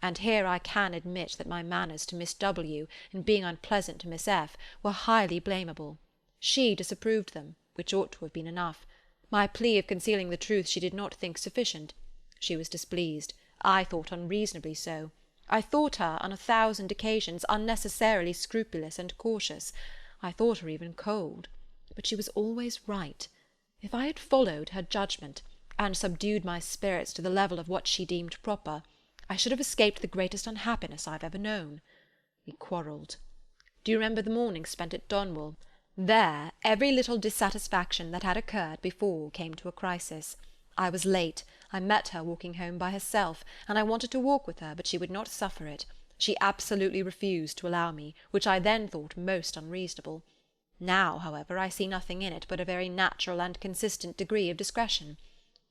and here I can admit that my manners to Miss W., in being unpleasant to Miss F., were highly blamable. She disapproved them, which ought to have been enough. My plea of concealing the truth she did not think sufficient. She was displeased. I thought unreasonably so. I thought her, on 1,000 occasions, unnecessarily scrupulous and cautious. I thought her even cold. But she was always right. If I had followed her judgment, and subdued my spirits to the level of what she deemed proper, I should have escaped the greatest unhappiness I have ever known. We quarrelled. Do you remember the morning spent at Donwell? There every little dissatisfaction that had occurred before came to a crisis. I was late. I met her walking home by herself, and I wanted to walk with her, but she would not suffer it. She absolutely refused to allow me, which I then thought most unreasonable. Now, however, I see nothing in it but a very natural and consistent degree of discretion.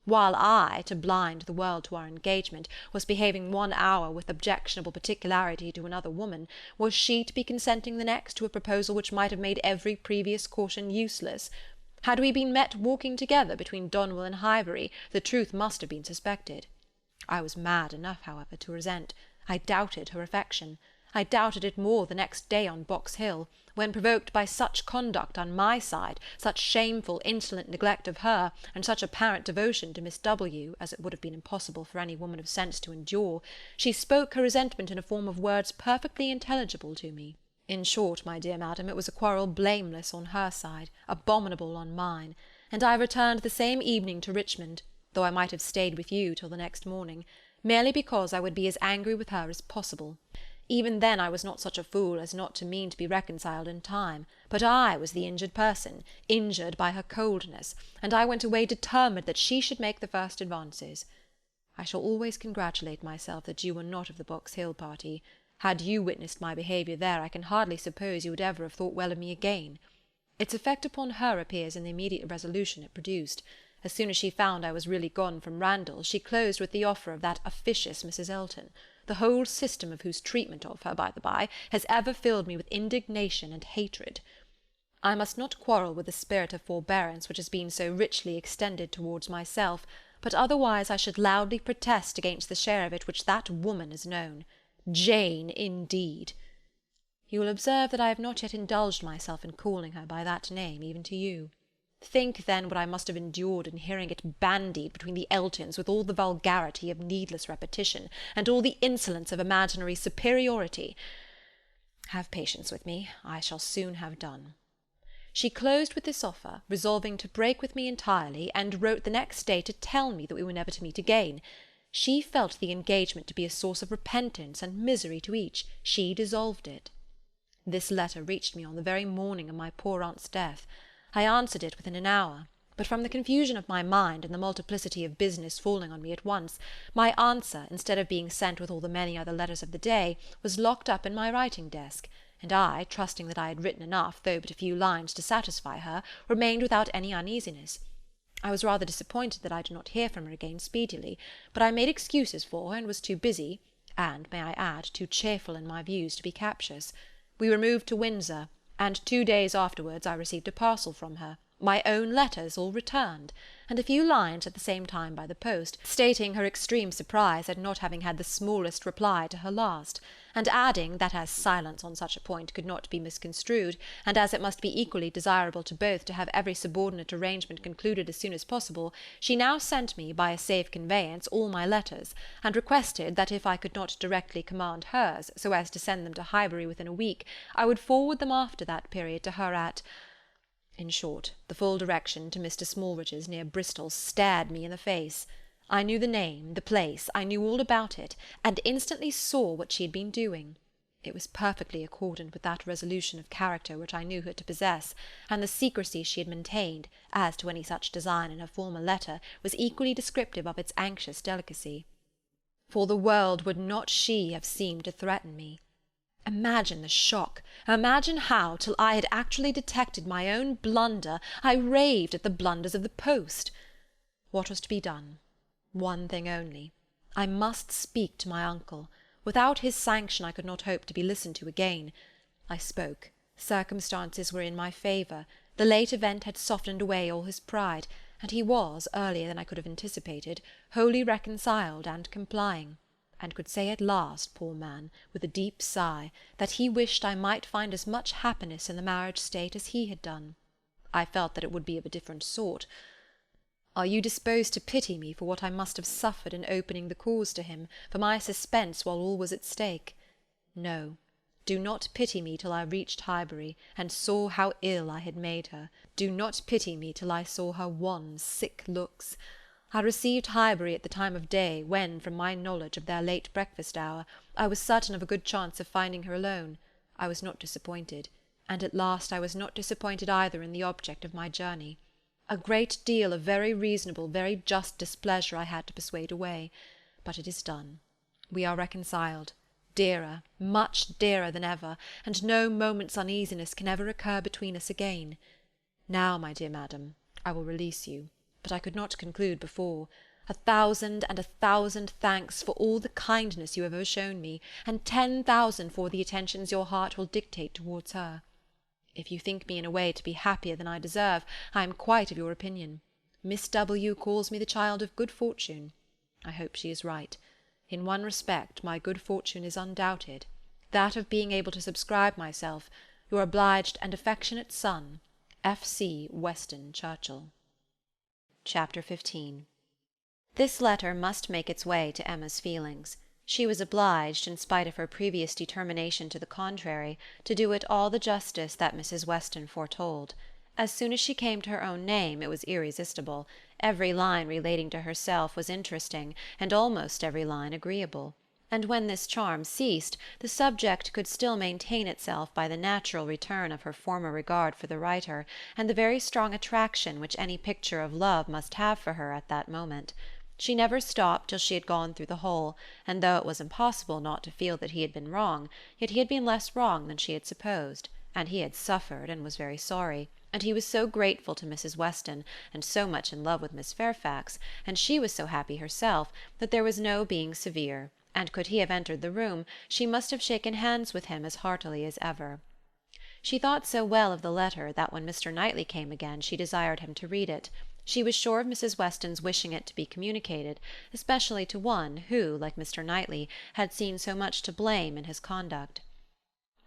While I, to blind the world to our engagement, was behaving 1 hour with objectionable particularity to another woman, was she to be consenting the next to a proposal which might have made every previous caution useless? Had we been met walking together between Donwell and Highbury, the truth must have been suspected. I was mad enough, however, to resent. I doubted her affection. I doubted it more the next day on Box Hill, when, provoked by such conduct on my side, such shameful, insolent neglect of her, and such apparent devotion to Miss W., as it would have been impossible for any woman of sense to endure, she spoke her resentment in a form of words perfectly intelligible to me. In short, my dear madam, it was a quarrel blameless on her side, abominable on mine, and I returned the same evening to Richmond, though I might have stayed with you till the next morning, merely because I would be as angry with her as possible. Even then I was not such a fool as not to mean to be reconciled in time, but I was the injured person, injured by her coldness, and I went away determined that she should make the first advances. I shall always congratulate myself that you were not of the Box Hill party. Had you witnessed my behaviour there, I can hardly suppose you would ever have thought well of me again. Its effect upon her appears in the immediate resolution it produced. As soon as she found I was really gone from Randalls, she closed with the offer of that officious Mrs. Elton, the whole system of whose treatment of her, by the by, has ever filled me with indignation and hatred. I must not quarrel with the spirit of forbearance which has been so richly extended towards myself, but otherwise I should loudly protest against the share of it which that woman has known. Jane, indeed! You will observe that I have not yet indulged myself in calling her by that name, even to you. Think, then, what I must have endured in hearing it bandied between the Eltons with all the vulgarity of needless repetition, and all the insolence of imaginary superiority. Have patience with me. I shall soon have done. She closed with this offer, resolving to break with me entirely, and wrote the next day to tell me that we were never to meet again. She felt the engagement to be a source of repentance and misery to each. She dissolved it. This letter reached me on the very morning of my poor aunt's death. I answered it within an hour, but from the confusion of my mind and the multiplicity of business falling on me at once, my answer, instead of being sent with all the many other letters of the day, was locked up in my writing-desk, and I, trusting that I had written enough, though but a few lines, to satisfy her, remained without any uneasiness. I was rather disappointed that I did not hear from her again speedily, but I made excuses for her, and was too busy, and, may I add, too cheerful in my views to be captious. We removed to Windsor, and 2 days afterwards I received a parcel from her, My own letters all returned, and a few lines at the same time by the post, stating her extreme surprise at not having had the smallest reply to her last, and adding that as silence on such a point could not be misconstrued, and as it must be equally desirable to both to have every subordinate arrangement concluded as soon as possible, she now sent me by a safe conveyance all my letters, and requested that if I could not directly command hers, so as to send them to Highbury within a week, I would forward them after that period to her at— In short, the full direction to Mr. Smallridge's near Bristol stared me in the face. I knew the name, the place, I knew all about it, and instantly saw what she had been doing. It was perfectly accordant with that resolution of character which I knew her to possess, and the secrecy she had maintained, as to any such design in her former letter, was equally descriptive of its anxious delicacy. For the world would not she have seemed to threaten me. Imagine the shock, imagine how, till I had actually detected my own blunder, I raved at the blunders of the post. What was to be done? One thing only. I must speak to my uncle. Without his sanction I could not hope to be listened to again. I spoke. Circumstances were in my favour. The late event had softened away all his pride, and he was, earlier than I could have anticipated, wholly reconciled and complying, and could say at last, poor man, with a deep sigh, that he wished I might find as much happiness in the marriage state as he had done. I felt that it would be of a different sort. Are you disposed to pity me for what I must have suffered in opening the cause to him, for my suspense while all was at stake? No, do not pity me till I reached Highbury, and saw how ill I had made her. Do not pity me till I saw her wan, sick looks. I received Highbury at the time of day, when, from my knowledge of their late breakfast hour, I was certain of a good chance of finding her alone. I was not disappointed, and at last I was not disappointed either in the object of my journey. A great deal of very reasonable, very just displeasure I had to persuade away. But it is done. We are reconciled, dearer, much dearer than ever, and no moment's uneasiness can ever occur between us again. Now, my dear madam, I will release you, but I could not conclude before. 1,000 and 1,000 thanks for all the kindness you have ever shown me, and 10,000 for the attentions your heart will dictate towards her. If you think me in a way to be happier than I deserve, I am quite of your opinion. Miss W. calls me the child of good fortune. I hope she is right. In one respect my good fortune is undoubted, that of being able to subscribe myself, your obliged and affectionate son, F.C. Weston Churchill. Chapter 15. This letter must make its way to Emma's feelings. She was obliged, in spite of her previous determination to the contrary, to do it all the justice that Mrs. Weston foretold. As soon as she came to her own name, it was irresistible. Every line relating to herself was interesting, and almost every line agreeable. And when this charm ceased, the subject could still maintain itself by the natural return of her former regard for the writer, and the very strong attraction which any picture of love must have for her at that moment. She never stopped till she had gone through the whole, and though it was impossible not to feel that he had been wrong, yet he had been less wrong than she had supposed, and he had suffered and was very sorry, and he was so grateful to Mrs. Weston, and so much in love with Miss Fairfax, and she was so happy herself, that there was no being severe, and could he have entered the room, she must have shaken hands with him as heartily as ever. She thought so well of the letter that when Mr. Knightley came again she desired him to read it. She was sure of Mrs. Weston's wishing it to be communicated, especially to one who, like Mr. Knightley, had seen so much to blame in his conduct.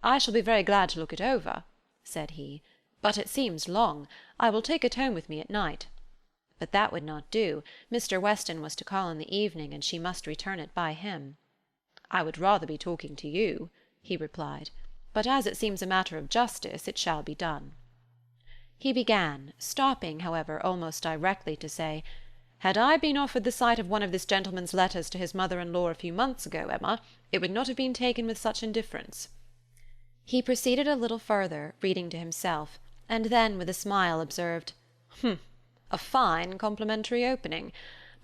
"I shall be very glad to look it over," said he, "but it seems long. I will take it home with me at night." But that would not do. Mr. Weston was to call in the evening, and she must return it by him. "I would rather be talking to you," he replied, "but as it seems a matter of justice, it shall be done." He began, stopping, however, almost directly to say, "Had I been offered the sight of one of this gentleman's letters to his mother-in-law a few months ago, Emma, it would not have been taken with such indifference." He proceeded a little further, reading to himself, and then with a smile observed, "A fine complimentary opening.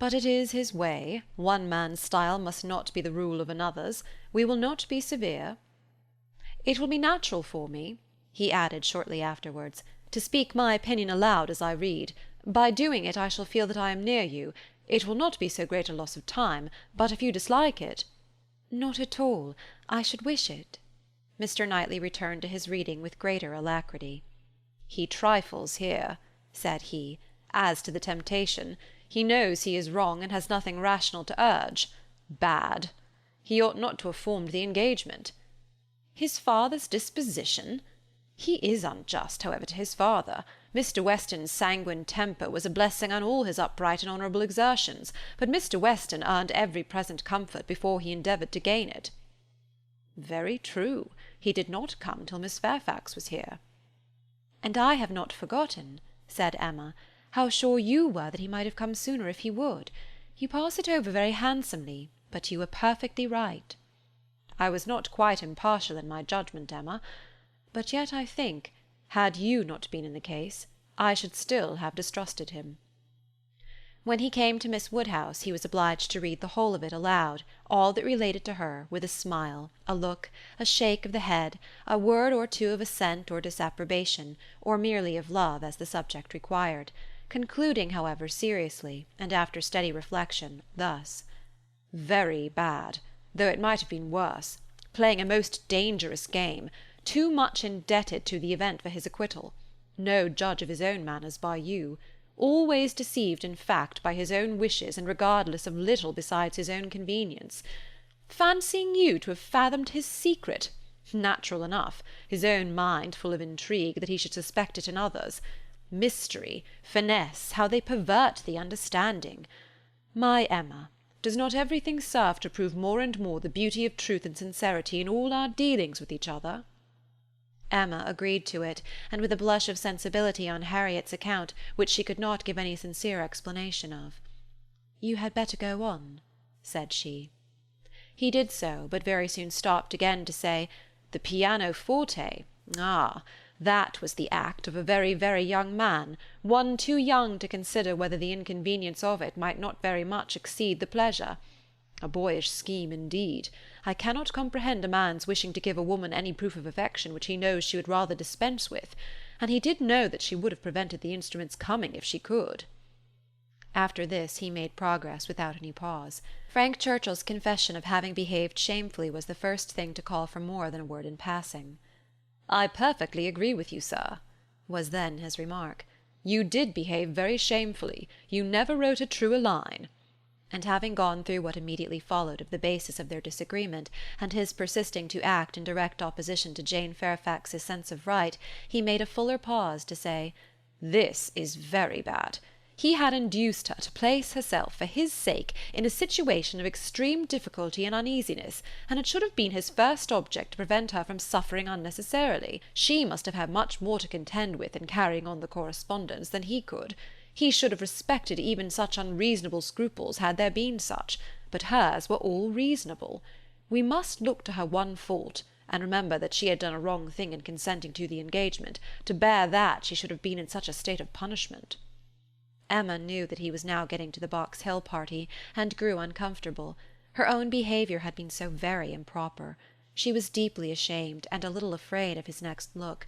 But it is his way. One man's style must not be the rule of another's. We will not be severe. It will be natural for me," he added shortly afterwards, "to speak my opinion aloud as I read. By doing it I shall feel that I am near you. It will not be so great a loss of time, but if you dislike it—" "Not at all. I should wish it." Mr. Knightley returned to his reading with greater alacrity. "He trifles here," said he. "As to the temptation, he knows he is wrong and has nothing rational to urge. Bad! He ought not to have formed the engagement. His father's disposition? He is unjust, however, to his father. Mr. Weston's sanguine temper was a blessing on all his upright and honourable exertions, but Mr. Weston earned every present comfort before he endeavoured to gain it." "Very true. He did not come till Miss Fairfax was here." "And I have not forgotten," said Emma, "how sure you were that he might have come sooner if he would. You pass it over very handsomely, but you were perfectly right." "I was not quite impartial in my judgment, Emma. But yet I think, had you not been in the case, I should still have distrusted him." When he came to Miss Woodhouse, he was obliged to read the whole of it aloud, all that related to her, with a smile, a look, a shake of the head, a word or two of assent or disapprobation, or merely of love, as the subject required, concluding, however, seriously, and after steady reflection, thus: "Very bad, though it might have been worse, playing a most dangerous game, too much indebted to the event for his acquittal, no judge of his own manners by you, always deceived in fact by his own wishes and regardless of little besides his own convenience. Fancying you to have fathomed his secret, natural enough, his own mind full of intrigue, that he should suspect it in others. Mystery, finesse, how they pervert the understanding! My Emma, does not everything serve to prove more and more the beauty of truth and sincerity in all our dealings with each other?" Emma agreed to it, and with a blush of sensibility on Harriet's account, which she could not give any sincere explanation of. "You had better go on," said she. He did so, but very soon stopped again to say, "The pianoforte? Ah, that was the act of a very, very young man, one too young to consider whether the inconvenience of it might not very much exceed the pleasure. A boyish scheme indeed. I cannot comprehend a man's wishing to give a woman any proof of affection which he knows she would rather dispense with, and he did know that she would have prevented the instrument's coming if she could." After this he made progress without any pause. Frank Churchill's confession of having behaved shamefully was the first thing to call for more than a word in passing. "I perfectly agree with you, sir," was then his remark. "You did behave very shamefully. You never wrote a truer line." And having gone through what immediately followed of the basis of their disagreement, and his persisting to act in direct opposition to Jane Fairfax's sense of right, he made a fuller pause to say, "This is very bad. He had induced her to place herself, for his sake, in a situation of extreme difficulty and uneasiness, and it should have been his first object to prevent her from suffering unnecessarily. She must have had much more to contend with in carrying on the correspondence than he could. He should have respected even such unreasonable scruples had there been such, but hers were all reasonable. We must look to her one fault, and remember that she had done a wrong thing in consenting to the engagement. To bear that she should have been in such a state of punishment." Emma knew that he was now getting to the Box Hill party, and grew uncomfortable. Her own behaviour had been so very improper. She was deeply ashamed, and a little afraid of his next look.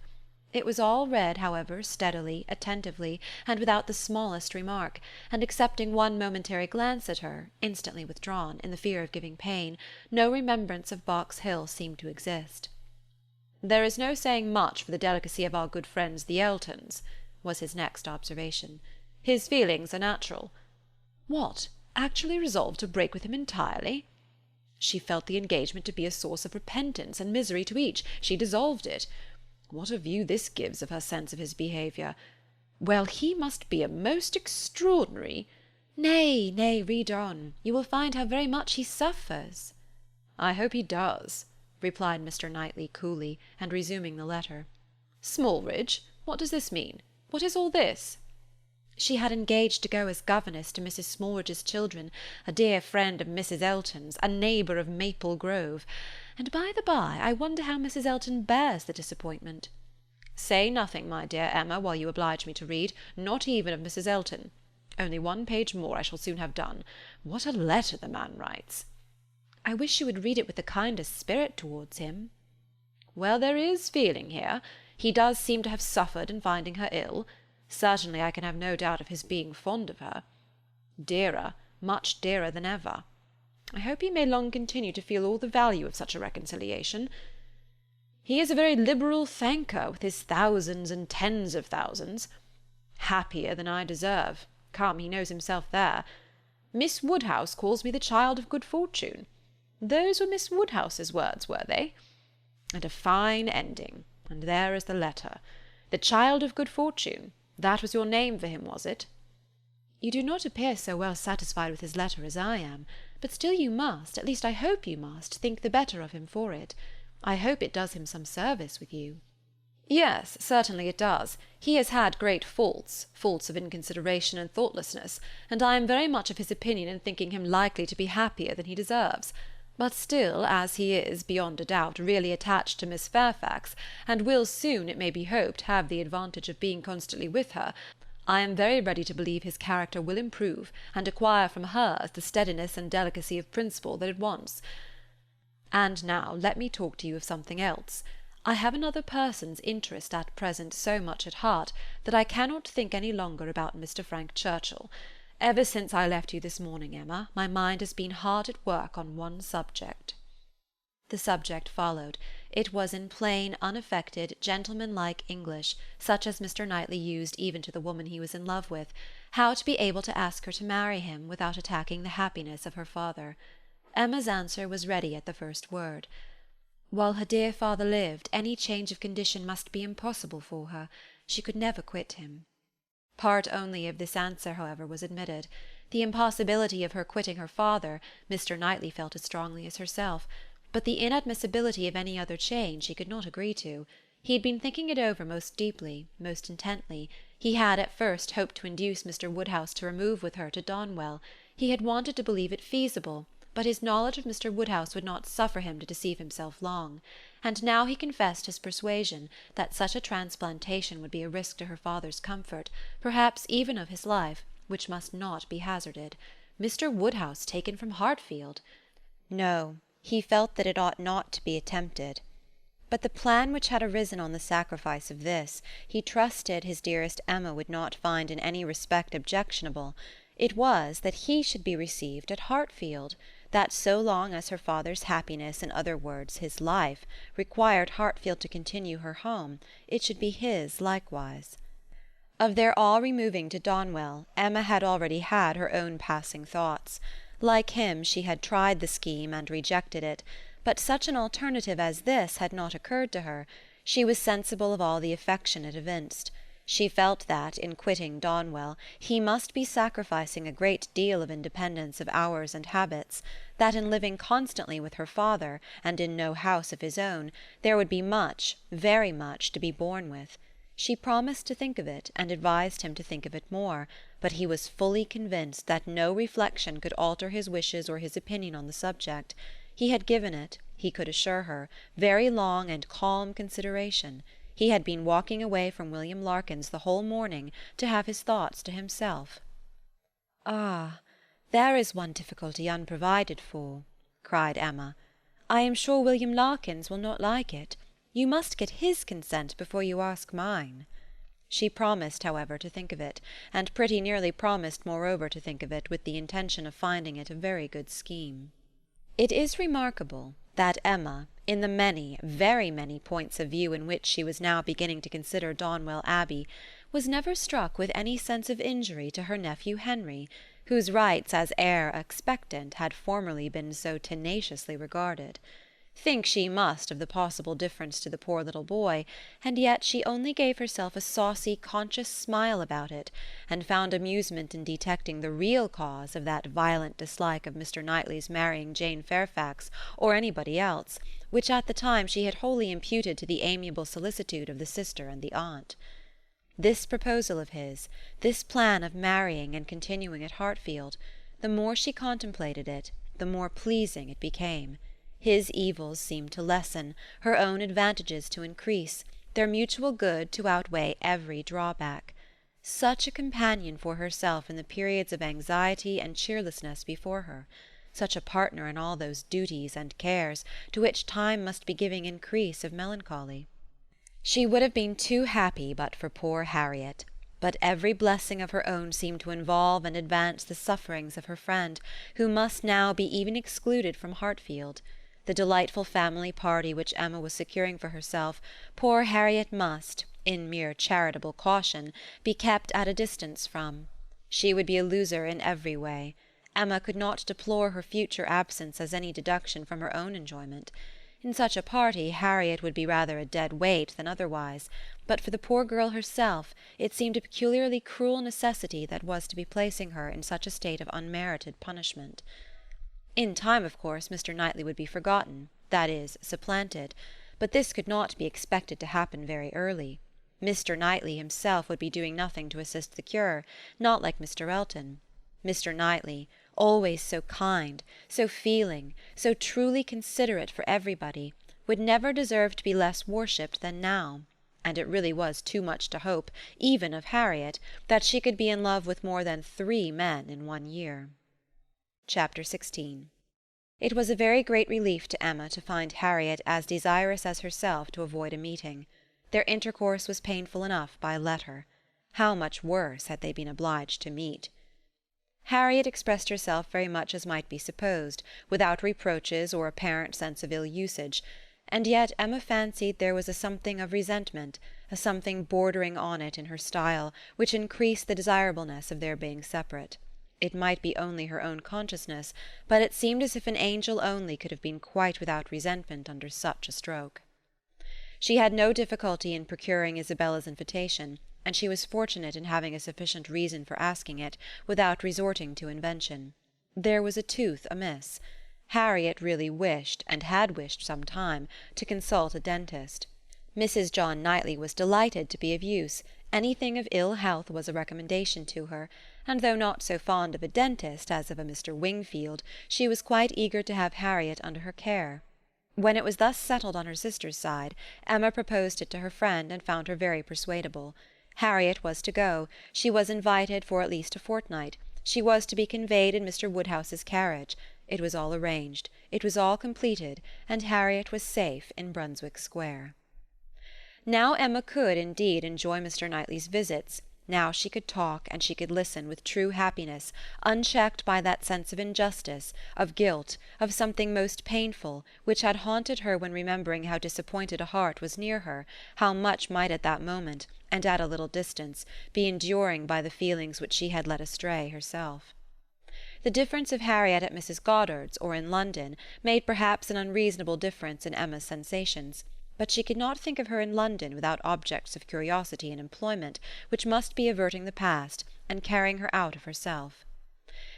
It was all read, however, steadily, attentively, and without the smallest remark, and excepting one momentary glance at her, instantly withdrawn, in the fear of giving pain, no remembrance of Box Hill seemed to exist. "There is no saying much for the delicacy of our good friends the Eltons," was his next observation. "His feelings are natural. What, actually resolved to break with him entirely? She felt the engagement to be a source of repentance and misery to each. She dissolved it. What a view this gives of her sense of his behaviour! Well, he must be a most extraordinary—" "Nay, nay, read on. You will find how very much he suffers." "I hope he does," replied Mr. Knightley coolly, and resuming the letter. "Smallridge, what does this mean? What is all this?" She had engaged to go as governess to Mrs. Smallridge's children, a dear friend of Mrs. Elton's, a neighbour of Maple Grove. And by the by, I wonder how Mrs. Elton bears the disappointment. "Say nothing, my dear Emma, while you oblige me to read, not even of Mrs. Elton. Only one page more, I shall soon have done. What a letter the man writes!" "I wish you would read it with the kindest spirit towards him." "Well, there is feeling here. He does seem to have suffered in finding her ill. Certainly I can have no doubt of his being fond of her. Dearer, much dearer than ever. I hope he may long continue to feel all the value of such a reconciliation. He is a very liberal thanker, with his thousands and tens of thousands. Happier than I deserve. Come, he knows himself there. Miss Woodhouse calls me the child of good fortune. Those were Miss Woodhouse's words, were they? And a fine ending, and there is the letter. The child of good fortune. That was your name for him, was it? You do not appear so well satisfied with his letter as I am, but still you must, at least I hope you must, think the better of him for it. I hope it does him some service with you. Yes, certainly it does. He has had great faults, faults of inconsideration and thoughtlessness, and I am very much of his opinion in thinking him likely to be happier than he deserves. But still, as he is, beyond a doubt, really attached to Miss Fairfax, and will soon, it may be hoped, have the advantage of being constantly with her, I am very ready to believe his character will improve, and acquire from hers the steadiness and delicacy of principle that it wants. And now let me talk to you of something else. I have another person's interest at present so much at heart that I cannot think any longer about Mr. Frank Churchill. Ever since I left you this morning, Emma, my mind has been hard at work on one subject. The subject followed. It was in plain, unaffected, gentlemanlike English, such as Mr. Knightley used even to the woman he was in love with, how to be able to ask her to marry him without attacking the happiness of her father. Emma's answer was ready at the first word. While her dear father lived, any change of condition must be impossible for her. She could never quit him. Part only of this answer, however, was admitted. The impossibility of her quitting her father, Mr. Knightley felt as strongly as herself, but the inadmissibility of any other change he could not agree to. He had been thinking it over most deeply, most intently. He had at first hoped to induce Mr. Woodhouse to remove with her to Donwell. He had wanted to believe it feasible, but his knowledge of Mr. Woodhouse would not suffer him to deceive himself long, and now he confessed his persuasion that such a transplantation would be a risk to her father's comfort, perhaps even of his life, which must not be hazarded. Mr. Woodhouse taken from Hartfield! No, he felt that it ought not to be attempted. But the plan which had arisen on the sacrifice of this, he trusted his dearest Emma would not find in any respect objectionable. It was that he should be received at Hartfield, that so long as her father's happiness, in other words his life, required Hartfield to continue her home, it should be his likewise. Of their all removing to Donwell, Emma had already had her own passing thoughts. Like him, she had tried the scheme and rejected it, but such an alternative as this had not occurred to her. She was sensible of all the affection it evinced. She felt that, in quitting Donwell, he must be sacrificing a great deal of independence of hours and habits, that in living constantly with her father, and in no house of his own, there would be much, very much, to be borne with. She promised to think of it, and advised him to think of it more, but he was fully convinced that no reflection could alter his wishes or his opinion on the subject. He had given it, he could assure her, very long and calm consideration. He had been walking away from William Larkins the whole morning to have his thoughts to himself. "Ah, there is one difficulty unprovided for," cried Emma. "I am sure William Larkins will not like it. You must get his consent before you ask mine." She promised, however, to think of it, and pretty nearly promised moreover to think of it with the intention of finding it a very good scheme. It is remarkable that Emma, in the many, very many points of view in which she was now beginning to consider Donwell Abbey, was never struck with any sense of injury to her nephew Henry, whose rights as heir expectant had formerly been so tenaciously regarded. Think she must of the possible difference to the poor little boy, and yet she only gave herself a saucy, conscious smile about it, and found amusement in detecting the real cause of that violent dislike of Mr. Knightley's marrying Jane Fairfax, or anybody else, which at the time she had wholly imputed to the amiable solicitude of the sister and the aunt. This proposal of his, this plan of marrying and continuing at Hartfield, the more she contemplated it, the more pleasing it became. His evils seemed to lessen, her own advantages to increase, their mutual good to outweigh every drawback. Such a companion for herself in the periods of anxiety and cheerlessness before her, such a partner in all those duties and cares to which time must be giving increase of melancholy. She would have been too happy but for poor Harriet, but every blessing of her own seemed to involve and advance the sufferings of her friend, who must now be even excluded from Hartfield. The delightful family party which Emma was securing for herself, poor Harriet must, in mere charitable caution, be kept at a distance from. She would be a loser in every way. Emma could not deplore her future absence as any deduction from her own enjoyment. In such a party Harriet would be rather a dead weight than otherwise, but for the poor girl herself it seemed a peculiarly cruel necessity that was to be placing her in such a state of unmerited punishment. In time, of course, Mr. Knightley would be forgotten, that is, supplanted, but this could not be expected to happen very early. Mr. Knightley himself would be doing nothing to assist the cure, not like Mr. Elton. Mr. Knightley, always so kind, so feeling, so truly considerate for everybody, would never deserve to be less worshipped than now, and it really was too much to hope, even of Harriet, that she could be in love with more than 3 men in 1 year. Chapter 16. It was a very great relief to Emma to find Harriet as desirous as herself to avoid a meeting. Their intercourse was painful enough by letter. How much worse had they been obliged to meet! Harriet expressed herself very much as might be supposed, without reproaches or apparent sense of ill usage, and yet Emma fancied there was a something of resentment, a something bordering on it in her style, which increased the desirableness of their being separate. It might be only her own consciousness, but it seemed as if an angel only could have been quite without resentment under such a stroke. She had no difficulty in procuring Isabella's invitation, and she was fortunate in having a sufficient reason for asking it without resorting to invention. There was a tooth amiss. Harriet really wished, and had wished some time, to consult a dentist. Mrs. John Knightley was delighted to be of use. Anything of ill health was a recommendation to her, and though not so fond of a dentist as of a Mr. Wingfield, she was quite eager to have Harriet under her care. When it was thus settled on her sister's side, Emma proposed it to her friend and found her very persuadable. Harriet was to go. She was invited for at least a fortnight. She was to be conveyed in Mr. Woodhouse's carriage. It was all arranged. It was all completed, and Harriet was safe in Brunswick Square. Now Emma could, indeed, enjoy Mr. Knightley's visits. Now she could talk, and she could listen with true happiness, unchecked by that sense of injustice, of guilt, of something most painful, which had haunted her when remembering how disappointed a heart was near her, how much might at that moment, and at a little distance, be enduring by the feelings which she had led astray herself. The difference of Harriet at Mrs. Goddard's, or in London, made perhaps an unreasonable difference in Emma's sensations, but she could not think of her in London without objects of curiosity and employment, which must be averting the past, and carrying her out of herself.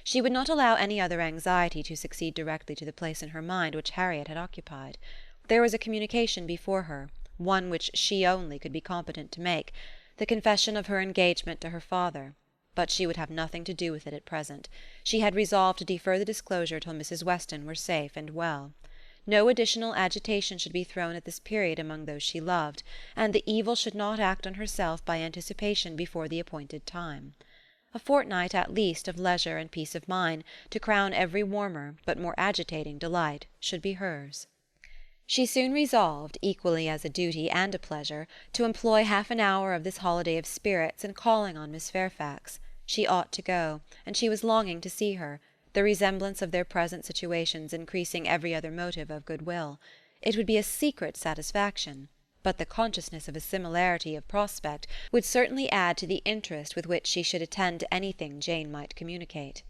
She would not allow any other anxiety to succeed directly to the place in her mind which Harriet had occupied. There was a communication before her, one which she only could be competent to make, the confession of her engagement to her father, but she would have nothing to do with it at present. She had resolved to defer the disclosure till Mrs. Weston were safe and well. No additional agitation should be thrown at this period among those she loved, and the evil should not act on herself by anticipation before the appointed time. A fortnight at least of leisure and peace of mind, to crown every warmer but more agitating delight, should be hers. She soon resolved, equally as a duty and a pleasure, to employ half an hour of this holiday of spirits in calling on Miss Fairfax. She ought to go, and she was longing to see her, the resemblance of their present situations increasing every other motive of goodwill. It would be a secret satisfaction, but the consciousness of a similarity of prospect would certainly add to the interest with which she should attend to anything Jane might communicate.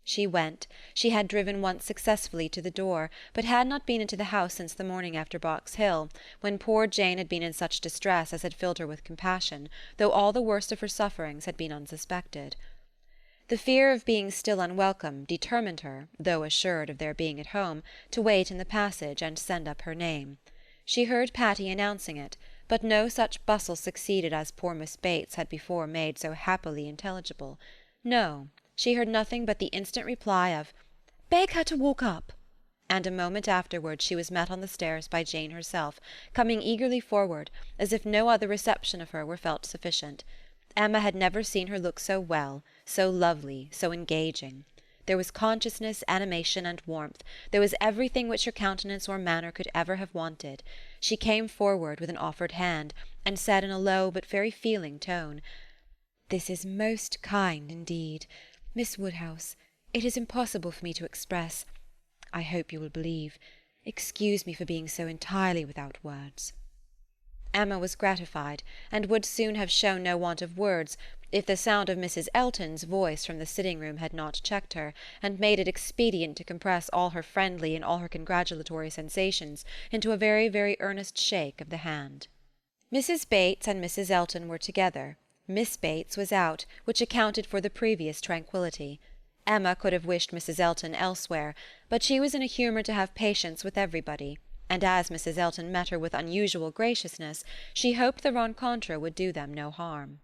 She went. She had driven once successfully to the door, but had not been into the house since the morning after Box Hill, when poor Jane had been in such distress as had filled her with compassion, though all the worst of her sufferings had been unsuspected. The fear of being still unwelcome determined her, though assured of their being at home, to wait in the passage and send up her name. She heard Patty announcing it, but no such bustle succeeded as poor Miss Bates had before made so happily intelligible. No, she heard nothing but the instant reply of "Beg her to walk up," and a moment afterwards she was met on the stairs by Jane herself, coming eagerly forward, as if no other reception of her were felt sufficient. Emma had never seen her look so well, so lovely, so engaging. There was consciousness, animation, and warmth. There was everything which her countenance or manner could ever have wanted. She came forward with an offered hand, and said in a low but very feeling tone, "This is most kind indeed. Miss Woodhouse, it is impossible for me to express. I hope you will believe. Excuse me for being so entirely without words." Emma was gratified, and would soon have shown no want of words, if the sound of Mrs. Elton's voice from the sitting-room had not checked her, and made it expedient to compress all her friendly and all her congratulatory sensations into a very, very earnest shake of the hand. Mrs. Bates and Mrs. Elton were together. Miss Bates was out, which accounted for the previous tranquillity. Emma could have wished Mrs. Elton elsewhere, but she was in a humour to have patience with everybody, and as Mrs. Elton met her with unusual graciousness, she hoped the rencontre would do them no harm.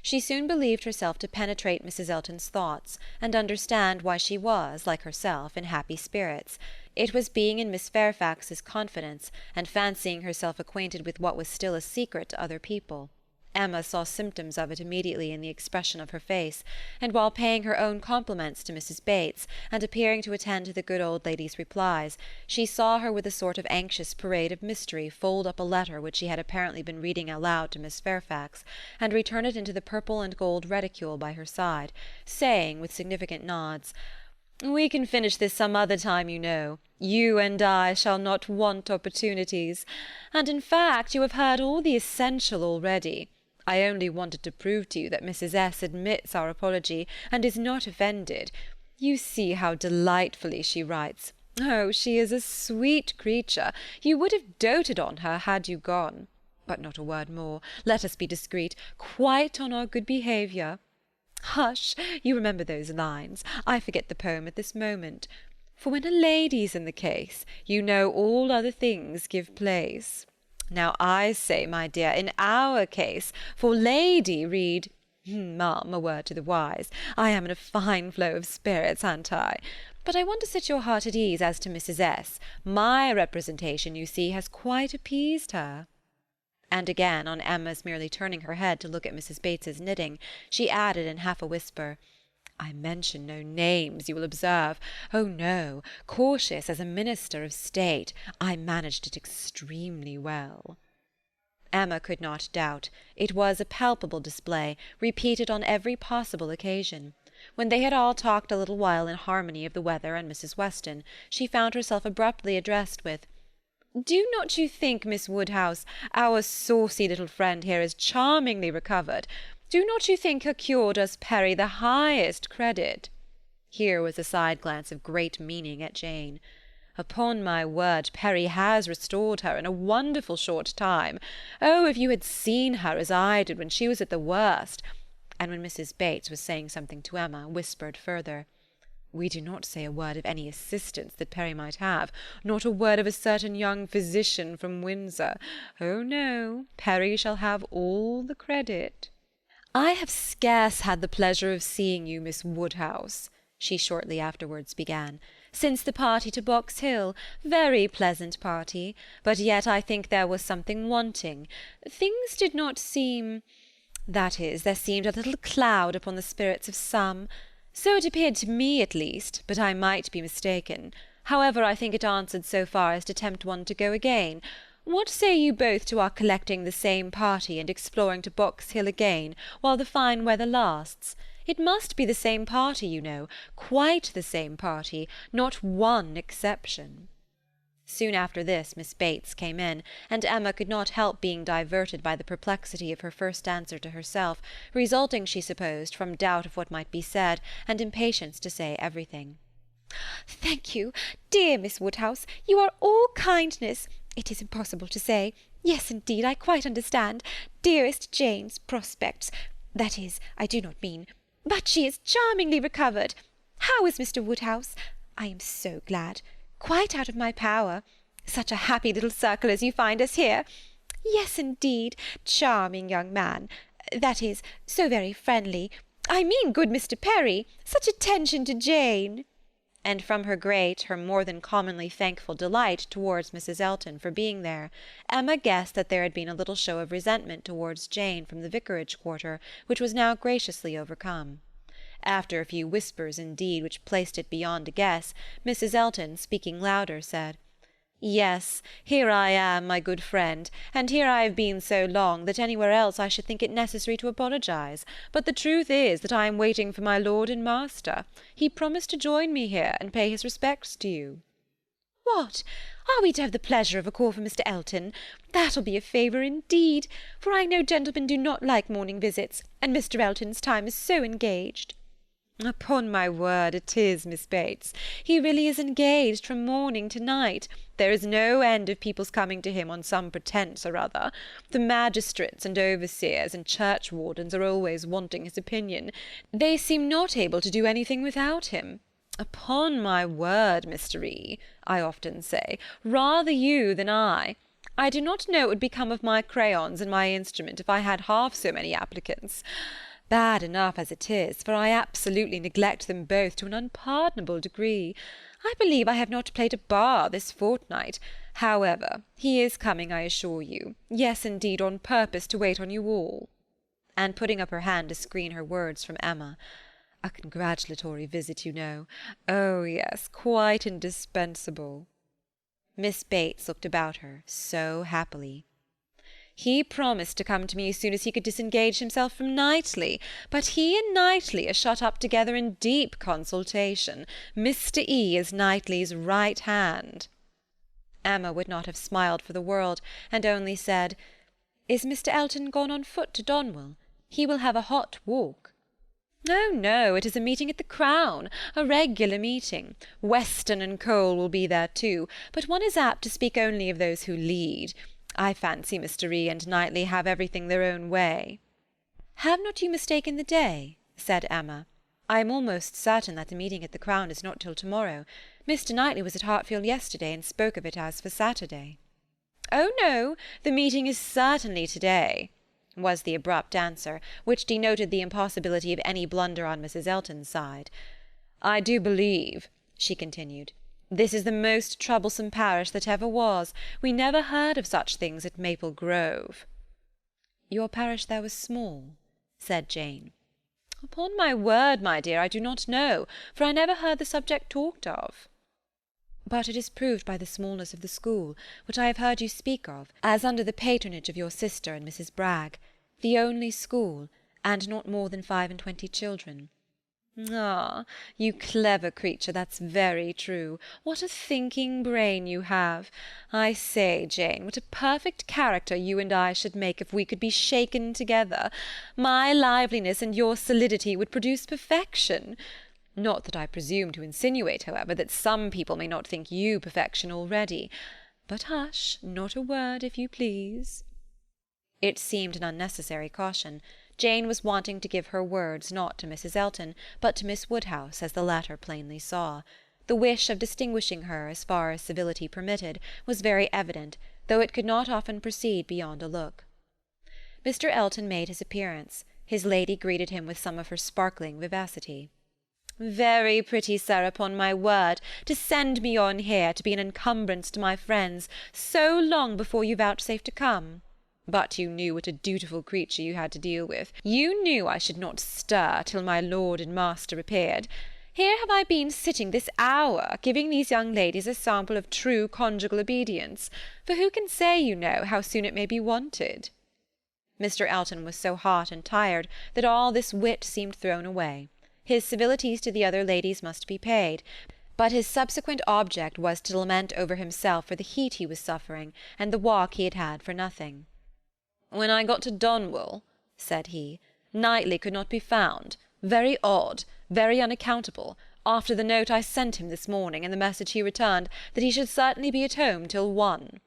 She soon believed herself to penetrate Mrs. Elton's thoughts, and understand why she was, like herself, in happy spirits. It was being in Miss Fairfax's confidence, and fancying herself acquainted with what was still a secret to other people. Emma saw symptoms of it immediately in the expression of her face, and while paying her own compliments to Mrs. Bates, and appearing to attend to the good old lady's replies, she saw her with a sort of anxious parade of mystery fold up a letter which she had apparently been reading aloud to Miss Fairfax, and return it into the purple and gold reticule by her side, saying, with significant nods, "We can finish this some other time, you know. You and I shall not want opportunities. And in fact you have heard all the essential already. I only wanted to prove to you that Mrs. S. admits our apology, and is not offended. You see how delightfully she writes. Oh, she is a sweet creature. You would have doted on her had you gone. But not a word more. Let us be discreet, quite on our good behaviour. Hush! You remember those lines. I forget the poem at this moment. For when a lady's in the case, you know all other things give place. Now I say, my dear, in our case, for lady read, ma'am, a word to the wise. I am in a fine flow of spirits, an't I? But I want to set your heart at ease as to Mrs. S. My representation, you see, has quite appeased her." And again, on Emma's merely turning her head to look at Mrs. Bates's knitting, she added in half a whisper, "I mention no names, you will observe. Oh no, cautious as a minister of state, I managed it extremely well." Emma could not doubt. It was a palpable display, repeated on every possible occasion. When they had all talked a little while in harmony of the weather and Mrs. Weston, she found herself abruptly addressed with, "Do not you think, Miss Woodhouse, our saucy little friend here is charmingly recovered? Do not you think her cure does Perry the highest credit?" Here was a side glance of great meaning at Jane. "Upon my word, Perry has restored her in a wonderful short time. Oh, if you had seen her as I did when she was at the worst!" And when Mrs. Bates was saying something to Emma, whispered further, "We do not say a word of any assistance that Perry might have, not a word of a certain young physician from Windsor. Oh no, Perry shall have all the credit." "I have scarce had the pleasure of seeing you, Miss Woodhouse," she shortly afterwards began, "since the party to Box Hill. Very pleasant party, but yet I think there was something wanting. Things did not seem—that is, there seemed a little cloud upon the spirits of some. So it appeared to me, at least, but I might be mistaken. However, I think it answered so far as to tempt one to go again. What say you both to our collecting the same party and exploring to Box Hill again, while the fine weather lasts? It must be the same party, you know, quite the same party, not one exception." Soon after this Miss Bates came in, and Emma could not help being diverted by the perplexity of her first answer to herself, resulting, she supposed, from doubt of what might be said, and impatience to say everything. "Thank you, dear Miss Woodhouse. You are all kindness. It is impossible to say. Yes, indeed, I quite understand. Dearest Jane's prospects. That is, I do not mean. But she is charmingly recovered. How is Mr. Woodhouse? I am so glad. Quite out of my power. Such a happy little circle as you find us here. Yes, indeed, charming young man. That is, so very friendly. I mean good Mr. Perry. Such attention to Jane." And from her great, her more than commonly thankful delight towards Mrs. Elton for being there, Emma guessed that there had been a little show of resentment towards Jane from the vicarage quarter, which was now graciously overcome. After a few whispers, indeed, which placed it beyond a guess, Mrs. Elton, speaking louder, said, "Yes, here I am, my good friend, and here I have been so long that anywhere else I should think it necessary to apologize. But the truth is that I am waiting for my lord and master. He promised to join me here and pay his respects to you." What? Are we to have the pleasure of a call from Mr. Elton? That'll be a favour indeed, for I know gentlemen do not like morning visits, and Mr. Elton's time is so engaged. Upon my word, it is, Miss Bates. He really is engaged from morning to night. There is no end of people's coming to him on some pretence or other. The magistrates and overseers and churchwardens are always wanting his opinion. They seem not able to do anything without him. Upon my word, Mr. E., I often say, rather you than I. I do not know what would become of my crayons and my instrument if I had half so many applicants. Bad enough as it is, for I absolutely neglect them both to an unpardonable degree. I believe I have not played a bar this fortnight. However, he is coming, I assure you. Yes, indeed, on purpose to wait on you all. And putting up her hand to screen her words from Emma. A congratulatory visit, you know. Oh, yes, quite indispensable. Miss Bates looked about her so happily. He promised to come to me as soon as he could disengage himself from Knightley, but he and Knightley are shut up together in deep consultation. Mr. E. is Knightley's right hand. Emma would not have smiled for the world, and only said, "Is Mr. Elton gone on foot to Donwell? He will have a hot walk." "Oh, no, it is a meeting at the Crown, a regular meeting. Weston and Cole will be there too, but one is apt to speak only of those who lead. I fancy Mr. E. and Knightley have everything their own way." "Have not you mistaken the day?" said Emma. "I am almost certain that the meeting at the Crown is not till to-morrow. Mr. Knightley was at Hartfield yesterday, and spoke of it as for Saturday." "Oh, no, the meeting is certainly to-day," was the abrupt answer, which denoted the impossibility of any blunder on Mrs. Elton's side. "I do believe," she continued, "this is the most troublesome parish that ever was. We never heard of such things at Maple Grove." "Your parish there was small," said Jane. "Upon my word, my dear, I do not know, for I never heard the subject talked of." "But it is proved by the smallness of the school, which I have heard you speak of, as under the patronage of your sister and Mrs. Bragg, the only school, and not more than 25 children." "Ah, you clever creature, that's very true. What a thinking brain you have! I say, Jane, what a perfect character you and I should make if we could be shaken together. My liveliness and your solidity would produce perfection. Not that I presume to insinuate, however, that some people may not think you perfection already. But hush, not a word, if you please." It seemed an unnecessary caution. Jane was wanting to give her words not to Mrs. Elton, but to Miss Woodhouse, as the latter plainly saw. The wish of distinguishing her, as far as civility permitted, was very evident, though it could not often proceed beyond a look. Mr. Elton made his appearance. His lady greeted him with some of her sparkling vivacity. "Very pretty, sir, upon my word, to send me on here to be an encumbrance to my friends so long before you vouchsafe to come. But you knew what a dutiful creature you had to deal with. You knew I should not stir till my lord and master appeared. Here have I been sitting this hour, giving these young ladies a sample of true conjugal obedience, for who can say, you know, how soon it may be wanted?" Mr. Elton was so hot and tired that all this wit seemed thrown away. His civilities to the other ladies must be paid, but his subsequent object was to lament over himself for the heat he was suffering, and the walk he had had for nothing. "When I got to Donwell," said he, "Knightley could not be found. Very odd, very unaccountable, after the note I sent him this morning, and the message he returned, that he should certainly be at home till 1.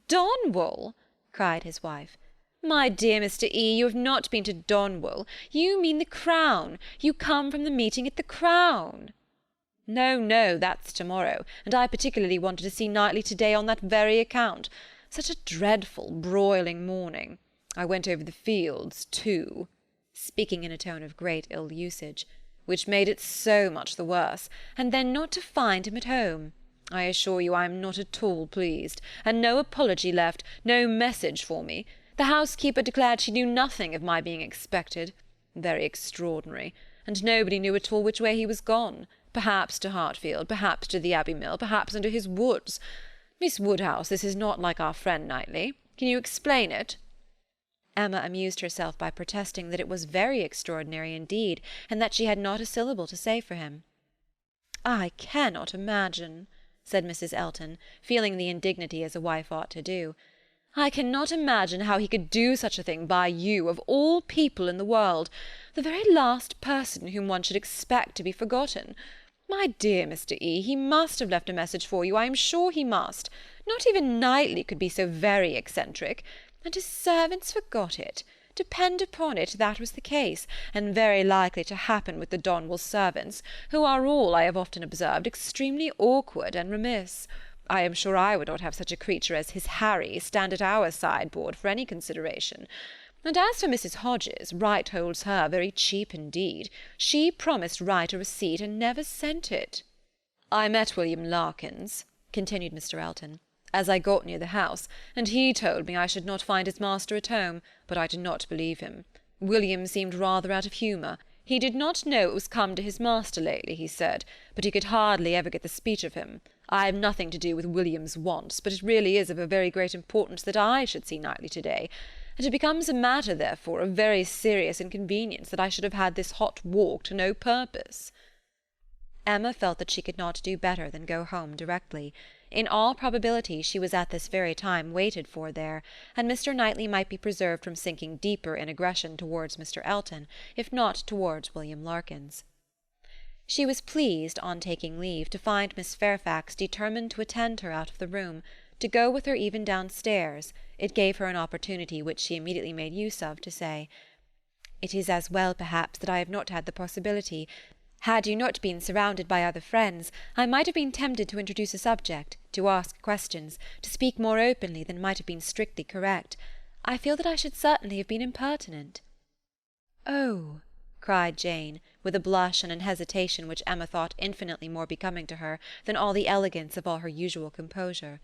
"Donwell!" cried his wife. "My dear Mr. E., you have not been to Donwell. You mean the Crown. You come from the meeting at the Crown." "No, no, that's to-morrow, and I particularly wanted to see Knightley to-day on that very account. Such a dreadful broiling morning. I went over the fields too," speaking in a tone of great ill-usage, "which made it so much the worse, and then not to find him at home. I assure you I am not at all pleased, and no apology left, no message for me. The housekeeper declared she knew nothing of my being expected. Very extraordinary. And nobody knew at all which way he was gone. Perhaps to Hartfield, perhaps to the Abbey Mill, perhaps into his woods. Miss Woodhouse, this is not like our friend Knightley. Can you explain it?" Emma amused herself by protesting that it was very extraordinary indeed, and that she had not a syllable to say for him. "I cannot imagine," said Mrs. Elton, feeling the indignity as a wife ought to do. "I cannot imagine how he could do such a thing by you, of all people in the world, the very last person whom one should expect to be forgotten. My dear Mr. E., he must have left a message for you, I am sure he must. Not even Knightley could be so very eccentric. And his servants forgot it. Depend upon it, that was the case, and very likely to happen with the Donwell servants, who are all, I have often observed, extremely awkward and remiss. I am sure I would not have such a creature as his Harry stand at our sideboard for any consideration. And as for Mrs. Hodges, Wright holds her very cheap indeed. She promised Wright a receipt and never sent it. I met William Larkins, continued Mr. Elton, as I got near the house, and he told me I should not find his master at home, but I did not believe him. William seemed rather out of humour. He did not know it was come to his master lately, he said, but he could hardly ever get the speech of him. I have nothing to do with William's wants, but it really is of a very great importance that I should see Knightley to-day, and it becomes a matter, therefore, of very serious inconvenience that I should have had this hot walk to no purpose." Emma felt that she could not do better than go home directly. In all probability she was at this very time waited for there, and Mr. Knightley might be preserved from sinking deeper in aggression towards Mr. Elton, if not towards William Larkins. She was pleased, on taking leave, to find Miss Fairfax determined to attend her out of the room, to go with her even downstairs. It gave her an opportunity which she immediately made use of to say, "It is as well, perhaps, that I have not had the possibility. Had you not been surrounded by other friends, I might have been tempted to introduce a subject, to ask questions, to speak more openly than might have been strictly correct. I feel that I should certainly have been impertinent." "Oh!" cried Jane, with a blush and an hesitation which Emma thought infinitely more becoming to her than all the elegance of all her usual composure.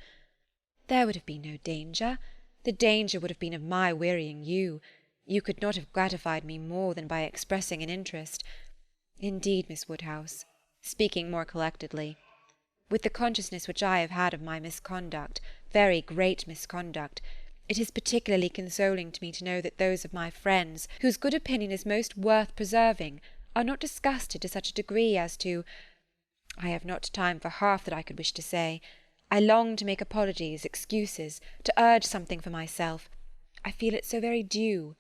"There would have been no danger. The danger would have been of my wearying you. You could not have gratified me more than by expressing an interest. Indeed, Miss Woodhouse," speaking more collectedly, "with the consciousness which I have had of my misconduct, very great misconduct, it is particularly consoling to me to know that those of my friends, whose good opinion is most worth preserving, are not disgusted to such a degree as to—I have not time for half that I could wish to say. I long to make apologies, excuses, to urge something for myself. I feel it so very due.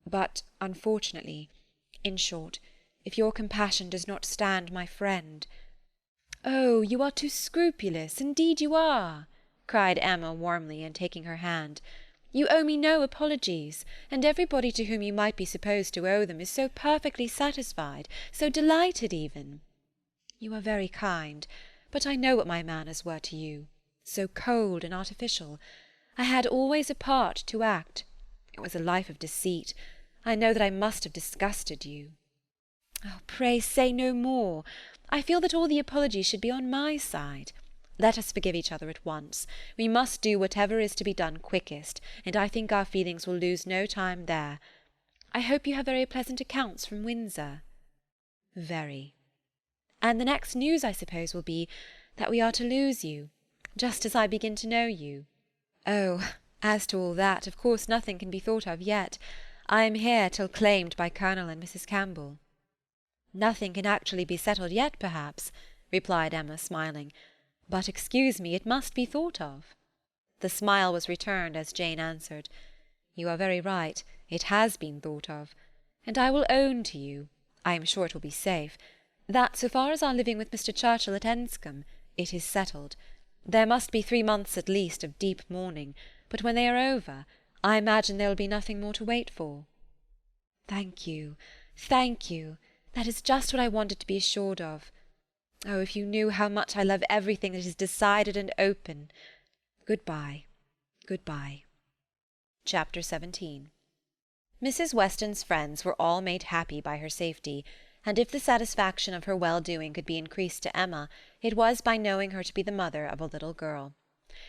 But, unfortunately, in short, if your compassion does not stand my friend—" "Oh, you are too scrupulous, indeed you are," cried Emma warmly, and taking her hand. "You owe me no apologies, and everybody to whom you might be supposed to owe them is so perfectly satisfied, so delighted even. You are very kind, but I know what my manners were to you, so cold and artificial. I had always a part to act. It was a life of deceit. I know that I must have disgusted you. Oh, pray say no more. I feel that all the apologies should be on my side. Let us forgive each other at once. We must do whatever is to be done quickest, and I think our feelings will lose no time there. I hope you have very pleasant accounts from Windsor." "Very." "And the next news, I suppose, will be that we are to lose you, just as I begin to know you." "Oh, as to all that, of course nothing can be thought of yet. I am here till claimed by Colonel and Mrs. Campbell." "Nothing can actually be settled yet, perhaps," replied Emma, smiling. "But excuse me, it must be thought of." The smile was returned as Jane answered, "You are very right, it has been thought of. And I will own to you, I am sure it will be safe, that so far as our living with Mr. Churchill at Enscombe, it is settled. There must be 3 months at least of deep mourning, but when they are over, I imagine there will be nothing more to wait for." "Thank you, thank you. That is just what I wanted to be assured of. Oh, if you knew how much I love everything that is decided and open. Good-bye, good-bye." Chapter 17. Mrs. Weston's friends were all made happy by her safety, and if the satisfaction of her well-doing could be increased to Emma, it was by knowing her to be the mother of a little girl.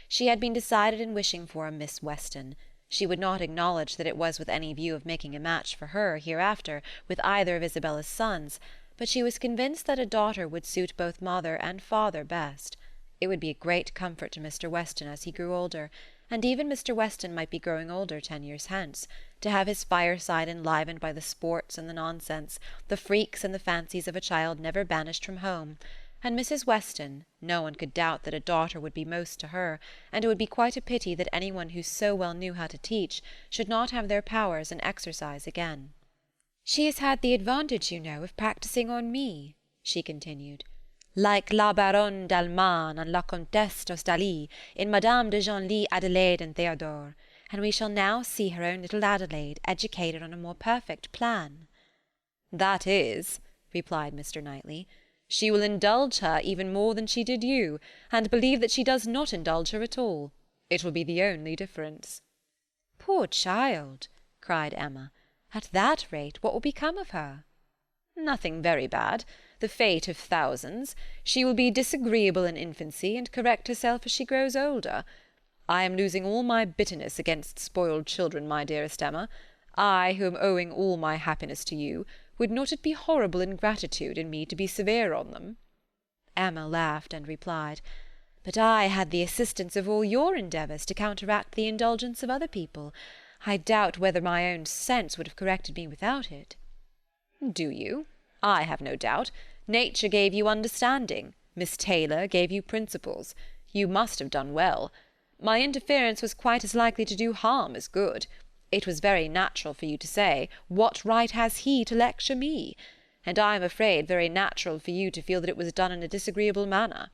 She had been decided in wishing for a Miss Weston. She would not acknowledge that it was with any view of making a match for her, hereafter, with either of Isabella's sons, but she was convinced that a daughter would suit both mother and father best. It would be a great comfort to Mr. Weston as he grew older, and even Mr. Weston might be growing older 10 years hence, to have his fireside enlivened by the sports and the nonsense, the freaks and the fancies of a child never banished from home, and Mrs. Weston, no one could doubt that a daughter would be most to her, and it would be quite a pity that any one who so well knew how to teach should not have their powers in exercise again. "She has had the advantage, you know, of practising on me," she continued, "like la Baronne d'Alman and la Comtesse d'Ostalie in Madame de Genlis, Adelaide and Theodore, and we shall now see her own little Adelaide educated on a more perfect plan." "That is," replied Mr. Knightley, "she will indulge her even more than she did you, and believe that she does not indulge her at all. It will be the only difference." "Poor child!" cried Emma. "At that rate, what will become of her?" "Nothing very bad. The fate of thousands. She will be disagreeable in infancy, and correct herself as she grows older. I am losing all my bitterness against spoiled children, my dearest Emma. I, who am owing all my happiness to you, would not it be horrible ingratitude in me to be severe on them?" Emma laughed and replied, "But I had the assistance of all your endeavours to counteract the indulgence of other people. I doubt whether my own sense would have corrected me without it." "Do you? I have no doubt. Nature gave you understanding. Miss Taylor gave you principles. You must have done well. My interference was quite as likely to do harm as good. It was very natural for you to say, 'What right has he to lecture me?' And I am afraid very natural for you to feel that it was done in a disagreeable manner.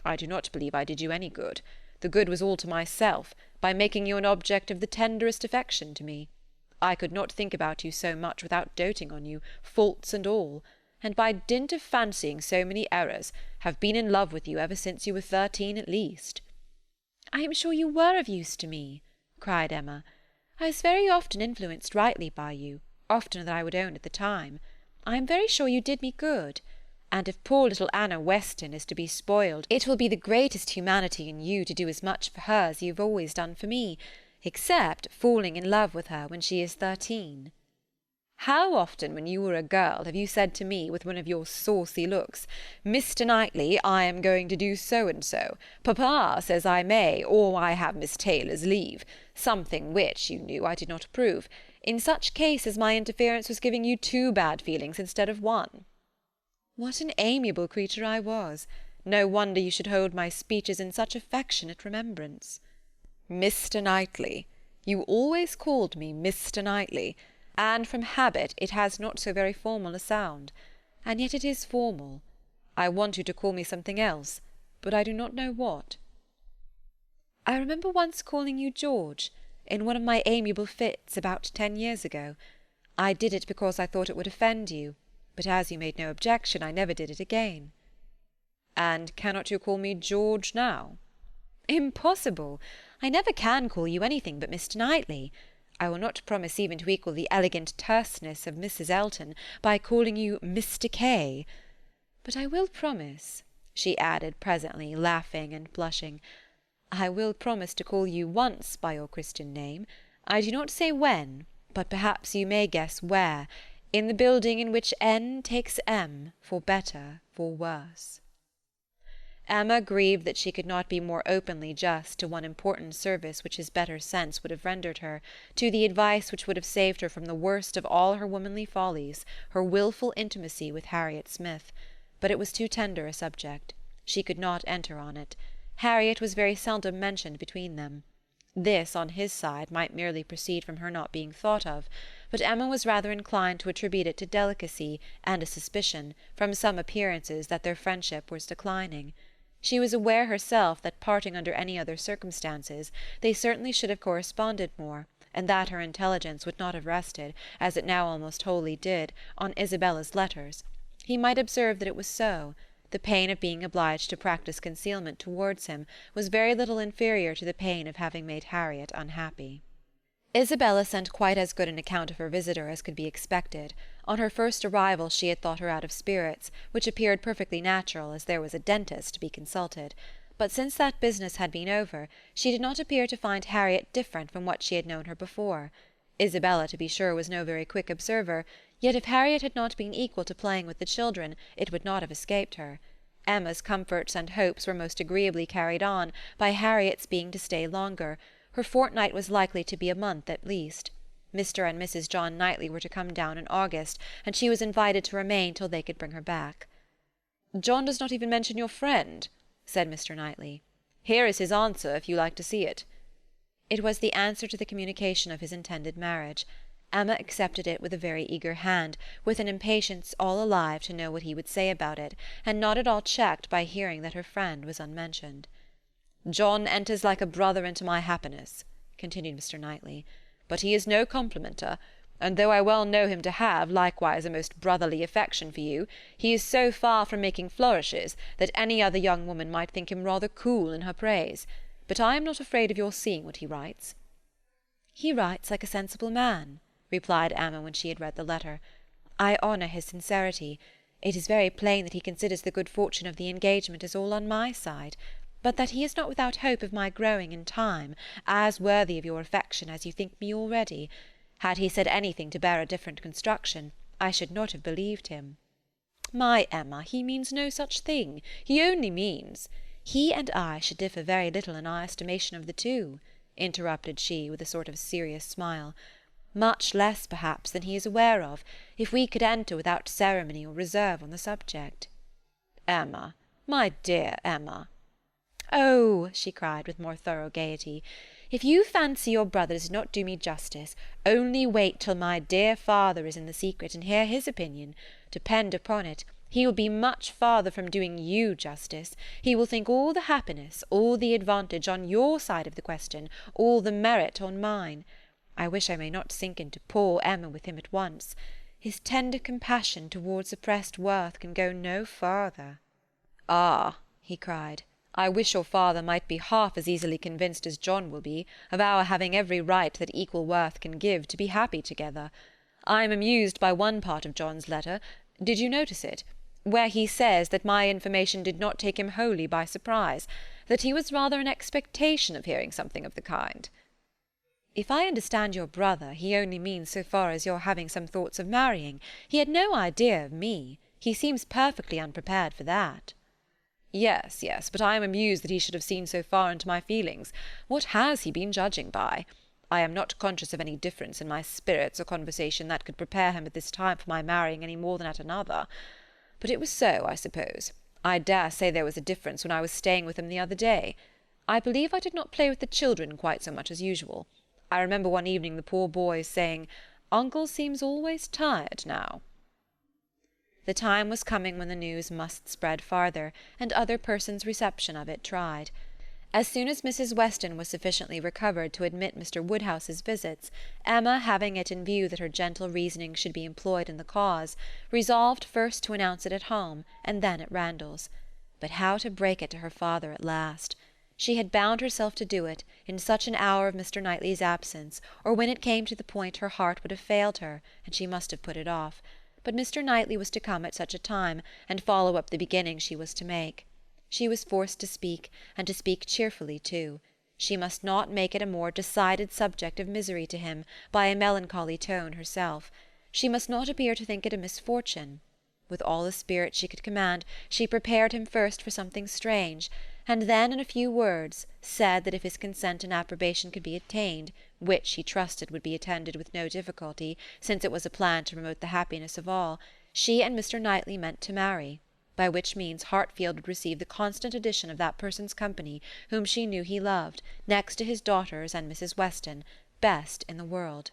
I do not believe I did you any good. The good was all to myself, by making you an object of the tenderest affection to me. I could not think about you so much without doting on you, faults and all, and by dint of fancying so many errors, have been in love with you ever since you were 13 at least." "I am sure you were of use to me," cried Emma. "I was very often influenced rightly by you, oftener than I would own at the time. I am very sure you did me good. And if poor little Anna Weston is to be spoiled, it will be the greatest humanity in you to do as much for her as you have always done for me, except falling in love with her when she is 13. How often when you were a girl have you said to me, with one of your saucy looks, 'Mr. Knightley, I am going to do so-and-so. Papa says I may, or I have Miss Taylor's leave,' something which, you knew, I did not approve. In such cases my interference was giving you 2 bad feelings instead of 1. What an amiable creature I was! No wonder you should hold my speeches in such affectionate remembrance." "Mr. Knightley. You always called me Mr. Knightley, and from habit it has not so very formal a sound. And yet it is formal. I want you to call me something else, but I do not know what." "I remember once calling you George, in one of my amiable fits about 10 years ago. I did it because I thought it would offend you, but as you made no objection, I never did it again." "And cannot you call me George now?" "Impossible! I never can call you anything but Mr. Knightley. I will not promise even to equal the elegant terseness of Mrs. Elton by calling you Mr. K. But I will promise," she added presently, laughing and blushing, "I will promise to call you once by your Christian name. I do not say when, but perhaps you may guess where, in the building in which N takes M, for better, for worse." Emma grieved that she could not be more openly just to one important service which his better sense would have rendered her, to the advice which would have saved her from the worst of all her womanly follies, her wilful intimacy with Harriet Smith. But it was too tender a subject. She could not enter on it. Harriet was very seldom mentioned between them. This, on his side, might merely proceed from her not being thought of, but Emma was rather inclined to attribute it to delicacy and a suspicion, from some appearances, that their friendship was declining. She was aware herself that, parting under any other circumstances, they certainly should have corresponded more, and that her intelligence would not have rested, as it now almost wholly did, on Isabella's letters. He might observe that it was so. The pain of being obliged to practise concealment towards him was very little inferior to the pain of having made Harriet unhappy. Isabella sent quite as good an account of her visitor as could be expected. On her first arrival she had thought her out of spirits, which appeared perfectly natural, as there was a dentist to be consulted. But since that business had been over, she did not appear to find Harriet different from what she had known her before. Isabella, to be sure, was no very quick observer, yet if Harriet had not been equal to playing with the children, it would not have escaped her. Emma's comforts and hopes were most agreeably carried on by Harriet's being to stay longer. Her fortnight was likely to be a month at least. Mr. and Mrs. John Knightley were to come down in August, and she was invited to remain till they could bring her back. John does not even mention your friend, said Mr. Knightley. Here is his answer, if you like to see it. It was the answer to the communication of his intended marriage. Emma accepted it with a very eager hand, with an impatience all alive to know what he would say about it, and not at all checked by hearing that her friend was unmentioned. John enters like a brother into my happiness, continued Mr. Knightley, but he is no complimenter, and though I well know him to have, likewise, a most brotherly affection for you, he is so far from making flourishes that any other young woman might think him rather cool in her praise. But I am not afraid of your seeing what he writes. He writes like a sensible man, replied Emma when she had read the letter. I honour his sincerity. It is very plain that he considers the good fortune of the engagement as all on my side, but that he is not without hope of my growing in time as worthy of your affection as you think me already. Had he said anything to bear a different construction, I should not have believed him. My Emma, he means no such thing. He only means— He and I should differ very little in our estimation of the two, interrupted she, with a sort of serious smile. Much less, perhaps, than he is aware of, if we could enter without ceremony or reserve on the subject. Emma, my dear Emma. Oh, she cried with more thorough gaiety, if you fancy your brother does not do me justice, only wait till my dear father is in the secret and hear his opinion. Depend upon it, he will be much farther from doing you justice. He will think all the happiness, all the advantage on your side of the question, all the merit on mine. I wish I may not sink into poor Emma with him at once. His tender compassion towards oppressed worth can go no farther. Ah, he cried, I wish your father might be half as easily convinced as John will be of our having every right that equal worth can give to be happy together. I am amused by one part of John's letter. Did you notice it? Where he says that my information did not take him wholly by surprise, that he was rather in expectation of hearing something of the kind. If I understand your brother, he only means so far as your having some thoughts of marrying. He had no idea of me. He seems perfectly unprepared for that. Yes, yes, but I am amused that he should have seen so far into my feelings. What has he been judging by? I am not conscious of any difference in my spirits or conversation that could prepare him at this time for my marrying any more than at another. But it was so, I suppose. I dare say there was a difference when I was staying with him the other day. I believe I did not play with the children quite so much as usual. I remember one evening the poor boys saying, "Uncle seems always tired now." The time was coming when the news must spread farther, and other persons' reception of it tried. As soon as Mrs. Weston was sufficiently recovered to admit Mr. Woodhouse's visits, Emma, having it in view that her gentle reasoning should be employed in the cause, resolved first to announce it at home, and then at Randalls. But how to break it to her father at last? She had bound herself to do it, in such an hour of Mr. Knightley's absence, or when it came to the point her heart would have failed her, and she must have put it off. But Mr. Knightley was to come at such a time, and follow up the beginning she was to make. She was forced to speak, and to speak cheerfully too. She must not make it a more decided subject of misery to him, by a melancholy tone herself. She must not appear to think it a misfortune. With all the spirit she could command, she prepared him first for something strange, and then, in a few words, said that if his consent and approbation could be obtained, which she trusted would be attended with no difficulty, since it was a plan to promote the happiness of all, she and Mr. Knightley meant to marry, by which means Hartfield would receive the constant addition of that person's company whom she knew he loved, next to his daughters and Mrs. Weston, best in the world.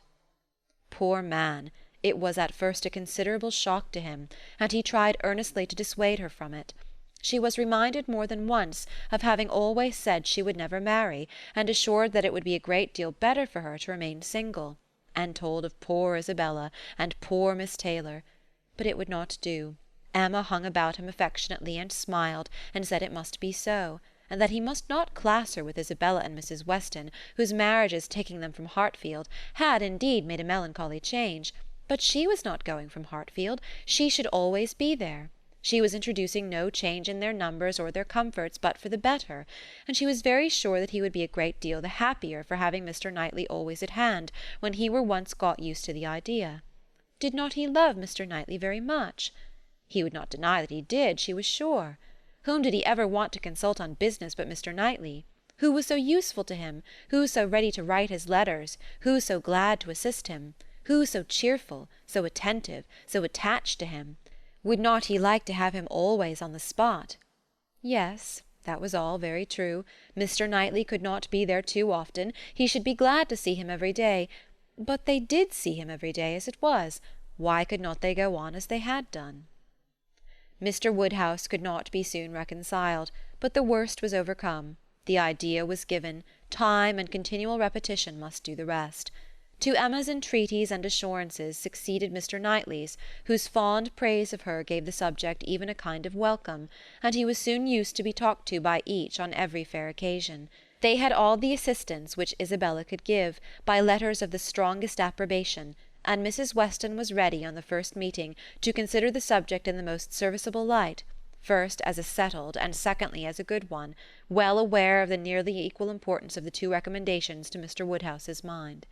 Poor man! It was at first a considerable shock to him, and he tried earnestly to dissuade her from it. She was reminded more than once of having always said she would never marry, and assured that it would be a great deal better for her to remain single, and told of poor Isabella, and poor Miss Taylor. But it would not do. Emma hung about him affectionately, and smiled, and said it must be so, and that he must not class her with Isabella and Mrs. Weston, whose marriages, taking them from Hartfield, had indeed made a melancholy change, but she was not going from Hartfield. She should always be there. She was introducing no change in their numbers or their comforts, but for the better, and she was very sure that he would be a great deal the happier for having Mr. Knightley always at hand, when he were once got used to the idea. Did not he love Mr. Knightley very much? He would not deny that he did, she was sure. Whom did he ever want to consult on business but Mr. Knightley? Who was so useful to him? Who so ready to write his letters? Who so glad to assist him? Who so cheerful, so attentive, so attached to him? Would not he like to have him always on the spot? Yes, that was all very true. Mr. Knightley could not be there too often. He should be glad to see him every day. But they did see him every day as it was. Why could not they go on as they had done? Mr. Woodhouse could not be soon reconciled, but the worst was overcome. The idea was given. Time and continual repetition must do the rest. To Emma's entreaties and assurances succeeded Mr. Knightley's, whose fond praise of her gave the subject even a kind of welcome, and he was soon used to be talked to by each on every fair occasion. They had all the assistance which Isabella could give, by letters of the strongest approbation, and Mrs. Weston was ready, on the first meeting, to consider the subject in the most serviceable light, first as a settled, and secondly as a good one, well aware of the nearly equal importance of the two recommendations to Mr. Woodhouse's mind.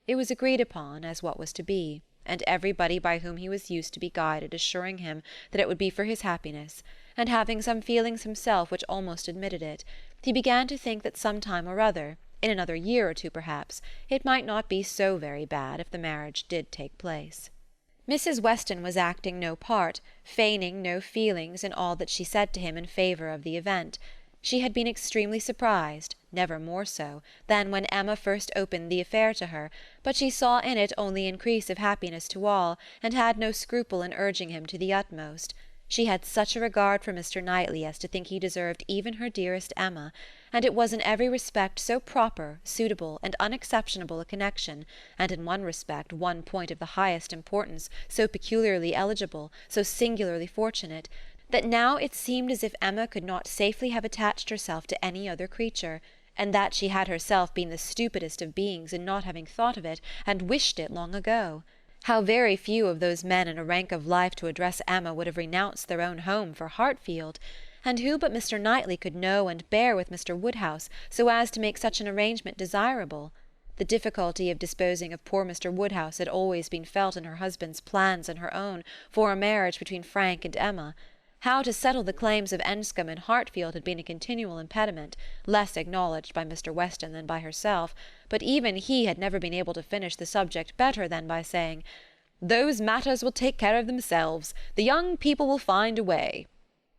It was agreed upon as what was to be, and everybody by whom he was used to be guided assuring him that it would be for his happiness, and having some feelings himself which almost admitted it, he began to think that some time or other, in another year or two perhaps, it might not be so very bad if the marriage did take place. Mrs. Weston was acting no part, feigning no feelings in all that she said to him in favour of the event. She had been extremely surprised, never more so, than when Emma first opened the affair to her, but she saw in it only increase of happiness to all, and had no scruple in urging him to the utmost. She had such a regard for Mr. Knightley as to think he deserved even her dearest Emma, and it was in every respect so proper, suitable, and unexceptionable a connection, and in one respect, one point of the highest importance, so peculiarly eligible, so singularly fortunate, that now it seemed as if Emma could not safely have attached herself to any other creature, and that she had herself been the stupidest of beings in not having thought of it, and wished it long ago. How very few of those men in a rank of life to address Emma would have renounced their own home for Hartfield! And who but Mr. Knightley could know and bear with Mr. Woodhouse, so as to make such an arrangement desirable? The difficulty of disposing of poor Mr. Woodhouse had always been felt in her husband's plans and her own, for a marriage between Frank and Emma. How to settle the claims of Enscombe and Hartfield had been a continual impediment, less acknowledged by Mr. Weston than by herself, but even he had never been able to finish the subject better than by saying, "Those matters will take care of themselves. The young people will find a way."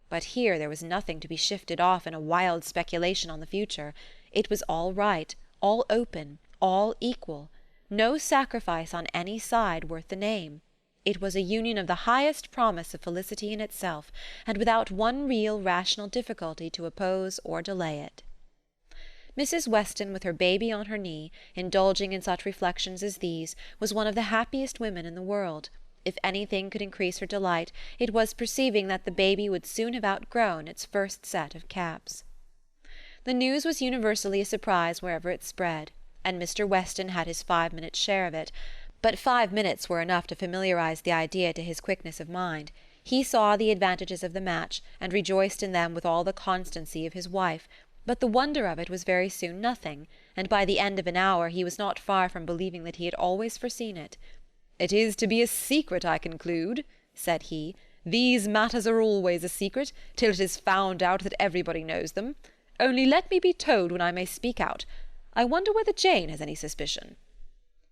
But here there was nothing to be shifted off in a wild speculation on the future. It was all right, all open, all equal. No sacrifice on any side worth the name. It was a union of the highest promise of felicity in itself, and without one real rational difficulty to oppose or delay it. Mrs. Weston, with her baby on her knee, indulging in such reflections as these, was one of the happiest women in the world. If anything could increase her delight, it was perceiving that the baby would soon have outgrown its first set of caps. The news was universally a surprise wherever it spread, and Mr. Weston had his 5 minutes' share of it, but 5 minutes were enough to familiarize the idea to his quickness of mind. He saw the advantages of the match, and rejoiced in them with all the constancy of his wife, but the wonder of it was very soon nothing, and by the end of an hour he was not far from believing that he had always foreseen it. "It is to be a secret, I conclude," said he. "These matters are always a secret, till it is found out that everybody knows them. Only let me be told when I may speak out. I wonder whether Jane has any suspicion."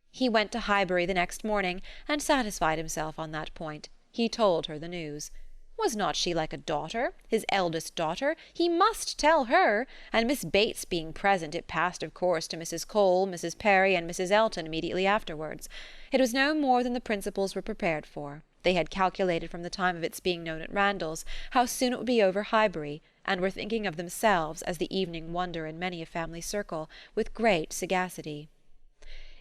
He went to Highbury the next morning, and satisfied himself on that point. He told her the news. Was not she like a daughter, his eldest daughter? He must tell her, and Miss Bates being present, it passed of course to Mrs. Cole, Mrs. Perry, and Mrs. Elton immediately afterwards. It was no more than the principals were prepared for. They had calculated from the time of its being known at Randalls, how soon it would be over Highbury, and were thinking of themselves as the evening wonder in many a family circle, with great sagacity.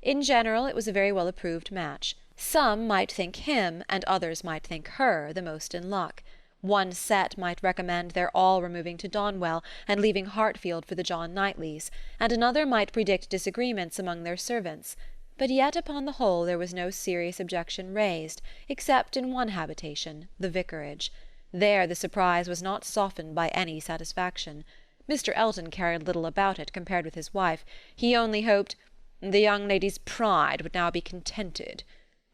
In general, it was a very well approved match. Some might think him, and others might think her, the most in luck. One set might recommend their all removing to Donwell, and leaving Hartfield for the John Knightleys, and another might predict disagreements among their servants. But yet upon the whole there was no serious objection raised, except in one habitation, the vicarage. There the surprise was not softened by any satisfaction. Mr. Elton cared little about it compared with his wife. He only hoped "the young lady's pride would now be contented,"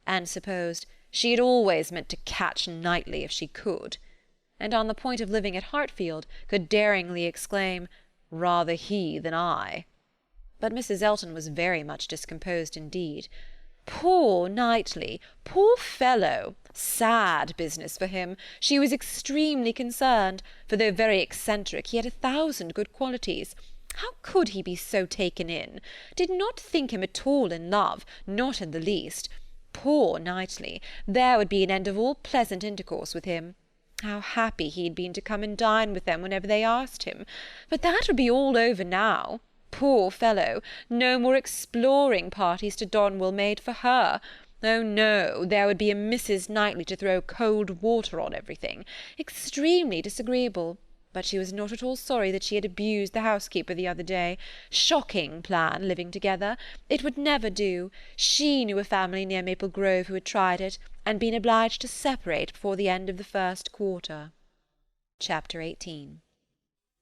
and supposed "she had always meant to catch Knightley if she could," and on the point of living at Hartfield could daringly exclaim, "rather he than I." But Mrs. Elton was very much discomposed indeed. "Poor Knightley! Poor fellow! sad business for him. She was extremely concerned, for though very eccentric, he had 1,000 good qualities. How could he be so taken in? Did not think him at all in love, not in the least. Poor Knightley! There would be an end of all pleasant intercourse with him. How happy he had been to come and dine with them whenever they asked him! But that would be all over now. Poor fellow! No more exploring parties to Donwell made for her. Oh no, there would be a Mrs. Knightley to throw cold water on everything. Extremely disagreeable. But she was not at all sorry that she had abused the housekeeper the other day. Shocking plan, living together. It would never do. She knew a family near Maple Grove who had tried it, and been obliged to separate before the end of the first quarter. Chapter 18.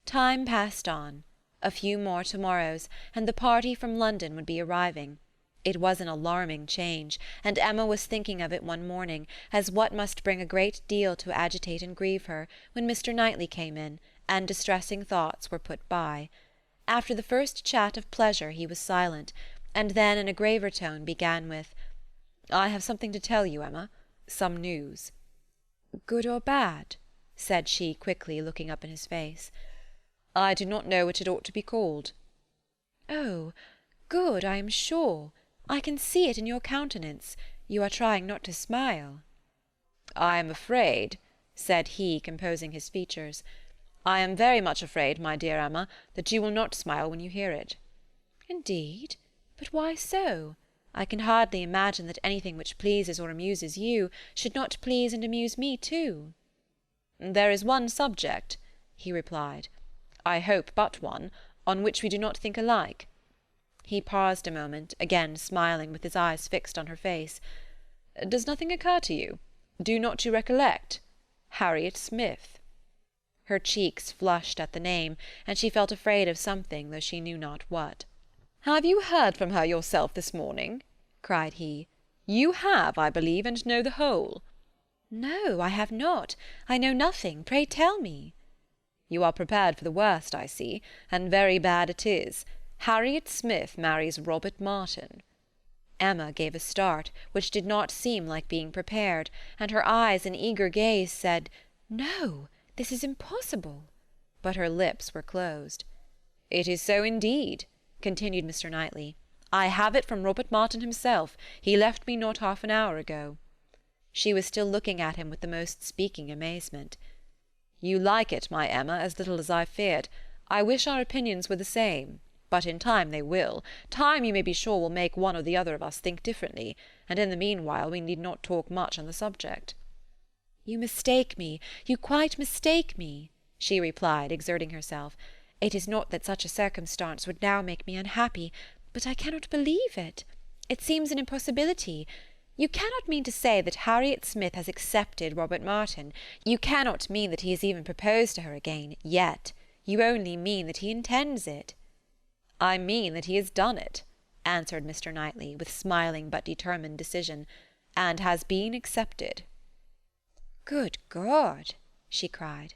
Time passed on. A few more to-morrows, and the party from London would be arriving. It was an alarming change, and Emma was thinking of it one morning, as what must bring a great deal to agitate and grieve her, when Mr. Knightley came in, and distressing thoughts were put by. After the first chat of pleasure he was silent, and then in a graver tone began with, "I have something to tell you, Emma. Some news." "Good or bad?" said she quickly, looking up in his face. "I do not know what it ought to be called." "Oh, good, I am sure. I can see it in your countenance. You are trying not to smile." "I am afraid," said he, composing his features, "I am very much afraid, my dear Emma, that you will not smile when you hear it." "Indeed? But why so? I can hardly imagine that anything which pleases or amuses you should not please and amuse me too." "There is one subject," he replied, "I hope but one, on which we do not think alike." He paused a moment, again smiling, with his eyes fixed on her face. "Does nothing occur to you? Do not you recollect? Harriet Smith?" Her cheeks flushed at the name, and she felt afraid of something, though she knew not what. "Have you heard from her yourself this morning?" cried he. "You have, I believe, and know the whole." "No, I have not. I know nothing. Pray tell me." "You are prepared for the worst, I see, and very bad it is. Harriet Smith marries Robert Martin." Emma gave a start, which did not seem like being prepared, and her eyes in eager gaze said, "No, this is impossible." But her lips were closed. "It is so indeed," continued Mr. Knightley. "I have it from Robert Martin himself. He left me not half an hour ago." She was still looking at him with the most speaking amazement. "You like it, my Emma, as little as I feared. I wish our opinions were the same. But in time they will. Time, you may be sure, will make one or the other of us think differently, and in the meanwhile we need not talk much on the subject." "You mistake me. You quite mistake me," she replied, exerting herself. "It is not that such a circumstance would now make me unhappy, but I cannot believe it. It seems an impossibility. You cannot mean to say that Harriet Smith has accepted Robert Martin. You cannot mean that he has even proposed to her again, yet. You only mean that he intends it." "I mean that he has done it," answered Mr. Knightley, with smiling but determined decision, "and has been accepted." "Good God!" she cried.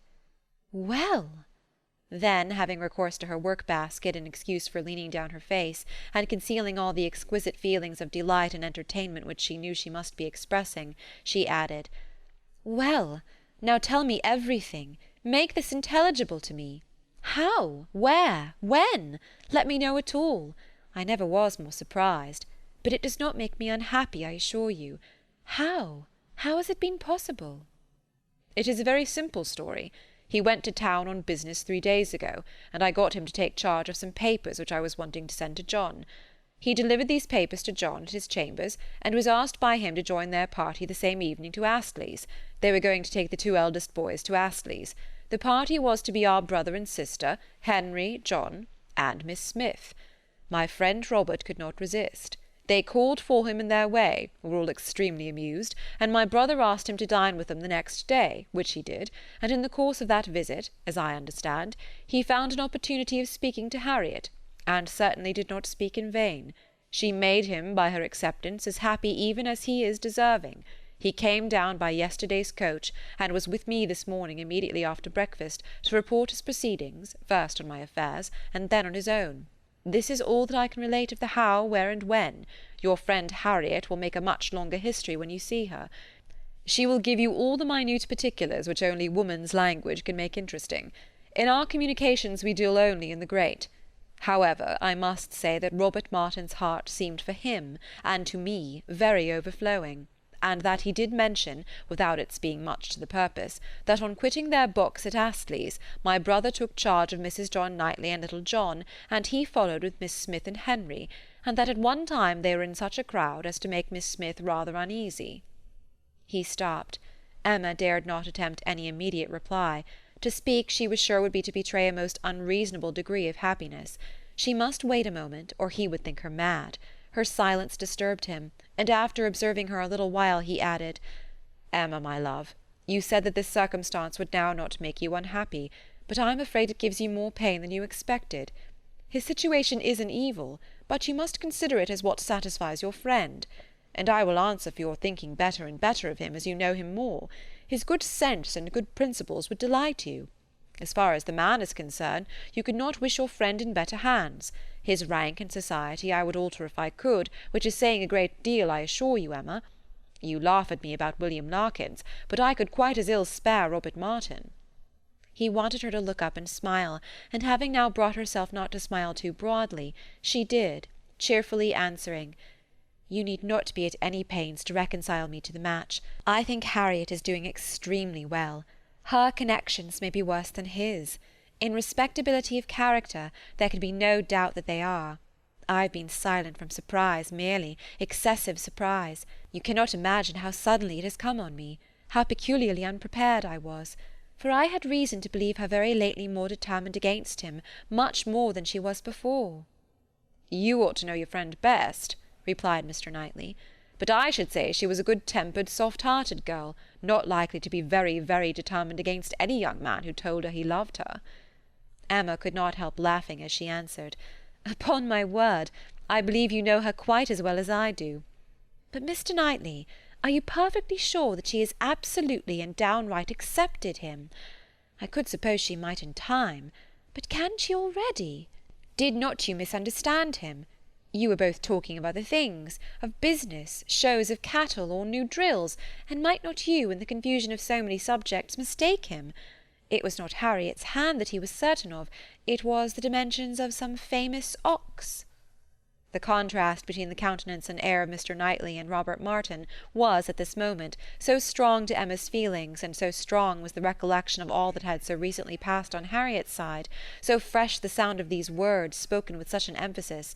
"Well!" Then, having recourse to her work-basket in excuse for leaning down her face, and concealing all the exquisite feelings of delight and entertainment which she knew she must be expressing, she added, "Well, now tell me everything. Make this intelligible to me. How? Where? When? Let me know it all. I never was more surprised. But it does not make me unhappy, I assure you. How? How has it been possible?" "It is a very simple story. He went to town on business 3 days ago, and I got him to take charge of some papers which I was wanting to send to John. He delivered these papers to John at his chambers, and was asked by him to join their party the same evening to Astley's. They were going to take the 2 eldest boys to Astley's. The party was to be our brother and sister, Henry, John, and Miss Smith. My friend Robert could not resist. They called for him in their way, were all extremely amused, and my brother asked him to dine with them the next day, which he did, and in the course of that visit, as I understand, he found an opportunity of speaking to Harriet, and certainly did not speak in vain. She made him, by her acceptance, as happy even as he is deserving. He came down by yesterday's coach, and was with me this morning immediately after breakfast, to report his proceedings, first on my affairs, and then on his own. This is all that I can relate of the how, where, and when. Your friend Harriet will make a much longer history when you see her. She will give you all the minute particulars which only woman's language can make interesting. In our communications we deal only in the great. However, I must say that Robert Martin's heart seemed for him, and to me, very overflowing, and that he did mention, without its being much to the purpose, that on quitting their books at Astley's, my brother took charge of Mrs. John Knightley and little John, and he followed with Miss Smith and Henry, and that at one time they were in such a crowd as to make Miss Smith rather uneasy. He stopped. Emma dared not attempt any immediate reply. To speak, she was sure, would be to betray a most unreasonable degree of happiness. She must wait a moment, or he would think her mad. Her silence disturbed him, and after observing her a little while, he added, "Emma, my love, you said that this circumstance would now not make you unhappy, but I am afraid it gives you more pain than you expected. His situation is an evil, but you must consider it as what satisfies your friend. And I will answer for your thinking better and better of him as you know him more. His good sense and good principles would delight you. As far as the man is concerned, you could not wish your friend in better hands. His rank in society I would alter if I could, which is saying a great deal, I assure you, Emma. You laugh at me about William Larkins, but I could quite as ill spare Robert Martin." He wanted her to look up and smile, and having now brought herself not to smile too broadly, she did, cheerfully answering, "You need not be at any pains to reconcile me to the match. I think Harriet is doing extremely well. Her connections may be worse than his. In respectability of character, there can be no doubt that they are. I've been silent from surprise merely, excessive surprise. You cannot imagine how suddenly it has come on me, how peculiarly unprepared I was, for I had reason to believe her very lately more determined against him, much more than she was before." "You ought to know your friend best," replied Mr. Knightley. "But I should say she was a good-tempered, soft-hearted girl, not likely to be very, very determined against any young man who told her he loved her." Emma could not help laughing as she answered, "Upon my word, I believe you know her quite as well as I do. But, Mr. Knightley, are you perfectly sure that she has absolutely and downright accepted him? I could suppose she might in time, but can she already? Did not you misunderstand him? You were both talking of other things, of business, shows of cattle, or new drills, and might not you, in the confusion of so many subjects, mistake him? It was not Harriet's hand that he was certain of, it was the dimensions of some famous ox." The contrast between the countenance and air of Mr. Knightley and Robert Martin was, at this moment, so strong to Emma's feelings, and so strong was the recollection of all that had so recently passed on Harriet's side, so fresh the sound of these words, spoken with such an emphasis,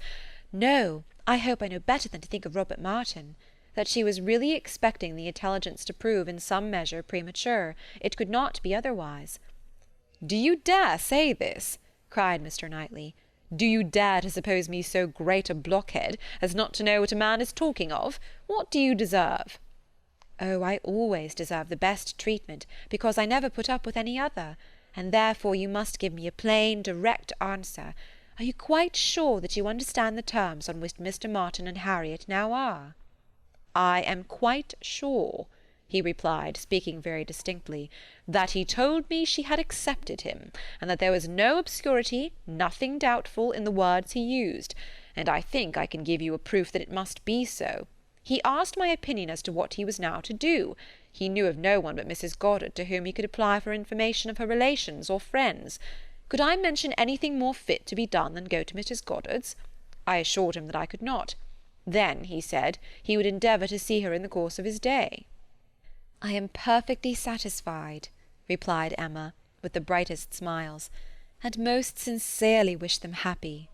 "No, I hope I know better than to think of Robert Martin," that she was really expecting the intelligence to prove in some measure premature. It could not be otherwise. "Do you dare say this?" cried Mr. Knightley. "Do you dare to suppose me so great a blockhead as not to know what a man is talking of? What do you deserve?" "Oh, I always deserve the best treatment, because I never put up with any other, and therefore you must give me a plain, direct answer. Are you quite sure that you understand the terms on which Mr. Martin and Harriet now are?" "I am quite sure," he replied, speaking very distinctly, "that he told me she had accepted him, and that there was no obscurity, nothing doubtful, in the words he used, and I think I can give you a proof that it must be so. He asked my opinion as to what he was now to do. He knew of no one but Mrs. Goddard to whom he could apply for information of her relations or friends. Could I mention anything more fit to be done than go to Mrs. Goddard's? I assured him that I could not. Then, he said, he would endeavour to see her in the course of his day." "I am perfectly satisfied," replied Emma, with the brightest smiles, "and most sincerely wish them happy."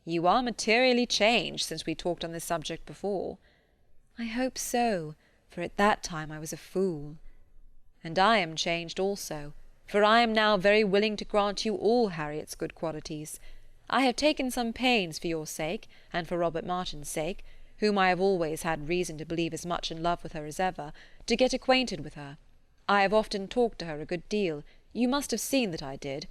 "You are materially changed since we talked on this subject before." "I hope so, for at that time I was a fool." "And I am changed also, for I am now very willing to grant you all Harriet's good qualities. I have taken some pains for your sake, and for Robert Martin's sake, whom I have always had reason to believe as much in love with her as ever, to get acquainted with her. I have often talked to her a good deal. You must have seen that I did.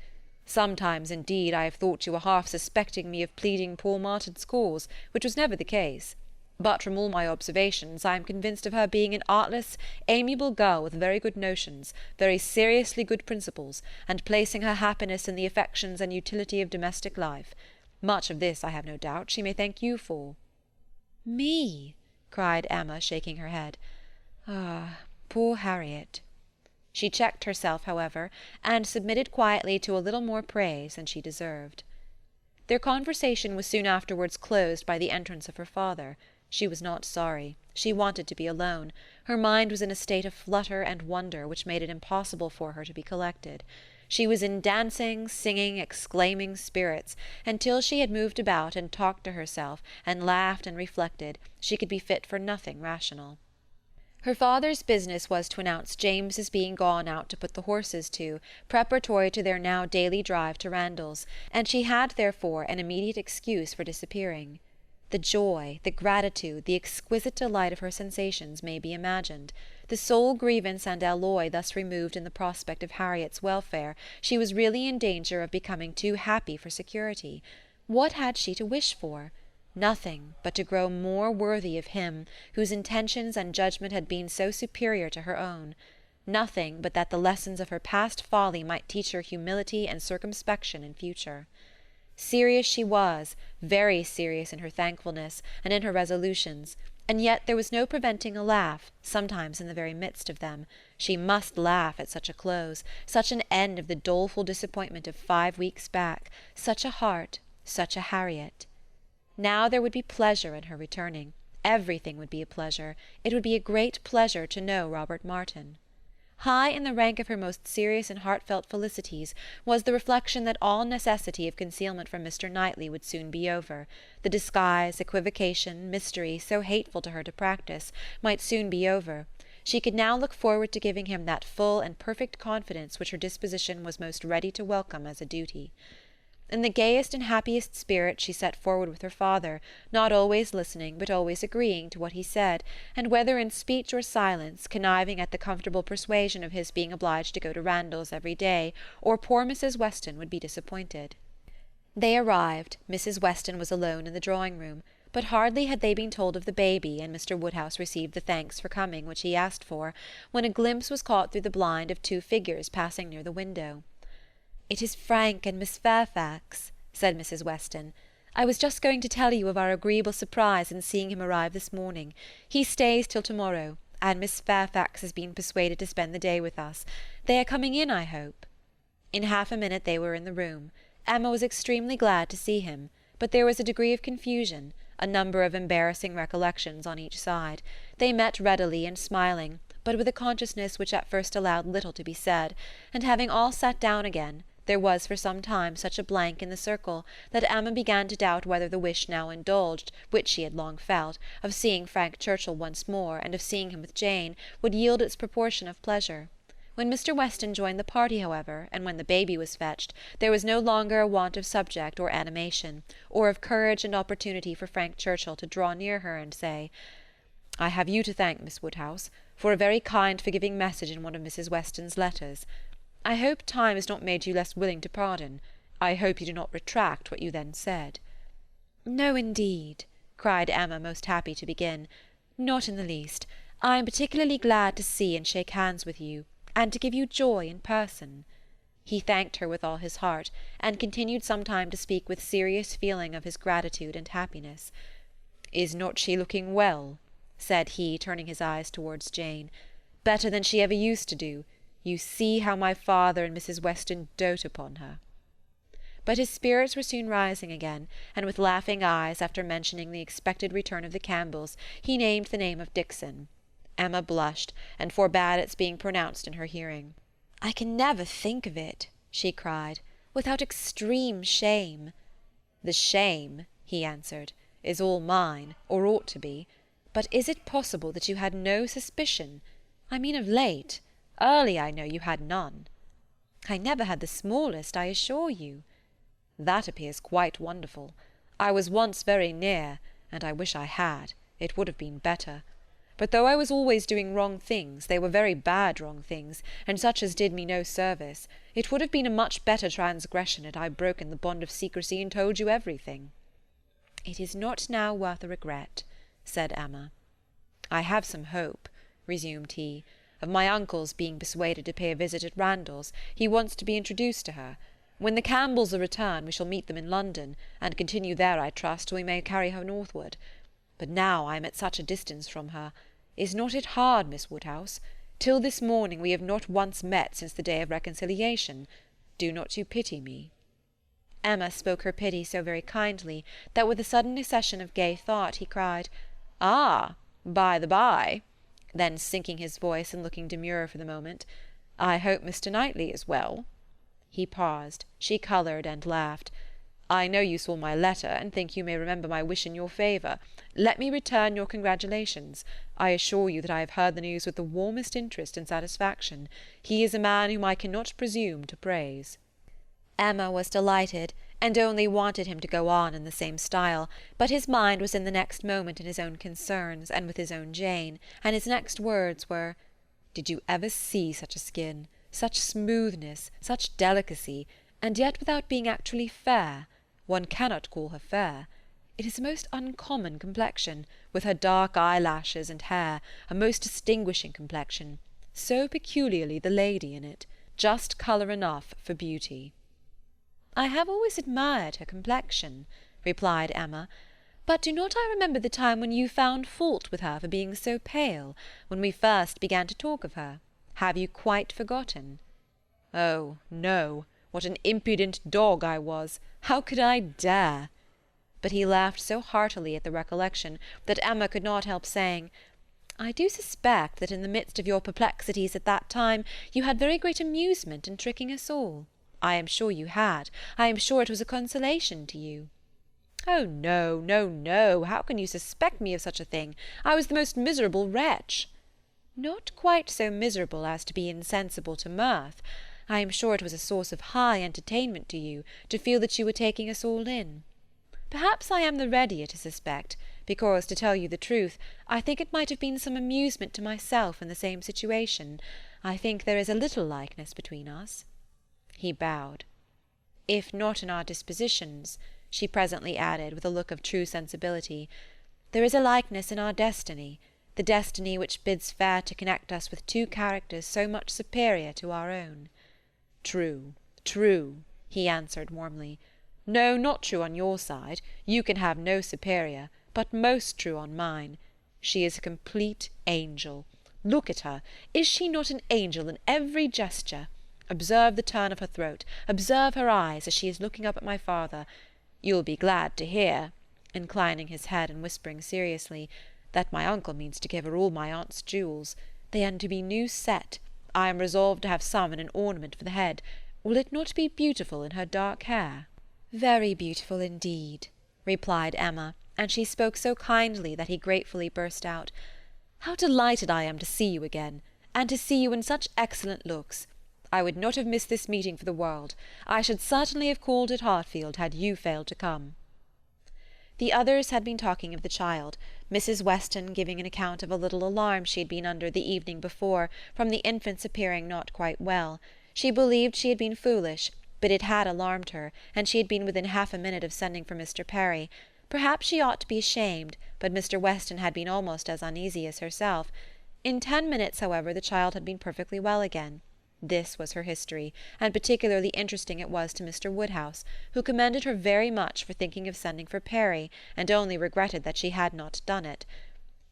Sometimes, indeed, I have thought you were half suspecting me of pleading poor Martin's cause, which was never the case. But from all my observations I am convinced of her being an artless, amiable girl with very good notions, very seriously good principles, and placing her happiness in the affections and utility of domestic life. Much of this, I have no doubt, she may thank you for." "Me?" cried Emma, shaking her head. "Ah, poor Harriet." She checked herself, however, and submitted quietly to a little more praise than she deserved. Their conversation was soon afterwards closed by the entrance of her father. She was not sorry. She wanted to be alone. Her mind was in a state of flutter and wonder which made it impossible for her to be collected. She was in dancing, singing, exclaiming spirits, and till she had moved about and talked to herself, and laughed and reflected, she could be fit for nothing rational. Her father's business was to announce James's being gone out to put the horses to, preparatory to their now daily drive to Randalls, and she had therefore an immediate excuse for disappearing. The joy, the gratitude, the exquisite delight of her sensations may be imagined. The sole grievance and alloy thus removed in the prospect of Harriet's welfare, she was really in danger of becoming too happy for security. What had she to wish for? Nothing but to grow more worthy of him whose intentions and judgment had been so superior to her own. Nothing but that the lessons of her past folly might teach her humility and circumspection in future. Serious she was, very serious in her thankfulness and in her resolutions, and yet there was no preventing a laugh, sometimes in the very midst of them. She must laugh at such a close, such an end of the doleful disappointment of 5 weeks back, such a heart, such a Harriet. Now there would be pleasure in her returning. Everything would be a pleasure. It would be a great pleasure to know Robert Martin. High in the rank of her most serious and heartfelt felicities was the reflection that all necessity of concealment from Mr. Knightley would soon be over. The disguise, equivocation, mystery, so hateful to her to practice, might soon be over. She could now look forward to giving him that full and perfect confidence which her disposition was most ready to welcome as a duty. In the gayest and happiest spirit she set forward with her father, not always listening, but always agreeing to what he said, and whether in speech or silence, conniving at the comfortable persuasion of his being obliged to go to Randalls every day, or poor Mrs. Weston would be disappointed. They arrived. Mrs. Weston was alone in the drawing-room, but hardly had they been told of the baby, and Mr. Woodhouse received the thanks for coming which he asked for, when a glimpse was caught through the blind of 2 figures passing near the window. "It is Frank and Miss Fairfax," said Mrs. Weston. "I was just going to tell you of our agreeable surprise in seeing him arrive this morning. He stays till to-morrow, and Miss Fairfax has been persuaded to spend the day with us. They are coming in, I hope." In half a minute they were in the room. Emma was extremely glad to see him, but there was a degree of confusion, a number of embarrassing recollections on each side. They met readily and smiling, but with a consciousness which at first allowed little to be said, and having all sat down again, there was for some time such a blank in the circle that Emma began to doubt whether the wish now indulged, which she had long felt, of seeing Frank Churchill once more, and of seeing him with Jane, would yield its proportion of pleasure. When Mr. Weston joined the party, however, and when the baby was fetched, there was no longer a want of subject or animation, or of courage and opportunity for Frank Churchill to draw near her and say, "I have you to thank, Miss Woodhouse, for a very kind forgiving message in one of Mrs. Weston's letters. I hope time has not made you less willing to pardon. I hope you do not retract what you then said." "No, indeed," cried Emma, most happy to begin. "Not in the least. I am particularly glad to see and shake hands with you, and to give you joy in person." He thanked her with all his heart, and continued some time to speak with serious feeling of his gratitude and happiness. "Is not she looking well?" said he, turning his eyes towards Jane. "Better than she ever used to do. You see how my father and Mrs. Weston dote upon her." But his spirits were soon rising again, and with laughing eyes, after mentioning the expected return of the Campbells, he named the name of Dixon. Emma blushed, and forbade its being pronounced in her hearing. "I can never think of it," she cried, "without extreme shame." "The shame," he answered, "is all mine, or ought to be. But is it possible that you had no suspicion? I mean of late. Early, I know, you had none." "I never had the smallest, I assure you." "That appears quite wonderful. I was once very near, and I wish I had. It would have been better. But though I was always doing wrong things, they were very bad wrong things, and such as did me no service, it would have been a much better transgression had I broken the bond of secrecy and told you everything." "It is not now worth a regret," said Emma. "I have some hope," resumed he, "of my uncle's being persuaded to pay a visit at Randalls. He wants to be introduced to her. When the Campbells are returned, we shall meet them in London, and continue there, I trust, till we may carry her northward. But now I am at such a distance from her. Is not it hard, Miss Woodhouse? Till this morning we have not once met since the day of reconciliation. Do not you pity me?" Emma spoke her pity so very kindly that with a sudden accession of gay thought he cried, "Ah, by the by," then sinking his voice and looking demure for the moment, "I hope Mr. Knightley is well." He paused. She coloured and laughed. "I know you saw my letter, and think you may remember my wish in your favour. Let me return your congratulations. I assure you that I have heard the news with the warmest interest and satisfaction. He is a man whom I cannot presume to praise." Emma was delighted, and only wanted him to go on in the same style, but his mind was in the next moment in his own concerns, and with his own Jane, and his next words were, "Did you ever see such a skin, such smoothness, such delicacy, and yet without being actually fair? One cannot call her fair. It is a most uncommon complexion, with her dark eyelashes and hair, a most distinguishing complexion, so peculiarly the lady in it, just colour enough for beauty." "I have always admired her complexion," replied Emma, "but do not I remember the time when you found fault with her for being so pale, when we first began to talk of her? Have you quite forgotten?" "Oh, no. What an impudent dog I was! How could I dare?" But he laughed so heartily at the recollection that Emma could not help saying, "I do suspect that in the midst of your perplexities at that time you had very great amusement in tricking us all. I am sure you had. I am sure it was a consolation to you." "Oh, no, no, no! How can you suspect me of such a thing? I was the most miserable wretch." "Not quite so miserable as to be insensible to mirth. I am sure it was a source of high entertainment to you to feel that you were taking us all in. Perhaps I am the readier to suspect, because, to tell you the truth, I think it might have been some amusement to myself in the same situation. I think there is a little likeness between us." He bowed. "If not in our dispositions," she presently added, with a look of true sensibility, "there is a likeness in our destiny, the destiny which bids fair to connect us with two characters so much superior to our own." "True, true," he answered warmly. "No, not true on your side. You can have no superior, but most true on mine. She is a complete angel. Look at her. Is she not an angel in every gesture? Observe the turn of her throat. Observe her eyes as she is looking up at my father. You'll be glad to hear," inclining his head and whispering seriously, "that my uncle means to give her all my aunt's jewels. They are to be new set. I am resolved to have some in an ornament for the head. Will it not be beautiful in her dark hair?" "Very beautiful indeed," replied Emma, and she spoke so kindly that he gratefully burst out, "How delighted I am to see you again, and to see you in such excellent looks! I would not have missed this meeting for the world. I should certainly have called at Hartfield had you failed to come." The others had been talking of the child, Mrs. Weston giving an account of a little alarm she had been under the evening before, from the infant's appearing not quite well. She believed she had been foolish, but it had alarmed her, and she had been within half a minute of sending for Mr. Perry. Perhaps she ought to be ashamed, but Mr. Weston had been almost as uneasy as herself. In 10 minutes, however, the child had been perfectly well again. This was her history, and particularly interesting it was to Mr. Woodhouse, who commended her very much for thinking of sending for Perry, and only regretted that she had not done it.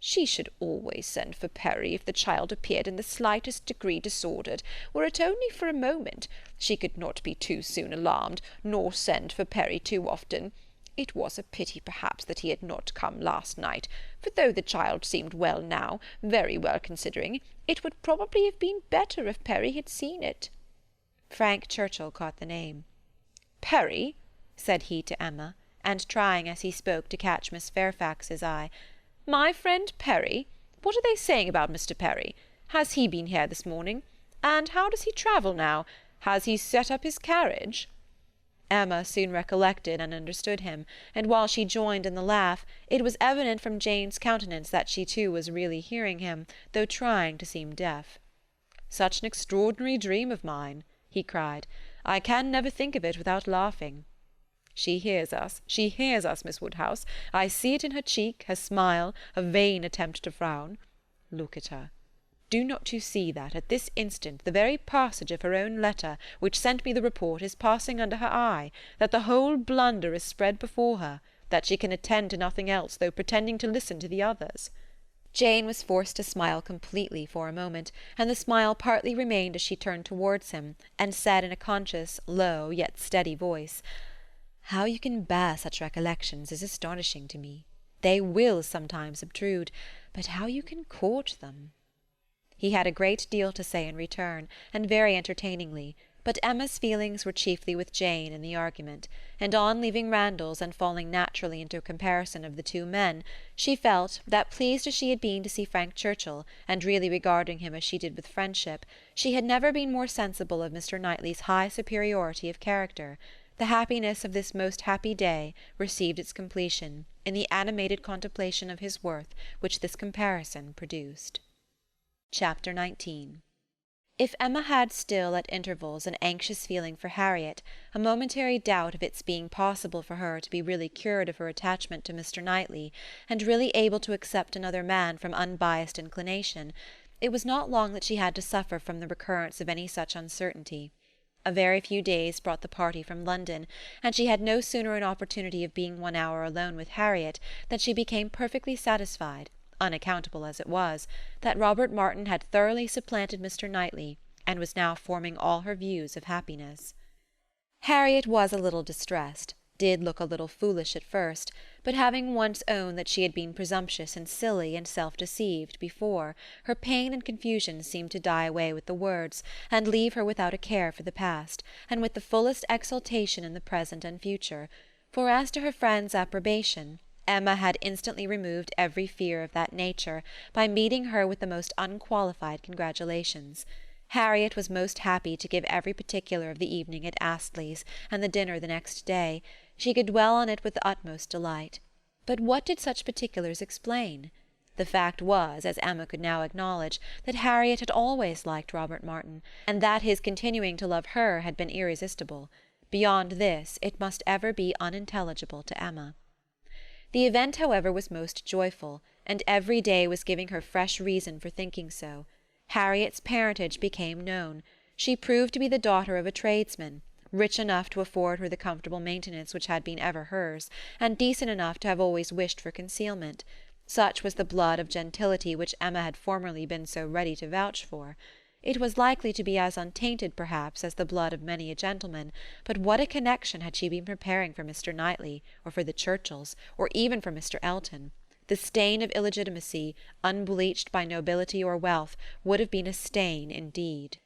"She should always send for Perry if the child appeared in the slightest degree disordered, were it only for a moment. She could not be too soon alarmed, nor send for Perry too often. It was a pity, perhaps, that he had not come last night, for though the child seemed well now, very well considering, it would probably have been better if Perry had seen it." Frank Churchill caught the name. "Perry?" said he to Emma, and trying as he spoke to catch Miss Fairfax's eye. "My friend Perry? What are they saying about Mr. Perry? Has he been here this morning? And how does he travel now? Has he set up his carriage?" Emma soon recollected and understood him, and while she joined in the laugh, it was evident from Jane's countenance that she too was really hearing him, though trying to seem deaf. "Such an extraordinary dream of mine!" he cried. "I can never think of it without laughing. She hears us, Miss Woodhouse. I see it in her cheek, her smile, a vain attempt to frown. Look at her. Do not you see that, at this instant, the very passage of her own letter, which sent me the report, is passing under her eye, that the whole blunder is spread before her, that she can attend to nothing else, though pretending to listen to the others? Jane was forced to smile completely for a moment, and the smile partly remained as she turned towards him, and said in a conscious, low, yet steady voice, "How you can bear such recollections is astonishing to me. They will sometimes obtrude, but how you can court them!" He had a great deal to say in return, and very entertainingly, but Emma's feelings were chiefly with Jane in the argument, and on leaving Randalls and falling naturally into a comparison of the two men, she felt that, pleased as she had been to see Frank Churchill, and really regarding him as she did with friendship, she had never been more sensible of Mr. Knightley's high superiority of character. The happiness of this most happy day received its completion in the animated contemplation of his worth which this comparison produced. Chapter 19. If Emma had still at intervals an anxious feeling for Harriet, a momentary doubt of its being possible for her to be really cured of her attachment to Mr. Knightley, and really able to accept another man from unbiassed inclination, it was not long that she had to suffer from the recurrence of any such uncertainty. A very few days brought the party from London, and she had no sooner an opportunity of being 1 hour alone with Harriet than she became perfectly satisfied, unaccountable as it was, that Robert Martin had thoroughly supplanted Mr. Knightley, and was now forming all her views of happiness. Harriet was a little distressed, did look a little foolish at first, but having once owned that she had been presumptuous and silly and self-deceived before, her pain and confusion seemed to die away with the words, and leave her without a care for the past, and with the fullest exultation in the present and future, for as to her friend's approbation, Emma had instantly removed every fear of that nature by meeting her with the most unqualified congratulations. Harriet was most happy to give every particular of the evening at Astley's and the dinner the next day. She could dwell on it with the utmost delight. But what did such particulars explain? The fact was, as Emma could now acknowledge, that Harriet had always liked Robert Martin, and that his continuing to love her had been irresistible. Beyond this, it must ever be unintelligible to Emma. The event, however, was most joyful, and every day was giving her fresh reason for thinking so. Harriet's parentage became known. She proved to be the daughter of a tradesman, rich enough to afford her the comfortable maintenance which had been ever hers, and decent enough to have always wished for concealment. Such was the blood of gentility which Emma had formerly been so ready to vouch for. It was likely to be as untainted, perhaps, as the blood of many a gentleman, but what a connection had she been preparing for Mr. Knightley, or for the Churchills, or even for Mr. Elton! The stain of illegitimacy, unbleached by nobility or wealth, would have been a stain indeed.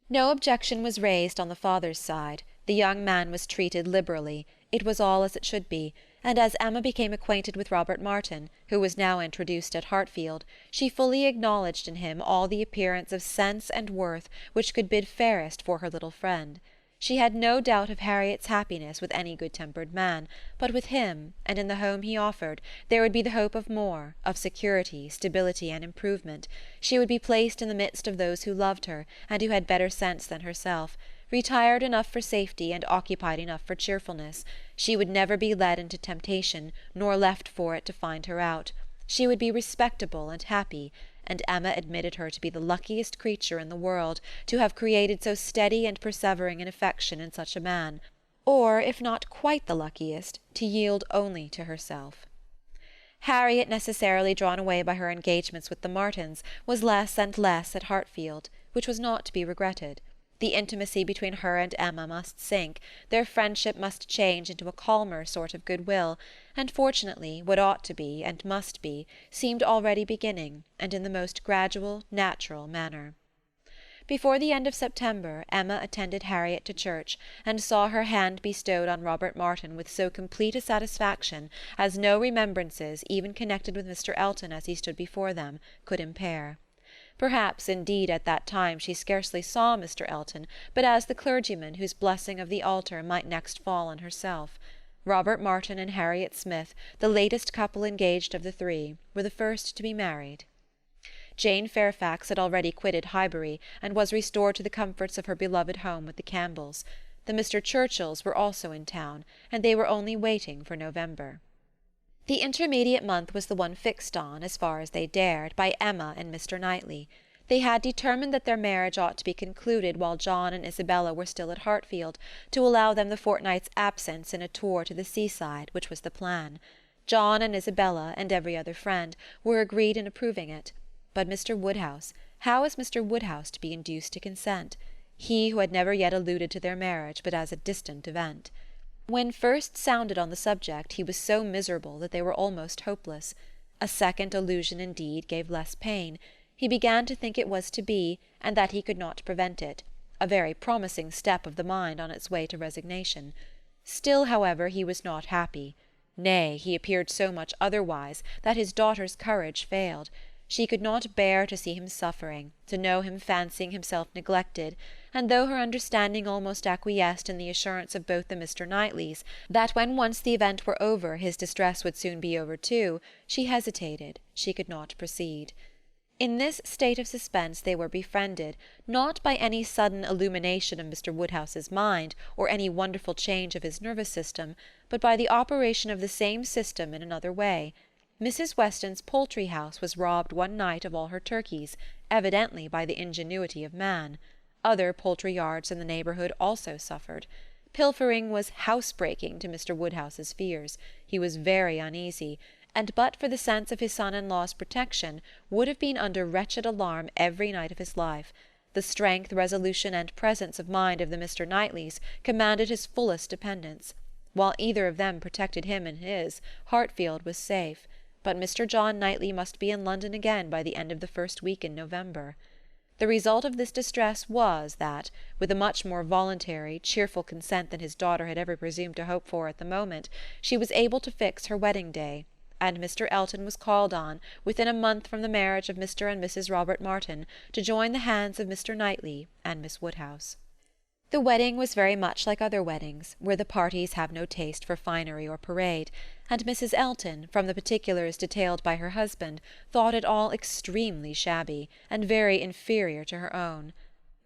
No objection was raised on the father's side. The young man was treated liberally. It was all as it should be, and as Emma became acquainted with Robert Martin, who was now introduced at Hartfield, she fully acknowledged in him all the appearance of sense and worth which could bid fairest for her little friend. She had no doubt of Harriet's happiness with any good-tempered man, but with him, and in the home he offered, there would be the hope of more, of security, stability, and improvement. She would be placed in the midst of those who loved her, and who had better sense than herself, retired enough for safety and occupied enough for cheerfulness. She would never be led into temptation, nor left for it to find her out. She would be respectable and happy, and Emma admitted her to be the luckiest creature in the world to have created so steady and persevering an affection in such a man, or, if not quite the luckiest, to yield only to herself. Harriet, necessarily drawn away by her engagements with the Martins, was less and less at Hartfield, which was not to be regretted. The intimacy between her and Emma must sink, their friendship must change into a calmer sort of goodwill, and fortunately what ought to be, and must be, seemed already beginning, and in the most gradual, natural manner. Before the end of September, Emma attended Harriet to church, and saw her hand bestowed on Robert Martin with so complete a satisfaction as no remembrances, even connected with Mr. Elton as he stood before them, could impair. Perhaps, indeed, at that time she scarcely saw Mr. Elton, but as the clergyman whose blessing of the altar might next fall on herself. Robert Martin and Harriet Smith, the latest couple engaged of the three, were the first to be married. Jane Fairfax had already quitted Highbury, and was restored to the comforts of her beloved home with the Campbells. The Mr. Churchills were also in town, and they were only waiting for November. The intermediate month was the one fixed on, as far as they dared, by Emma and Mr. Knightley. They had determined that their marriage ought to be concluded while John and Isabella were still at Hartfield, to allow them the fortnight's absence in a tour to the seaside, which was the plan. John and Isabella, and every other friend, were agreed in approving it. But Mr. Woodhouse, how was Mr. Woodhouse to be induced to consent? He who had never yet alluded to their marriage but as a distant event. When first sounded on the subject, he was so miserable that they were almost hopeless. A second allusion, indeed, gave less pain. He began to think it was to be, and that he could not prevent it, a very promising step of the mind on its way to resignation. Still, however, he was not happy. Nay, he appeared so much otherwise that his daughter's courage failed. She could not bear to see him suffering, to know him fancying himself neglected, and though her understanding almost acquiesced in the assurance of both the Mr. Knightleys that when once the event were over his distress would soon be over too, she hesitated, she could not proceed. In this state of suspense they were befriended, not by any sudden illumination of Mr. Woodhouse's mind, or any wonderful change of his nervous system, but by the operation of the same system in another way. Mrs. Weston's poultry-house was robbed one night of all her turkeys, evidently by the ingenuity of man. Other poultry-yards in the neighbourhood also suffered. Pilfering was house-breaking to Mr. Woodhouse's fears. He was very uneasy, and but for the sense of his son-in-law's protection, would have been under wretched alarm every night of his life. The strength, resolution, and presence of mind of the Mr. Knightleys commanded his fullest dependence. While either of them protected him and his, Hartfield was safe. But Mr. John Knightley must be in London again by the end of the first week in November. The result of this distress was that, with a much more voluntary, cheerful consent than his daughter had ever presumed to hope for at the moment, she was able to fix her wedding day, and Mr. Elton was called on, within a month from the marriage of Mr. and Mrs. Robert Martin, to join the hands of Mr. Knightley and Miss Woodhouse. The wedding was very much like other weddings, where the parties have no taste for finery or parade, and Mrs. Elton, from the particulars detailed by her husband, thought it all extremely shabby, and very inferior to her own.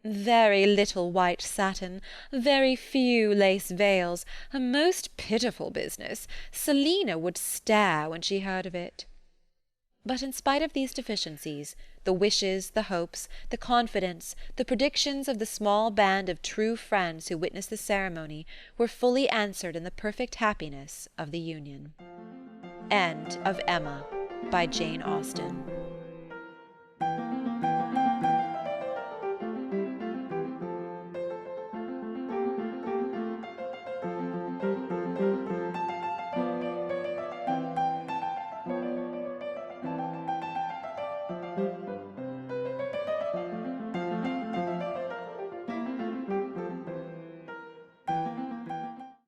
Very little white satin, very few lace veils, a most pitiful business. Selina would stare when she heard of it. But in spite of these deficiencies, the wishes, the hopes, the confidence, the predictions of the small band of true friends who witnessed the ceremony were fully answered in the perfect happiness of the union. End of Emma by Jane Austen.